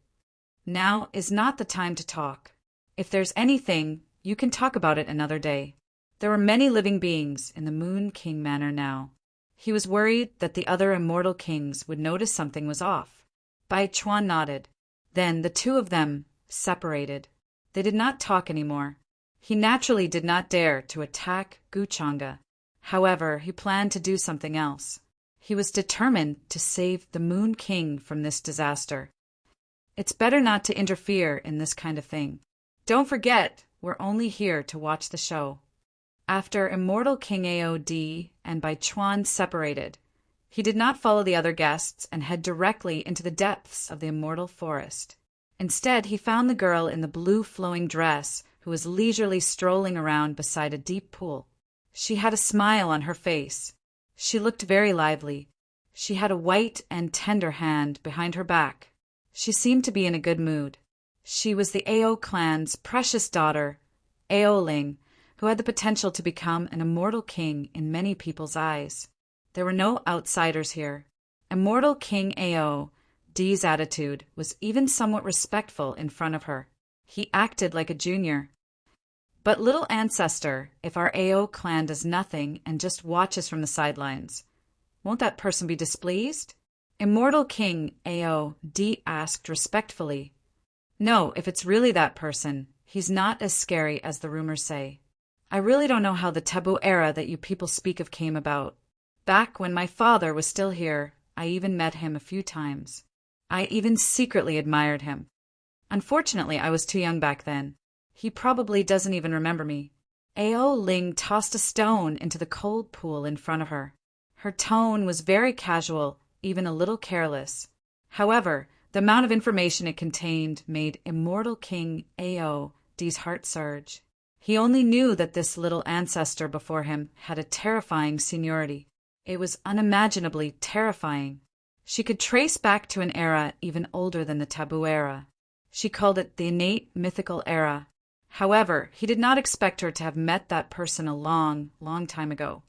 Speaker 1: Now is not the time to talk. If there's anything, you can talk about it another day. There were many living beings in the Moon King Manor now. He was worried that the other immortal kings would notice something was off. Bai Chuan nodded. Then the two of them separated. They did not talk anymore. He naturally did not dare to attack Guchanga. However, he planned to do something else. He was determined to save the Moon King from this disaster. It's better not to interfere in this kind of thing. Don't forget, we're only here to watch the show. After Immortal King Aod and Bai Chuan separated, he did not follow the other guests and head directly into the depths of the immortal forest. Instead, he found the girl in the blue flowing dress who was leisurely strolling around beside a deep pool. She had a smile on her face. She looked very lively. She had a white and tender hand behind her back. She seemed to be in a good mood. She was the Ao clan's precious daughter, Ao Ling, who had the potential to become an immortal king in many people's eyes. There were no outsiders here. Immortal King Ao D's attitude was even somewhat respectful in front of her. He acted like a junior. But little ancestor, if our Ao clan does nothing and just watches from the sidelines, won't that person be displeased? Immortal King Ao D asked respectfully. No, if it's really that person, he's not as scary as the rumors say. I really don't know how the taboo era that you people speak of came about. Back when my father was still here, I even met him a few times. I even secretly admired him. Unfortunately, I was too young back then. He probably doesn't even remember me. Ao Ling tossed a stone into the cold pool in front of her. Her tone was very casual, even a little careless. However, the amount of information it contained made Immortal King Ao D's heart surge. He only knew that this little ancestor before him had a terrifying seniority. It was unimaginably terrifying. She could trace back to an era even older than the taboo era. She called it the innate mythical era. However, he did not expect her to have met that person a long, long time ago.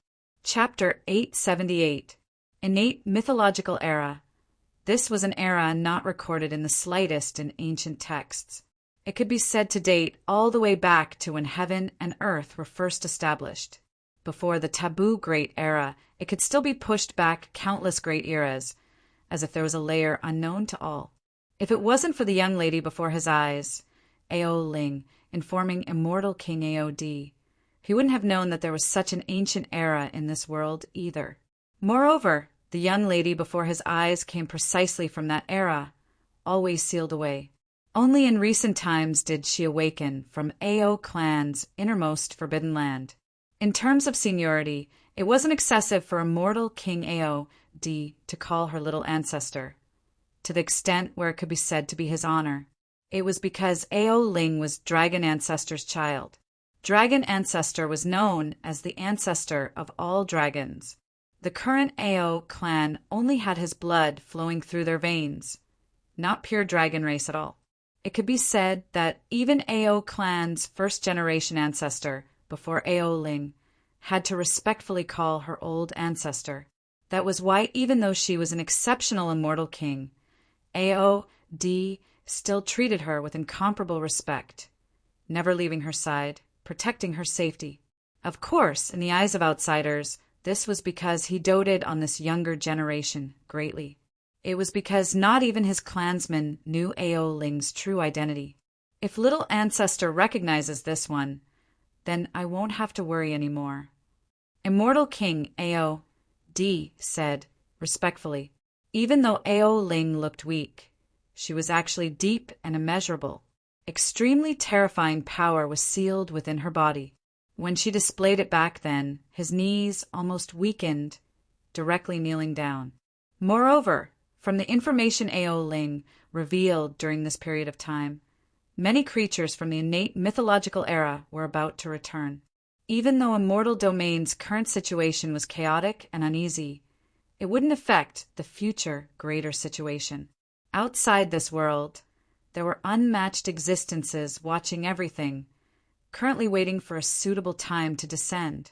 Speaker 1: Chapter 878. Innate Mythological Era. This was an era not recorded in the slightest in ancient texts. It could be said to date all the way back to when heaven and earth were first established. Before the taboo great era, it could still be pushed back countless great eras, as if there was a layer unknown to all. If it wasn't for the young lady before his eyes, Ao Ling, informing Immortal King Aod, he wouldn't have known that there was such an ancient era in this world either. Moreover, the young lady before his eyes came precisely from that era, always sealed away. Only in recent times did she awaken from Ao clan's innermost forbidden land. In terms of seniority, it wasn't excessive for Immortal King Ao D to call her little ancestor, to the extent where it could be said to be his honor. It was because Ao Ling was Dragon Ancestor's child. Dragon Ancestor was known as the ancestor of all dragons. The current Ao clan only had his blood flowing through their veins, not pure dragon race at all. It could be said that even Ao clan's first-generation ancestor, before Ao Ling, had to respectfully call her old ancestor. That was why, even though she was an exceptional immortal king, Ao D still treated her with incomparable respect, never leaving her side, protecting her safety. Of course, in the eyes of outsiders, this was because he doted on this younger generation greatly. It was because not even his clansmen knew Ao Ling's true identity. If little ancestor recognizes this one, then I won't have to worry anymore. Immortal King Ao D said, respectfully, even though Ao Ling looked weak, she was actually deep and immeasurable. Extremely terrifying power was sealed within her body. When she displayed it back then, his knees almost weakened, directly kneeling down. Moreover, from the information Ao Ling revealed during this period of time, many creatures from the innate mythological era were about to return. Even though Immortal Domain's current situation was chaotic and uneasy, it wouldn't affect the future greater situation. Outside this world, there were unmatched existences watching everything, currently waiting for a suitable time to descend.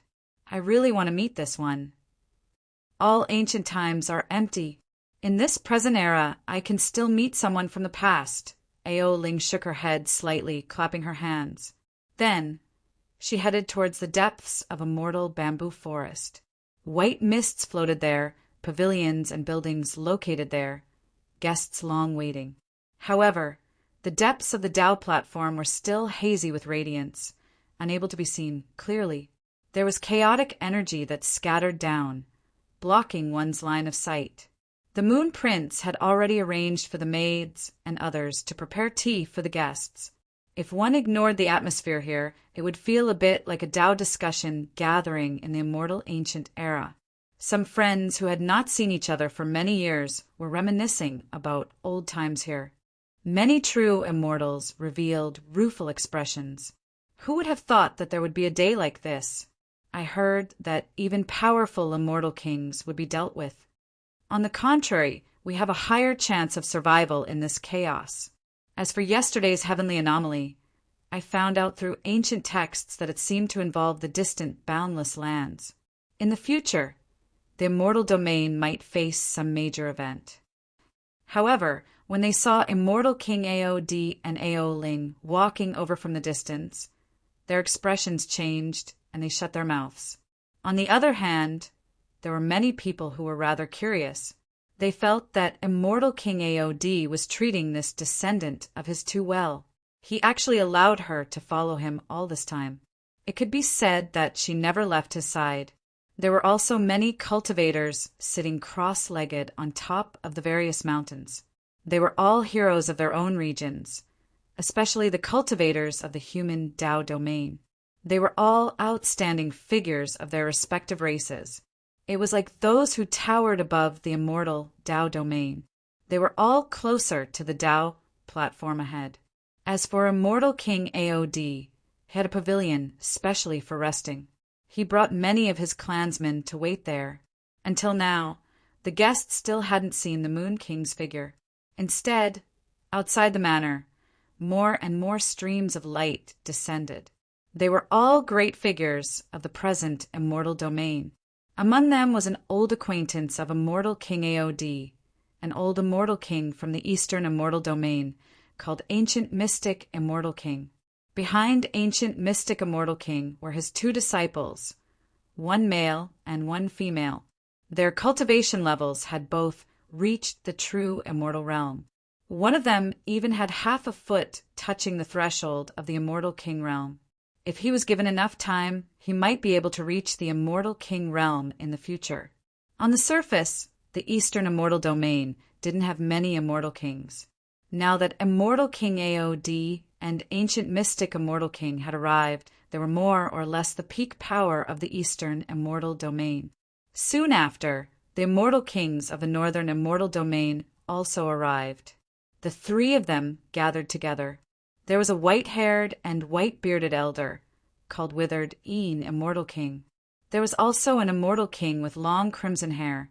Speaker 1: I really want to meet this one. All ancient times are empty. In this present era, I can still meet someone from the past, Aoling shook her head slightly, clapping her hands. Then she headed towards the depths of immortal bamboo forest. White mists floated there, pavilions and buildings located there, guests long waiting. However, the depths of the Tao platform were still hazy with radiance, unable to be seen clearly. There was chaotic energy that scattered down, blocking one's line of sight. The Moon Prince had already arranged for the maids and others to prepare tea for the guests. If one ignored the atmosphere here, it would feel a bit like a Tao discussion gathering in the immortal ancient era. Some friends who had not seen each other for many years were reminiscing about old times here. Many true immortals revealed rueful expressions. Who would have thought that there would be a day like this? I heard that even powerful immortal kings would be dealt with. On the contrary, we have a higher chance of survival in this chaos. As for yesterday's heavenly anomaly, I found out through ancient texts that it seemed to involve the distant, boundless lands. In the future, the immortal domain might face some major event. However, when they saw immortal King Aod and Aoling walking over from the distance, their expressions changed and they shut their mouths. On the other hand, there were many people who were rather curious. They felt that immortal King Aod was treating this descendant of his too well. He actually allowed her to follow him all this time. It could be said that she never left his side. There were also many cultivators sitting cross-legged on top of the various mountains. They were all heroes of their own regions, especially the cultivators of the human Tao domain. They were all outstanding figures of their respective races. It was like those who towered above the immortal Tao domain. They were all closer to the Tao platform ahead. As for immortal King Aod, he had a pavilion specially for resting. He brought many of his clansmen to wait there. Until now, the guests still hadn't seen the Moon King's figure. Instead, outside the manor, more and more streams of light descended. They were all great figures of the present immortal domain. Among them was an old acquaintance of immortal King Aod, an old immortal king from the eastern immortal domain, called Ancient Mystic Immortal King. Behind Ancient Mystic Immortal King were his two disciples, one male and one female. Their cultivation levels had both reached the true immortal realm. One of them even had half a foot touching the threshold of the immortal king realm. If he was given enough time, he might be able to reach the immortal king realm in the future. On the surface, the eastern immortal domain didn't have many immortal kings. Now that immortal King Aod and Ancient Mystic Immortal King had arrived, they were more or less the peak power of the eastern immortal domain. Soon after, the immortal kings of the northern immortal domain also arrived. The three of them gathered together. There was a white-haired and white-bearded elder, called Withered Een Immortal King. There was also an immortal king with long crimson hair,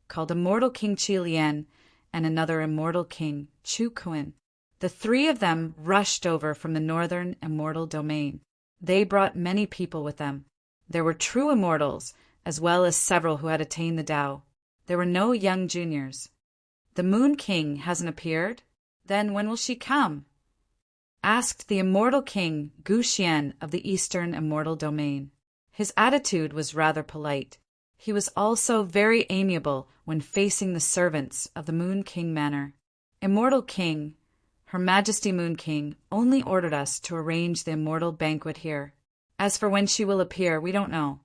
Speaker 1: called Immortal King Chilien, and another immortal king, Chu Kuan. The three of them rushed over from the northern immortal domain. They brought many people with them. There were true immortals, as well as several who had attained the Tao. There were no young juniors. The Moon King hasn't appeared? Then when will she come? Asked the immortal king Gu Xian of the eastern immortal domain. His attitude was rather polite. He was also very amiable when facing the servants of the Moon King Manor. Immortal King, Her Majesty Moon King, only ordered us to arrange the immortal banquet here. As for when she will appear, we don't know,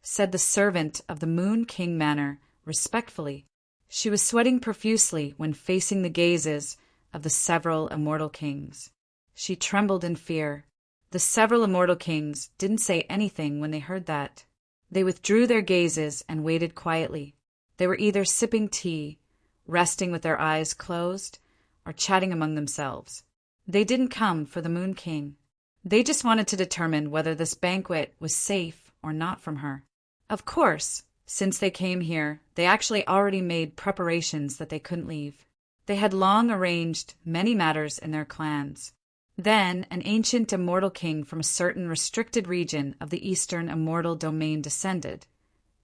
Speaker 1: said the servant of the Moon King Manor respectfully. She was sweating profusely when facing the gazes of the several immortal kings. She trembled in fear. The several immortal kings didn't say anything when they heard that. They withdrew their gazes and waited quietly. They were either sipping tea, resting with their eyes closed, or chatting among themselves. They didn't come for the Moon King. They just wanted to determine whether this banquet was safe or not from her. Of course, since they came here, they actually already made preparations that they couldn't leave. They had long arranged many matters in their clans. Then an ancient immortal king from a certain restricted region of the eastern immortal domain descended,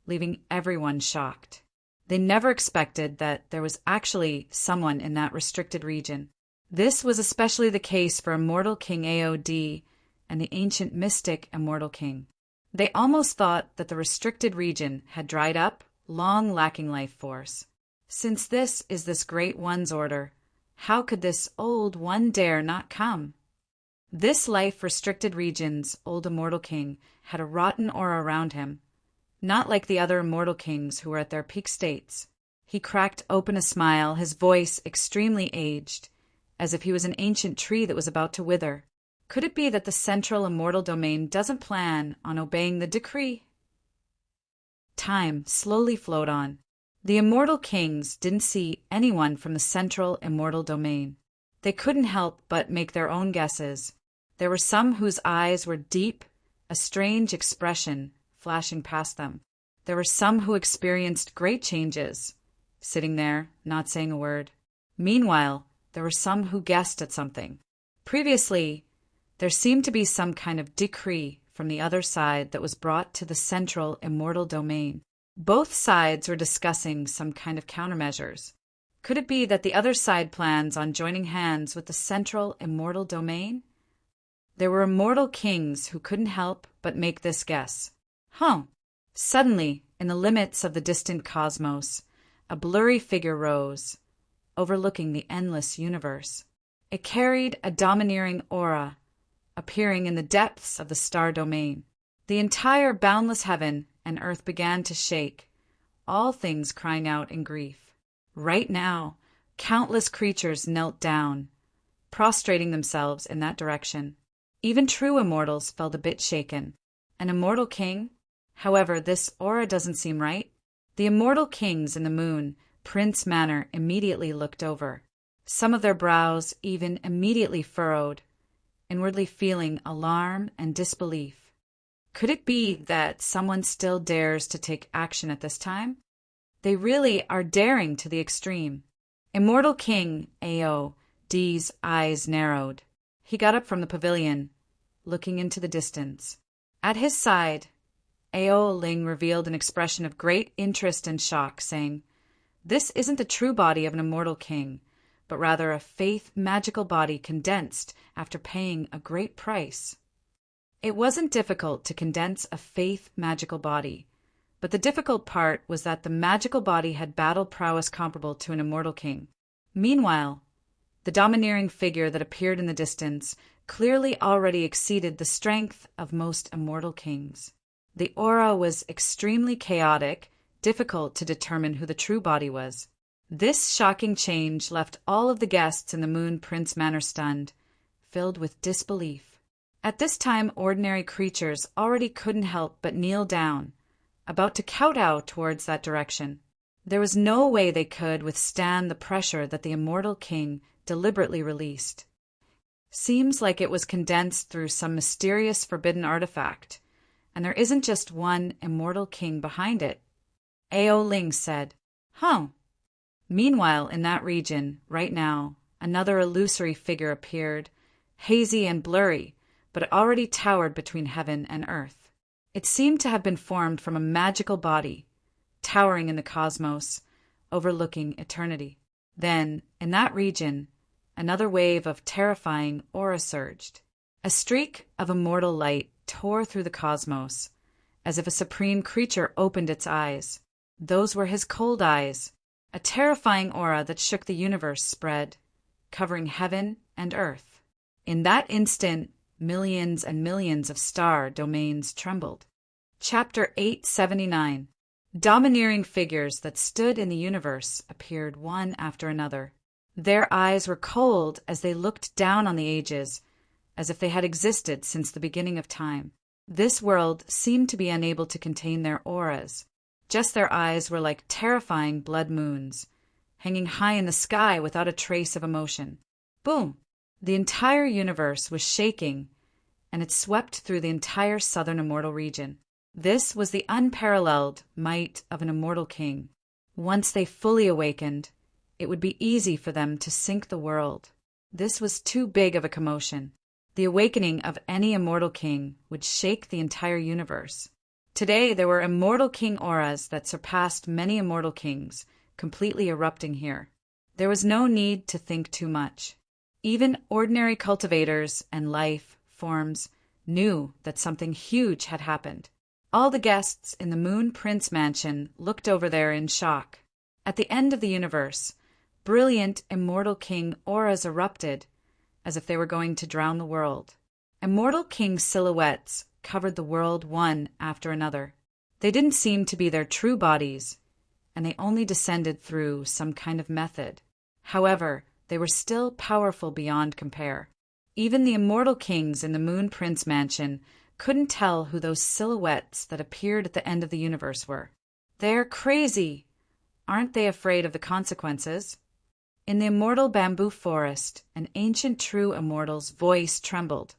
Speaker 1: leaving everyone shocked. They never expected that there was actually someone in that restricted region. This was especially the case for Immortal King Aod and the ancient mystic Immortal King. They almost thought that the restricted region had dried up, long lacking life force. Since this is this Great One's order, how could this old one dare not come? This life-restricted region's old Immortal King had a rotten aura around him, not like the other Immortal Kings who were at their peak states. He cracked open a smile, his voice extremely aged, as if he was an ancient tree that was about to wither. Could it be that the central immortal domain doesn't plan on obeying the decree? Time slowly flowed on. The Immortal Kings didn't see anyone from the central immortal domain. They couldn't help but make their own guesses. There were some whose eyes were deep, a strange expression flashing past them. There were some who experienced great changes, sitting there, not saying a word. Meanwhile, there were some who guessed at something. Previously, there seemed to be some kind of decree from the other side that was brought to the central immortal domain. Both sides were discussing some kind of countermeasures. Could it be that the other side plans on joining hands with the central immortal domain? There were immortal kings who couldn't help but make this guess. Suddenly, in the limits of the distant cosmos, a blurry figure rose, overlooking the endless universe. It carried a domineering aura, appearing in the depths of the star domain. The entire boundless heaven and earth began to shake, all things crying out in grief. Right now, countless creatures knelt down, prostrating themselves in that direction. Even true immortals felt a bit shaken. An immortal king? However, this aura doesn't seem right. The immortal kings in the moon, Prince Manor, immediately looked over. Some of their brows even immediately furrowed, inwardly feeling alarm and disbelief. Could it be that someone still dares to take action at this time? They really are daring to the extreme. Immortal King Aod's eyes narrowed. He got up from the pavilion, looking into the distance. At his side, Ao Ling revealed an expression of great interest and shock, saying, "This isn't the true body of an immortal king, but rather a faith magical body condensed after paying a great price." It wasn't difficult to condense a faith magical body, but the difficult part was that the magical body had battle prowess comparable to an immortal king. Meanwhile, the domineering figure that appeared in the distance clearly already exceeded the strength of most immortal kings. The aura was extremely chaotic, difficult to determine who the true body was. This shocking change left all of the guests in the Moon Prince Manor stunned, filled with disbelief. At this time, ordinary creatures already couldn't help but kneel down, about to kowtow towards that direction. There was no way they could withstand the pressure that the immortal king deliberately released. Seems like it was condensed through some mysterious forbidden artifact, and there isn't just one immortal king behind it. Ao Ling said, Meanwhile, in that region, right now, another illusory figure appeared, hazy and blurry, but it already towered between heaven and earth. It seemed to have been formed from a magical body, towering in the cosmos, overlooking eternity. Then, in that region, another wave of terrifying aura surged. A streak of immortal light tore through the cosmos, as if a supreme creature opened its eyes. Those were his cold eyes. A terrifying aura that shook the universe spread, covering heaven and earth. In that instant, millions and millions of star domains trembled. Chapter 879. Domineering figures that stood in the universe appeared one after another. Their eyes were cold as they looked down on the ages, as if they had existed since the beginning of time. This world seemed to be unable to contain their auras. Just their eyes were like terrifying blood moons, hanging high in the sky without a trace of emotion. Boom! The entire universe was shaking, and it swept through the entire southern immortal region. This was the unparalleled might of an immortal king. Once they fully awakened, it would be easy for them to sink the world. This was too big of a commotion. The awakening of any immortal king would shake the entire universe. Today there were immortal king auras that surpassed many immortal kings, completely erupting here. There was no need to think too much. Even ordinary cultivators and life forms knew that something huge had happened. All the guests in the Moon Prince mansion looked over there in shock. At the end of the universe, brilliant immortal king auras erupted, as if they were going to drown the world. Immortal king silhouettes covered the world one after another. They didn't seem to be their true bodies, and they only descended through some kind of method. However, they were still powerful beyond compare. Even the immortal kings in the Moon Prince mansion couldn't tell who those silhouettes that appeared at the end of the universe were. They're crazy! Aren't they afraid of the consequences? In the immortal bamboo forest, an ancient true immortal's voice trembled,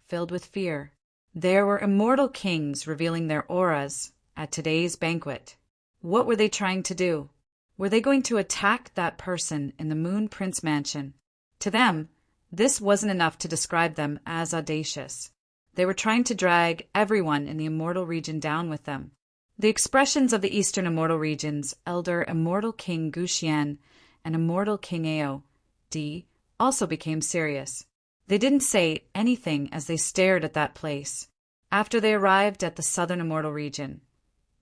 Speaker 1: filled with fear. There were immortal kings revealing their auras at today's banquet. What were they trying to do? Were they going to attack that person in the Moon Prince mansion? To them, this wasn't enough to describe them as audacious. They were trying to drag everyone in the immortal region down with them. The expressions of the Eastern Immortal Region's elder Immortal King Guxian and Immortal King Ao D also became serious. They didn't say anything as they stared at that place. After they arrived at the Southern Immortal Region,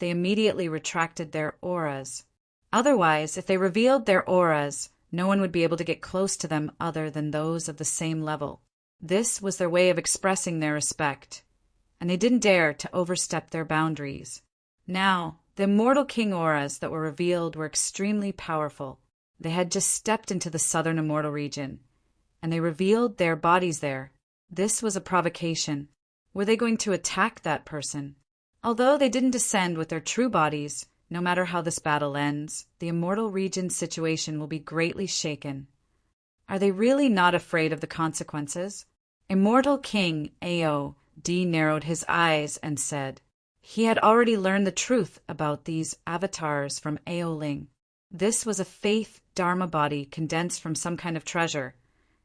Speaker 1: they immediately retracted their auras. Otherwise, if they revealed their auras, no one would be able to get close to them other than those of the same level. This was their way of expressing their respect, and they didn't dare to overstep their boundaries. Now, the immortal king auras that were revealed were extremely powerful. They had just stepped into the Southern Immortal Region, and they revealed their bodies there. This was a provocation. Were they going to attack that person? Although they didn't descend with their true bodies, no matter how this battle ends, the Immortal Region's situation will be greatly shaken. Are they really not afraid of the consequences? Immortal King Ao D narrowed his eyes and said, he had already learned the truth about these avatars from Ao Ling. This was a faith dharma body condensed from some kind of treasure,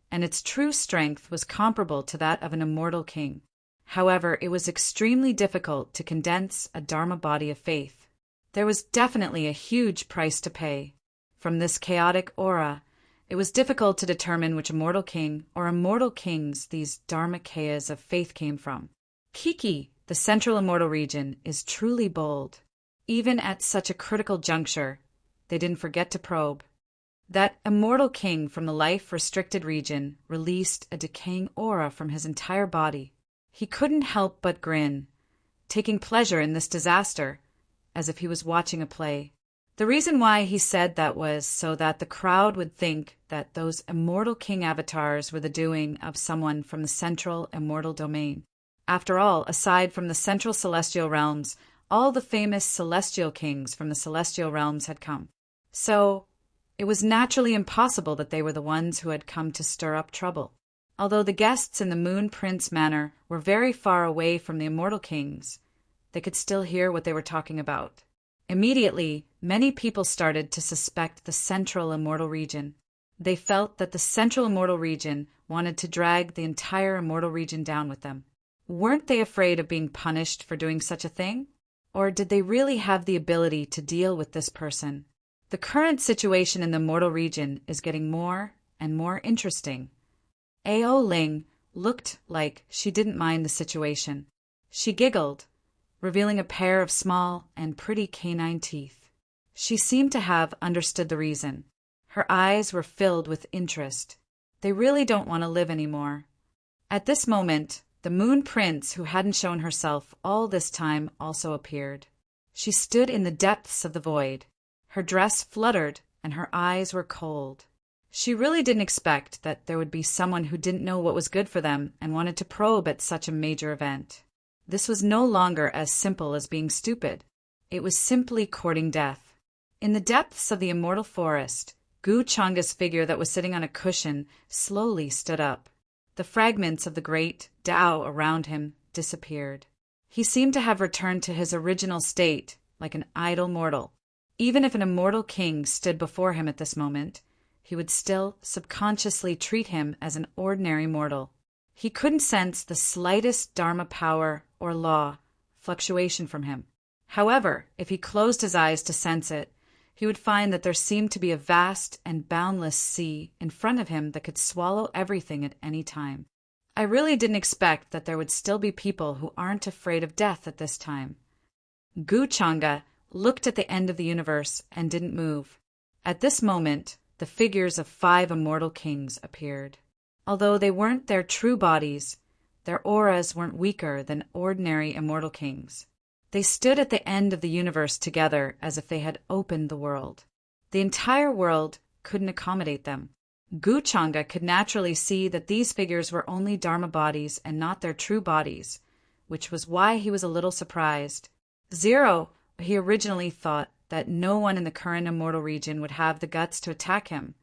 Speaker 1: and its true strength was comparable to that of an immortal king. However, it was extremely difficult to condense a dharma body of faith. There was definitely a huge price to pay. From this chaotic aura, it was difficult to determine which immortal king or immortal kings these dharmakayas of faith came from. Kiki, the Central Immortal Region, is truly bold. Even at such a critical juncture, they didn't forget to probe. That immortal king from the life-restricted region released a decaying aura from his entire body. He couldn't help but grin, taking pleasure in this disaster, as if he was watching a play. The reason why he said that was so that the crowd would think that those immortal king avatars were the doing of someone from the central immortal domain. After all, aside from the central celestial realms, all the famous celestial kings from the celestial realms had come. So, it was naturally impossible that they were the ones who had come to stir up trouble. Although the guests in the Moon Prince Manor were very far away from the immortal kings, they could still hear what they were talking about. Immediately, many people started to suspect the Central Immortal Region. They felt that the Central Immortal Region wanted to drag the entire Immortal Region down with them. Weren't they afraid of being punished for doing such a thing? Or did they really have the ability to deal with this person? The current situation in the Immortal Region is getting more and more interesting. Ao Ling looked like she didn't mind the situation. She giggled, revealing a pair of small and pretty canine teeth. She seemed to have understood the reason. Her eyes were filled with interest. They really don't want to live anymore. At this moment, the Moon Prince, who hadn't shown herself all this time, also appeared. She stood in the depths of the void. Her dress fluttered, and her eyes were cold. She really didn't expect that there would be someone who didn't know what was good for them and wanted to probe at such a major event. This was no longer as simple as being stupid. It was simply courting death. In the depths of the immortal forest, Gu Changa's figure that was sitting on a cushion slowly stood up. The fragments of the great Tao around him disappeared. He seemed to have returned to his original state, like an idle mortal. Even if an immortal king stood before him at this moment, he would still subconsciously treat him as an ordinary mortal. He couldn't sense the slightest dharma power or law fluctuation from him. However, if he closed his eyes to sense it, he would find that there seemed to be a vast and boundless sea in front of him that could swallow everything at any time. I really didn't expect that there would still be people who aren't afraid of death at this time. Guchanga looked at the end of the universe and didn't move. At this moment, the figures of 5 immortal kings appeared. Although they weren't their true bodies, their auras weren't weaker than ordinary immortal kings. They stood at the end of the universe together as if they had opened the world. The entire world couldn't accommodate them. Guchanga could naturally see that these figures were only Dharma bodies and not their true bodies, which was why he was a little surprised. Zero, he originally thought that no one in the current immortal region would have the guts to attack him,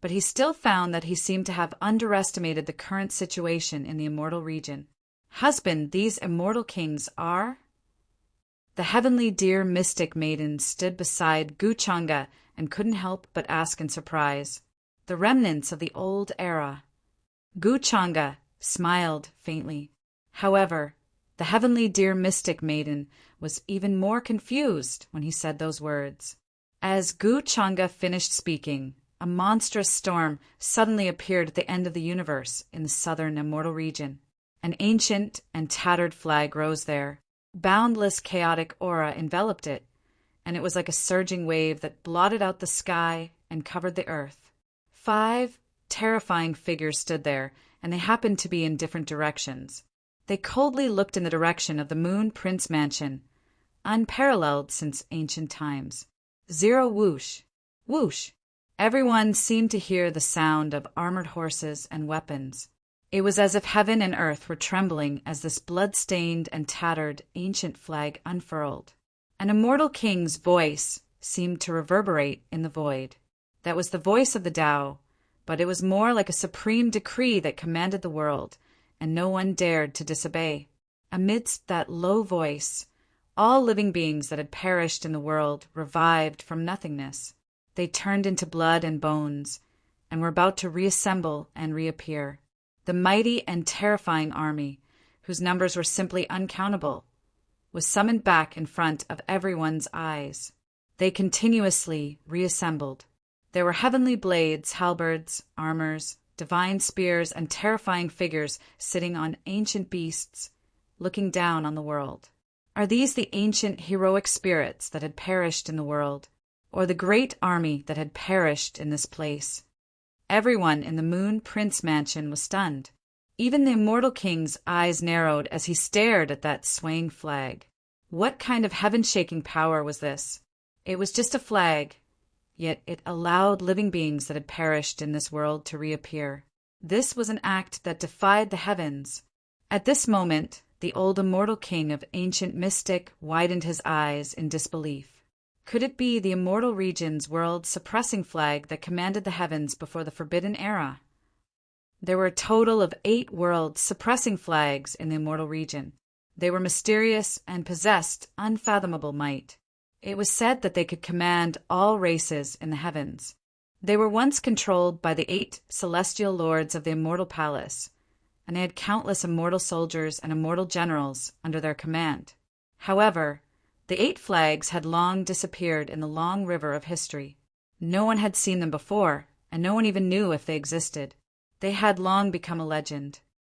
Speaker 1: but he still found that he seemed to have underestimated the current situation in the immortal region. Husband, these immortal kings are? The heavenly dear mystic maiden stood beside Guchanga and couldn't help but ask in surprise. The remnants of the old era. Guchanga smiled faintly. However, the heavenly dear mystic maiden was even more confused when he said those words. As Guchanga finished speaking, a monstrous storm suddenly appeared at the end of the universe in the southern immortal region. An ancient and tattered flag rose there. Boundless chaotic aura enveloped it, and it was like a surging wave that blotted out the sky and covered the earth. 5 terrifying figures stood there, and they happened to be in different directions. They coldly looked in the direction of the Moon Prince Mansion, unparalleled since ancient times. Zero whoosh, whoosh. Everyone seemed to hear the sound of armored horses and weapons. It was as if heaven and earth were trembling as this blood-stained and tattered ancient flag unfurled. An immortal king's voice seemed to reverberate in the void. That was the voice of the Tao, but it was more like a supreme decree that commanded the world, and no one dared to disobey. Amidst that low voice, all living beings that had perished in the world revived from nothingness. They turned into blood and bones, and were about to reassemble and reappear. The mighty and terrifying army, whose numbers were simply uncountable, was summoned back in front of everyone's eyes. They continuously reassembled. There were heavenly blades, halberds, armors, divine spears, and terrifying figures sitting on ancient beasts, looking down on the world. Are these the ancient heroic spirits that had perished in the world, or the great army that had perished in this place? Everyone in the Moon Prince Mansion was stunned. Even the immortal king's eyes narrowed as he stared at that swaying flag. What kind of heaven-shaking power was this? It was just a flag, yet it allowed living beings that had perished in this world to reappear. This was an act that defied the heavens. At this moment, the old immortal king of ancient mystic widened his eyes in disbelief. Could it be the immortal region's world-suppressing flag that commanded the heavens before the Forbidden Era? There were a total of 8 world-suppressing flags in the immortal region. They were mysterious and possessed unfathomable might. It was said that they could command all races in the heavens. They were once controlled by the 8 celestial lords of the immortal palace, and they had countless immortal soldiers and immortal generals under their command. However, the 8 flags had long disappeared in the long river of history. No one had seen them before, and no one even knew if they existed. They had long become a legend.